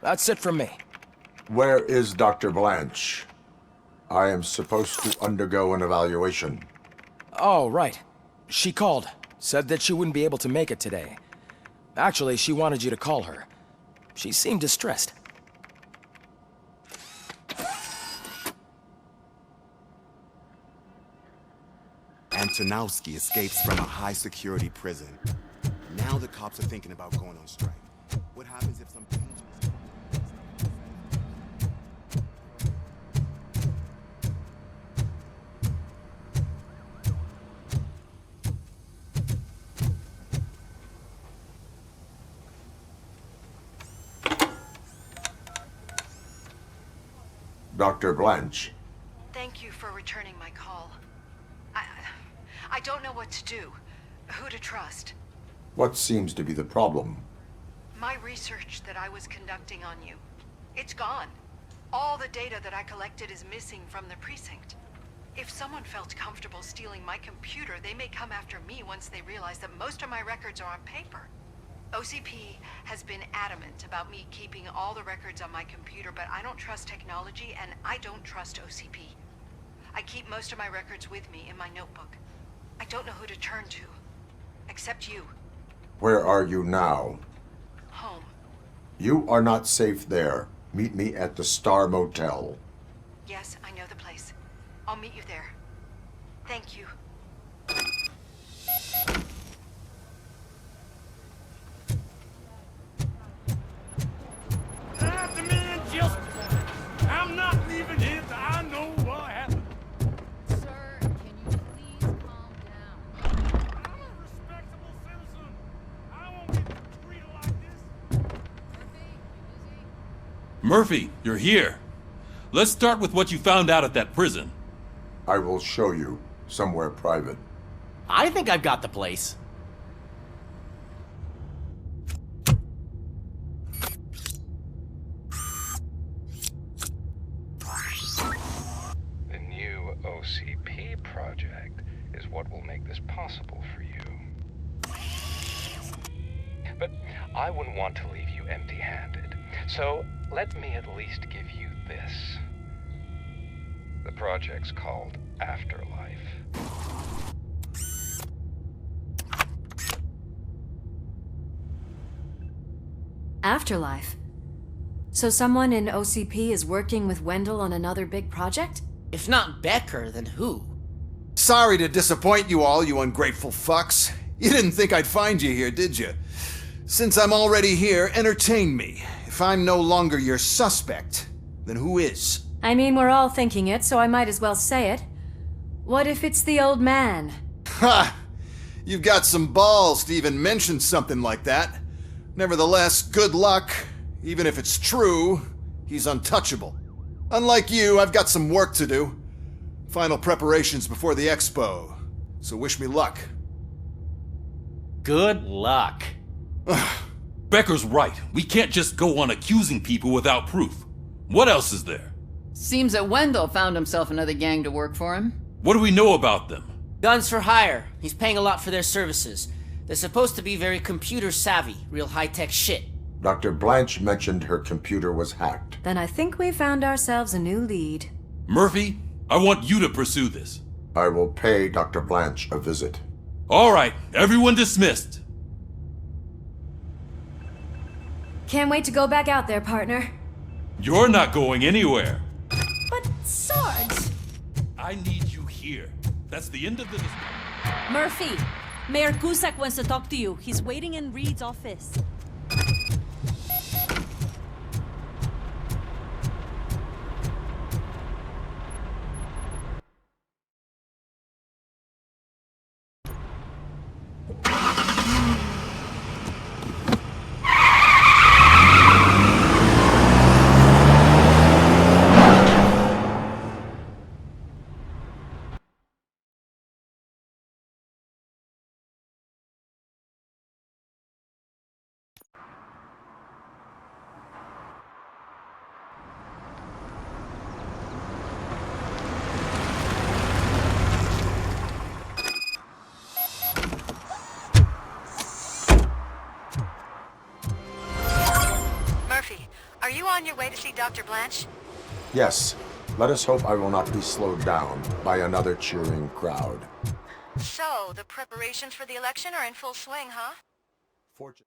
That's it from me. Where is Dr. Blanche? I am supposed to undergo an evaluation. Oh, right. She called. Said that she wouldn't be able to make it today. Actually, she wanted you to call her. She seemed distressed. Antonowski escapes from a high-security prison. Now the cops are thinking about going on strike. What happens if some changes? Dr. Blanche. Thank you for returning my call. I don't know what to do. Who to trust. What seems to be the problem? My research that I was conducting on you. It's gone. All the data that I collected is missing from the precinct. If someone felt comfortable stealing my computer, they may come after me once they realize that most of my records are on paper. OCP has been adamant about me keeping all the records on my computer, but I don't trust technology and I don't trust OCP. I keep most of my records with me in my notebook. I don't know who to turn to, except you. Where are you now? Home. You are not safe there. Meet me at the Star Motel. Yes, I know the place. I'll meet you there. Thank you. The man just... I'm not leaving here till I know what happened. Sir, can you please calm down? I'm a respectable citizen. I won't get treated like this. Murphy, you're here. Let's start with what you found out at that prison. I will show you somewhere private. I think I've got the place. The new OCP project is what will make this possible for you. But I wouldn't want to leave you empty-handed. So let me at least give you this. The project's called Afterlife. Afterlife? So someone in OCP is working with Wendell on another big project? If not Becker, then who? Sorry to disappoint you all, you ungrateful fucks. You didn't think I'd find you here, did you? Since I'm already here, entertain me. If I'm no longer your suspect, then who is? I mean, we're all thinking it, so I might as well say it. What if it's the old man? Ha! You've got some balls to even mention something like that. Nevertheless, good luck. Even if it's true, he's untouchable. Unlike you, I've got some work to do. Final preparations before the expo. So wish me luck. Good luck. Becker's right. We can't just go on accusing people without proof. What else is there? Seems that Wendell found himself another gang to work for him. What do we know about them? Guns for hire. He's paying a lot for their services. They're supposed to be very computer savvy, real high-tech shit. Dr. Blanche mentioned her computer was hacked. Then I think we found ourselves a new lead. Murphy, I want you to pursue this. I will pay Dr. Blanche a visit. All right, everyone dismissed. Can't wait to go back out there, partner. You're not going anywhere. But, Sarge... I need you here. That's the end of the... Murphy, Mayor Cusack wants to talk to you. He's waiting in Reed's office. Are you on your way to see Dr. Blanche? Yes. Let us hope I will not be slowed down by another cheering crowd. So, the preparations for the election are in full swing, huh? Fortune.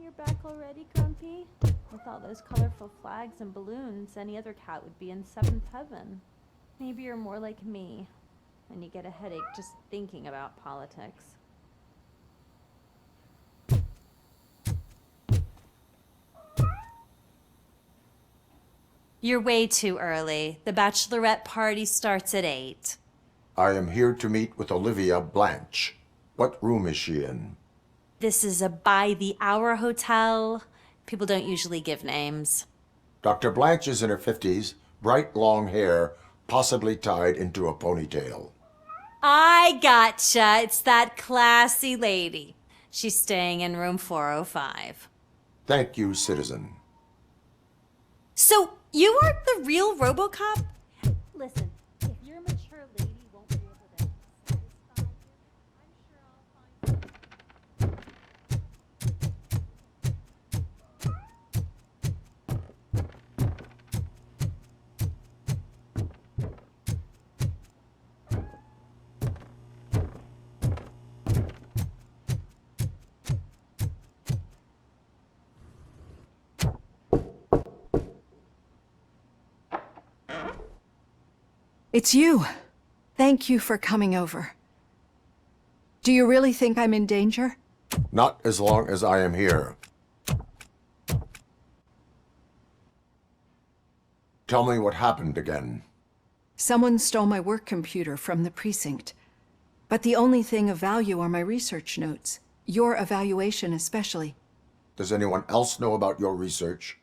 You're back already, Grumpy? With all those colorful flags and balloons, any other cat would be in seventh heaven. Maybe you're more like me, and you get a headache just thinking about politics. You're way too early. The bachelorette party starts at 8. I am here to meet with Olivia Blanche. What room is she in? This is a by-the-hour hotel. People don't usually give names. Dr. Blanche is in her 50s, bright long hair, possibly tied into a ponytail. I gotcha. It's that classy lady. She's staying in room 405. Thank you, citizen. So, you are the real RoboCop? Listen, if you're a mature lady won't be able to satisfy you, I'm sure I'll find... It's you. Thank you for coming over. Do you really think I'm in danger? Not as long as I am here. Tell me what happened again. Someone stole my work computer from the precinct. But the only thing of value are my research notes. Your evaluation especially. Does anyone else know about your research?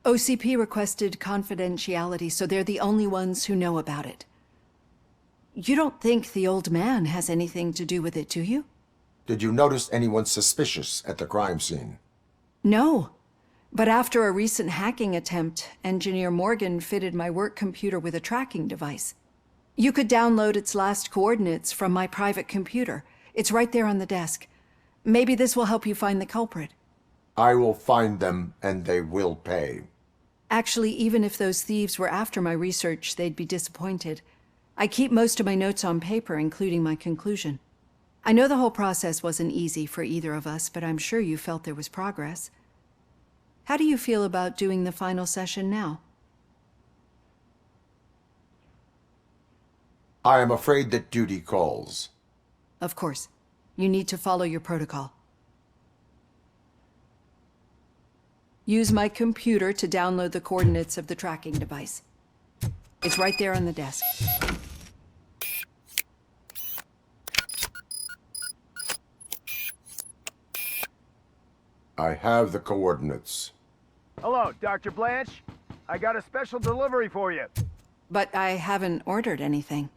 OCP requested confidentiality, so they're the only ones who know about it. You don't think the old man has anything to do with it, do you? Did you notice anyone suspicious at the crime scene? No. But after a recent hacking attempt, Engineer Morgan fitted my work computer with a tracking device. You could download its last coordinates from my private computer. It's right there on the desk. Maybe this will help you find the culprit. I will find them, and they will pay. Actually, even if those thieves were after my research, they'd be disappointed. I keep most of my notes on paper, including my conclusion. I know the whole process wasn't easy for either of us, but I'm sure you felt there was progress. How do you feel about doing the final session now? I am afraid that duty calls. Of course. You need to follow your protocol. Use my computer to download the coordinates of the tracking device. It's right there on the desk. I have the coordinates. Hello, Dr. Blanche. I got a special delivery for you. But I haven't ordered anything.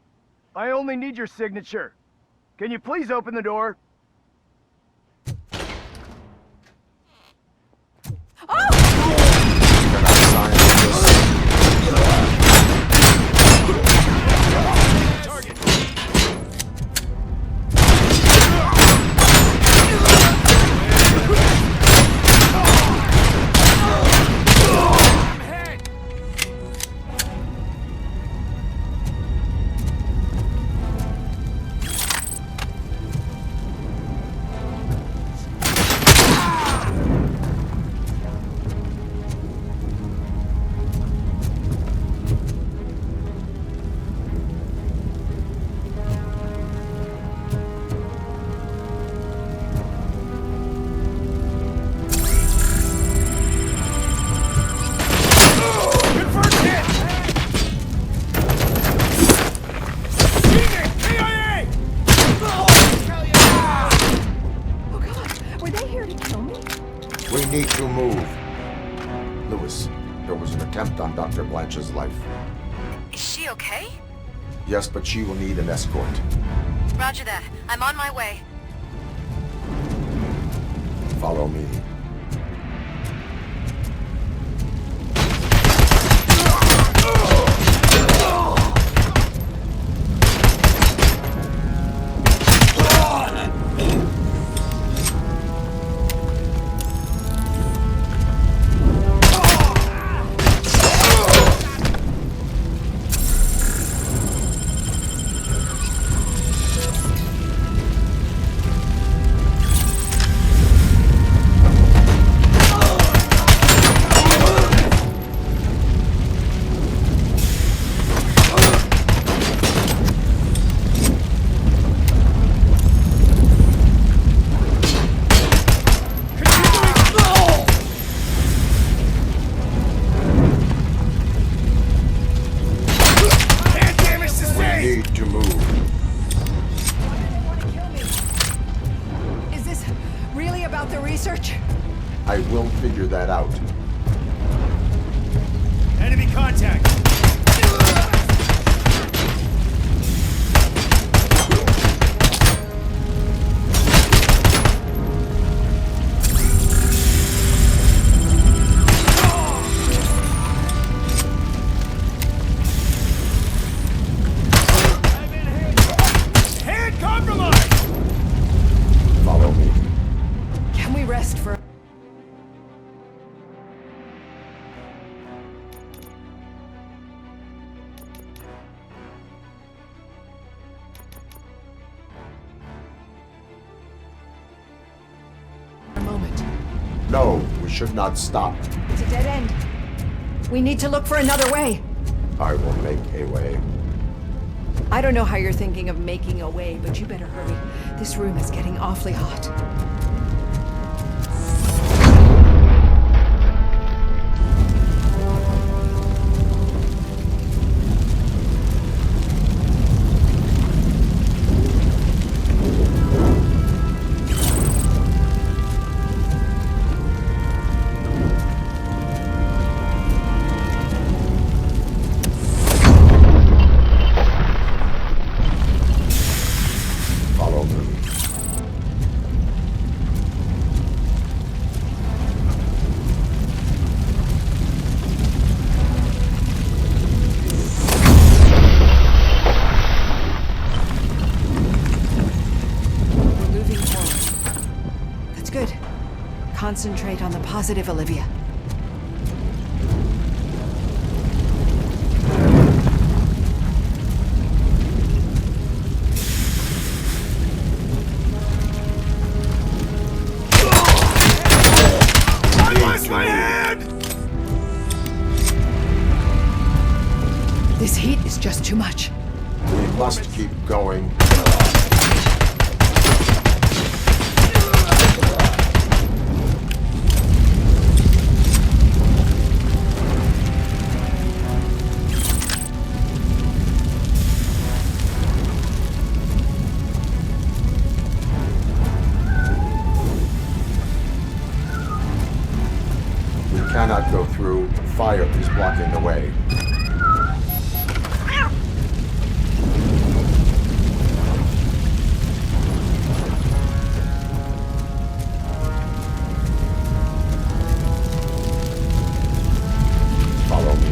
I only need your signature. Can you please open the door? Dr. Blanche's life. Is she okay? Yes, but she will need an escort. Roger that. I'm on my way. Follow me. about the research? I will figure that out. Enemy contact! Hand compromised! Follow me. Can we rest for... a moment? No, we should not stop. It's a dead end. We need to look for another way. I will make a way. I don't know how you're thinking of making a way, but you better hurry. This room is getting awfully hot. Follow me. We're moving forward. That's good. Concentrate on the positive, Olivia. My hand! This heat is just too much. We must keep going. We cannot go through. Fire is blocking the way. Follow me.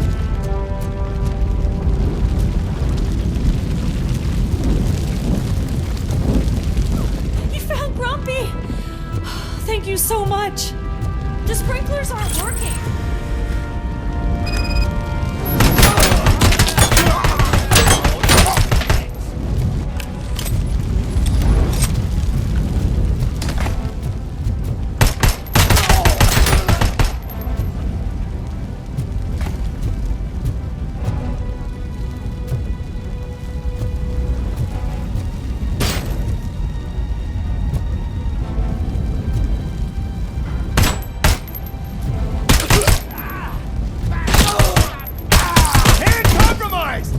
You found Grumpy! Thank you so much. The sprinklers aren't working. Hand compromised!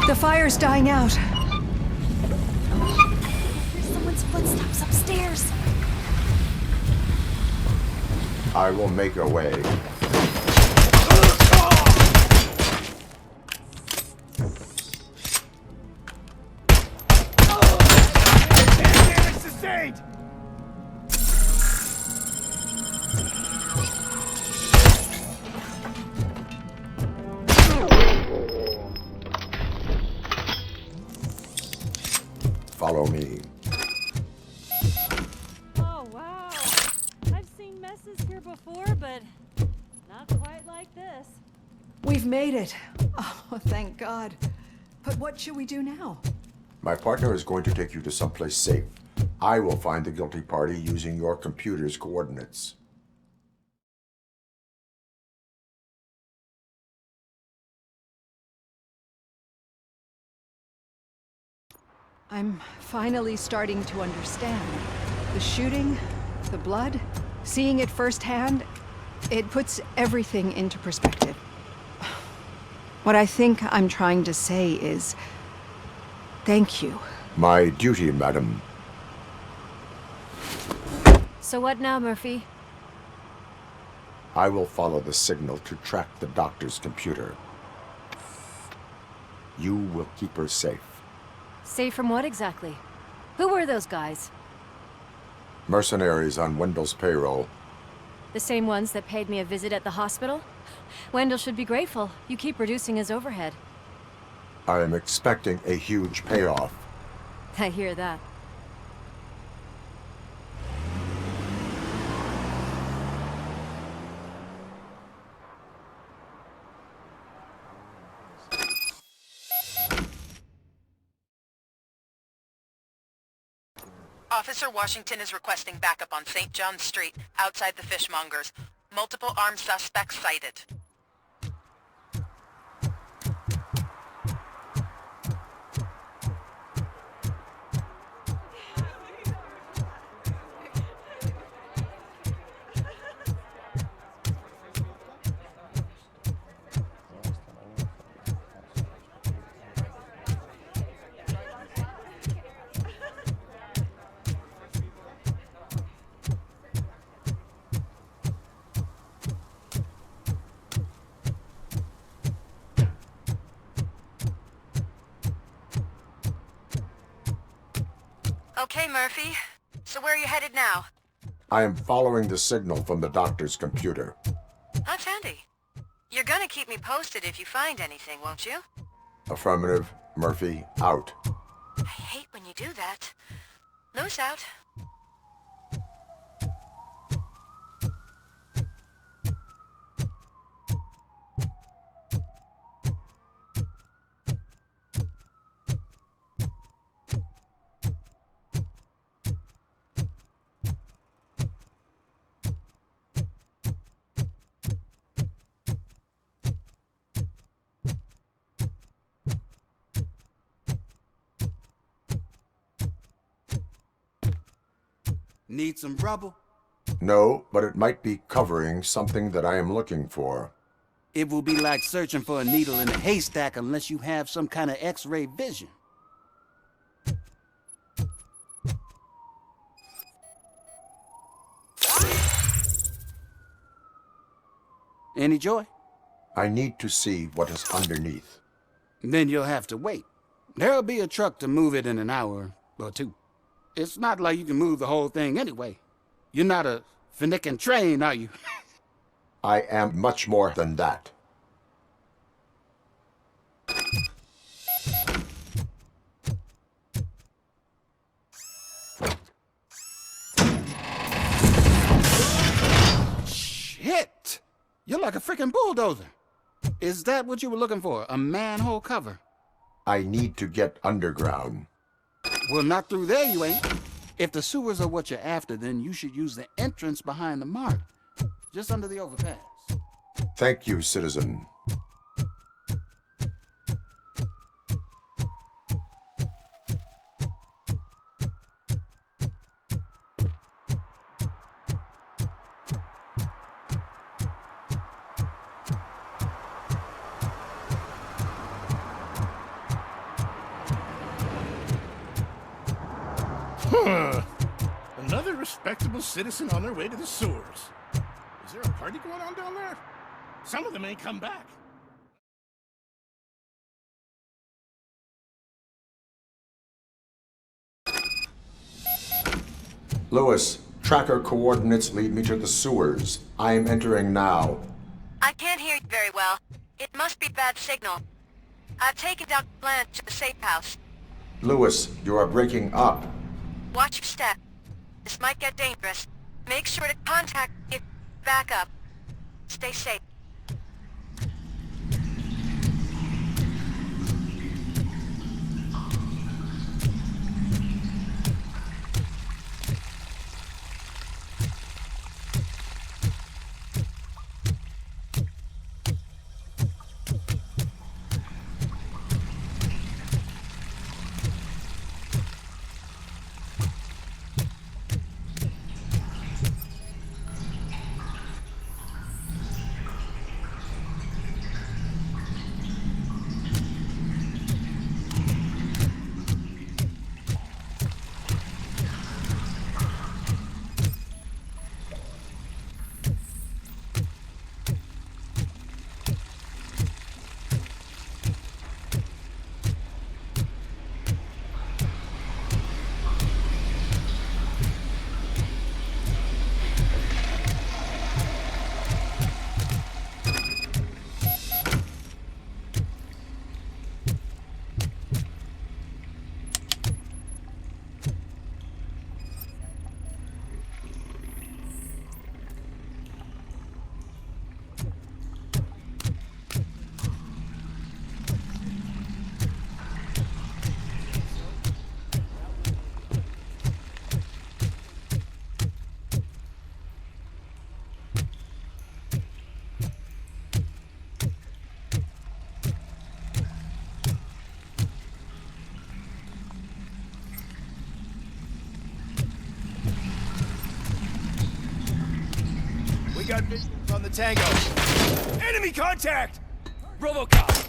The fire's dying out. There's someone's footsteps upstairs. I will make a way. Damage sustained! Follow me. Oh, wow. I've seen messes here before, but not quite like this. We've made it. Oh, thank God. But what should we do now? My partner is going to take you to someplace safe. I will find the guilty party using your computer's coordinates. I'm finally starting to understand. The shooting, the blood, seeing it firsthand, it puts everything into perspective. What I think I'm trying to say is, thank you. My duty, madam. So what now, Murphy? I will follow the signal to track the doctor's computer. You will keep her safe. Safe from what exactly? Who were those guys? Mercenaries on Wendell's payroll. The same ones that paid me a visit at the hospital? Wendell should be grateful. You keep reducing his overhead. I am expecting a huge payoff. I hear that. Officer Washington is requesting backup on St. John's Street, outside the fishmongers. Multiple armed suspects sighted. Okay, Murphy. So where are you headed now? I am following the signal from the doctor's computer. That's handy. You're gonna keep me posted if you find anything, won't you? Affirmative. Murphy, out. I hate when you do that. Loose out. Need some rubble? No, but it might be covering something that I am looking for. It will be like searching for a needle in a haystack unless you have some kind of X-ray vision. Any joy? I need to see what is underneath. Then you'll have to wait. There'll be a truck to move it in an hour or two. It's not like you can move the whole thing anyway. You're not a finicking train, are you? I am much more than that. Shit! You're like a freaking bulldozer. Is that what you were looking for? A manhole cover? I need to get underground. Well, not through there, you ain't. If the sewers are what you're after, then you should use the entrance behind the mark. Just under the overpass. Thank you, citizen. Another respectable citizen on their way to the sewers. Is there a party going on down there? Some of them ain't come back. Lewis, tracker coordinates lead me to the sewers. I am entering now. I can't hear you very well. It must be bad signal. I've taken down Blanche to the safe house. Lewis, you are breaking up. Watch your step. This might get dangerous. Make sure to contact if back up. Stay safe. got visuals on the Tango. Enemy contact! RoboCop!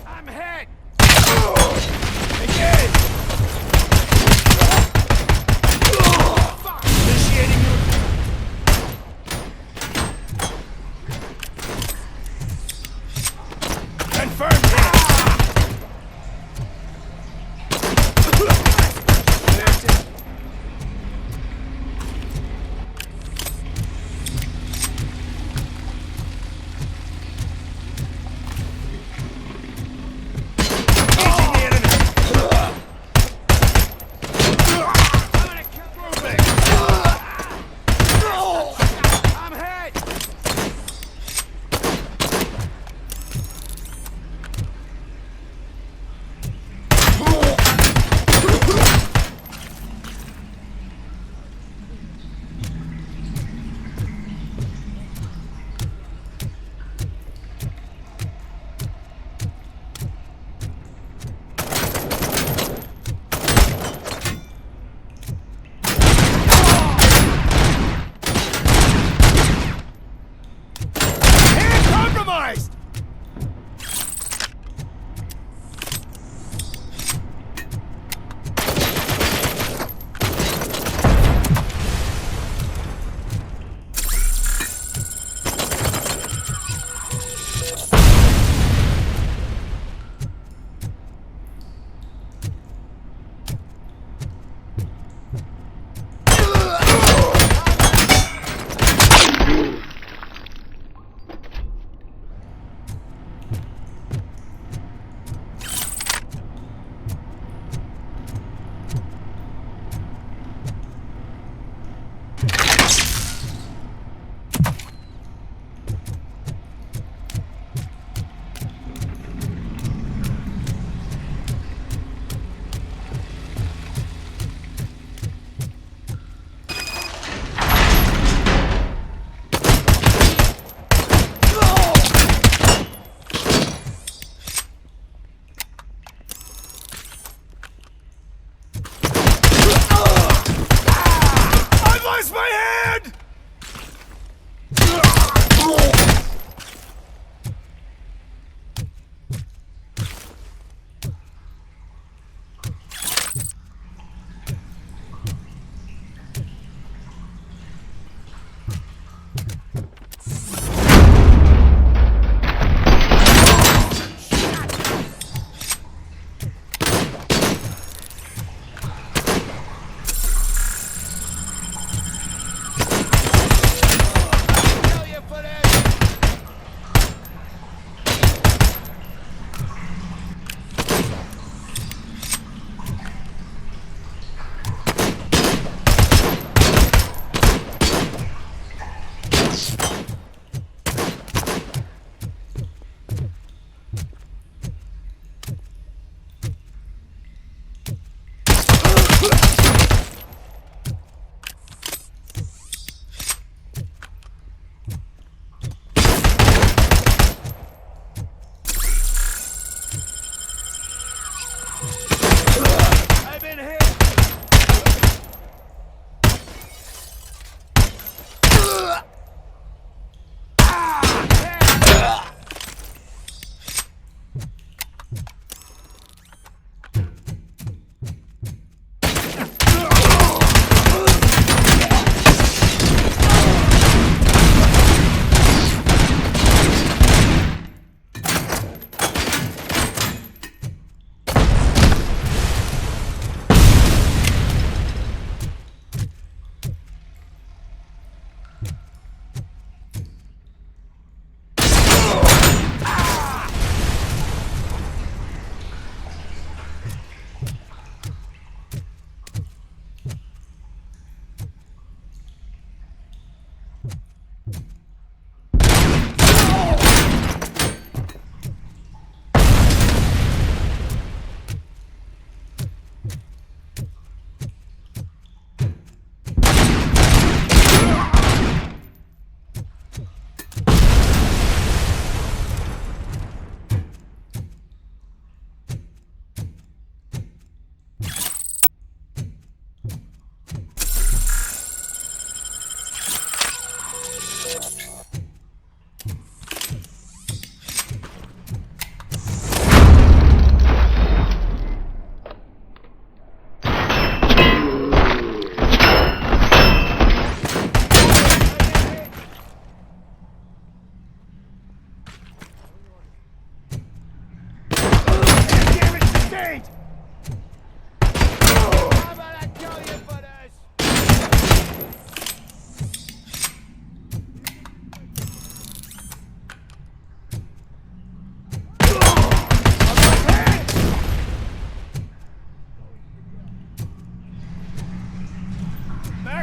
I'm hit! Again! Initiating confirmed hit!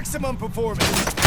maximum performance.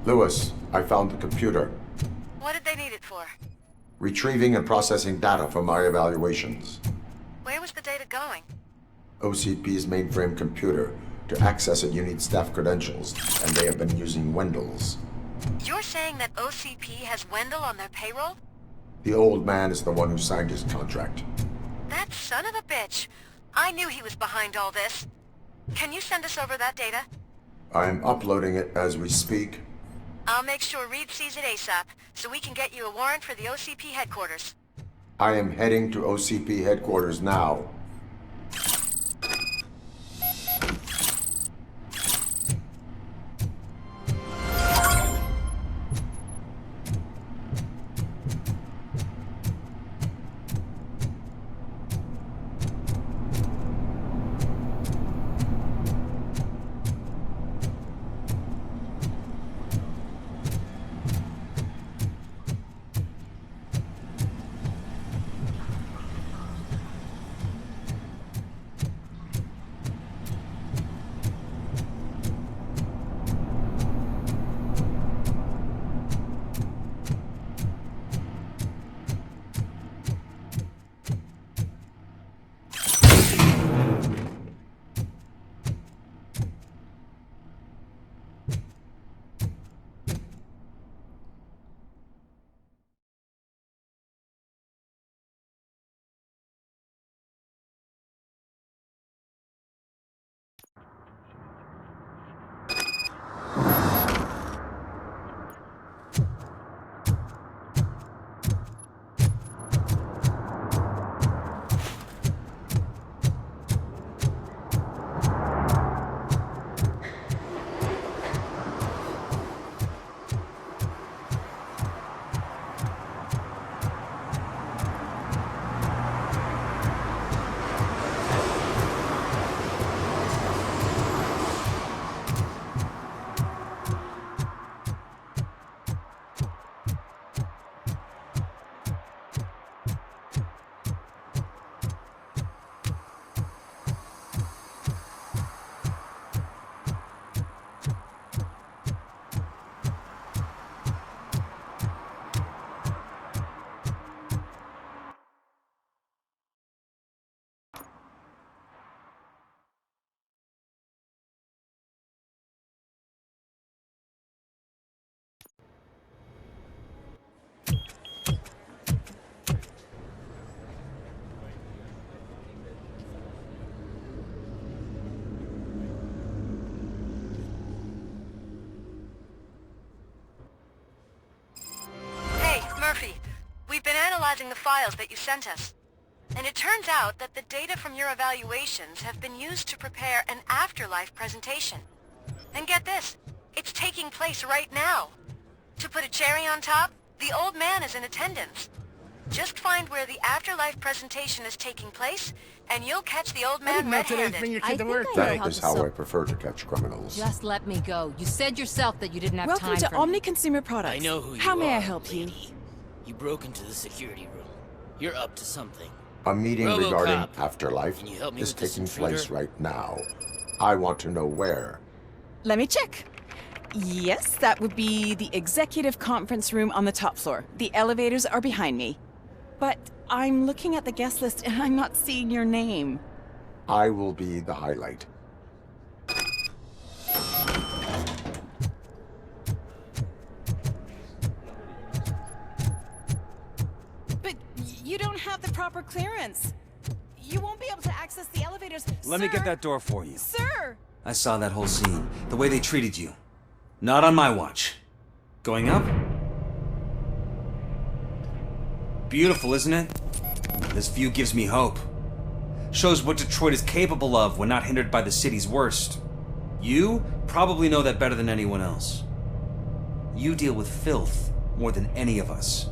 Lewis, I found the computer. What did they need it for? Retrieving and processing data from my evaluations. Where was the data going? OCP's mainframe computer. To access it, you need staff credentials, and they have been using Wendell's. You're saying that OCP has Wendell on their payroll? The old man is the one who signed his contract. That son of a bitch. I knew he was behind all this. Can you send us over that data? I'm uploading it as we speak. I'll make sure Reed sees it ASAP, so we can get you a warrant for the OCP headquarters. I am heading to OCP headquarters now. Murphy, we've been analyzing the files that you sent us. And it turns out that the data from your evaluations have been used to prepare an afterlife presentation. And get this, it's taking place right now. To put a cherry on top, the old man is in attendance. Just find where the afterlife presentation is taking place, and you'll catch the old man red-handed. That is how I prefer to catch criminals. Just let me go. You said yourself that you didn't have Welcome time to for Omni me. Consumer Products. I know who you How may are, I help you? lady. You broke into the security room. You're up to something. A meeting RoboCop, regarding afterlife can you help me is with this taking intruder? place right now. I want to know where. Let me check. Yes, that would be the executive conference room on the top floor. The elevators are behind me. But I'm looking at the guest list and I'm not seeing your name. I will be the highlight. But you don't have the proper clearance. You won't be able to access the elevators. Let me get that door for you. Sir! I saw that whole scene. The way they treated you. Not on my watch. Going up? Beautiful, isn't it? This view gives me hope. Shows what Detroit is capable of when not hindered by the city's worst. You probably know that better than anyone else. You deal with filth more than any of us.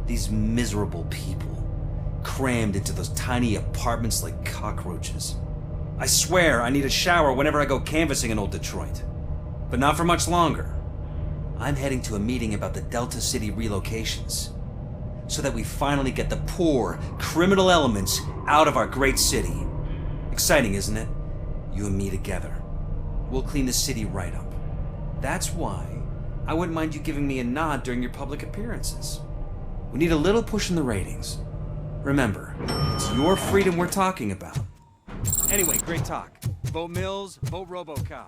These miserable people, crammed into those tiny apartments like cockroaches. I swear I need a shower whenever I go canvassing in old Detroit. But not for much longer. I'm heading to a meeting about the Delta City relocations, so that we finally get the poor, criminal elements out of our great city. Exciting, isn't it? You and me together. We'll clean the city right up. That's why I wouldn't mind you giving me a nod during your public appearances. We need a little push in the ratings. Remember, it's your freedom we're talking about. Anyway, great talk. Vote Mills, vote RoboCop.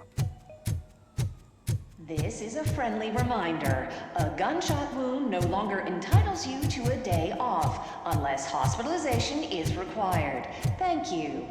This is a friendly reminder. A gunshot wound no longer entitles you to a day off, unless hospitalization is required. Thank you.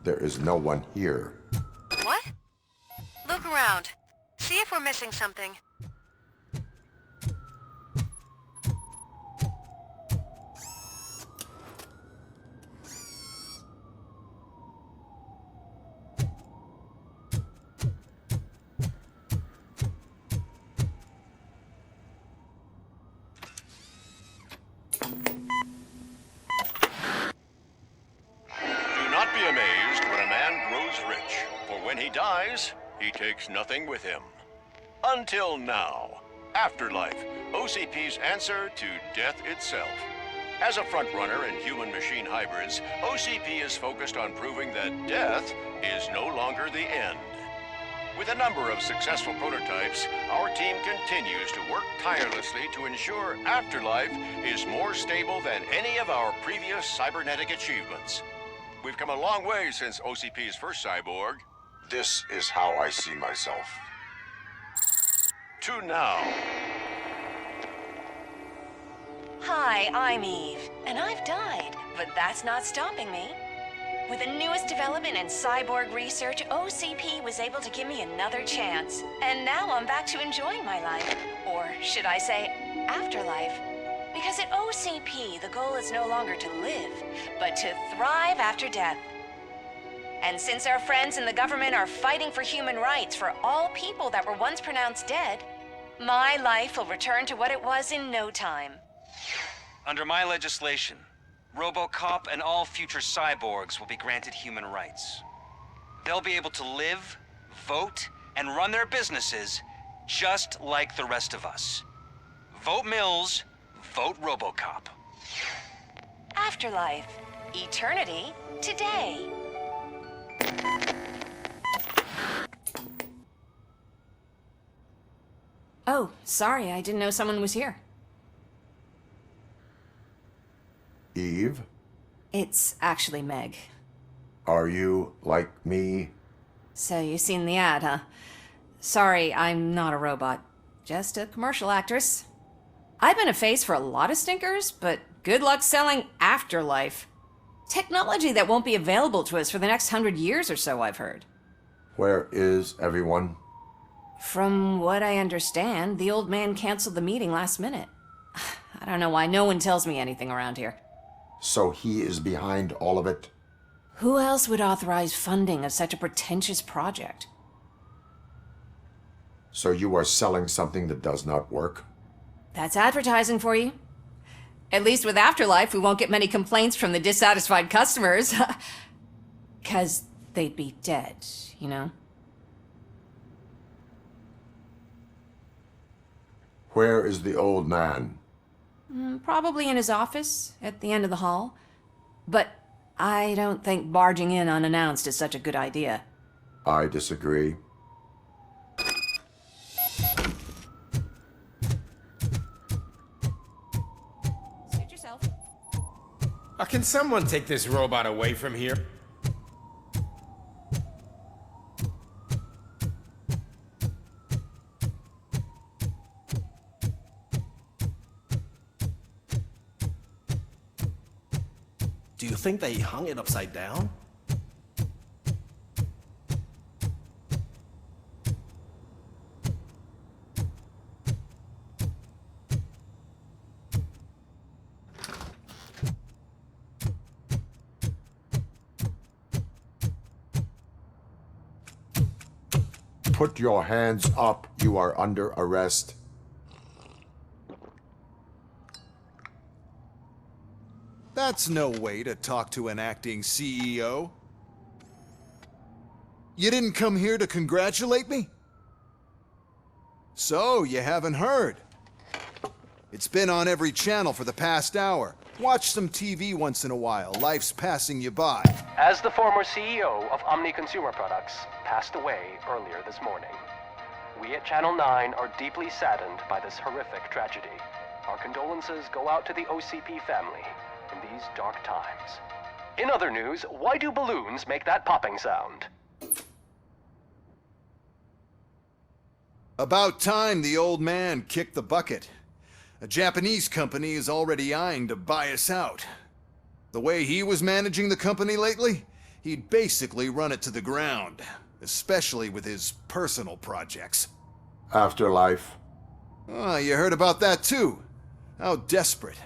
There is no one here. What? Look around. See if we're missing something. He takes nothing with him. Until now. Afterlife, OCP's answer to death itself. As a frontrunner in human-machine hybrids, OCP is focused on proving that death is no longer the end. With a number of successful prototypes, our team continues to work tirelessly to ensure Afterlife is more stable than any of our previous cybernetic achievements. We've come a long way since OCP's first cyborg. This is how I see myself. To now. Hi, I'm Eve, and I've died, but that's not stopping me. With the newest development in cyborg research, OCP was able to give me another chance. And now I'm back to enjoying my life. Or should I say, afterlife. Because at OCP, the goal is no longer to live, but to thrive after death. And since our friends in the government are fighting for human rights for all people that were once pronounced dead, my life will return to what it was in no time. Under my legislation, RoboCop and all future cyborgs will be granted human rights. They'll be able to live, vote, and run their businesses just like the rest of us. Vote Mills, vote RoboCop. Afterlife. Eternity. Today. Oh, sorry, I didn't know someone was here. Eve? It's actually Meg. Are you like me? So you seen the ad, huh? Sorry, I'm not a robot. Just a commercial actress. I've been a face for a lot of stinkers, but good luck selling Afterlife. Technology that won't be available to us for the next 100 years or so, I've heard. Where is everyone? From what I understand, the old man canceled the meeting last minute. I don't know why no one tells me anything around here. So he is behind all of it? Who else would authorize funding of such a pretentious project? So you are selling something that does not work? That's advertising for you. At least with Afterlife, we won't get many complaints from the dissatisfied customers. 'Cause they'd be dead, you know? Where is the old man? Probably in his office, at the end of the hall. But I don't think barging in unannounced is such a good idea. I disagree. Suit yourself. Can someone take this robot away from here? Do you think they hung it upside down? Put your hands up. You are under arrest. That's no way to talk to an acting CEO. You didn't come here to congratulate me? So, you haven't heard. It's been on every channel for the past hour. Watch some TV once in a while. Life's passing you by. As the former CEO of Omni Consumer Products passed away earlier this morning, we at Channel 9 are deeply saddened by this horrific tragedy. Our condolences go out to the OCP family in these dark times. In other news, why do balloons make that popping sound? About time the old man kicked the bucket. A Japanese company is already eyeing to buy us out. The way he was managing the company lately, he'd basically run it to the ground, especially with his personal projects. Afterlife. Oh, you heard about that too. How desperate.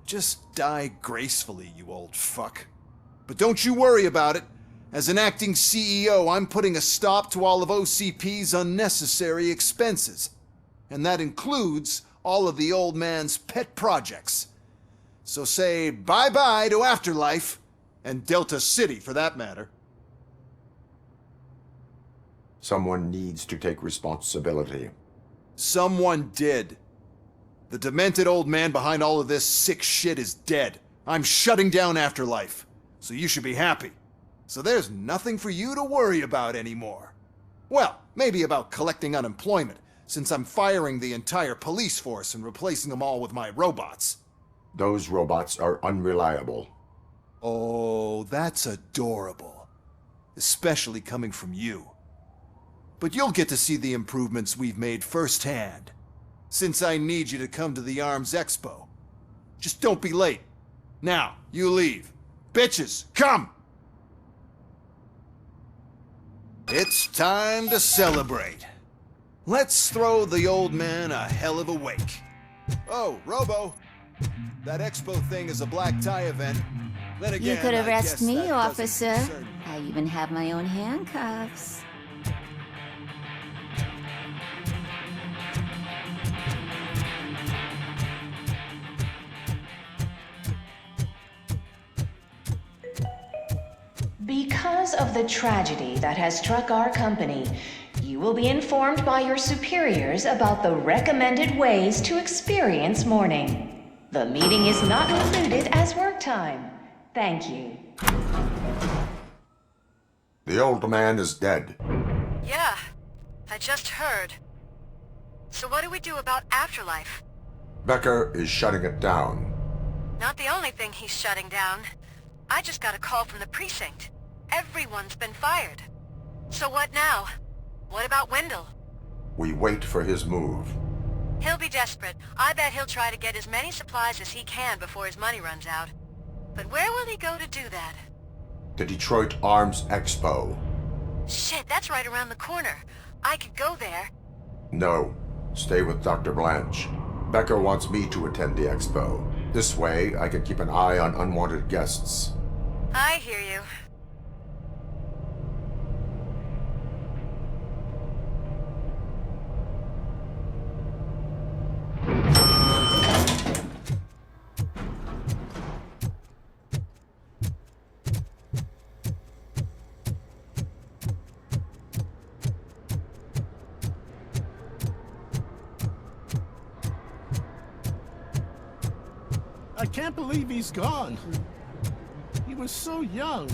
Just die gracefully, you old fuck. But don't you worry about it. As an acting CEO, I'm putting a stop to all of OCP's unnecessary expenses. And that includes all of the old man's pet projects. So say bye-bye to Afterlife, and Delta City for that matter. Someone needs to take responsibility. Someone did. The demented old man behind all of this sick shit is dead. I'm shutting down Afterlife, so you should be happy. So there's nothing for you to worry about anymore. Well, maybe about collecting unemployment, since I'm firing the entire police force and replacing them all with my robots. Those robots are unreliable. Oh, that's adorable. Especially coming from you. But you'll get to see the improvements we've made firsthand, since I need you to come to the ARMS Expo. Just don't be late. Now, you leave. Bitches, come! It's time to celebrate. Let's throw the old man a hell of a wake. Oh, Robo, that expo thing is a black tie event. Then again, You could I arrest guess me, that doesn't officer. concern you. I even have my own handcuffs. Because of the tragedy that has struck our company, you will be informed by your superiors about the recommended ways to experience mourning. The meeting is not included as work time. Thank you. The old man is dead. Yeah, I just heard. So what do we do about Afterlife? Becker is shutting it down. Not the only thing he's shutting down. I just got a call from the precinct. Everyone's been fired. So what now? What about Wendell? We wait for his move. He'll be desperate. I bet he'll try to get as many supplies as he can before his money runs out. But where will he go to do that? The Detroit Arms Expo. Shit, that's right around the corner. I could go there. No, stay with Dr. Blanche. Becker wants me to attend the expo. This way, I can keep an eye on unwanted guests. I hear you. I can't believe he's gone. He was so young.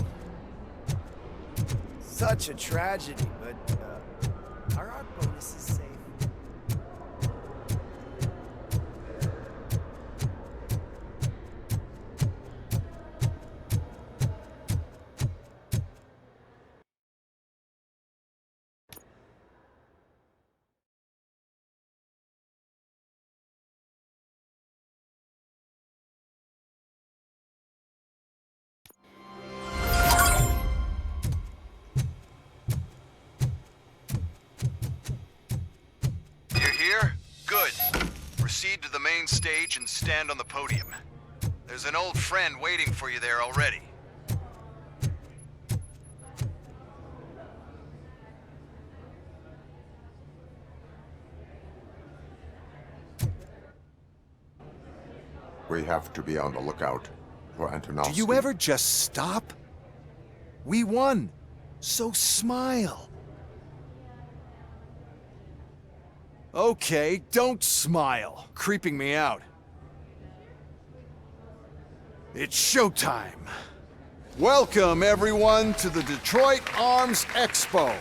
Such a tragedy, but are our bonuses safe? stage and stand on the podium. There's an old friend waiting for you there already. We have to be on the lookout for Antonovsky. Do you ever just stop? We won, so smile. Okay, don't smile. Creeping me out. It's showtime. Welcome, everyone, to the Detroit Arms Expo,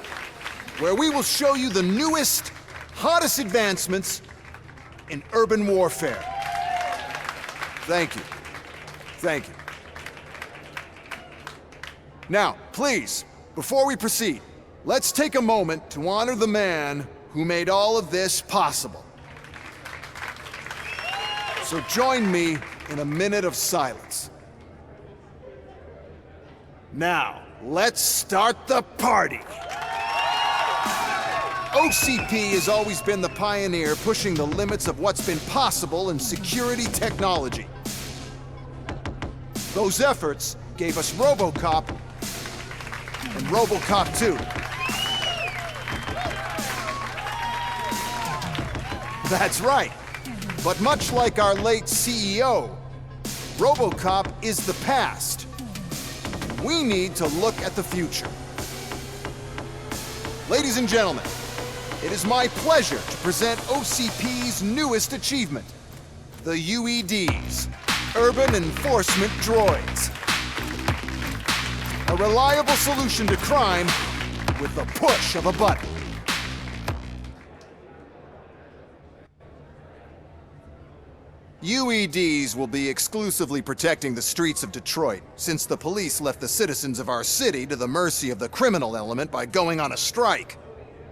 where we will show you the newest, hottest advancements in urban warfare. Thank you. Thank you. Now, please, before we proceed, let's take a moment to honor the man who made all of this possible. So join me in a minute of silence. Now, let's start the party. OCP has always been the pioneer pushing the limits of what's been possible in security technology. Those efforts gave us RoboCop and RoboCop 2. That's right. But much like our late CEO, RoboCop is the past. We need to look at the future. Ladies and gentlemen, it is my pleasure to present OCP's newest achievement, the UEDs, Urban Enforcement Droids. A reliable solution to crime with the push of a button. UEDs will be exclusively protecting the streets of Detroit, since the police left the citizens of our city to the mercy of the criminal element by going on a strike.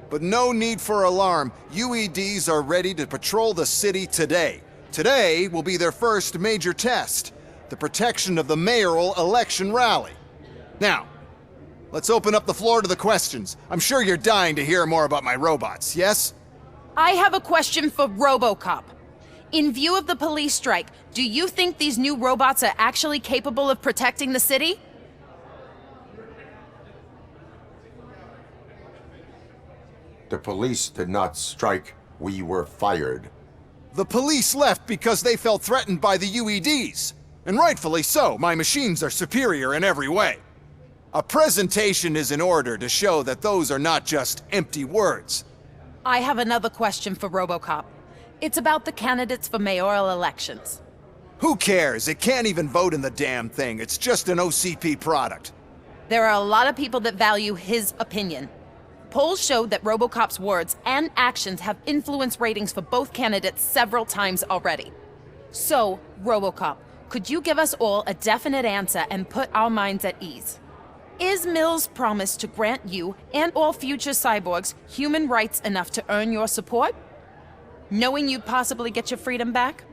But no need for alarm, UEDs are ready to patrol the city today. Today will be their first major test, the protection of the mayoral election rally. Now, let's open up the floor to the questions. I'm sure you're dying to hear more about my robots, yes? I have a question for RoboCop. In view of the police strike, do you think these new robots are actually capable of protecting the city? The police did not strike. We were fired. The police left because they felt threatened by the UEDs. And rightfully so, my machines are superior in every way. A presentation is in order to show that those are not just empty words. I have another question for RoboCop. It's about the candidates for mayoral elections. Who cares? It can't even vote in the damn thing. It's just an OCP product. There are a lot of people that value his opinion. Polls showed that RoboCop's words and actions have influenced ratings for both candidates several times already. So, RoboCop, could you give us all a definite answer and put our minds at ease? Is Mills' promise to grant you and all future cyborgs human rights enough to earn your support? Knowing you'd possibly get your freedom back?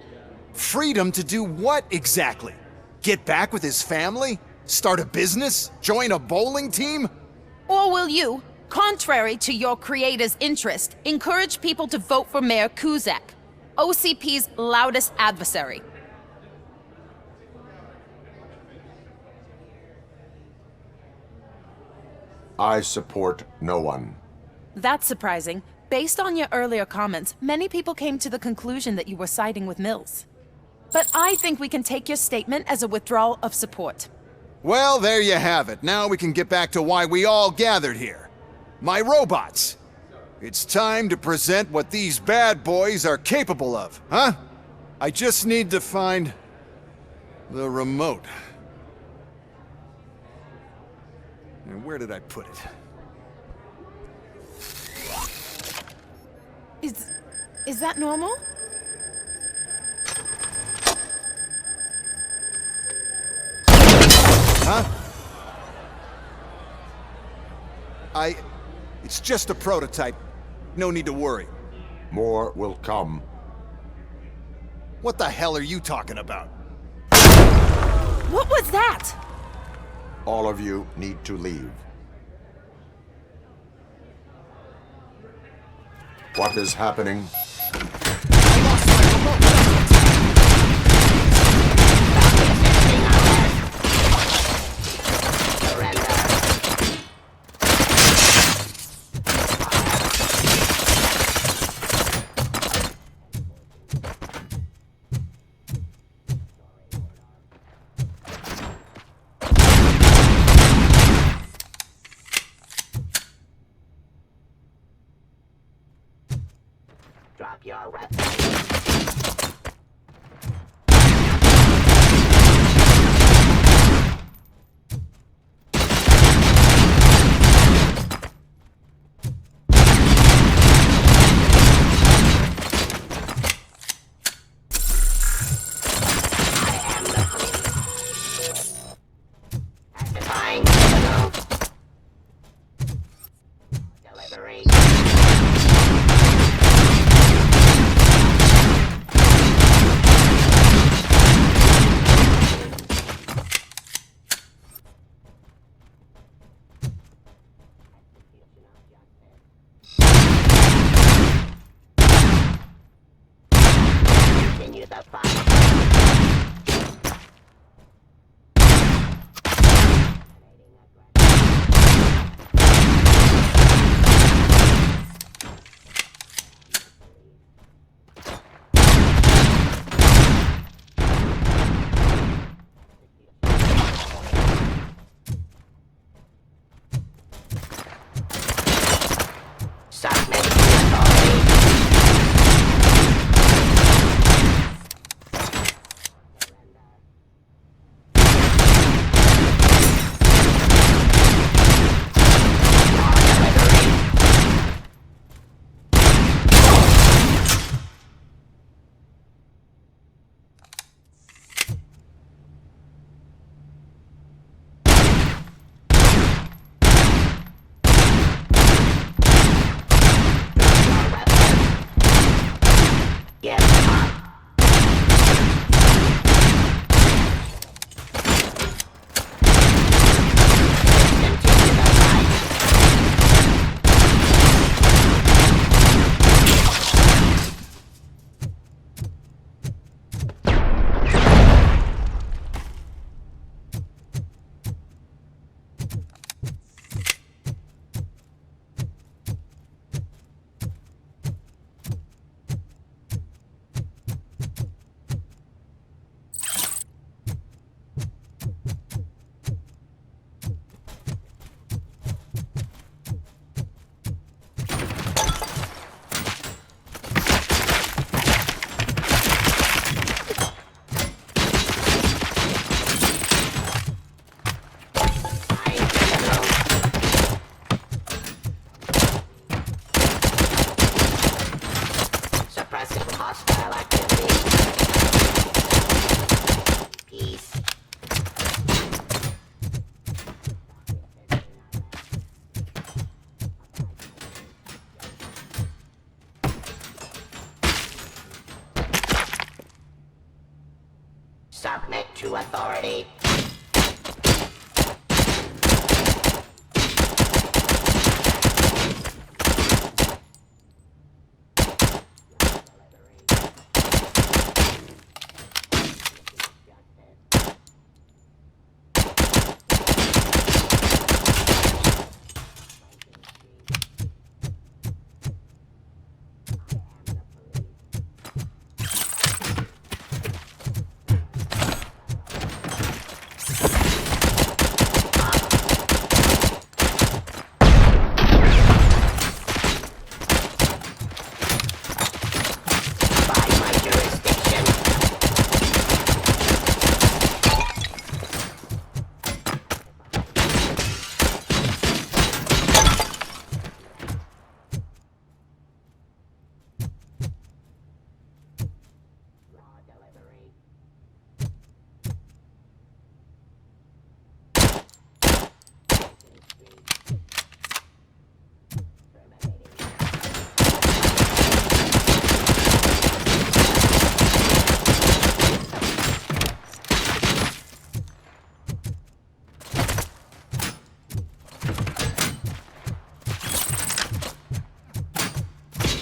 Freedom to do what exactly? Get back with his family? Start a business? Join a bowling team? Or will you, contrary to your creator's interest, encourage people to vote for Mayor Kuzak, OCP's loudest adversary? I support no one. That's surprising. Based on your earlier comments, many people came to the conclusion that you were siding with Mills. But I think we can take your statement as a withdrawal of support. Well, there you have it. Now we can get back to why we all gathered here. My robots. It's time to present what these bad boys are capable of, huh? I just need to find the remote. And where did I put it? Is that normal? Huh? It's just a prototype. No need to worry. More will come. What the hell are you talking about? What was that? All of you need to leave. What is happening? I lost my remote. Drop your weapon. Continue the fight. Submit to authority. Get up. Continue the fight. Suppressing hostile activity. Peace. Submit to authority.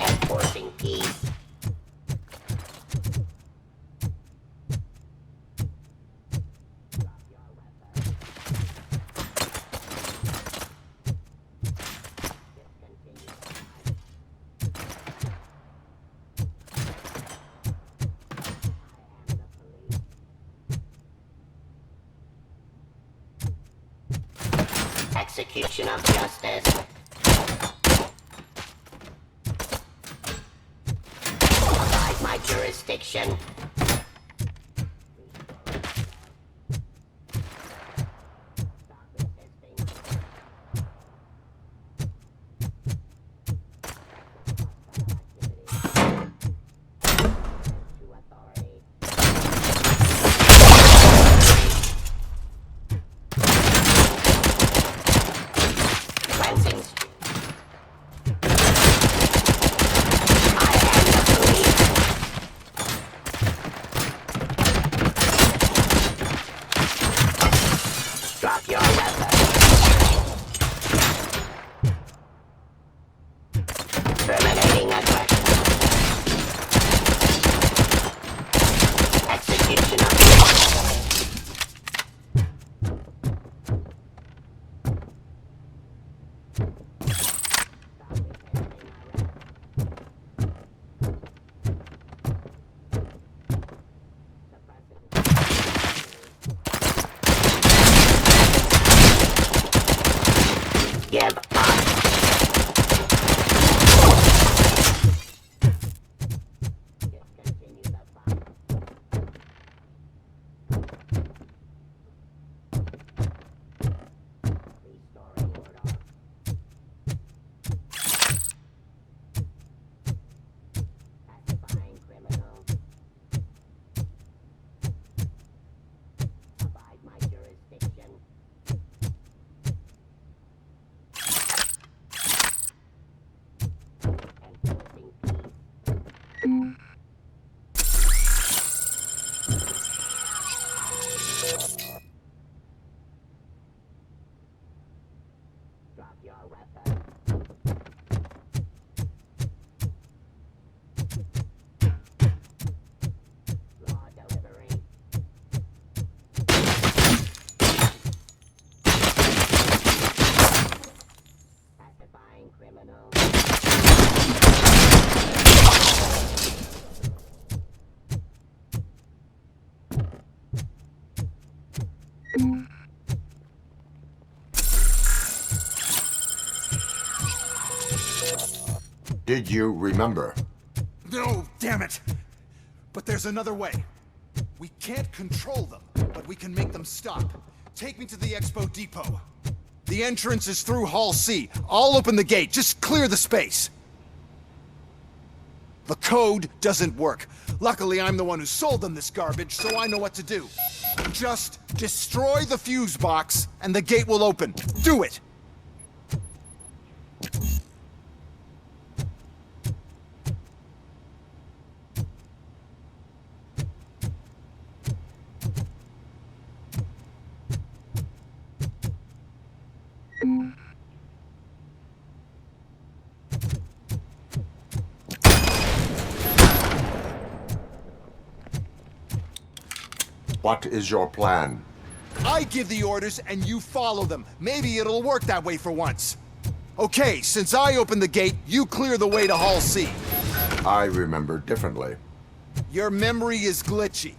Enforcing peace. Execution of justice. my jurisdiction. Did you remember? No, damn it! But there's another way. We can't control them, but we can make them stop. Take me to the Expo Depot. The entrance is through Hall C. I'll open the gate. Just clear the space. The code doesn't work. Luckily, I'm the one who sold them this garbage, so I know what to do. Just destroy the fuse box, and the gate will open. Do it! What is your plan? I give the orders and you follow them. Maybe it'll work that way for once. Okay, since I opened the gate, you clear the way to Hall C. I remember differently. Your memory is glitchy.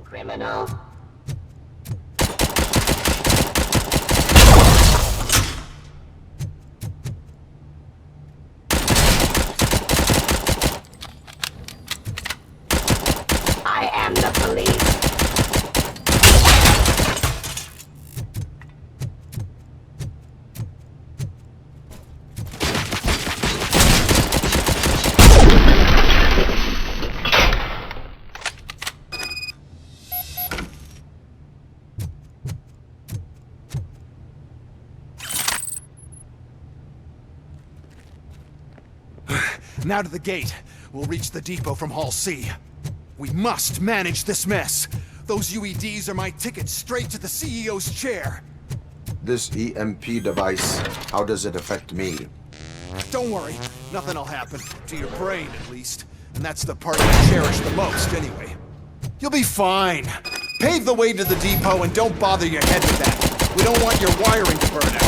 Criminal. I am the police. Now to the gate. We'll reach the depot from Hall C. We must manage this mess. Those UEDs are my ticket straight to the CEO's chair. This EMP device, how does it affect me? Don't worry, nothing'll happen. To your brain, at least. And that's the part I cherish the most, anyway. You'll be fine. Pave the way to the depot and don't bother your head with that. We don't want your wiring to burn out.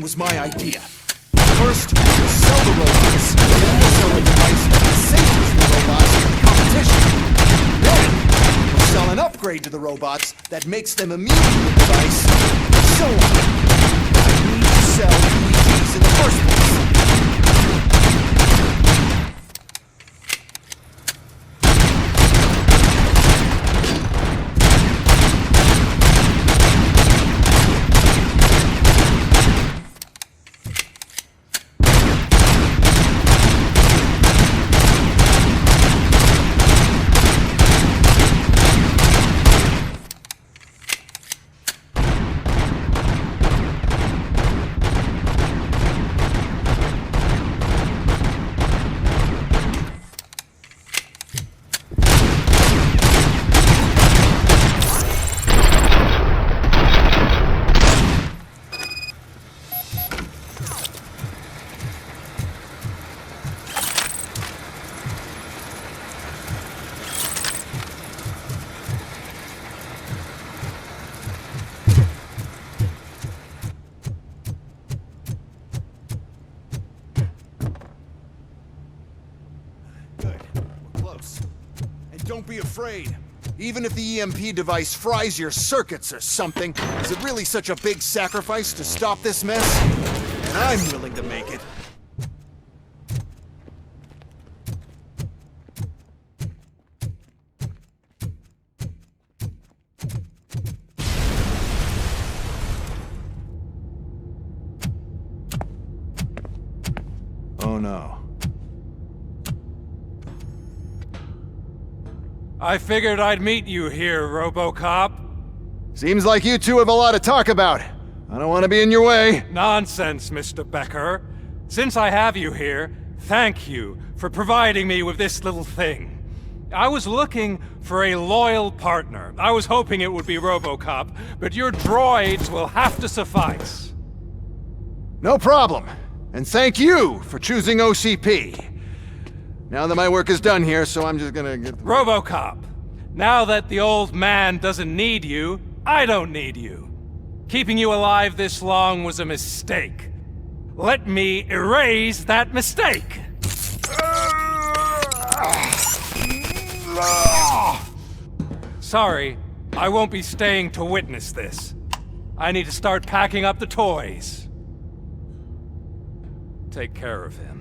was my idea. First, we'll sell the robots, then we'll sell the device as safe as the robots in the competition. Then, we'll sell an upgrade to the robots that makes them immune to the device, and so on. I need to sell UEGs in the first place. Don't be afraid. Even if the EMP device fries your circuits or something, is it really such a big sacrifice to stop this mess? And I'm willing to make it. Oh no. I figured I'd meet you here, RoboCop. Seems like you two have a lot to talk about. I don't want to be in your way. Nonsense, Mr. Becker. Since I have you here, thank you for providing me with this little thing. I was looking for a loyal partner. I was hoping it would be RoboCop, but your droids will have to suffice. No problem. And thank you for choosing OCP. Now that my work is done here, so I'm just gonna get... RoboCop, now that the old man doesn't need you, I don't need you. Keeping you alive this long was a mistake. Let me erase that mistake! Sorry, I won't be staying to witness this. I need to start packing up the toys. Take care of him.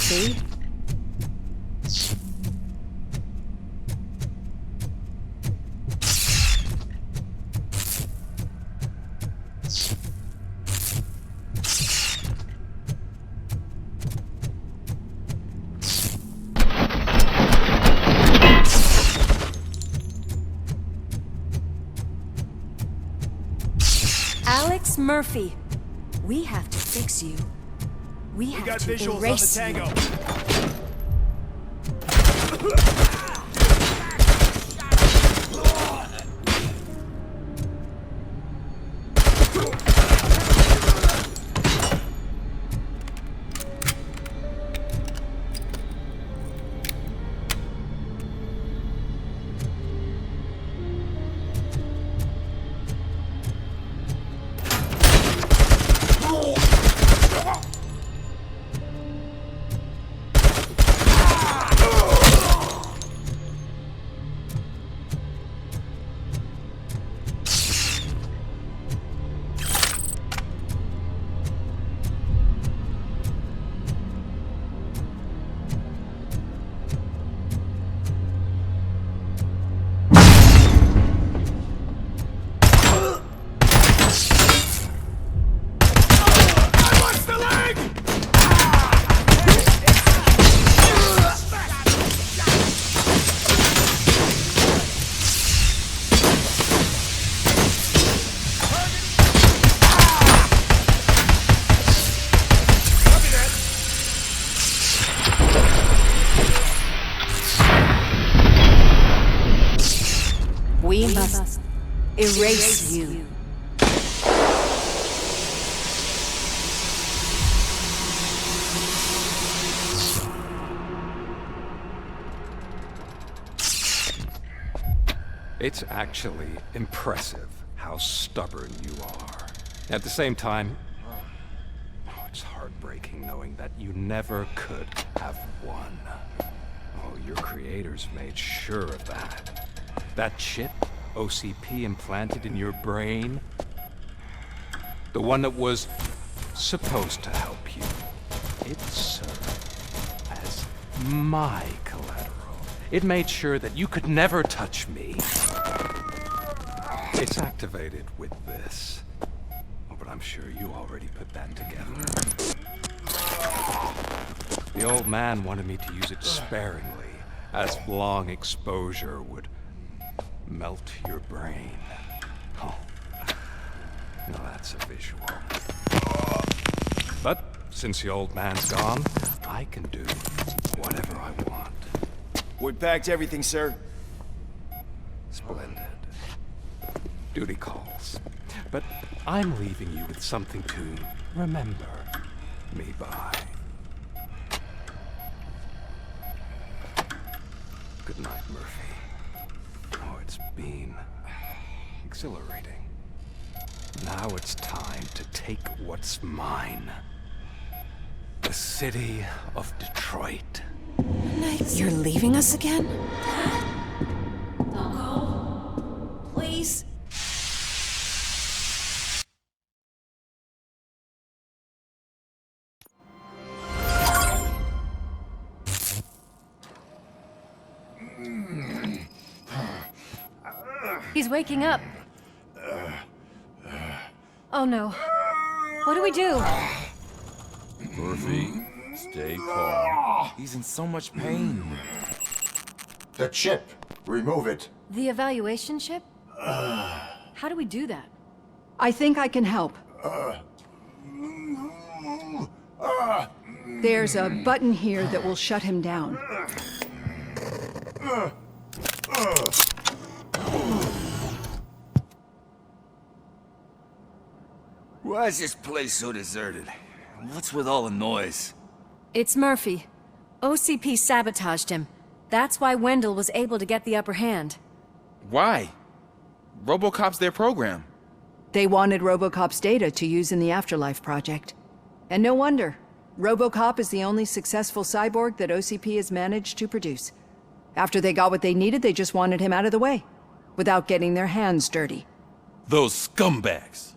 See? Alex Murphy, we have to fix you. We have got to visuals on the erase tango. We must erase you. It's actually impressive how stubborn you are. At the same time, it's heartbreaking knowing that you never could have won. Oh, your creators made sure of that. That chip OCP implanted in your brain, the one that was supposed to help you, it served as my collateral. It made sure that you could never touch me. It's activated with this. Oh, but I'm sure you already put that together. The old man wanted me to use it sparingly, as long exposure would melt your brain. Oh, now that's a visual. But since the old man's gone, I can do whatever I want. We packed everything, sir. Splendid. Duty calls. But I'm leaving you with something to remember me by. Good night, Murphy. Oh, it's been exhilarating. Now it's time to take what's mine. The city of Detroit. You're leaving us again? Don't go. Please. He's waking up. Oh no. What do we do? Murphy, stay calm. He's in so much pain. The chip. Remove it. The evaluation chip? How do we do that? I think I can help. There's a button here that will shut him down. Why is this place so deserted? What's with all the noise? It's Murphy. OCP sabotaged him. That's why Wendell was able to get the upper hand. Why? RoboCop's their program. They wanted RoboCop's data to use in the Afterlife project. And no wonder. RoboCop is the only successful cyborg that OCP has managed to produce. After they got what they needed, they just wanted him out of the way, without getting their hands dirty. Those scumbags.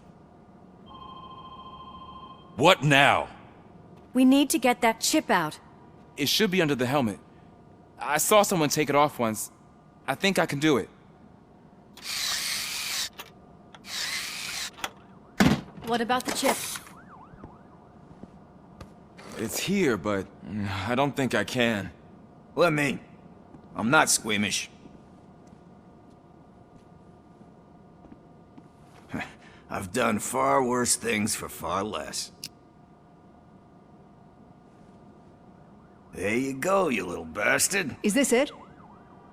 What now? We need to get that chip out. It should be under the helmet. I saw someone take it off once. I think I can do it. What about the chip? It's here, but I don't think I can. Let me. I'm not squeamish. I've done far worse things for far less. There you go, you little bastard. Is this it?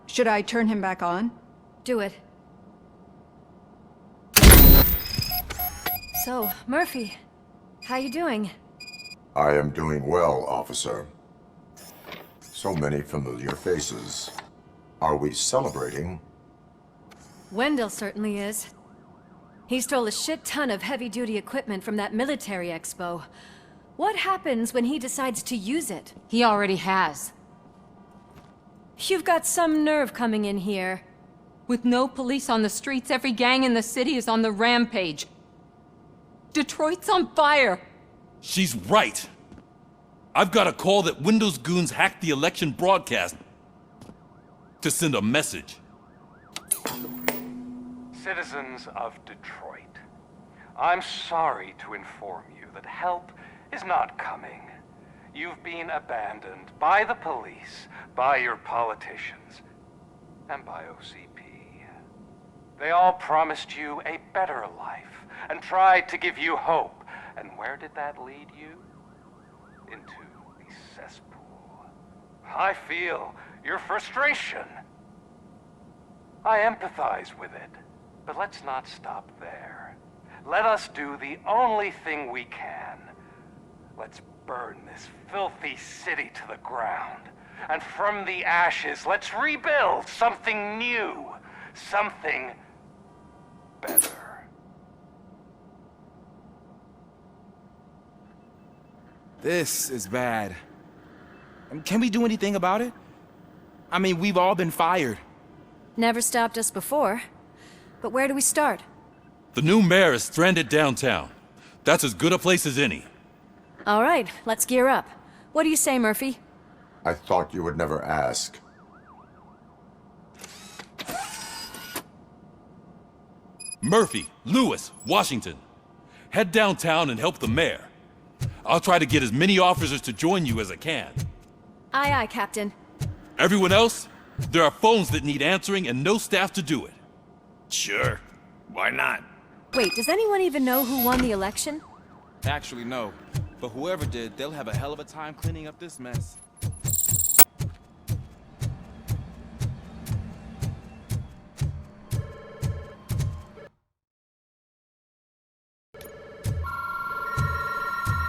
Should I turn him back on? Do it. So, Murphy, how you doing? I am doing well, officer. So many familiar faces. Are we celebrating? Wendell certainly is. He stole a shit ton of heavy-duty equipment from that military expo. What happens when he decides to use it? He already has. You've got some nerve coming in here. With no police on the streets, every gang in the city is on the rampage. Detroit's on fire. She's right. I've got a call that Windows goons hacked the election broadcast to send a message. Citizens of Detroit, I'm sorry to inform you that help is not coming. You've been abandoned by the police, by your politicians, and by OCP. They all promised you a better life and tried to give you hope. And where did that lead you? Into the cesspool. I feel your frustration. I empathize with it. But let's not stop there. Let us do the only thing we can. Let's burn this filthy city to the ground. And from the ashes, let's rebuild something new. Something better. This is bad. Can we do anything about it? I mean, we've all been fired. Never stopped us before. But where do we start? The new mayor is stranded downtown. That's as good a place as any. All right, let's gear up. What do you say, Murphy? I thought you would never ask. Murphy, Lewis, Washington. Head downtown and help the mayor. I'll try to get as many officers to join you as I can. Aye, aye, Captain. Everyone else, there are phones that need answering and no staff to do it. Sure. Why not? Wait, does anyone even know who won the election? Actually, no. But whoever did, they'll have a hell of a time cleaning up this mess.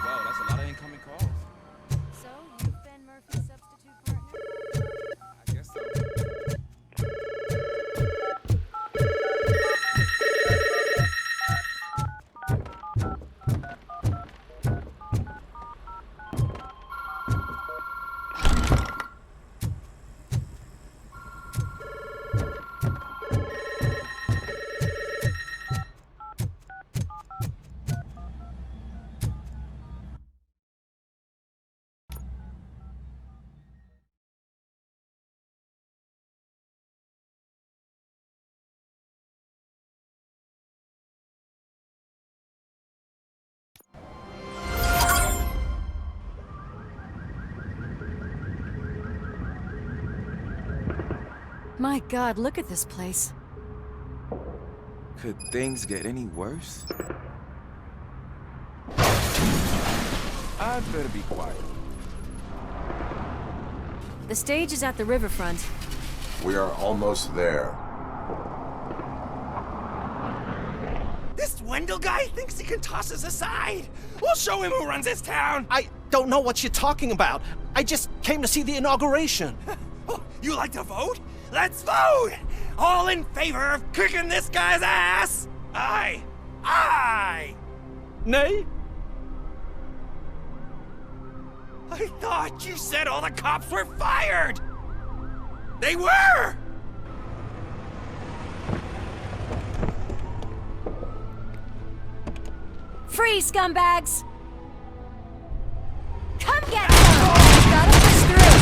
Wow, that's a lot of incoming calls. So, you've been Murphy's substitute partner? I guess so. My God, look at this place. Could things get any worse? I'd better be quiet. The stage is at the riverfront. We are almost there. This Wendell guy thinks he can toss us aside. We'll show him who runs this town. I don't know what you're talking about. I just came to see the inauguration. Oh, you like to vote? Let's vote! All in favor of kicking this guy's ass? Aye. Aye! Nay? I thought you said all the cops were fired! They were! Free, scumbags! Come get some! Gotta push through!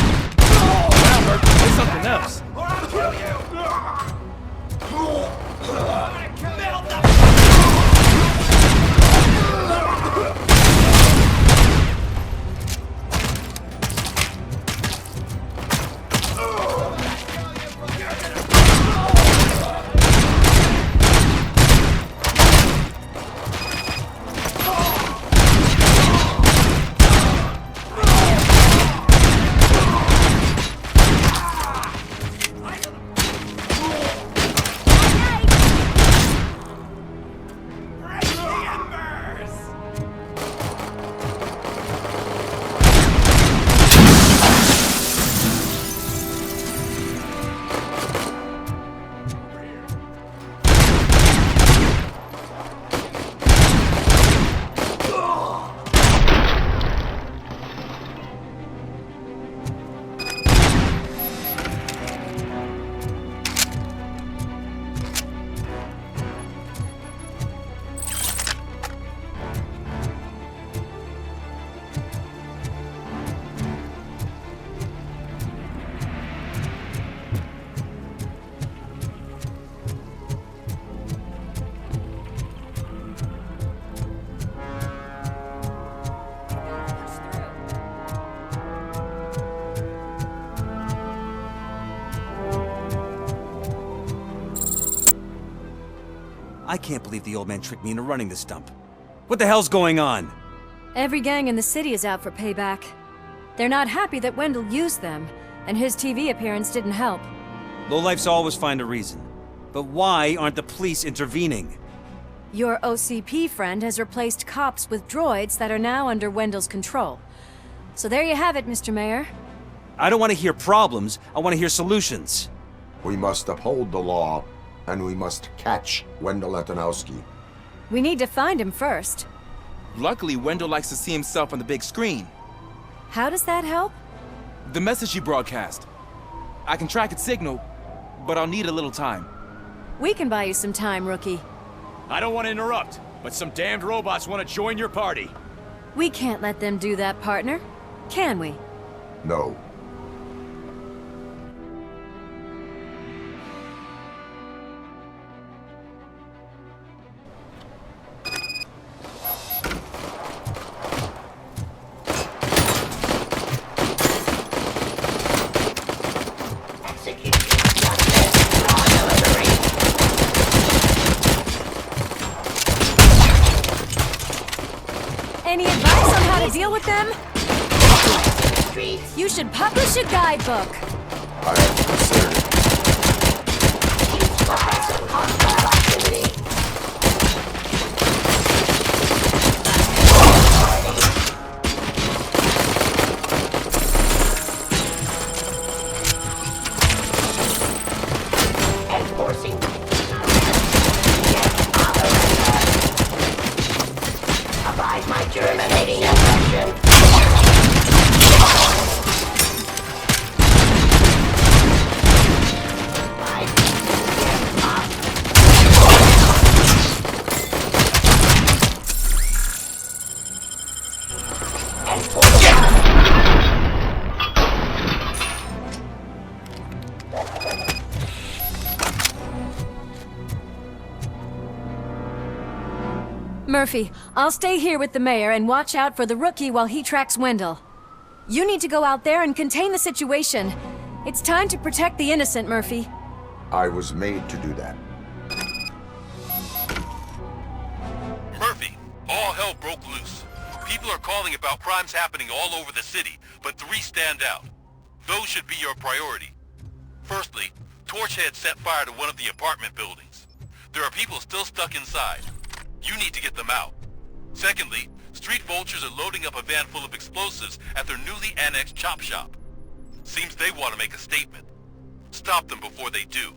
I can't believe the old man tricked me into running this dump. What the hell's going on? Every gang in the city is out for payback. They're not happy that Wendell used them, and his TV appearance didn't help. Lowlifes always find a reason. But why aren't the police intervening? Your OCP friend has replaced cops with droids that are now under Wendell's control. So there you have it, Mr. Mayor. I don't want to hear problems, I want to hear solutions. We must uphold the law, and we must catch Wendell Antonowski. We need to find him first. Luckily, Wendell likes to see himself on the big screen. How does that help? The message you broadcast. I can track its signal, but I'll need a little time. We can buy you some time, rookie. I don't want to interrupt, but some damned robots want to join your party. We can't let them do that, partner. Can we? No. Any advice on how to deal with them? You should publish a guidebook. I have considered it. Enforcing. Abide my terminating aggression. Murphy, I'll stay here with the mayor and watch out for the rookie while he tracks Wendell. You need to go out there and contain the situation. It's time to protect the innocent, Murphy. I was made to do that. Murphy, all hell broke loose. People are calling about crimes happening all over the city, but 3 stand out. Those should be your priority. Firstly, Torchhead set fire to one of the apartment buildings. There are people still stuck inside. You need to get them out. Secondly, street vultures are loading up a van full of explosives at their newly annexed chop shop. Seems they want to make a statement. Stop them before they do.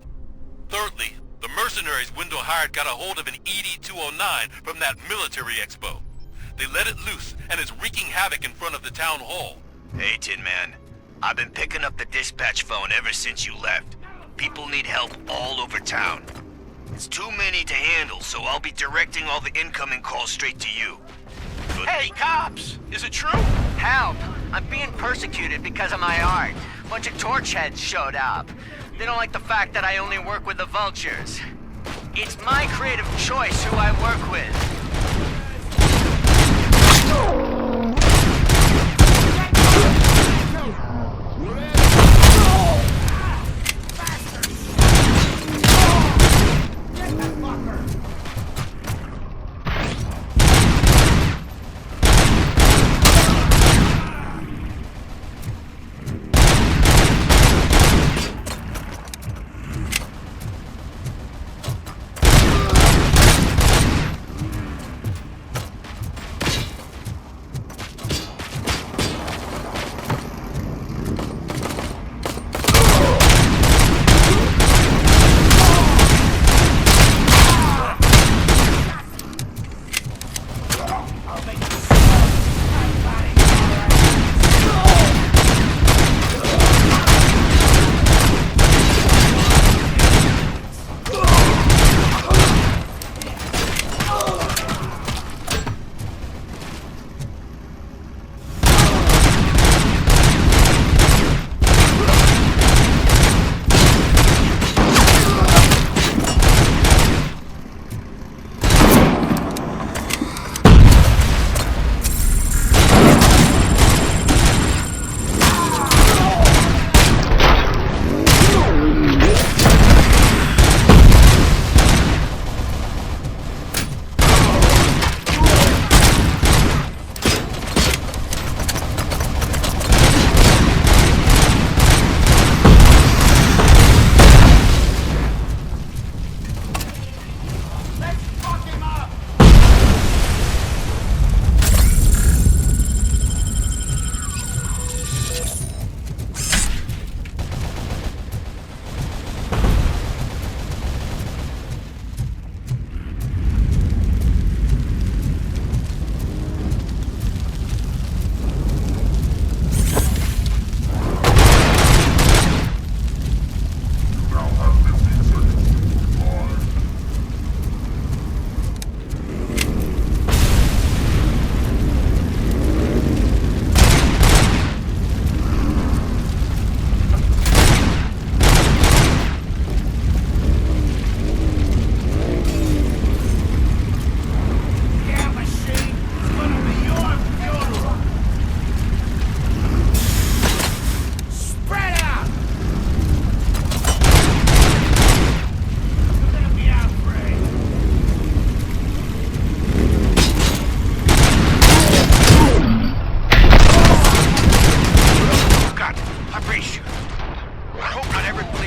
Thirdly, the mercenaries Wendell hired got a hold of an ED-209 from that military expo. They let it loose and is wreaking havoc in front of the town hall. Hey, Tin Man. I've been picking up the dispatch phone ever since you left. People need help all over town. It's too many to handle, so I'll be directing all the incoming calls straight to you. Good. Hey, cops! Is it true? Help! I'm being persecuted because of my art. Bunch of torchheads showed up. They don't like the fact that I only work with the vultures. It's my creative choice who I work with.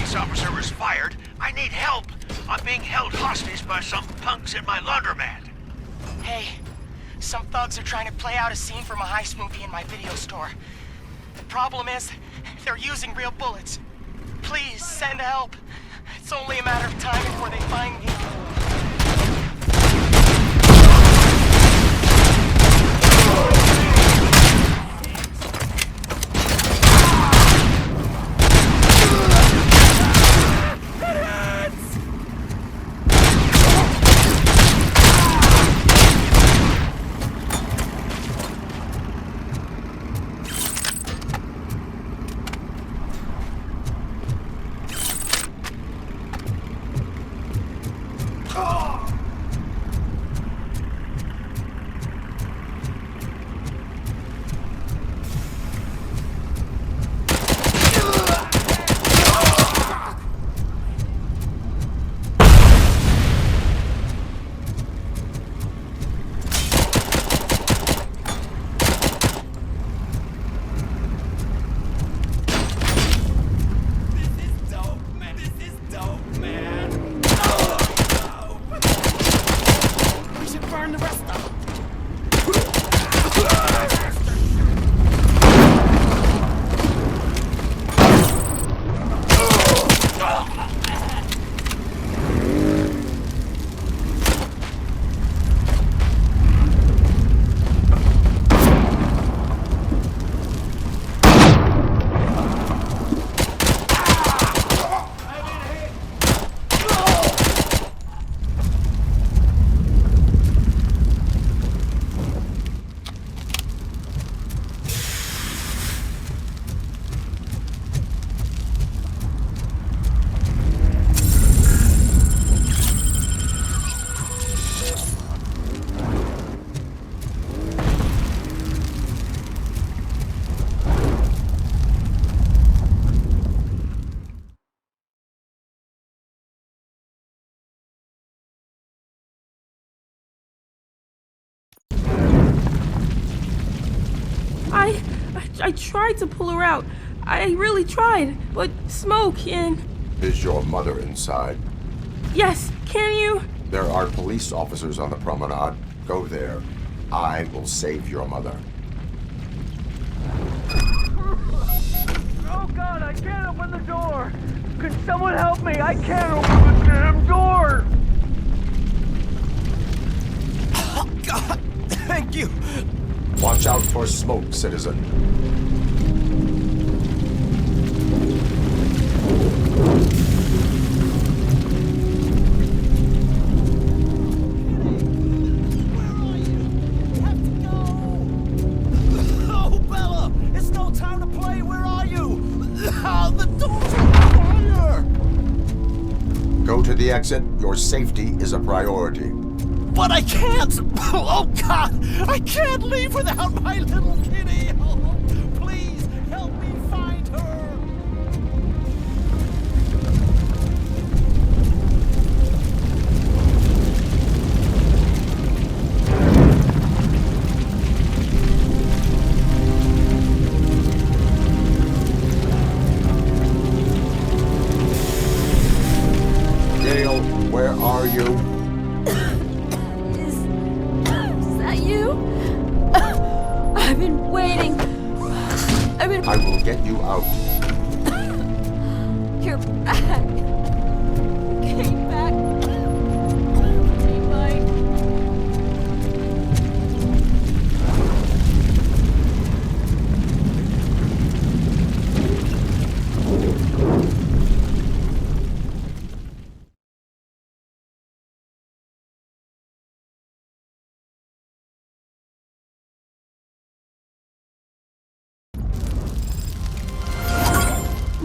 police officer was fired. I need help. I'm being held hostage by some punks in my laundromat. Hey, some thugs are trying to play out a scene from a heist movie in my video store. The problem is, they're using real bullets. Please, send help. It's only a matter of time before they find me. I tried to pull her out. I really tried, but smoke and... Is your mother inside? Yes, can you? There are police officers on the promenade. Go there. I will save your mother. Oh God, I can't open the door! Can someone help me? I can't open the damn door! Oh God, thank you! Watch out for smoke, citizen. Oh, Bella! It's no time to play! Where are you? Oh, the door's on fire! Go to the exit. Your safety is a priority. But I can't! Oh God! I can't leave without my little kitty! Oh, please, help me find her! Gail, where are you? I've been waiting. I will get you out. You're back. You came back. Hey, Mike.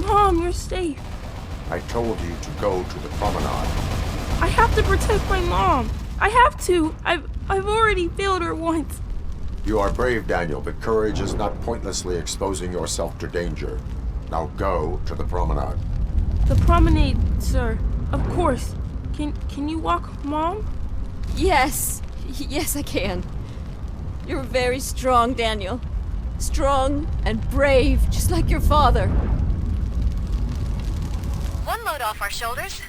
Mom, you're safe. I told you to go to the promenade. I have to protect my mom. I have to. I've already failed her once. You are brave, Daniel, but courage is not pointlessly exposing yourself to danger. Now go to the promenade. The promenade, sir. Of course. Can you walk, Mom? Yes. Yes, I can. You're very strong, Daniel. Strong and brave, just like your father. One one load off our shoulders.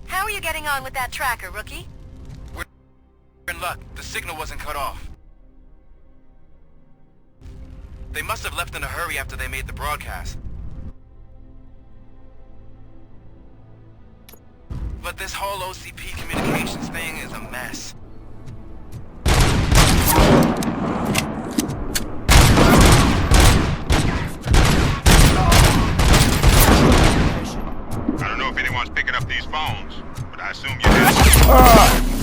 How are you getting on with that tracker, Rookie? We're in luck. The signal wasn't cut off. They must have left in a hurry after they made the broadcast. But this whole OCP communications thing is a mess. I don't know if anyone's picking up these phones, but I assume you have.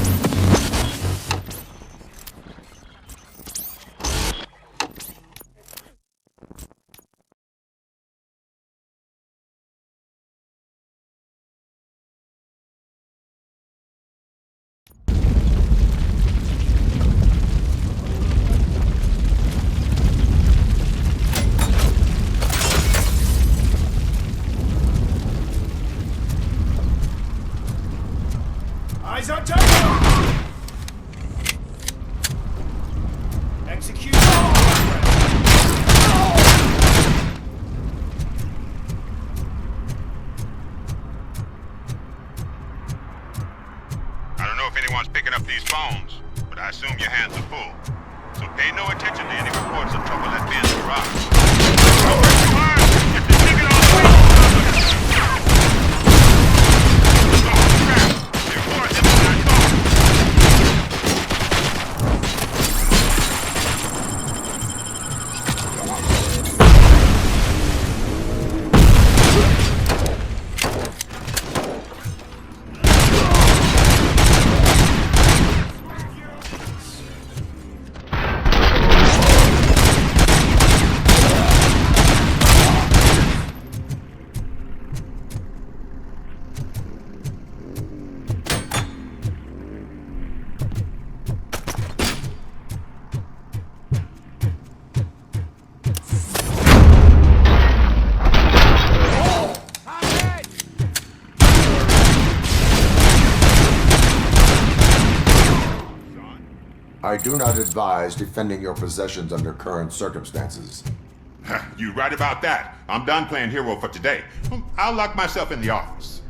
Eyes on target! Execute all! I don't know if anyone's picking up these phones, but I assume your hands are full. So pay no attention to any reports of trouble at Ben's garage. I do not advise defending your possessions under current circumstances. You right about that. I'm done playing hero for today. I'll lock myself in the office.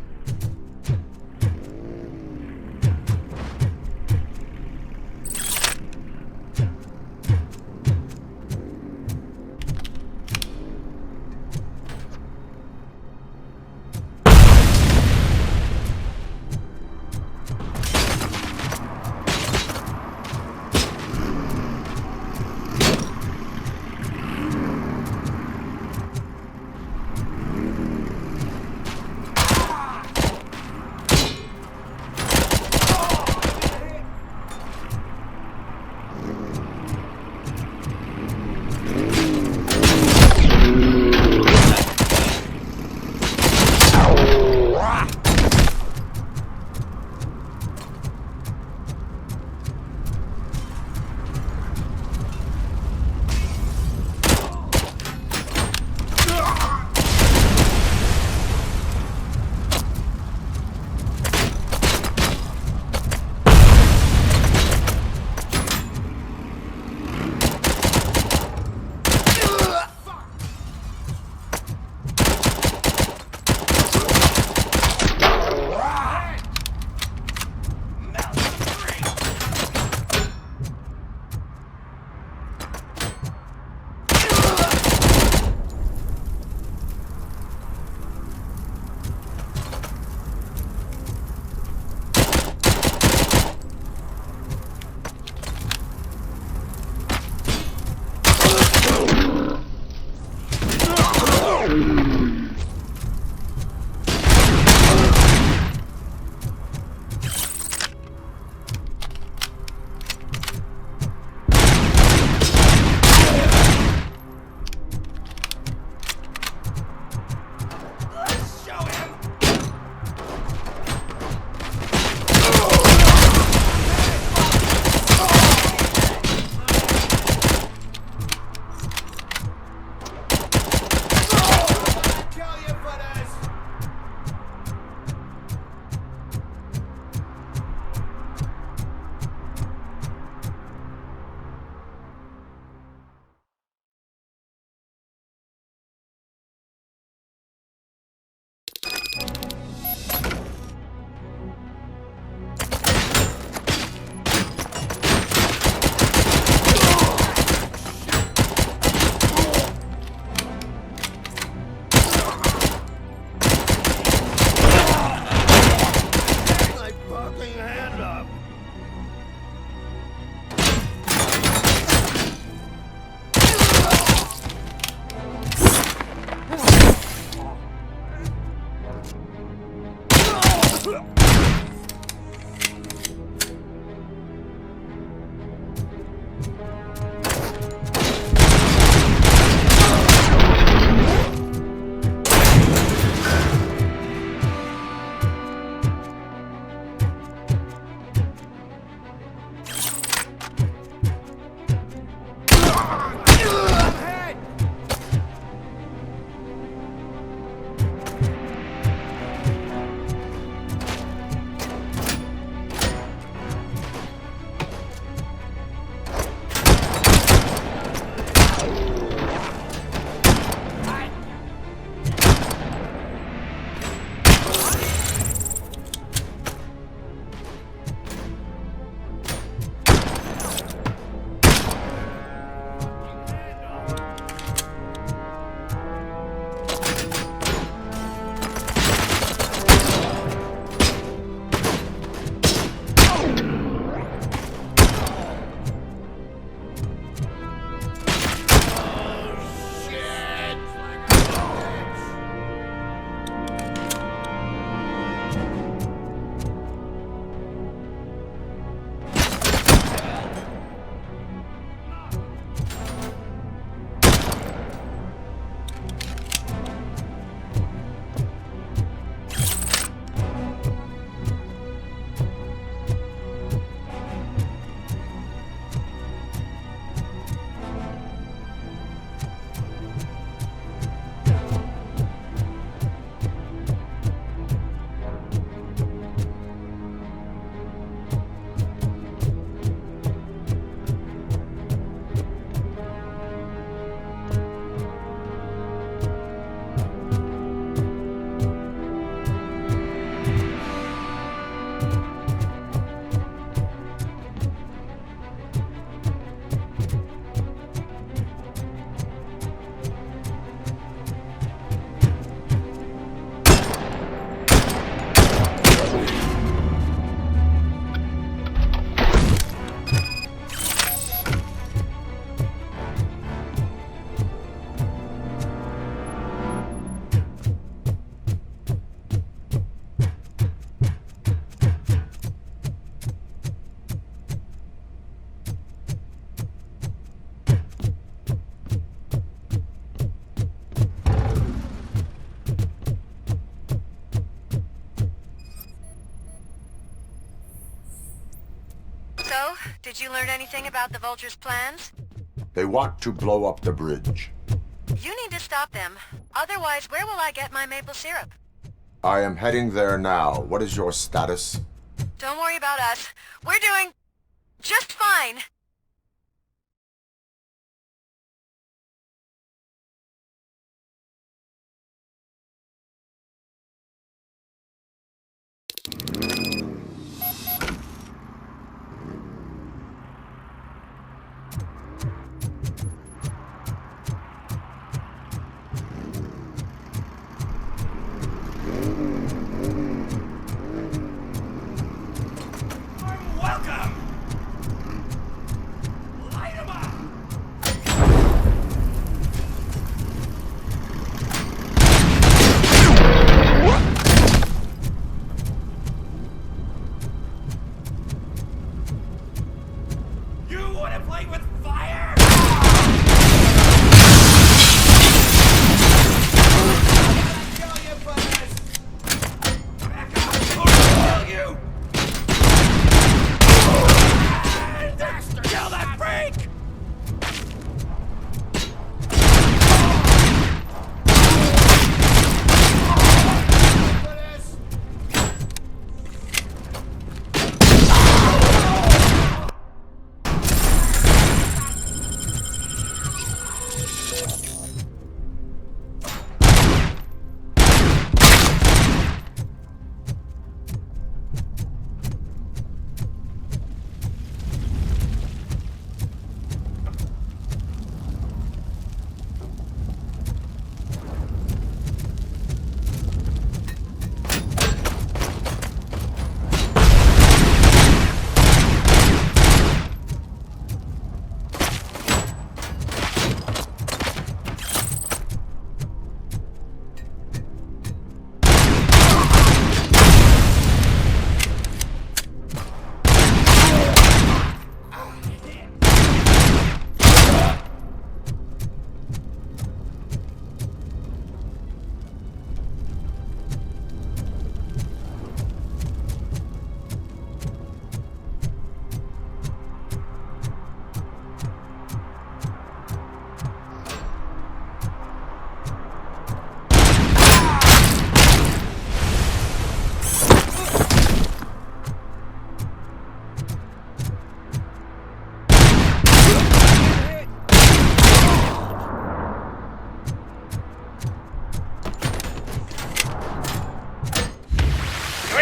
So, did you learn anything about the Vulture's plans? They want to blow up the bridge. You need to stop them. Otherwise, where will I get my maple syrup? I am heading there now. What is your status? Don't worry about us. We're doing just fine.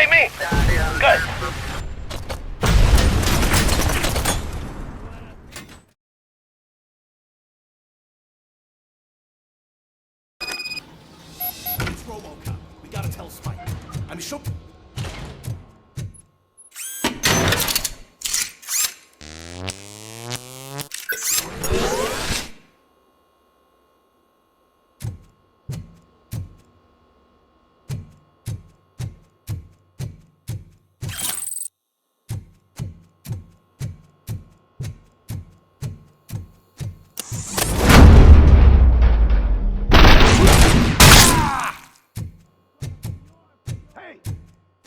read me? Good. It's RoboCop. We gotta tell Spike. I'm sure.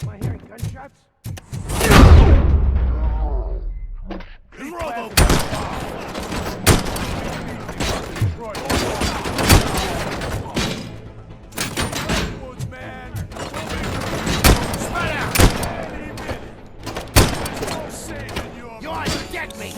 Am I hearing gunshots? You ought to get me!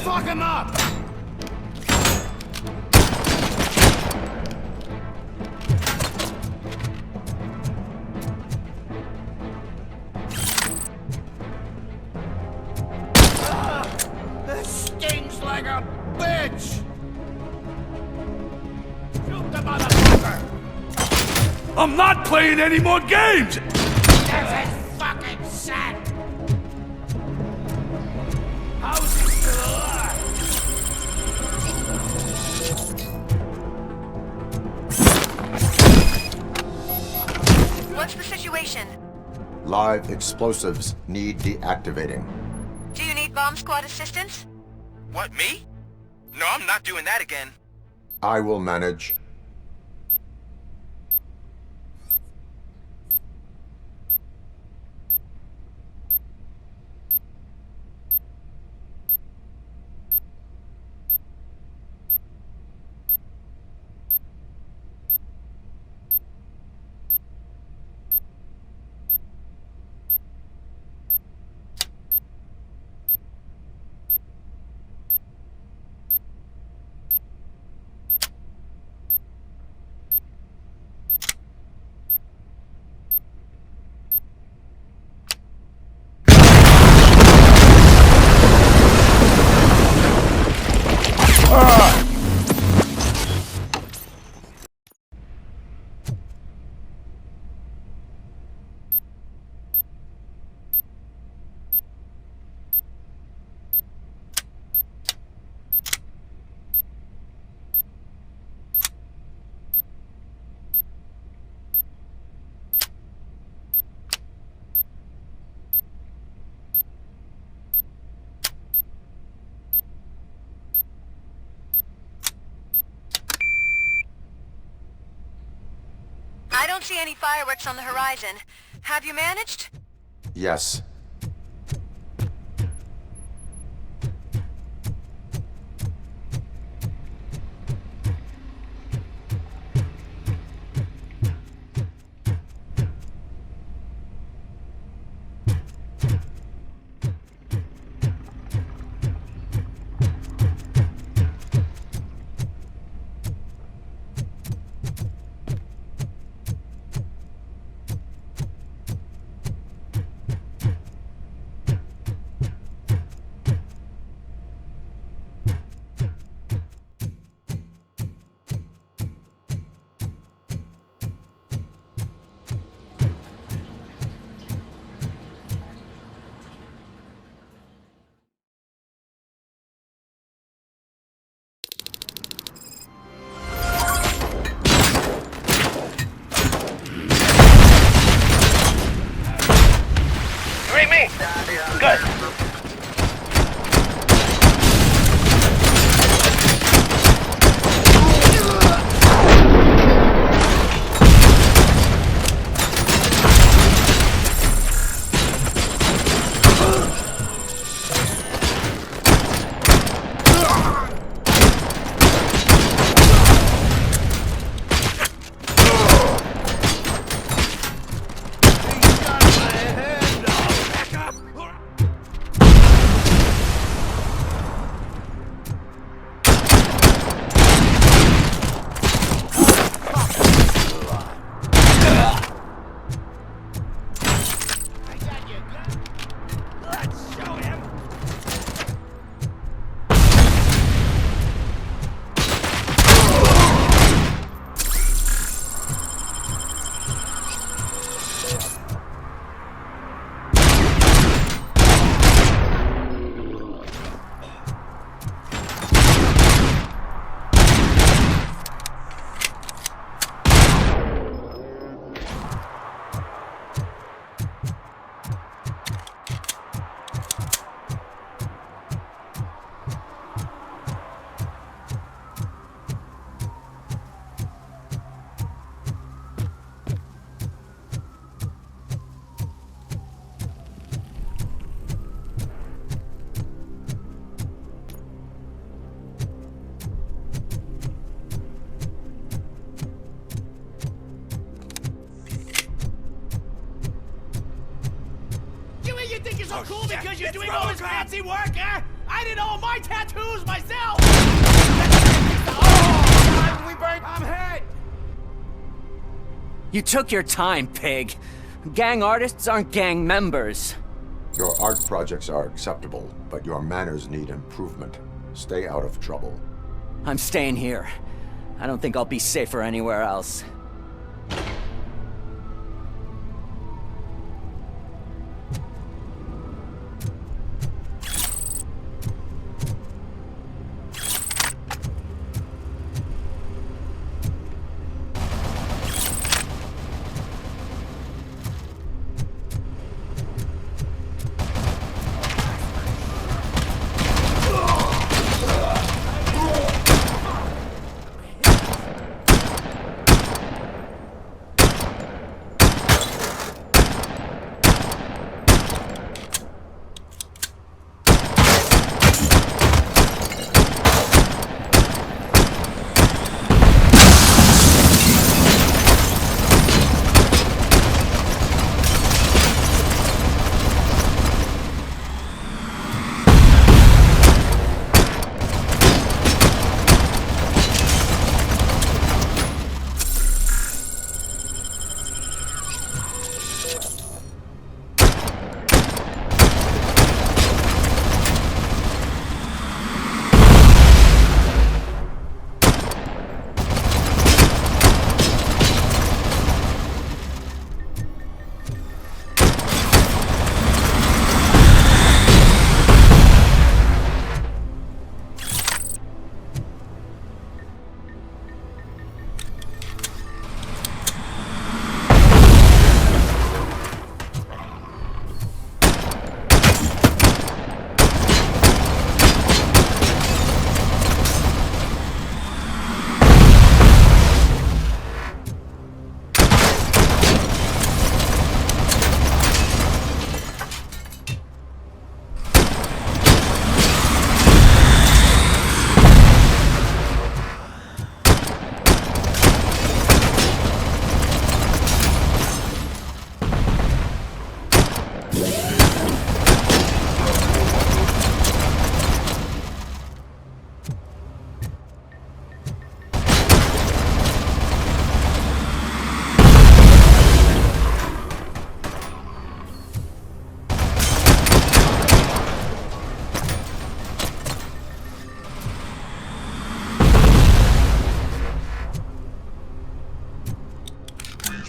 Fuck him up! This stings like a bitch! Shoot the motherfucker! I'm not playing any more games! This is fucking sad! How's he still alive? What's the situation? Live explosives need deactivating. Do you need bomb squad assistance? What, me? No, I'm not doing that again. I will manage. I don't see any fireworks on the horizon. Have you managed? Yes. so cool because you're doing all this fancy work, huh? I did all my tattoos myself! Oh, God, we burned... I'm hurt! You took your time, pig. Gang artists aren't gang members. Your art projects are acceptable, but your manners need improvement. Stay out of trouble. I'm staying here. I don't think I'll be safer anywhere else.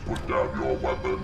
Put down your weapon.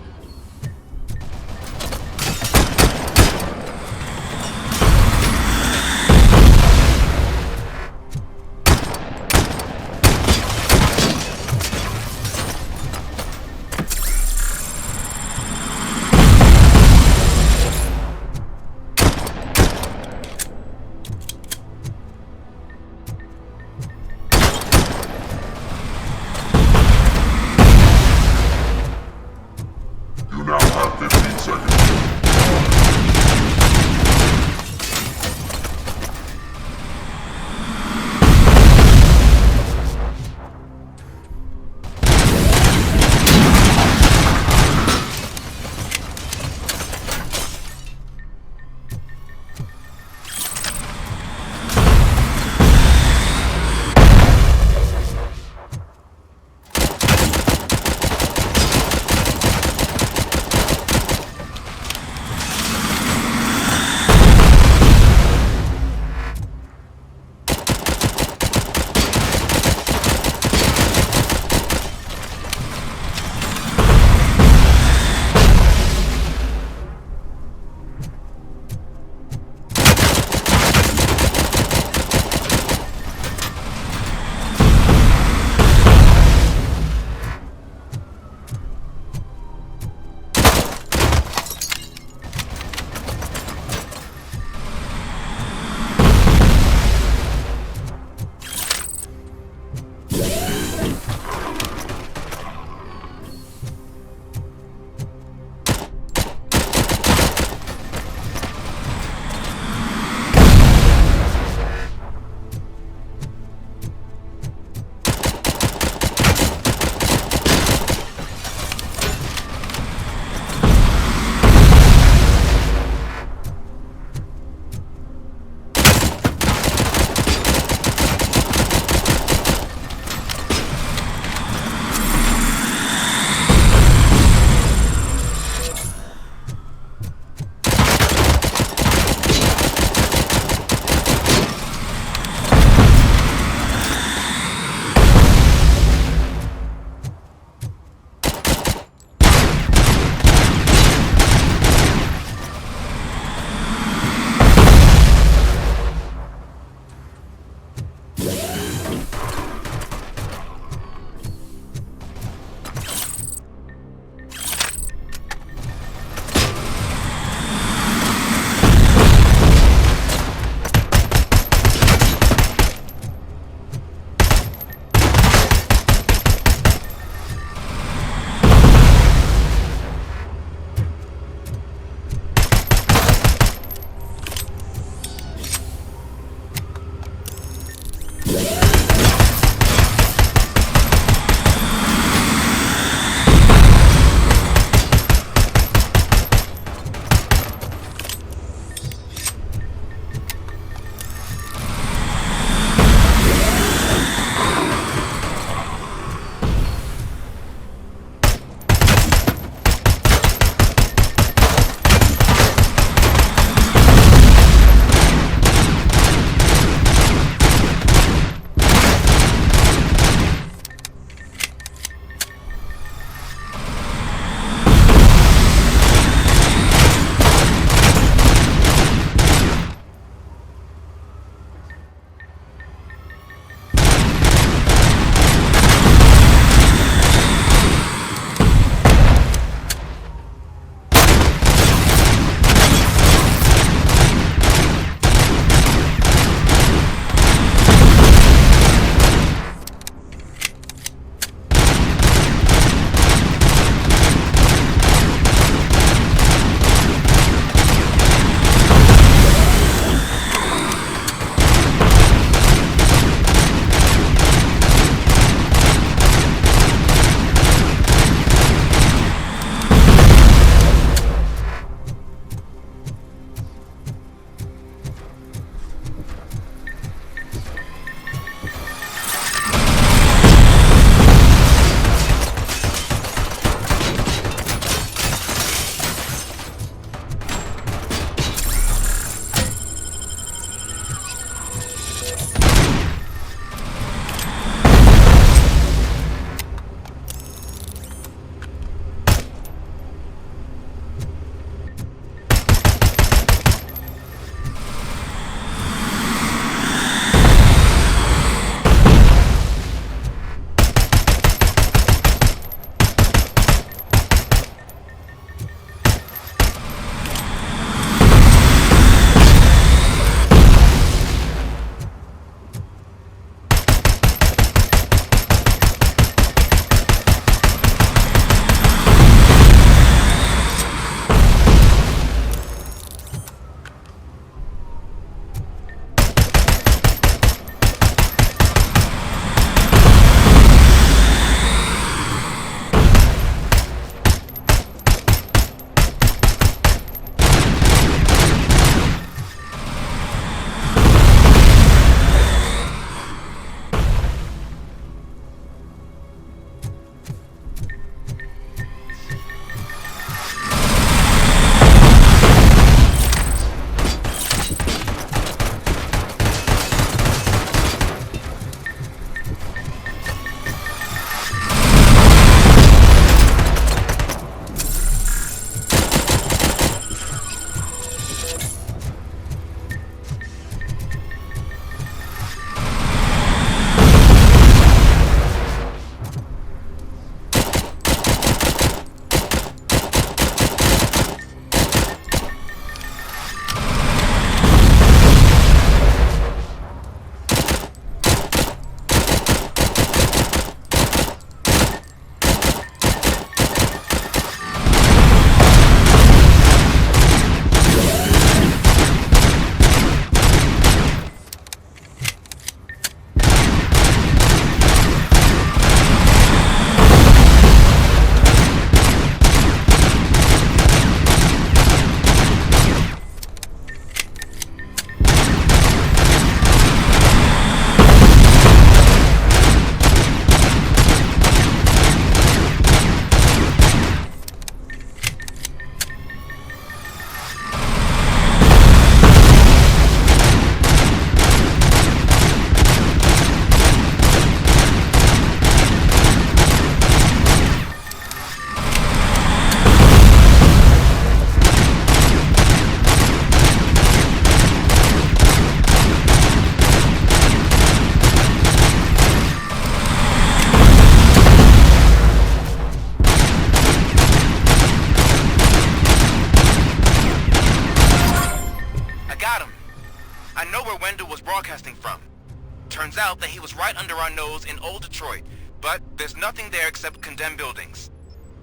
out that he was right under our nose in Old Detroit, but there's nothing there except condemned buildings.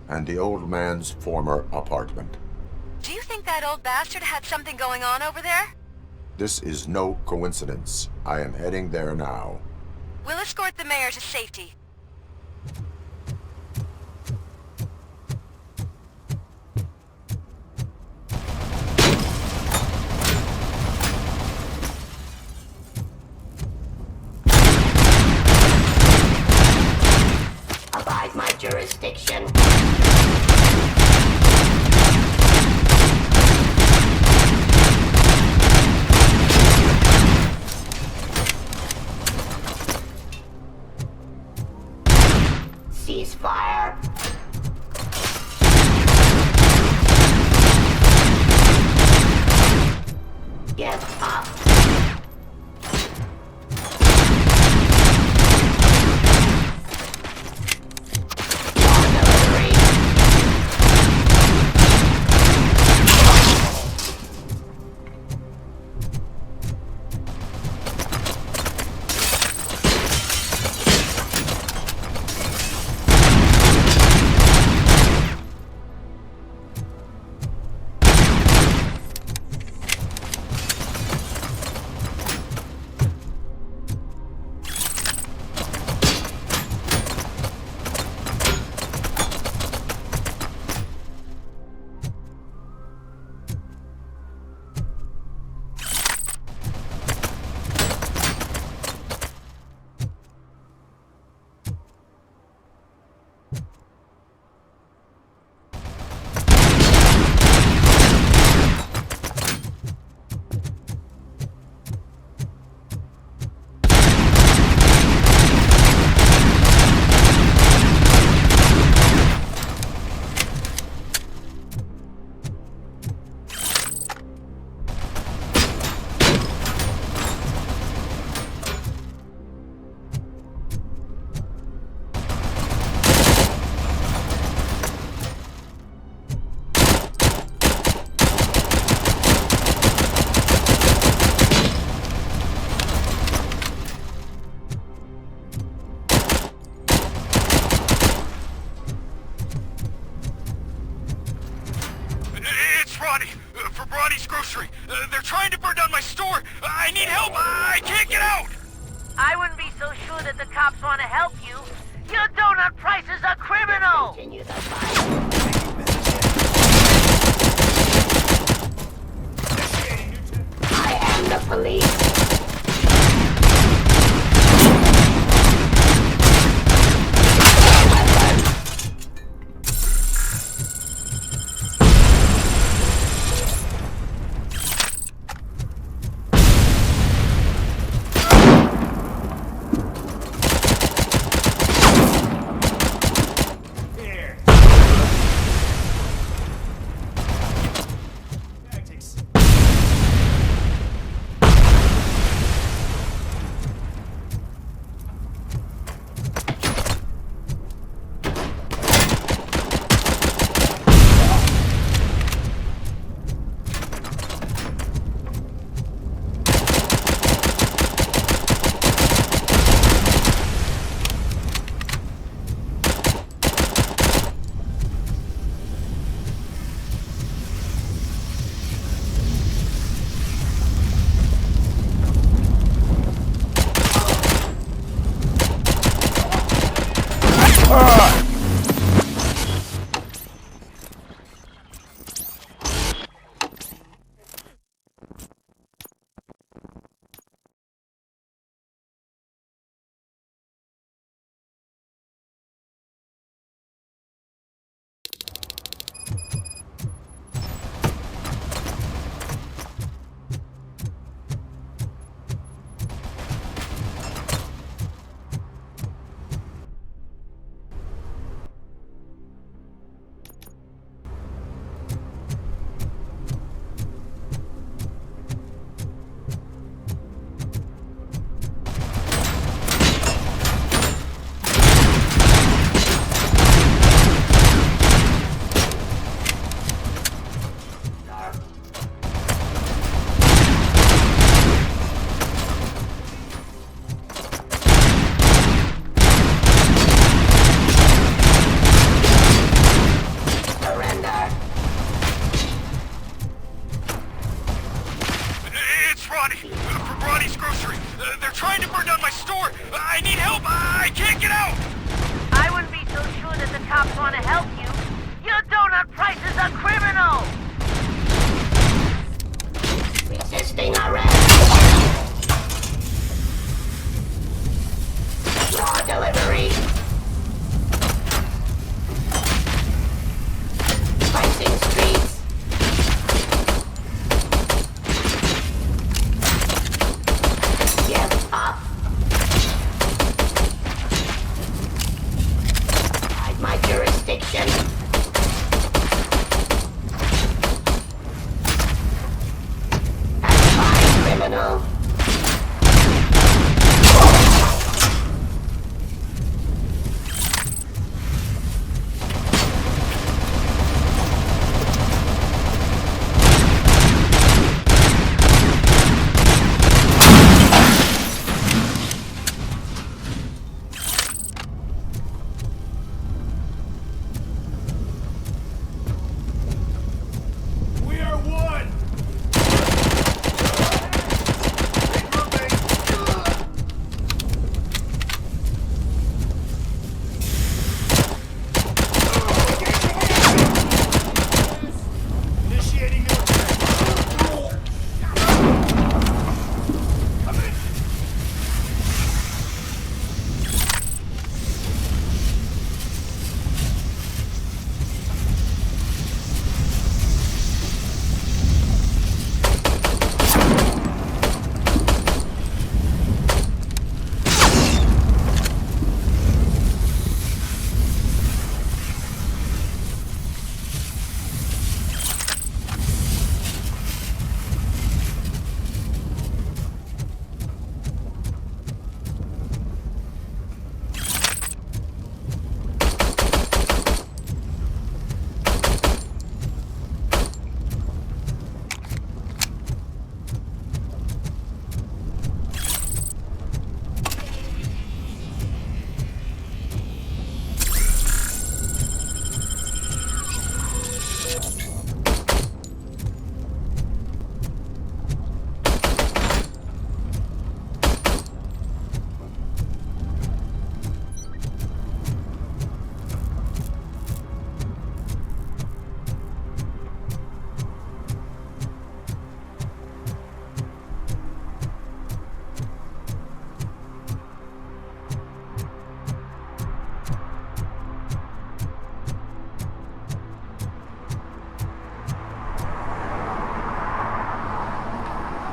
And the old man's former apartment. Do you think that old bastard had something going on over there? This is no coincidence. I am heading there now. We'll escort the mayor to safety. Abide my jurisdiction. Ceasefire. Give up. They're trying to burn down my store! I need help! I can't get out! I wouldn't be so sure that the cops want to help you. Your donut price is a criminal! Continue the fight. I am the police. a criminal! Resisting arrest. Raw delivery. Fighting streets. Give up. Hide my jurisdiction. Criminal. We are one! Initiating new attack. Come in.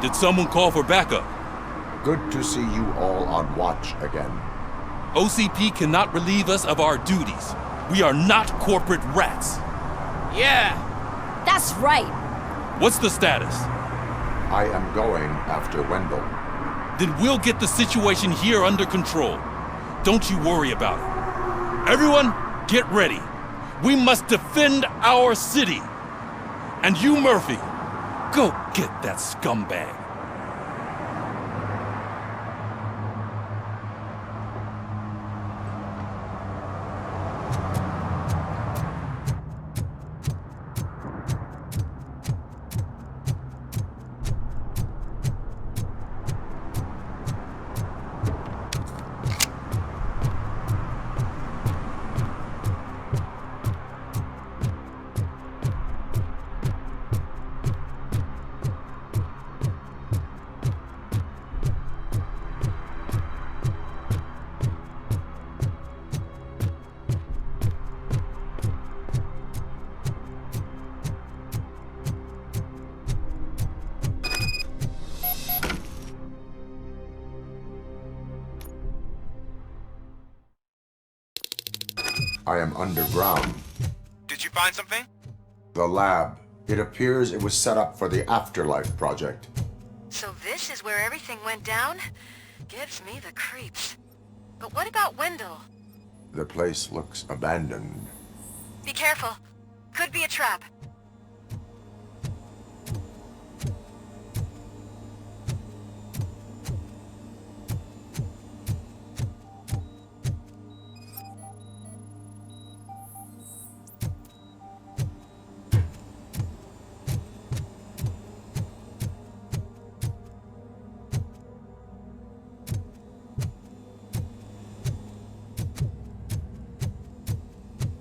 Did someone call for backup? Good to see you all on watch again. OCP cannot relieve us of our duties. We are not corporate rats. Yeah! That's right! What's the status? I am going after Wendell. Then we'll get the situation here under control. Don't you worry about it. Everyone, get ready. We must defend our city. And you, Murphy, go get that scumbag. I am underground. Did you find something? The lab. It appears it was set up for the Afterlife project. So this is where everything went down? Gives me the creeps. But what about Wendell? The place looks abandoned. Be careful. Could be a trap.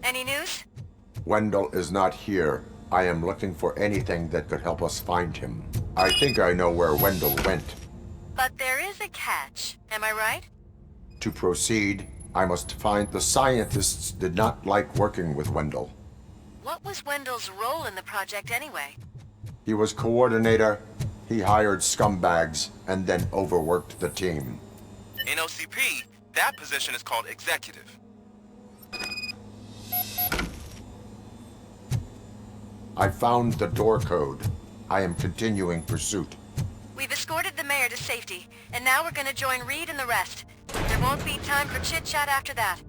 Any news? Wendell is not here. I am looking for anything that could help us find him. I think I know where Wendell went. But there is a catch, am I right? To proceed, I must find the scientists did not like working with Wendell. What was Wendell's role in the project anyway? He was coordinator, he hired scumbags, and then overworked the team. In OCP, that position is called executive. I found the door code. I am continuing pursuit. We've escorted the mayor to safety, and now we're gonna join Reed and the rest. There won't be time for chit-chat after that.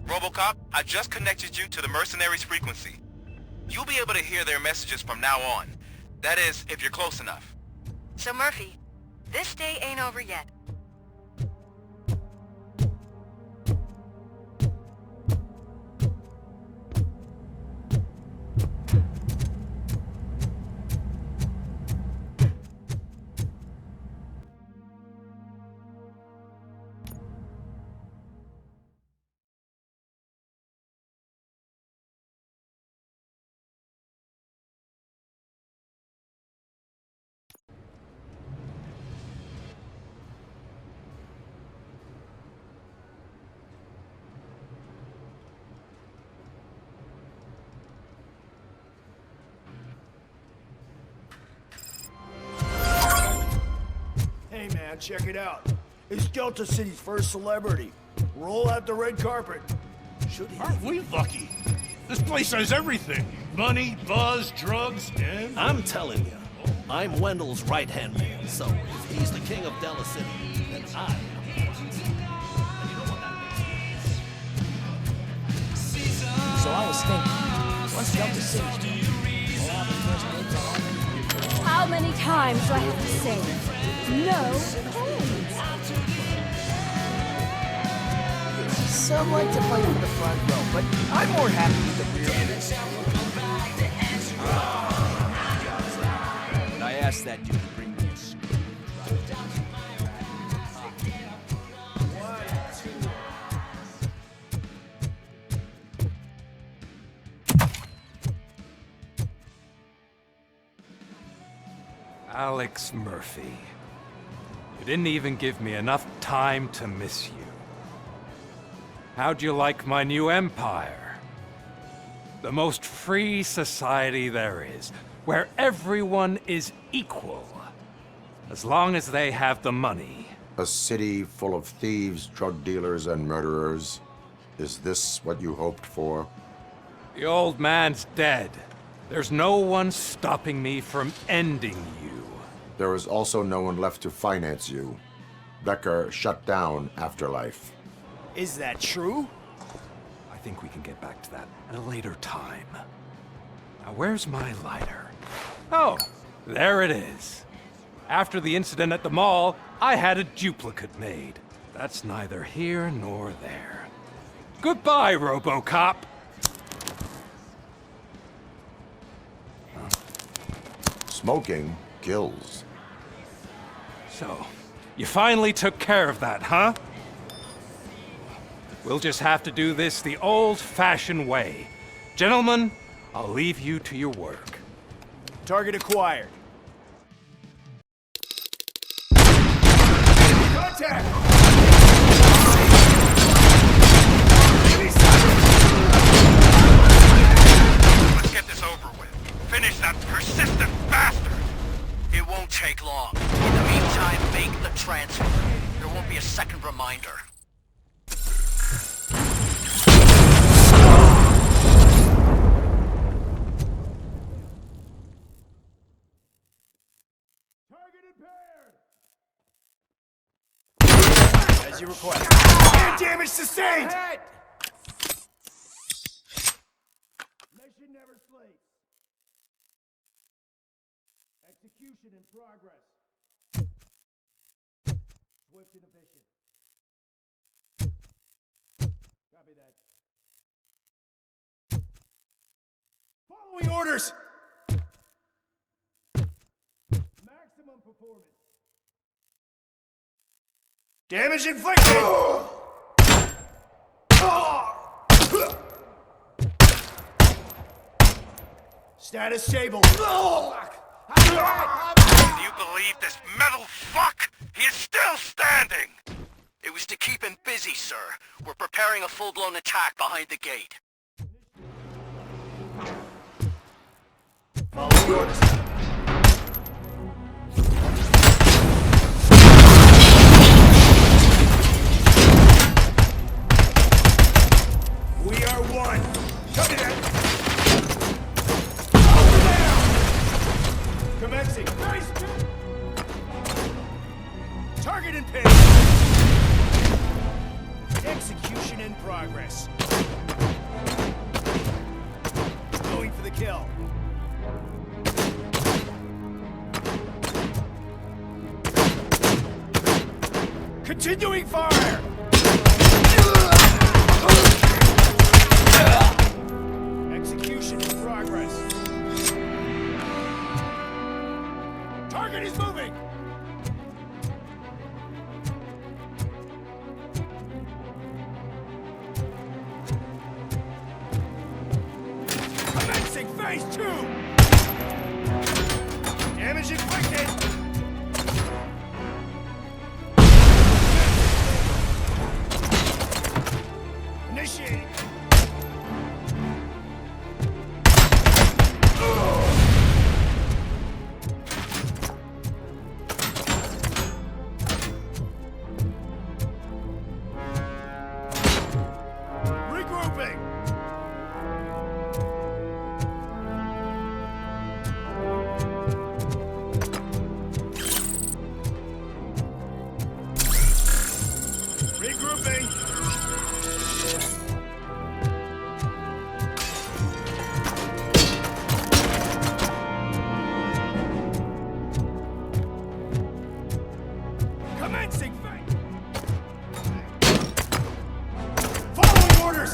RoboCop, I just connected you to the mercenaries' frequency. You'll be able to hear their messages from now on. That is, if you're close enough. So Murphy, this day ain't over yet. Hey man, check it out. It's Delta City's first celebrity. Roll out the red carpet. Aren't we lucky? This place has everything. Money, buzz, drugs, and... I'm telling you, I'm Wendell's right-hand man, so if he's the king of Delta City, then I am. So I was thinking, once Delta City's done, we'll have the first dibs on How many times do I have to say? No coins. Some like to fight for the front row, but I'm more happy with the rear view. And I asked that dude to bring me a scoop. Alex Murphy. You didn't even give me enough time to miss you. How'd you like my new empire? The most free society there is, where everyone is equal, as long as they have the money. A city full of thieves, drug dealers, and murderers. Is this what you hoped for? The old man's dead. There's no one stopping me from ending you. There is also no one left to finance you. Becker shut down Afterlife. Is that true? I think we can get back to that at a later time. Now, where's my lighter? Oh, there it is. After the incident at the mall, I had a duplicate made. That's neither here nor there. Goodbye, RoboCop! Smoking kills. So, you finally took care of that, huh? We'll just have to do this the old-fashioned way. Gentlemen, I'll leave you to your work. Target acquired. Contact! Let's get this over with. Finish that persistent bastard! It won't take long. In the meantime, make the transfer. There won't be a second reminder. As you request. And damage sustained! Mission never sleeps. Execution in progress. Swift and efficient. Copy that. Following orders! Maximum performance. Damage inflicted! Status stable. Do you believe this metal fuck? He is still standing! It was to keep him busy, sir. We're preparing a full-blown attack behind the gate. Follow orders. We are one. Come in. Over there. Commencing. Nice. Target in pin. Execution in progress. Going for the kill. Continuing fire! Execution in progress. Target is moving! Commencing phase 2! Damage inflicted! Initiating. Regrouping. Regrouping. Commencing fight! Following orders!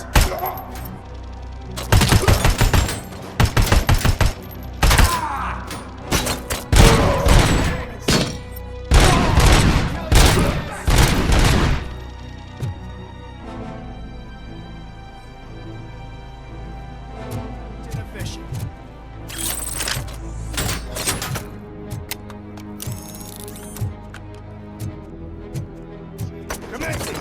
Inefficient. Commencing!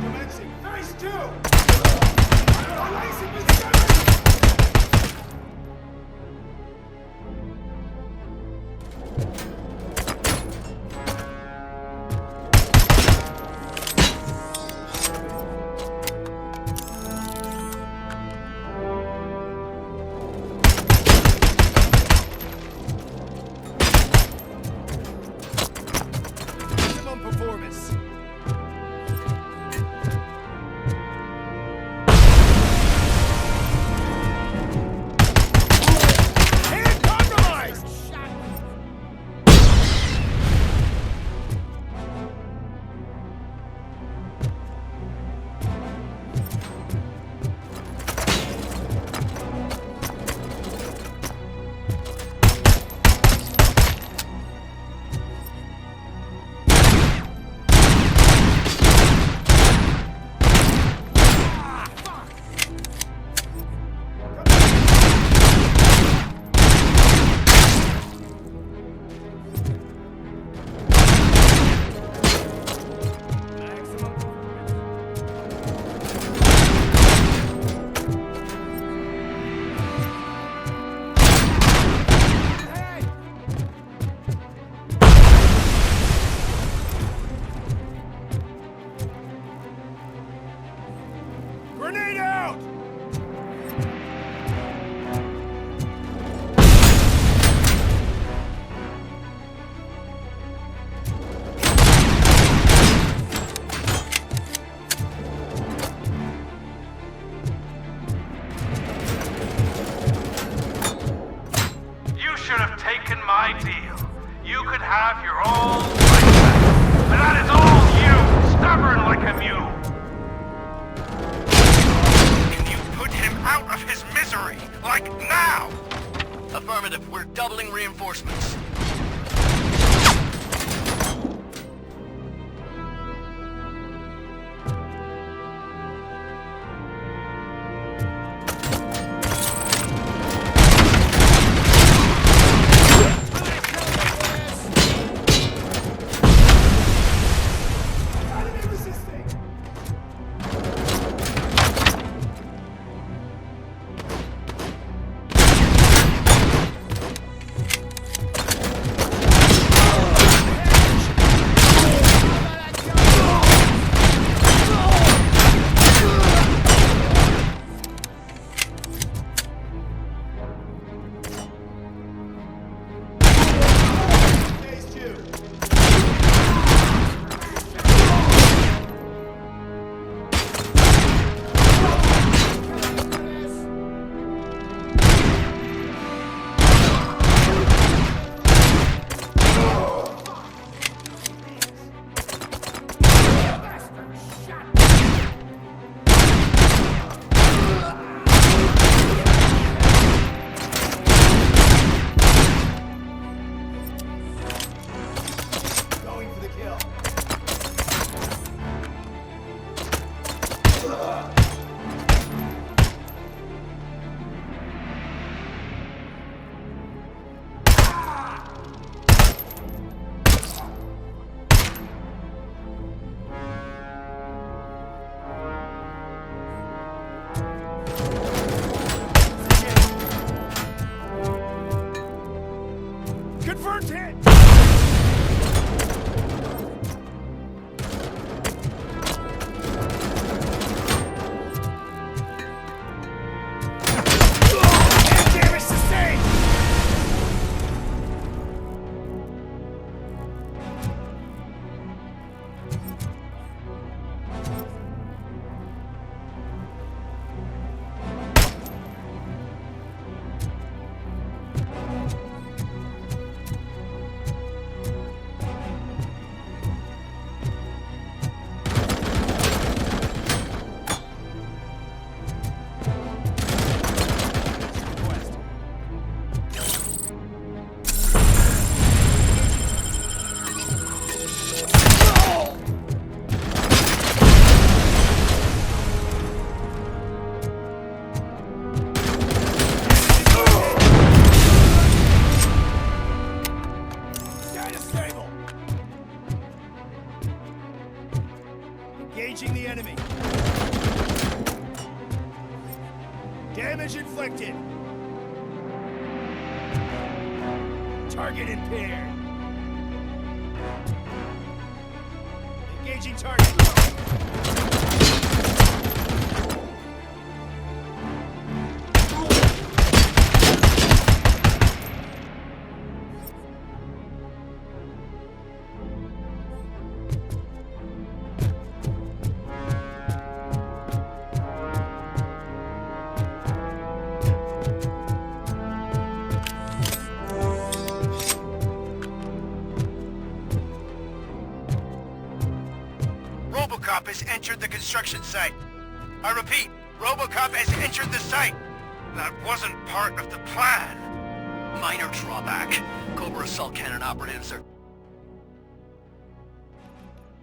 Commencing phase 2! Releasing the maximum performance. Hand compromised! Engaging the enemy. Damage inflicted. Target impaired. Engaging target. RoboCop has entered the construction site. I repeat, RoboCop has entered the site. That wasn't part of the plan. Minor drawback. Cobra assault cannon operatives are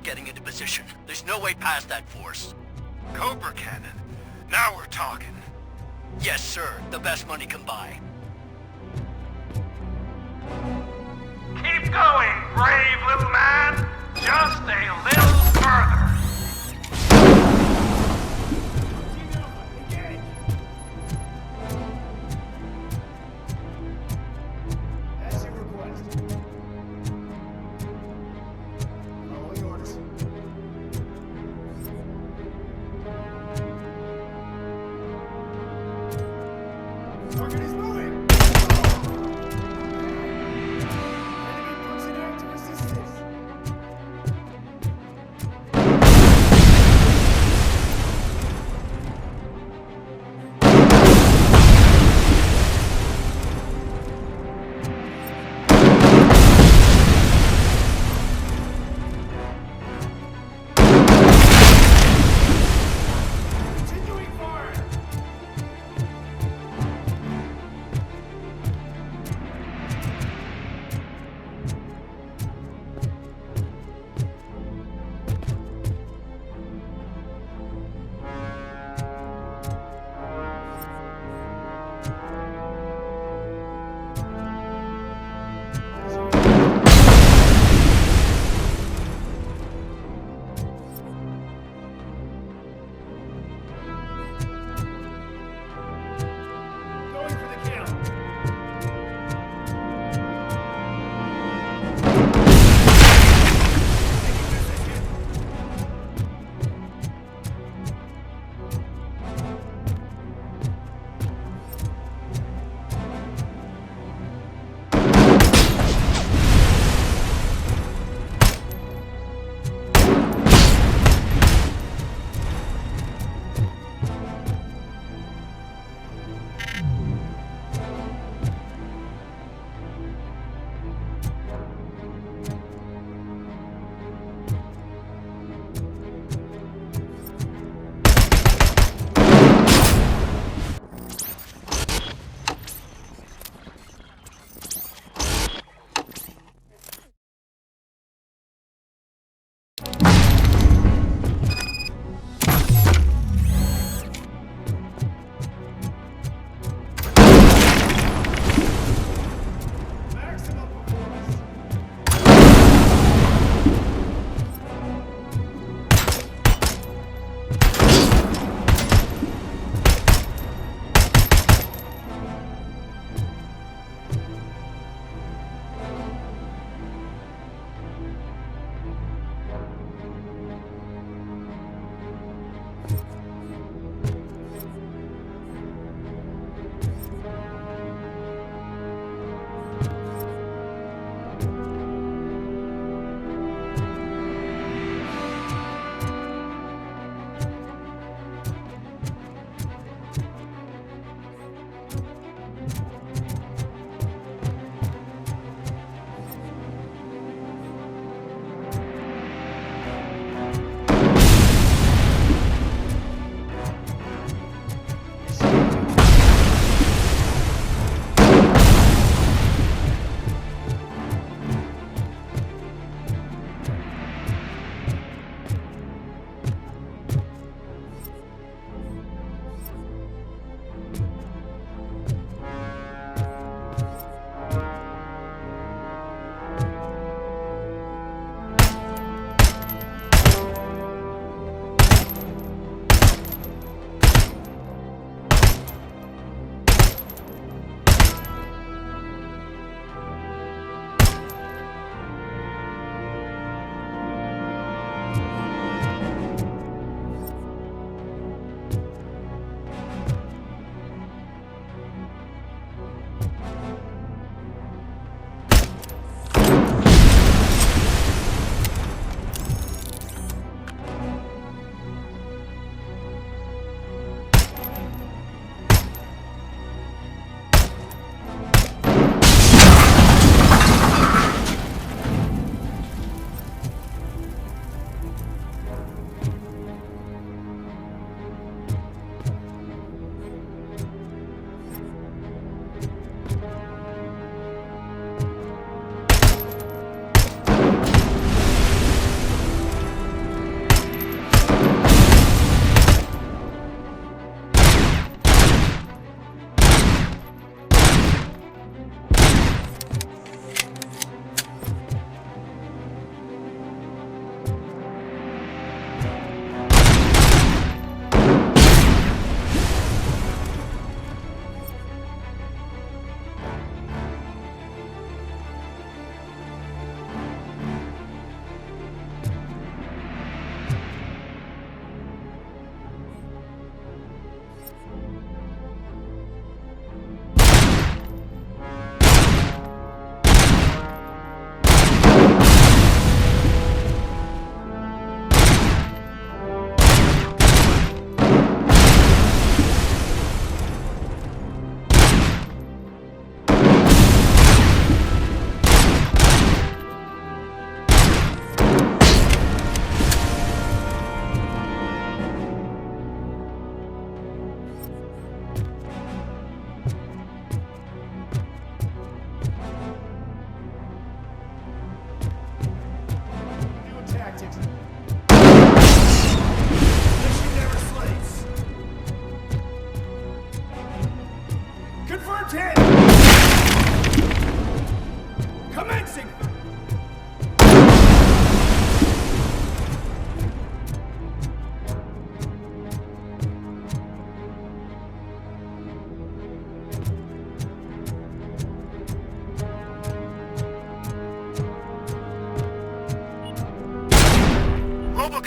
getting into position. There's no way past that force. Cobra cannon? Now we're talking. Yes, sir. The best money can buy. Keep going, brave little man. Just a little further. As you request. Following orders. Target is moving! Enemy puts an end to resistance!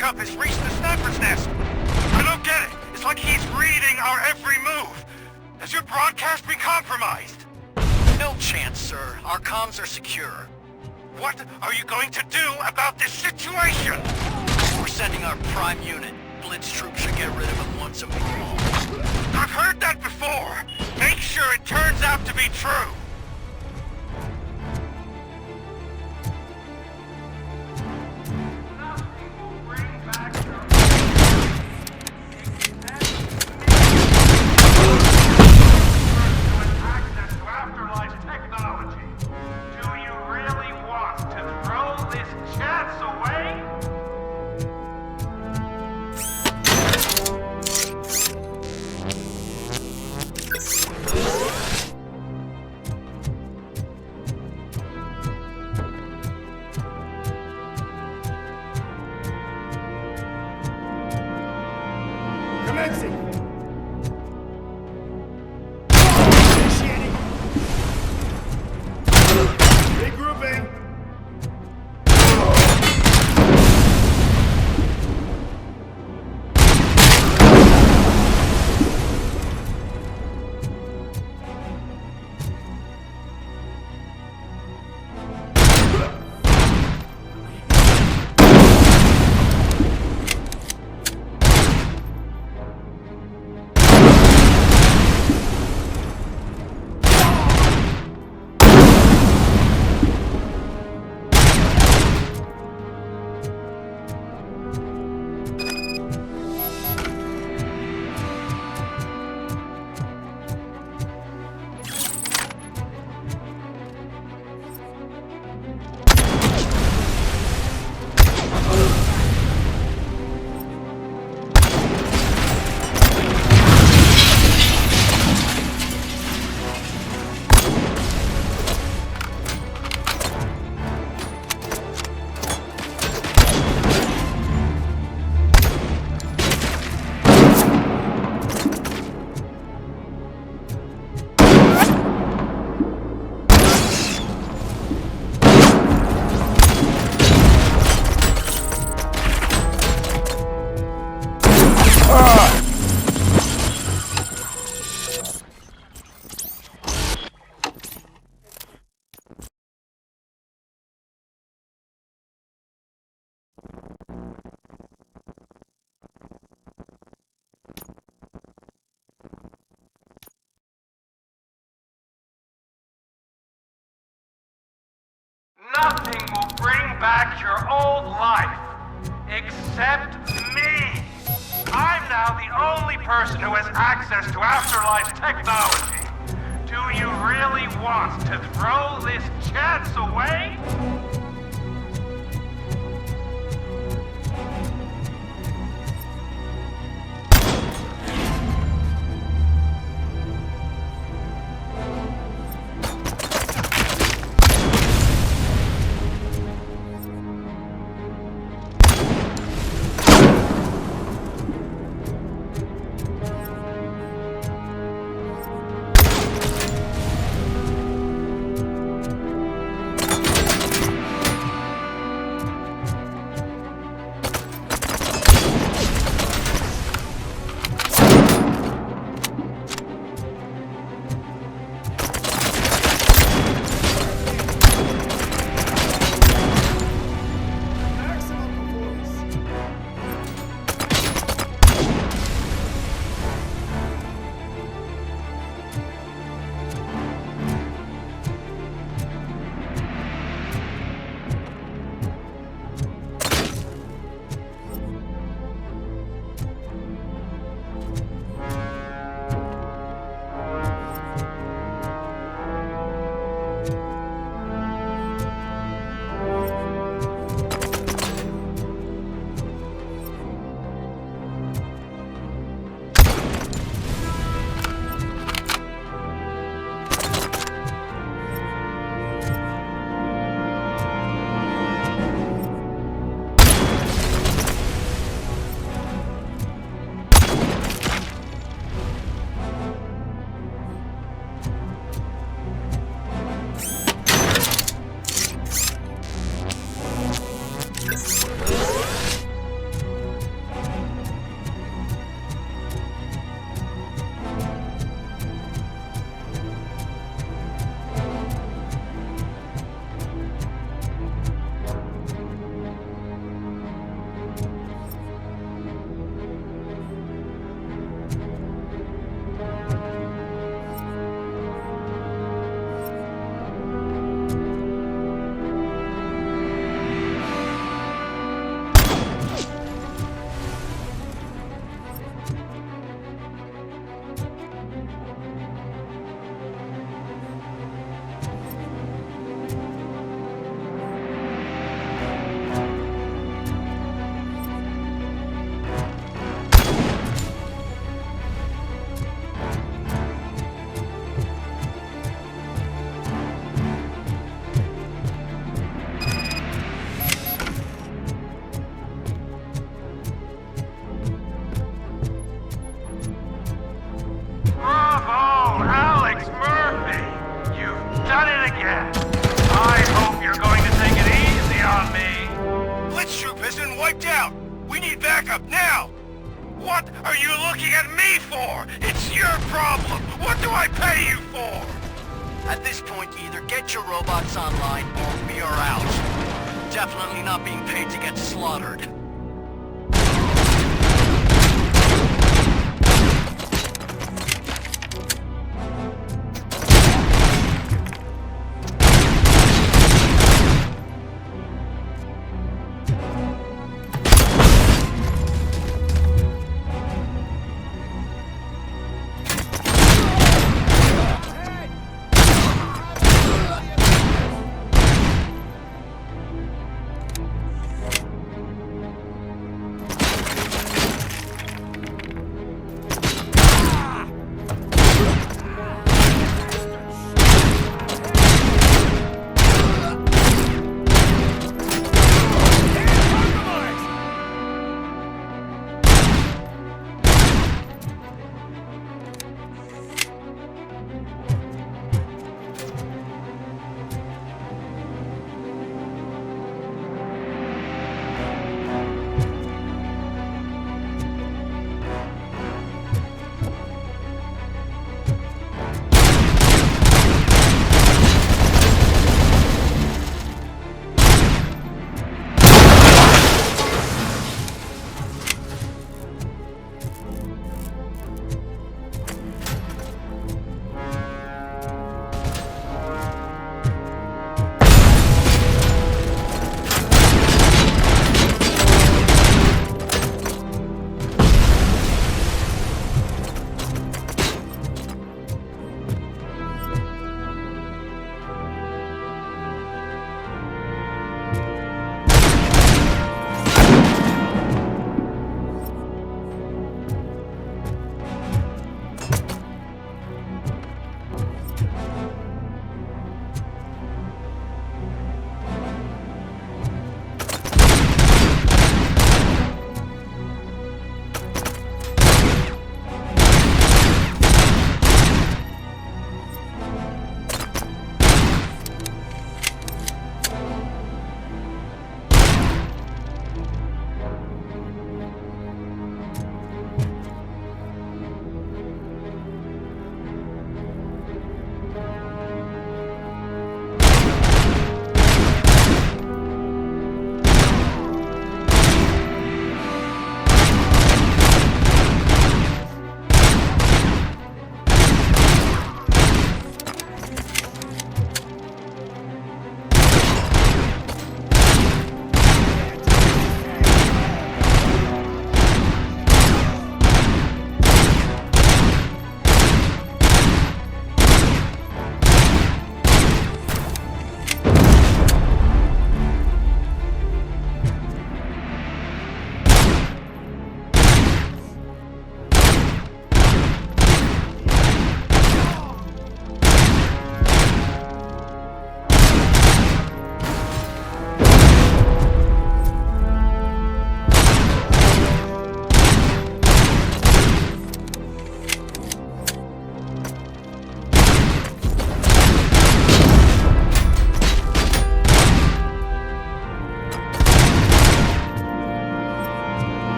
RoboCop has reached the sniper's nest. I don't get it. It's like he's reading our every move. Has your broadcast been compromised? No chance, sir. Our comms are secure. What are you going to do about this situation? We're sending our prime unit. Blitz troops should get rid of him once and for all. I've heard that before. Make sure it turns out to be true. Nothing will bring back your old life, except me. I'm now the only person who has access to afterlife technology. Do you really want to throw this chance away? wiped out! We need backup now! What are you looking at me for? It's your problem! What do I pay you for? At this point, either get your robots online or we are out. Definitely not being paid to get slaughtered.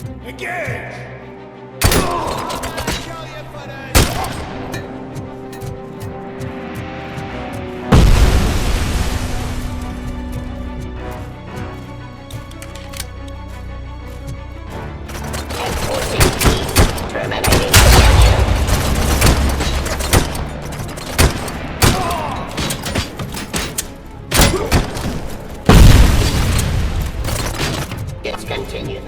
Engage! Terminating discontinue.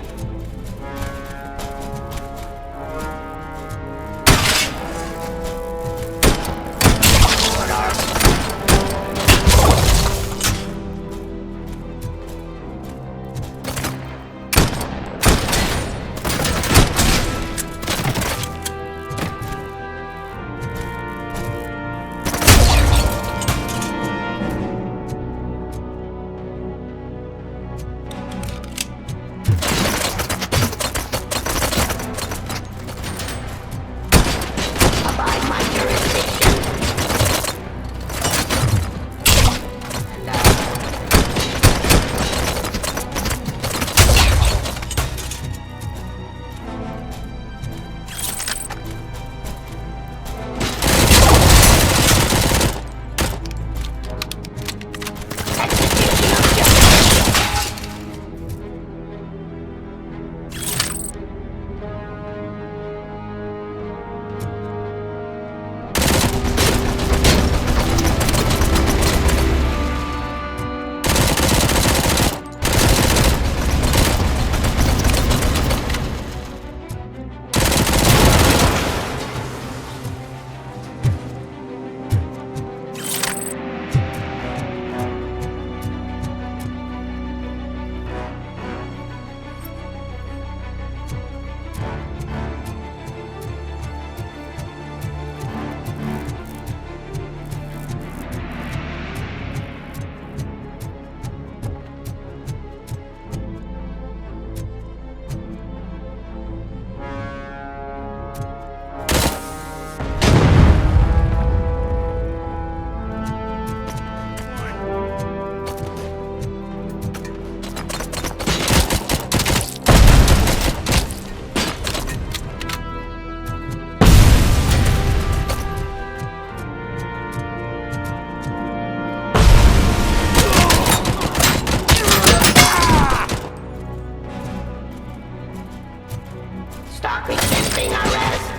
Stop resisting arrest.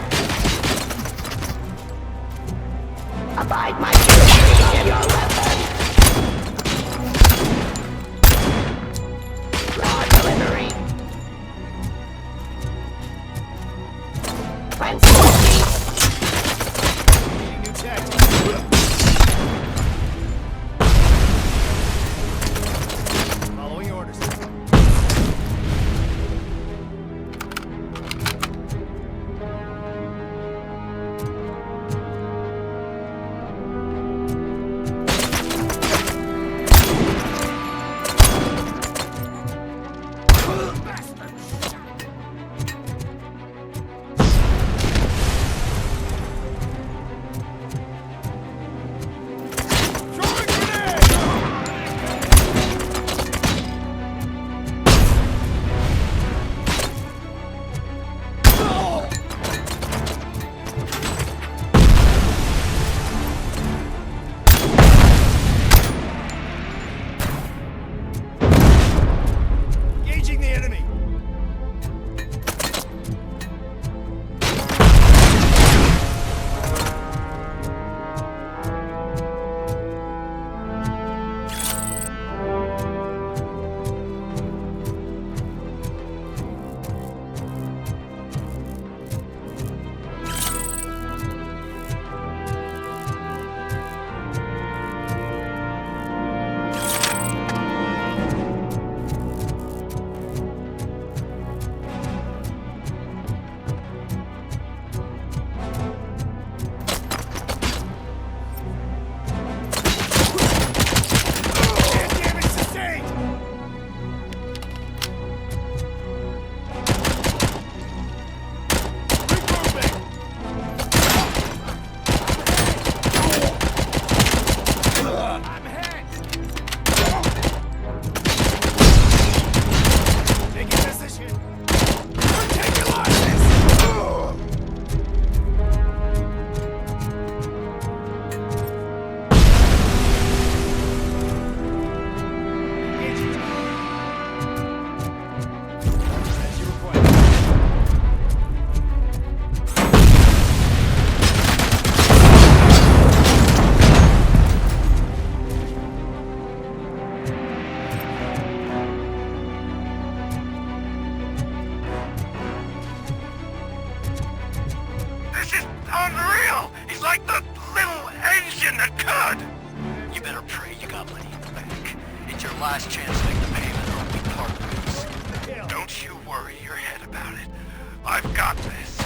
Abide my jurisdiction, your weapon. Raw delivery. Transporting. New tactic. Following orders. blood. You better pray you got money in the bank. It's your last chance to make the payment or we part ways. Don't you worry your head about it. I've got this.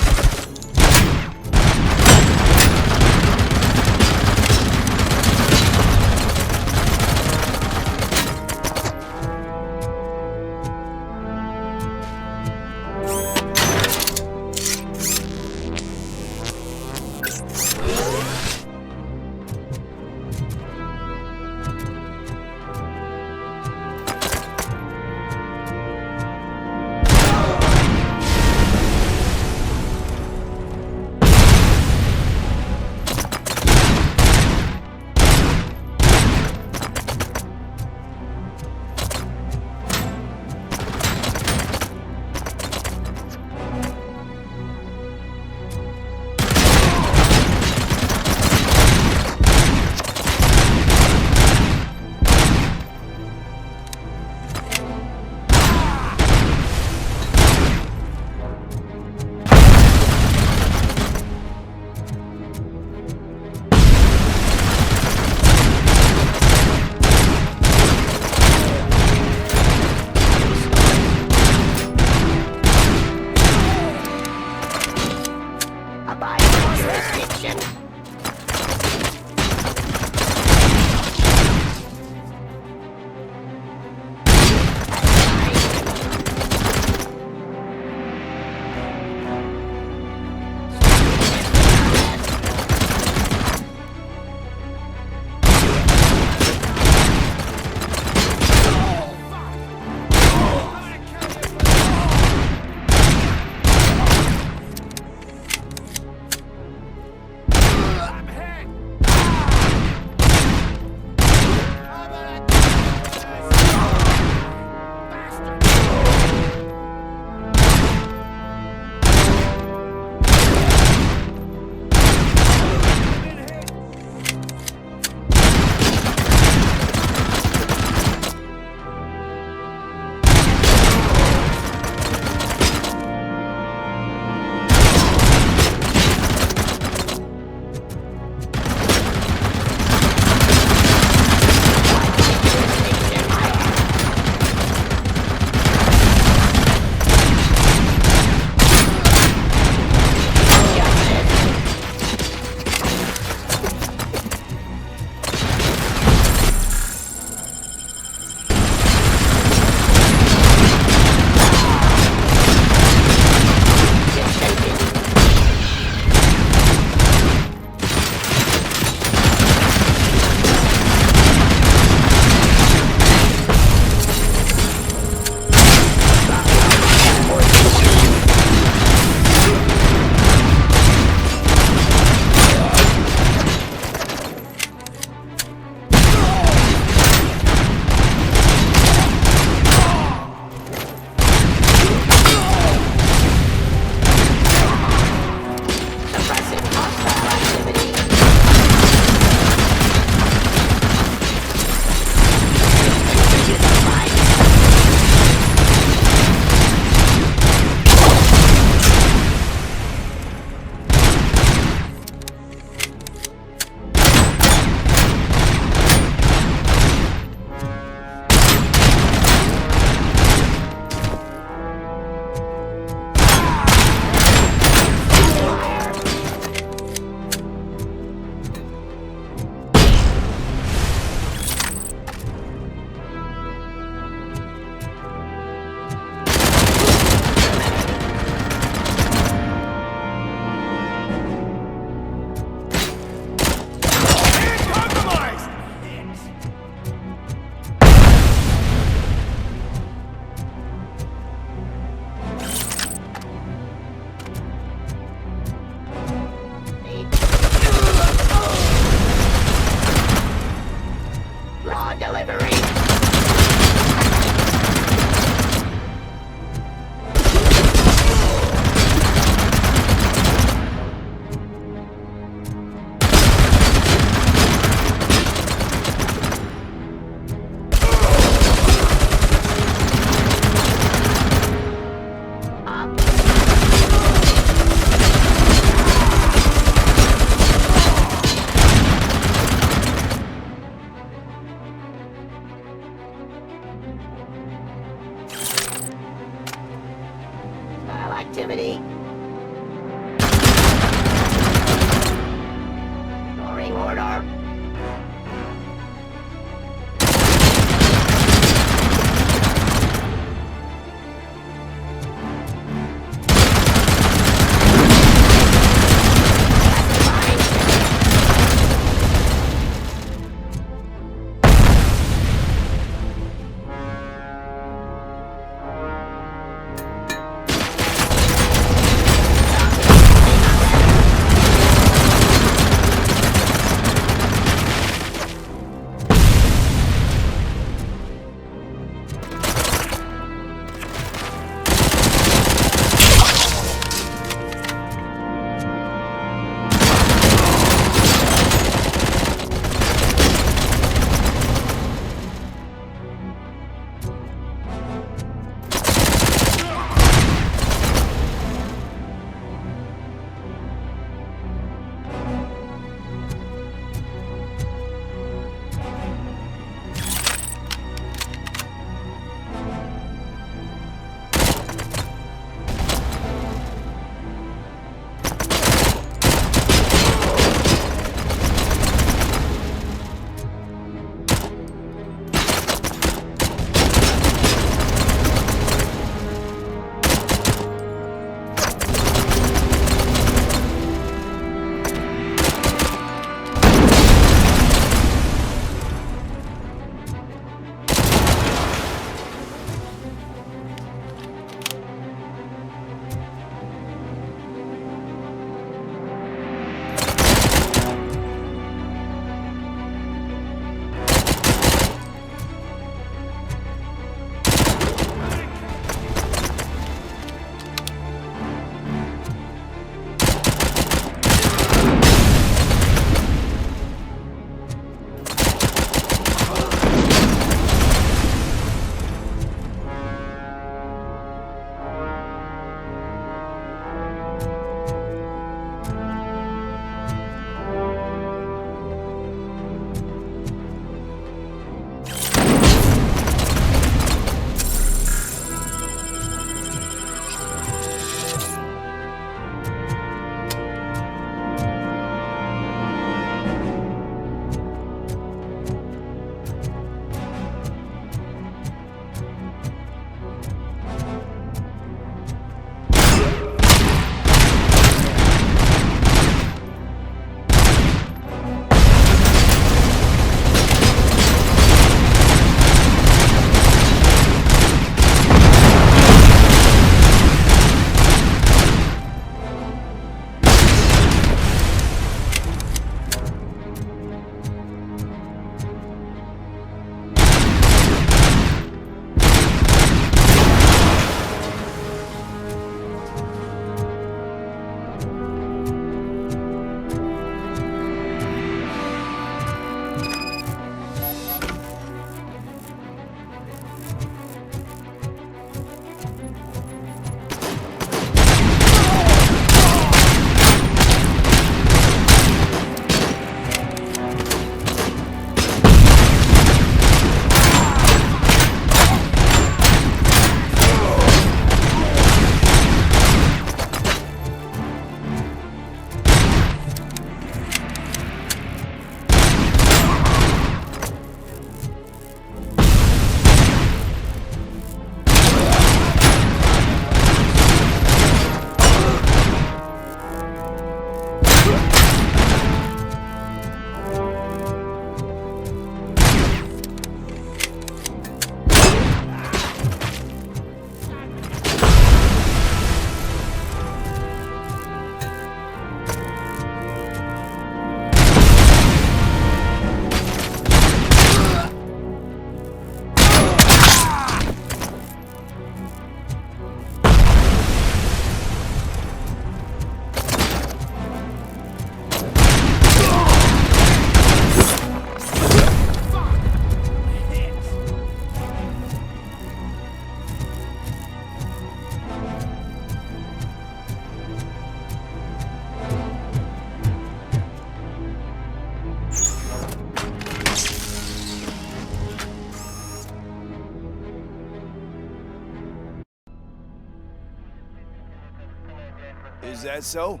Is that so?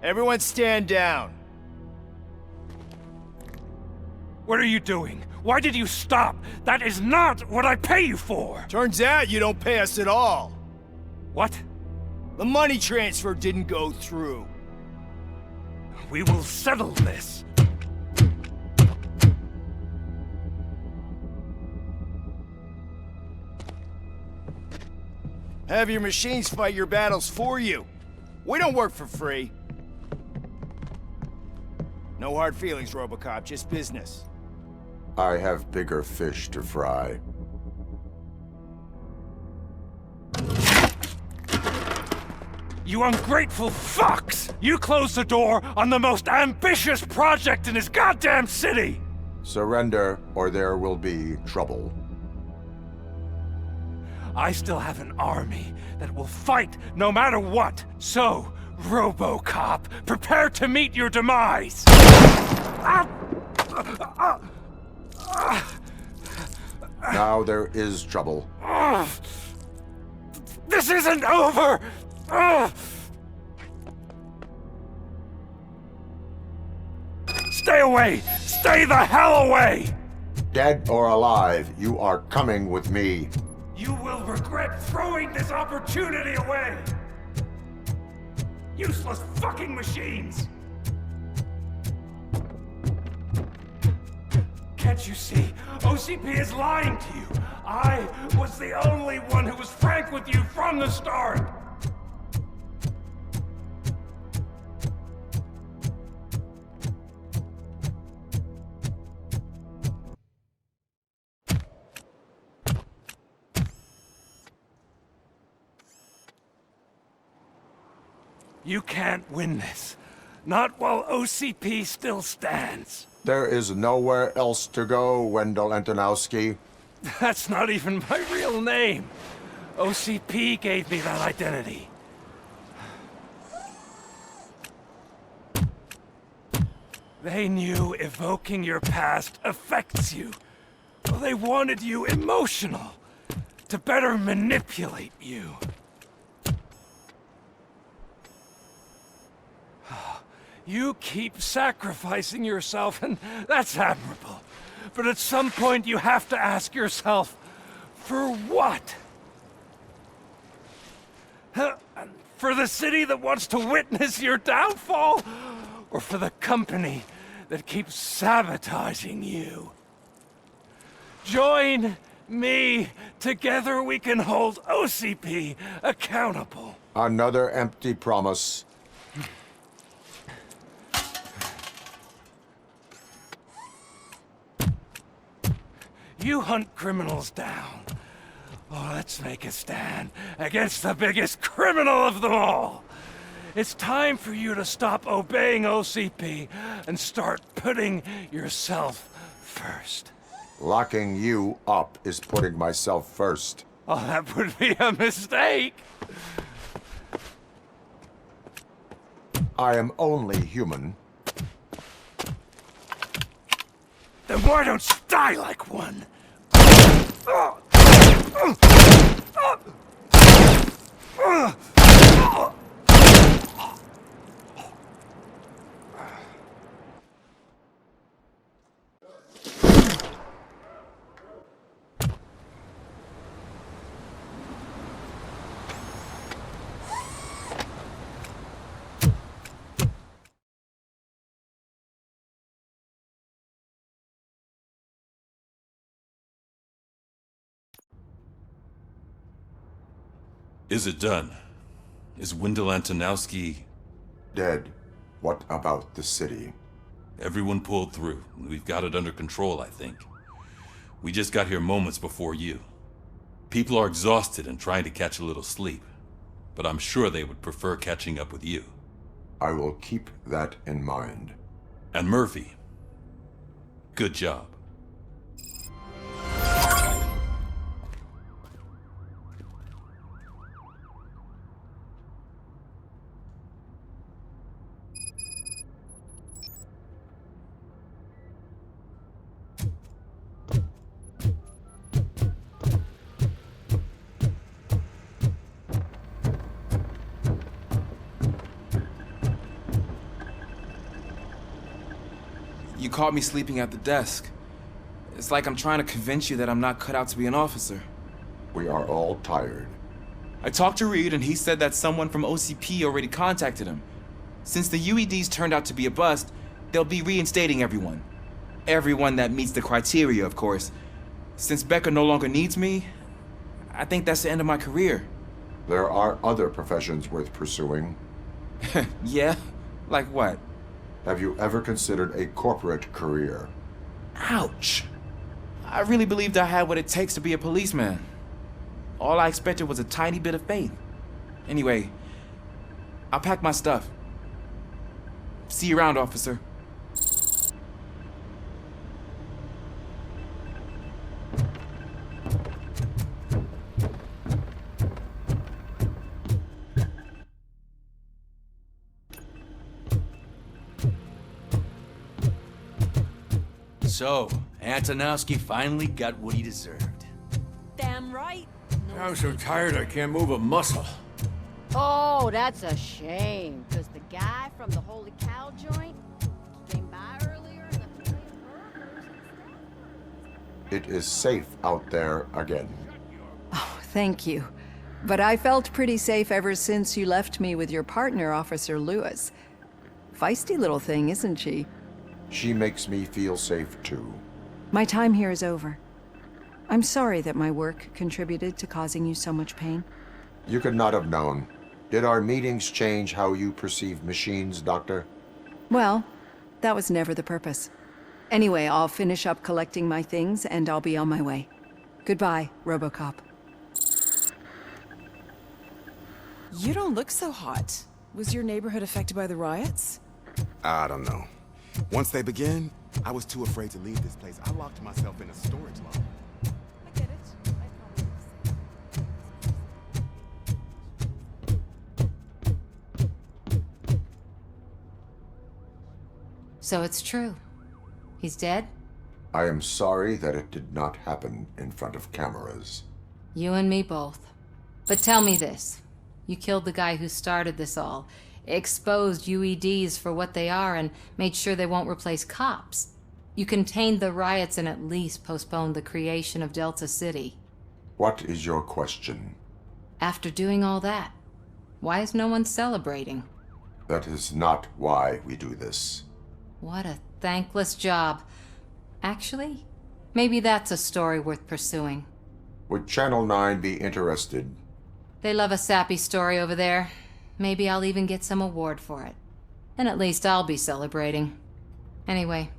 Everyone stand down. What are you doing? Why did you stop? That is not what I pay you for! Turns out you don't pay us at all. What? The money transfer didn't go through. We will settle this. Have your machines fight your battles for you. We don't work for free. No hard feelings, RoboCop, just business. I have bigger fish to fry. You ungrateful fucks! You closed the door on the most ambitious project in this goddamn city! Surrender, or there will be trouble. I still have an army that will fight no matter what. So, RoboCop, prepare to meet your demise! Now there is trouble. This isn't over! Stay away! Stay the hell away! Dead or alive, you are coming with me. You will regret throwing this opportunity away! Useless fucking machines! Can't you see? OCP is lying to you! I was the only one who was frank with you from the start! You can't win this. Not while OCP still stands. There is nowhere else to go, Wendell Antonowski. That's not even my real name. OCP gave me that identity. They knew evoking your past affects you. Well, they wanted you emotional, to better manipulate you. You keep sacrificing yourself, and that's admirable. But at some point you have to ask yourself, for what? For the city that wants to witness your downfall? Or for the company that keeps sabotaging you? Join me. Together we can hold OCP accountable. Another empty promise. You hunt criminals down. Oh, let's make a stand against the biggest criminal of them all. It's time for you to stop obeying OCP and start putting yourself first. Locking you up is putting myself first. Oh, that would be a mistake. I am only human. Then why don't you die like one? Is it done? Is Wendell Antonowski... dead? What about the city? Everyone pulled through. We've got it under control, I think. We just got here moments before you. People are exhausted and trying to catch a little sleep. But I'm sure they would prefer catching up with you. I will keep that in mind. And Murphy, good job. You caught me sleeping at the desk. It's like I'm trying to convince you that I'm not cut out to be an officer. We are all tired. I talked to Reed and he said that someone from OCP already contacted him. Since the UEDs turned out to be a bust, they'll be reinstating everyone. Everyone that meets the criteria, of course. Since Becca no longer needs me, I think that's the end of my career. There are other professions worth pursuing. Yeah? Like what? Have you ever considered a corporate career? Ouch! I really believed I had what it takes to be a policeman. All I expected was a tiny bit of faith. Anyway, I'll pack my stuff. See you around, officer. So, Antonowski finally got what he deserved. Damn right. I'm so tired I can't move a muscle. Oh, that's a shame, because the guy from the Holy Cow joint came by earlier and left a plate of burgers and It is safe out there again. Oh, thank you. But I felt pretty safe ever since you left me with your partner, Officer Lewis. Feisty little thing, isn't she? She makes me feel safe too. My time here is over. I'm sorry that my work contributed to causing you so much pain. You could not have known. Did our meetings change how you perceive machines, Doctor? Well, that was never the purpose. Anyway, I'll finish up collecting my things and I'll be on my way. Goodbye, RoboCop. You don't look so hot. Was your neighborhood affected by the riots? I don't know. Once they begin, I was too afraid to leave this place. I locked myself in a storage locker. I get it. So it's true. He's dead? I am sorry that it did not happen in front of cameras. You and me both. But tell me this. You killed the guy who started this all, exposed UEDs for what they are, and made sure they won't replace cops. You contained the riots and at least postponed the creation of Delta City. What is your question? After doing all that, why is no one celebrating? That is not why we do this. What a thankless job. Actually, maybe that's a story worth pursuing. Would Channel 9 be interested? They love a sappy story over there. Maybe I'll even get some award for it. And at least I'll be celebrating. Anyway,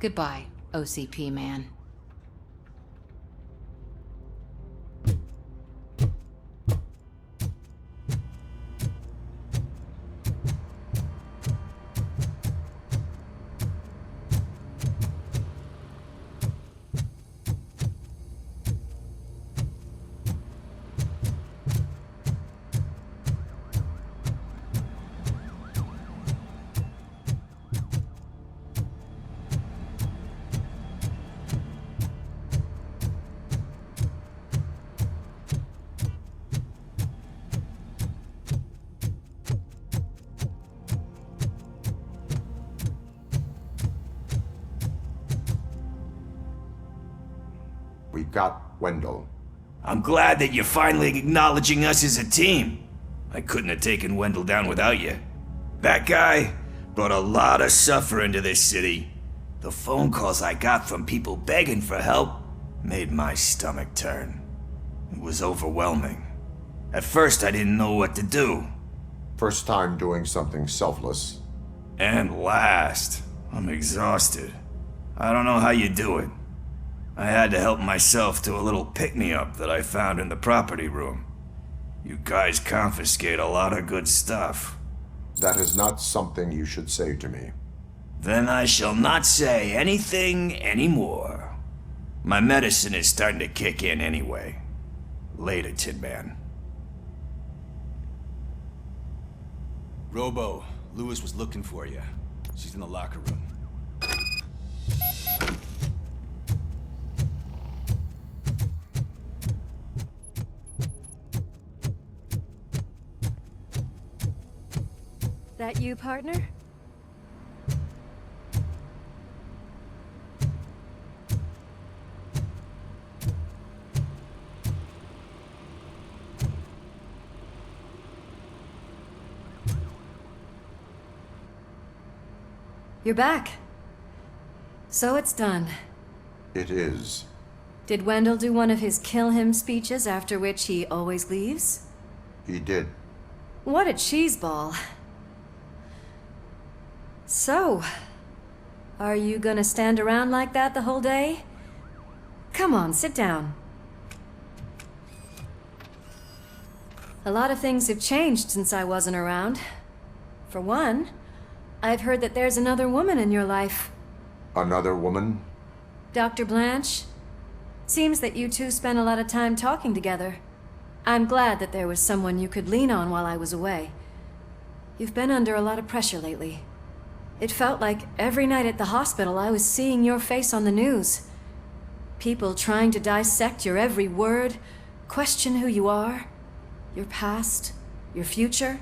goodbye, OCP man. got Wendell. I'm glad that you're finally acknowledging us as a team. I couldn't have taken Wendell down without you. That guy brought a lot of suffering to this city. The phone calls I got from people begging for help made my stomach turn. It was overwhelming. At first, I didn't know what to do. First time doing something selfless. And last, I'm exhausted. I don't know how you do it. I had to help myself to a little pick-me-up that I found in the property room. You guys confiscate a lot of good stuff. That is not something you should say to me. Then I shall not say anything anymore. My medicine is starting to kick in anyway. Later, Tin Man. Robo, Lewis was looking for you. She's in the locker room. That you, partner? You're back. So it's done. It is. Did Wendell do one of his kill him speeches after which he always leaves? He did. What a cheeseball. So, are you gonna stand around like that the whole day? Come on, sit down. A lot of things have changed since I wasn't around. For one, I've heard that there's another woman in your life. Another woman? Dr. Blanche? Seems that you two spent a lot of time talking together. I'm glad that there was someone you could lean on while I was away. You've been under a lot of pressure lately. It felt like every night at the hospital I was seeing your face on the news. People trying to dissect your every word, question who you are, your past, your future.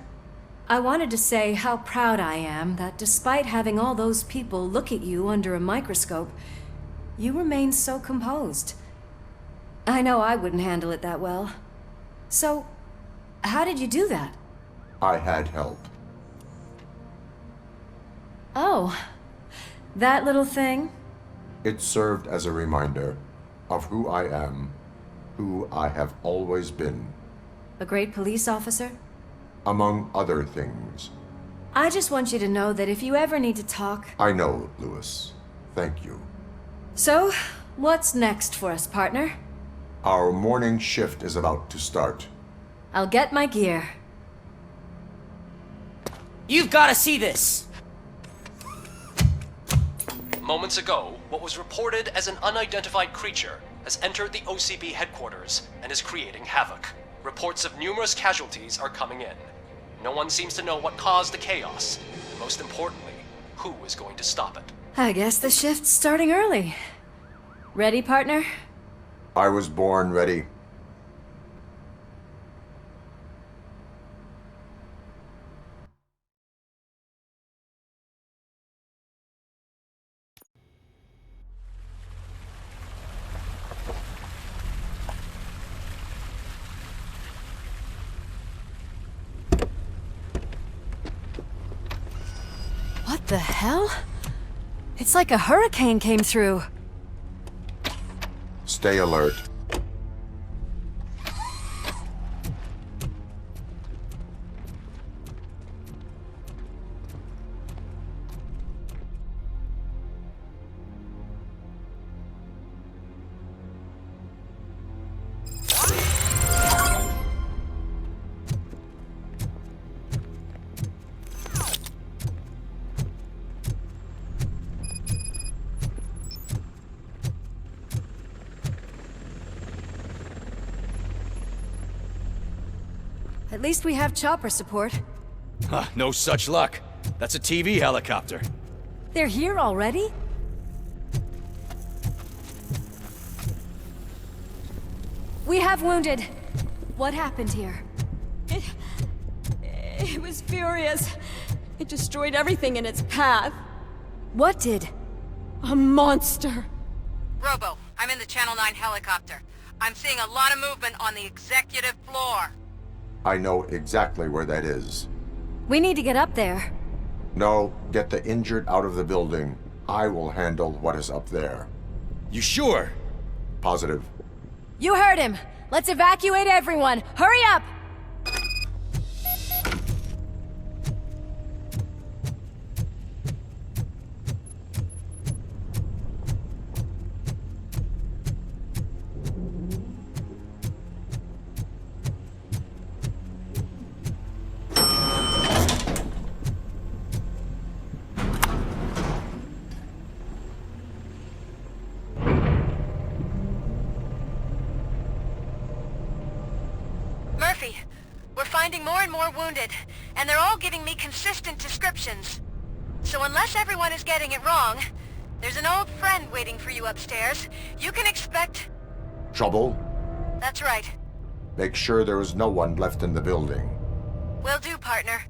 I wanted to say how proud I am that despite having all those people look at you under a microscope, you remain so composed. I know I wouldn't handle it that well. So, how did you do that? I had help. Oh, that little thing? It served as a reminder of who I am, who I have always been. A great police officer? Among other things. I just want you to know that if you ever need to talk... I know, Lewis. Thank you. So, what's next for us, partner? Our morning shift is about to start. I'll get my gear. You've got to see this! Moments ago, what was reported as an unidentified creature has entered the OCP headquarters and is creating havoc. Reports of numerous casualties are coming in. No one seems to know what caused the chaos, and most importantly, who is going to stop it. I guess the shift's starting early. Ready, partner? I was born ready. What the hell? It's like a hurricane came through. Stay alert. At least we have chopper support. Huh, no such luck. That's a TV helicopter. They're here already? We have wounded. What happened here? It was furious. It destroyed everything in its path. What did? A monster. Robo, I'm in the Channel 9 helicopter. I'm seeing a lot of movement on the executive floor. I know exactly where that is. We need to get up there. No, get the injured out of the building. I will handle what is up there. You sure? Positive. You heard him. Let's evacuate everyone. Hurry up! Murphy, we're finding more and more wounded, and they're all giving me consistent descriptions. So unless everyone is getting it wrong, there's an old friend waiting for you upstairs. You can expect... Trouble? That's right. Make sure there is no one left in the building. Will do, partner.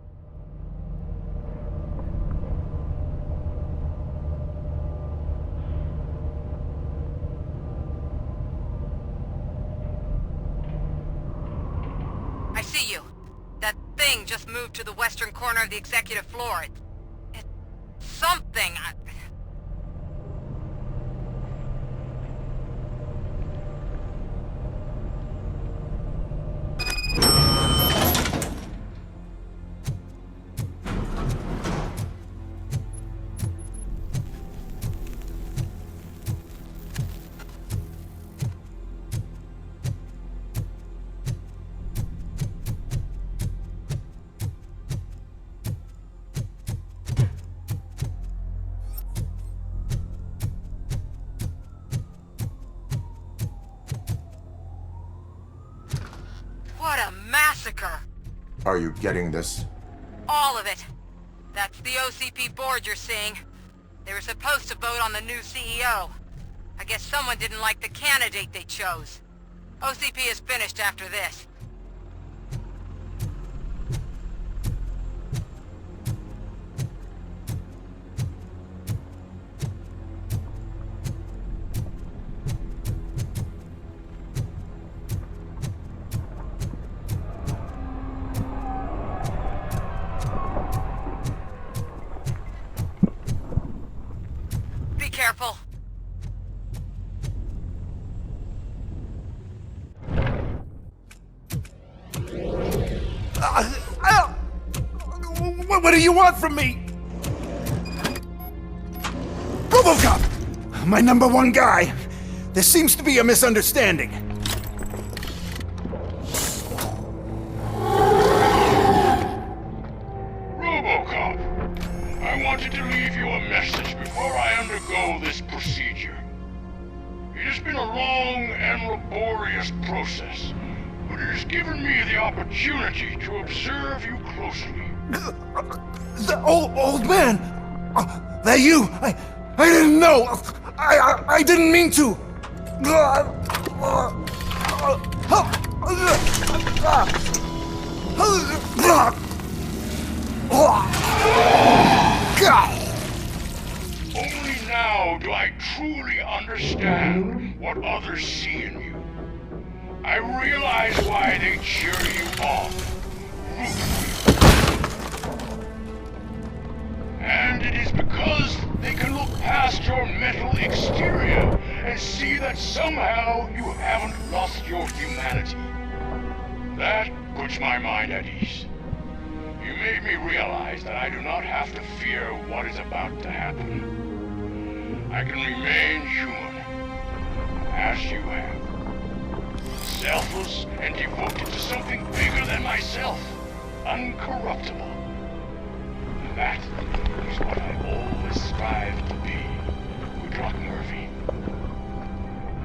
I see you. That thing just moved to the western corner of the executive floor. It's something. What a massacre! Are you getting this? All of it. That's the OCP board you're seeing. They were supposed to vote on the new CEO. I guess someone didn't like the candidate they chose. OCP is finished after this. Be careful. What do you want from me? RoboCop! My #1 guy. There seems to be a misunderstanding. RoboCop, I wanted to leave you a message before I undergo this procedure. It has been a long and laborious process, but it has given me the opportunity to observe you closely. The old man! That you! I didn't know! I didn't mean to! Only now do I truly understand what others see in you. I realize why they cheer you on, root for you. And it is because they can look past your mental exterior and see that somehow you haven't lost your humanity. That puts my mind at ease. You made me realize that I do not have to fear what is about to happen. I can remain human, as you have. Selfless and devoted to something bigger than myself. Uncorruptible. That is what I always strive to be, Woodrock Murphy.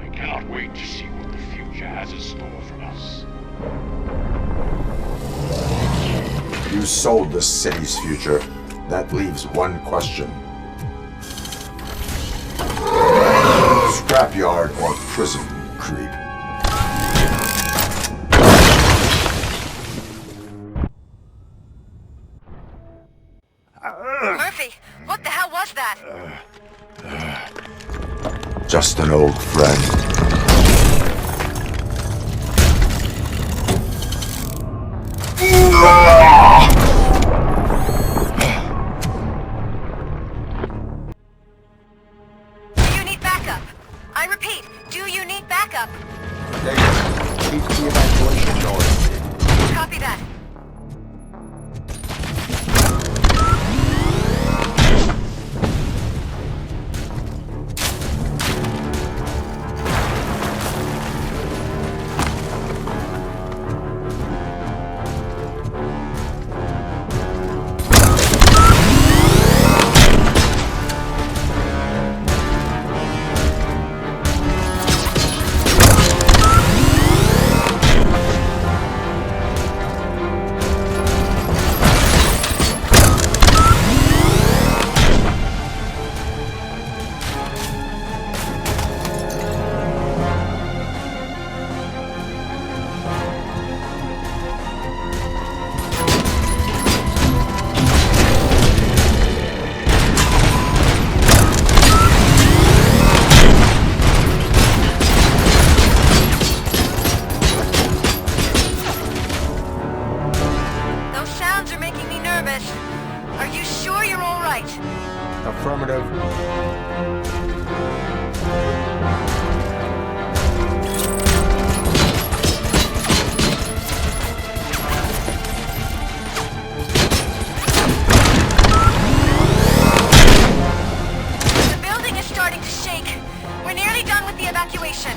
I cannot wait to see what the future has in store for us. You sold the city's future. That leaves one question. Scrapyard or prison, creep? Murphy, what the hell was that? Just an old friend. Do you need backup? I repeat, do you need backup? Keep the evacuation noise. Copy that. Are you sure you're all right? Affirmative. The building is starting to shake. We're nearly done with the evacuation.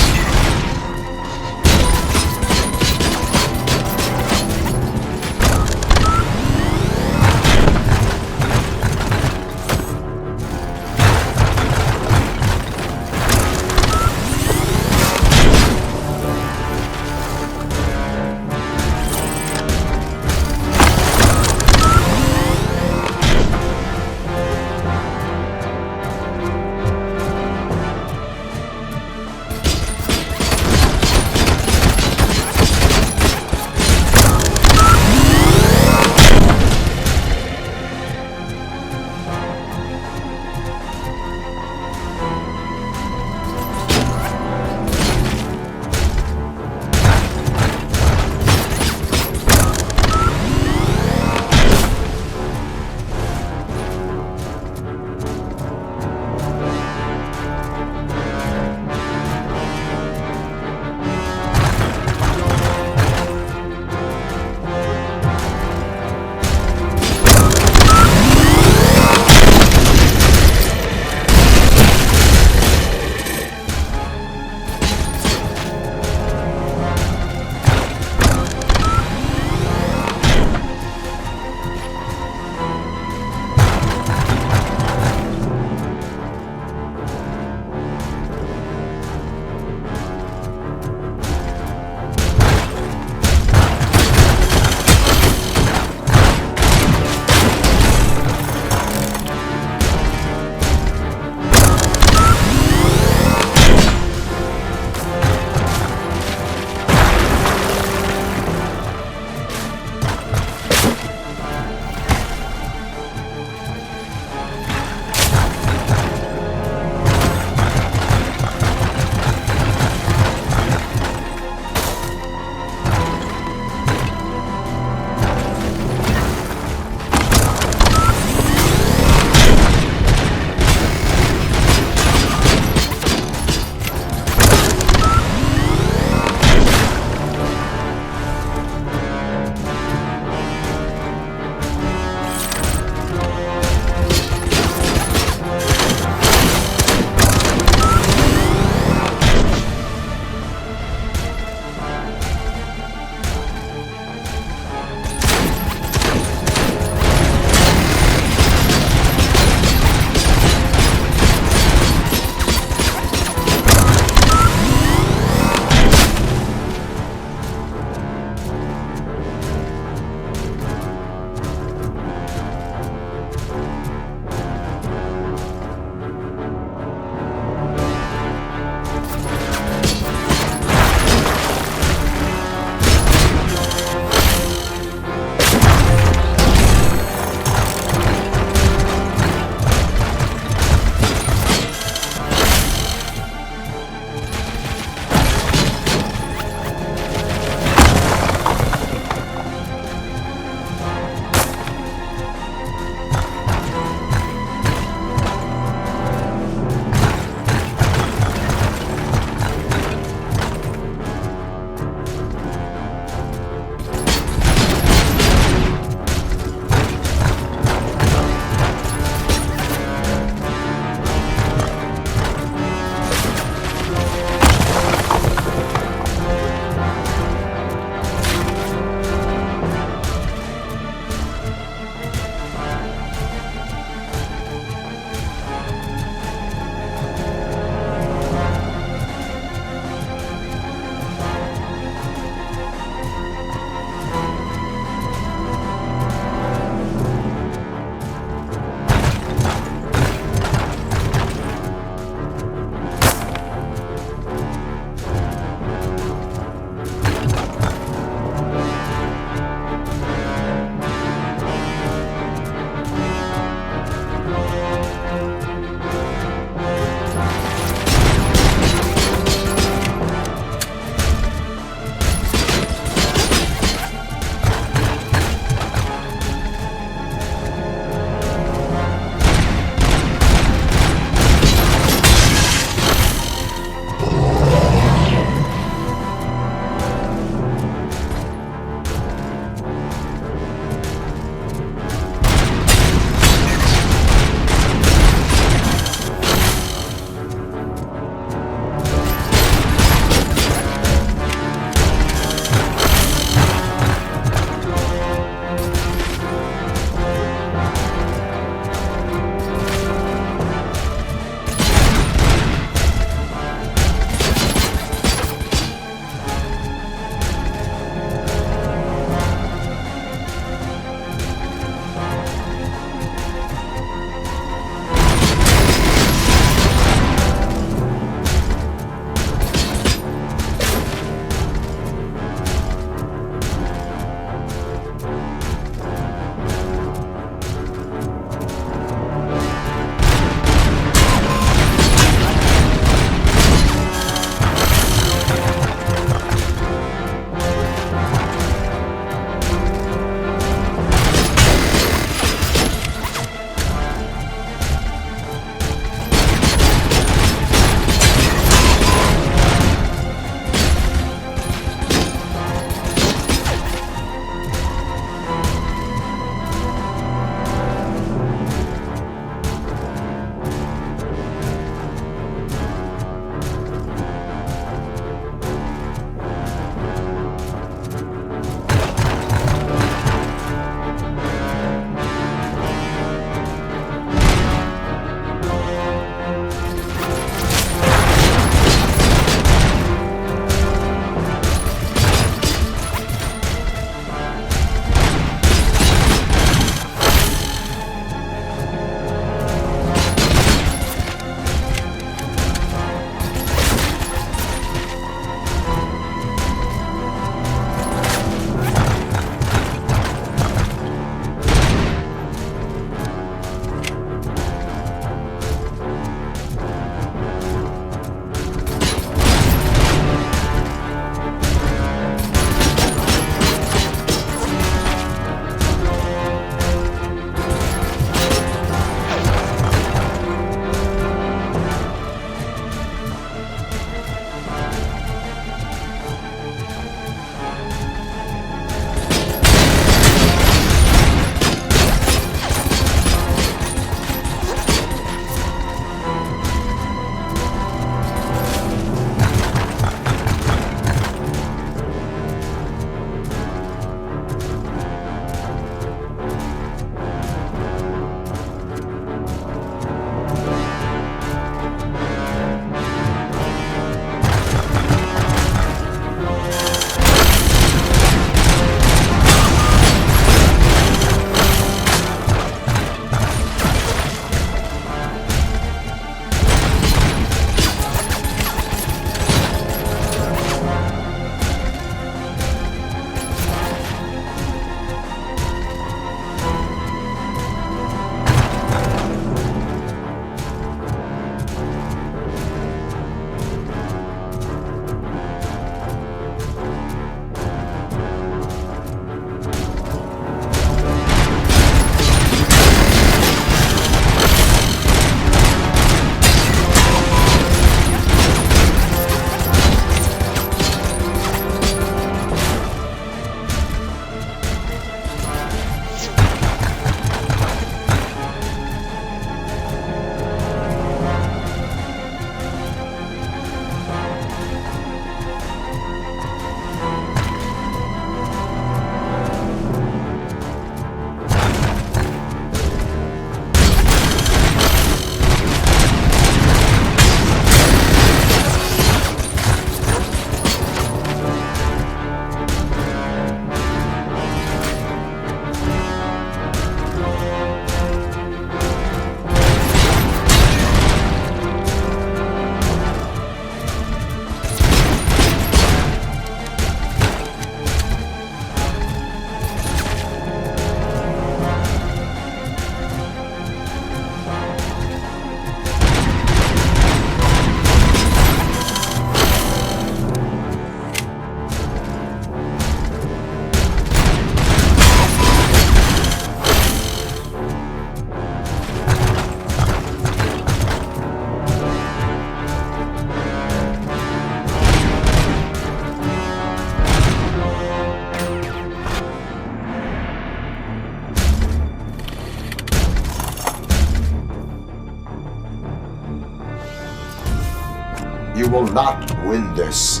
You will not win this.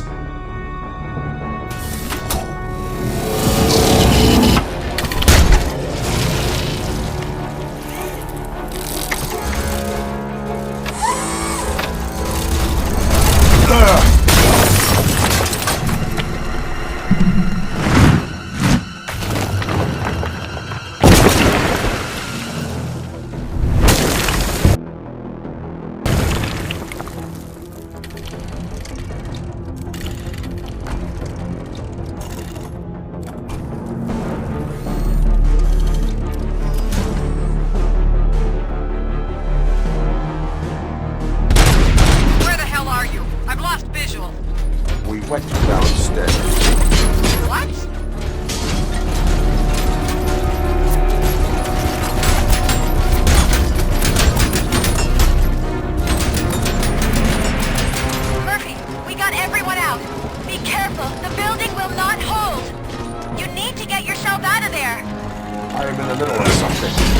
We went downstairs. What? Murphy, we got everyone out. Be careful. The building will not hold. You need to get yourself out of there. I am in the middle of something.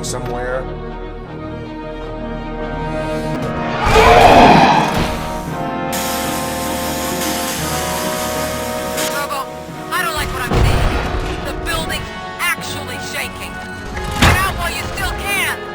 somewhere? Robo, I don't like what I'm seeing. The building's actually shaking. Get out while you still can!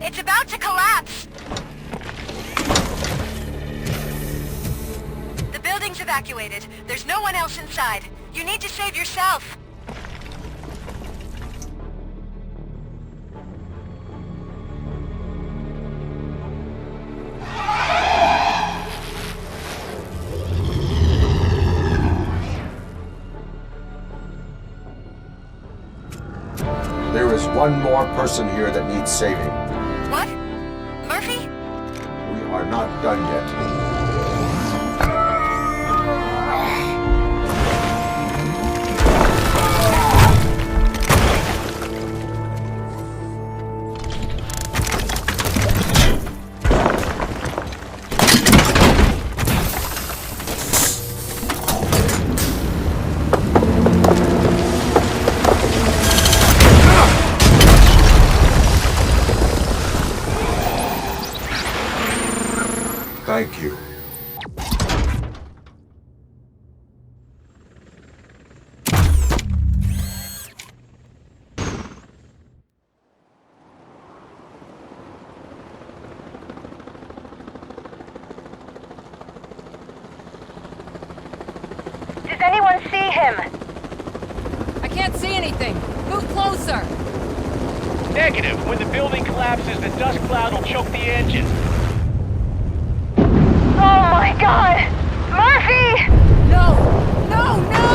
It's about to collapse! The building's evacuated. There's no one else inside. You need to save yourself. There is one more person here that needs saving. What? Murphy? We are not done yet. anyone see him? I can't see anything. Move closer. Negative. When the building collapses, the dust cloud will choke the engine. Oh my god! Murphy! No! No, no!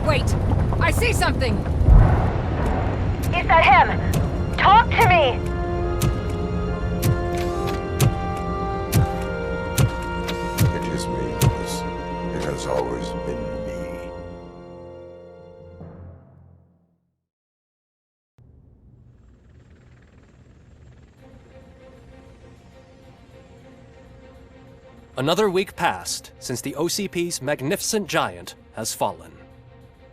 Wait! I see something! Is that him? Talk to me! It is me, Lewis. It has always been me. Another week passed since the OCP's magnificent giant has fallen.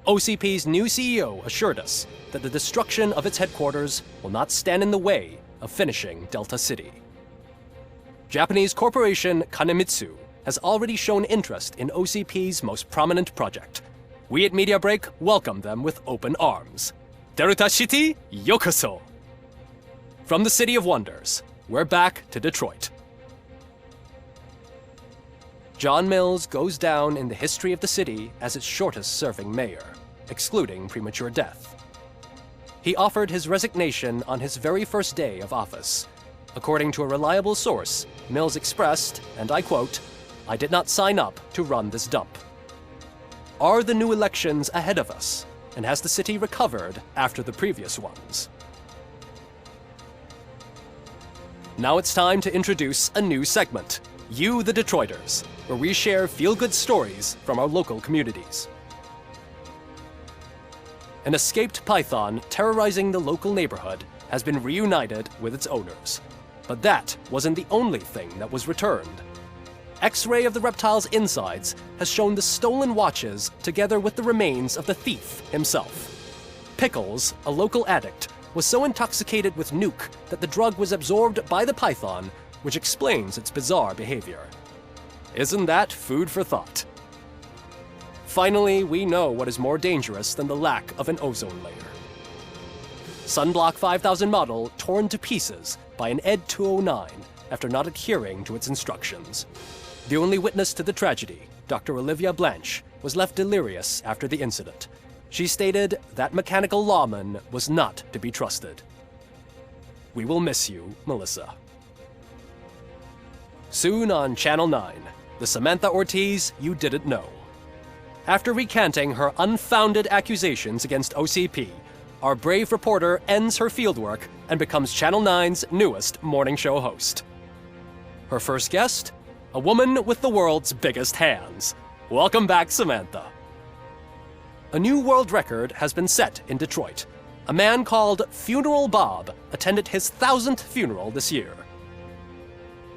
OCP's new CEO assured us that the destruction of its headquarters will not stand in the way of finishing Delta City. Japanese corporation Kanemitsu has already shown interest in OCP's most prominent project. We at Media Break welcome them with open arms. Delta City, yokoso! From the City of Wonders, we're back to Detroit. John Mills goes down in the history of the city as its shortest-serving mayor, excluding premature death. He offered his resignation on his very first day of office. According to a reliable source, Mills expressed, and I quote, "I did not sign up to run this dump." Are the new elections ahead of us, and has the city recovered after the previous ones? Now it's time to introduce a new segment, You the Detroiters, where we share feel-good stories from our local communities. An escaped python terrorizing the local neighborhood has been reunited with its owners. But that wasn't the only thing that was returned. X-ray of the reptile's insides has shown the stolen watches together with the remains of the thief himself. Pickles, a local addict, was so intoxicated with nuke that the drug was absorbed by the python, which explains its bizarre behavior. Isn't that food for thought? Finally, we know what is more dangerous than the lack of an ozone layer. Sunblock 5000 model torn to pieces by an ED 209 after not adhering to its instructions. The only witness to the tragedy, Dr. Olivia Blanche, was left delirious after the incident. She stated that mechanical lawman was not to be trusted. We will miss you, Melissa. Soon on Channel 9, the Samantha Ortiz you didn't know. After recanting her unfounded accusations against OCP, our brave reporter ends her fieldwork and becomes Channel 9's newest morning show host. Her first guest? A woman with the world's biggest hands. Welcome back, Samantha. A new world record has been set in Detroit. A man called Funeral Bob attended his 1000th funeral this year.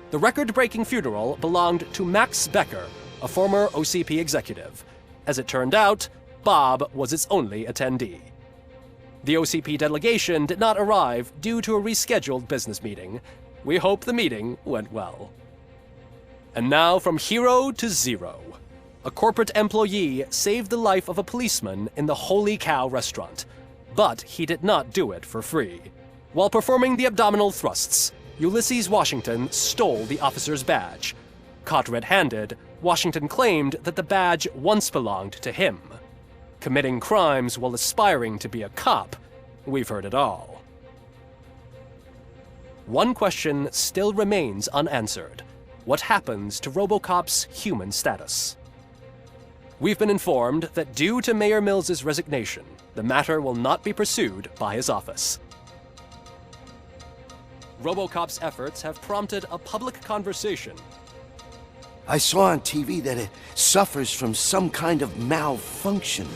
The record-breaking funeral belonged to Max Becker, a former OCP executive. As it turned out, Bob was its only attendee. The OCP delegation did not arrive due to a rescheduled business meeting. We hope the meeting went well. And now from hero to zero. A corporate employee saved the life of a policeman in the Holy Cow restaurant. But he did not do it for free. While performing the abdominal thrusts, Ulysses Washington stole the officer's badge. Caught red-handed, Washington claimed that the badge once belonged to him. Committing crimes while aspiring to be a cop, we've heard it all. One question still remains unanswered. What happens to RoboCop's human status? We've been informed that due to Mayor Mills's resignation, the matter will not be pursued by his office. RoboCop's efforts have prompted a public conversation. I saw on TV that it suffers from some kind of malfunction.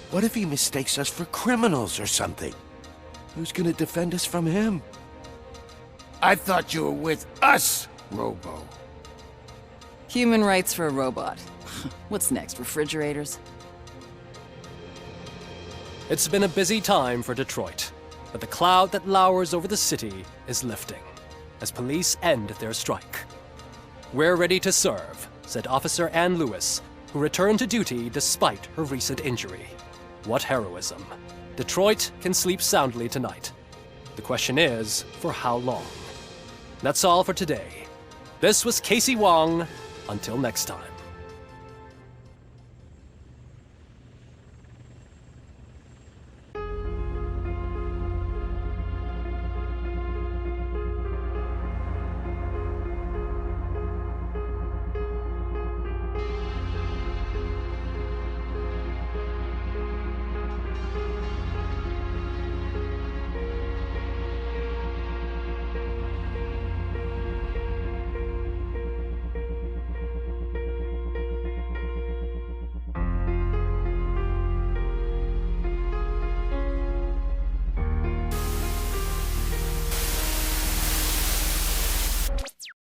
What if he mistakes us for criminals or something? Who's gonna defend us from him? I thought you were with us, Robo. Human rights for a robot. What's next, refrigerators? It's been a busy time for Detroit, but the cloud that lowers over the city is lifting as police end their strike. We're ready to serve, said Officer Ann Lewis, who returned to duty despite her recent injury. What heroism. Detroit can sleep soundly tonight. The question is, for how long? That's all for today. This was Casey Wong. Until next time.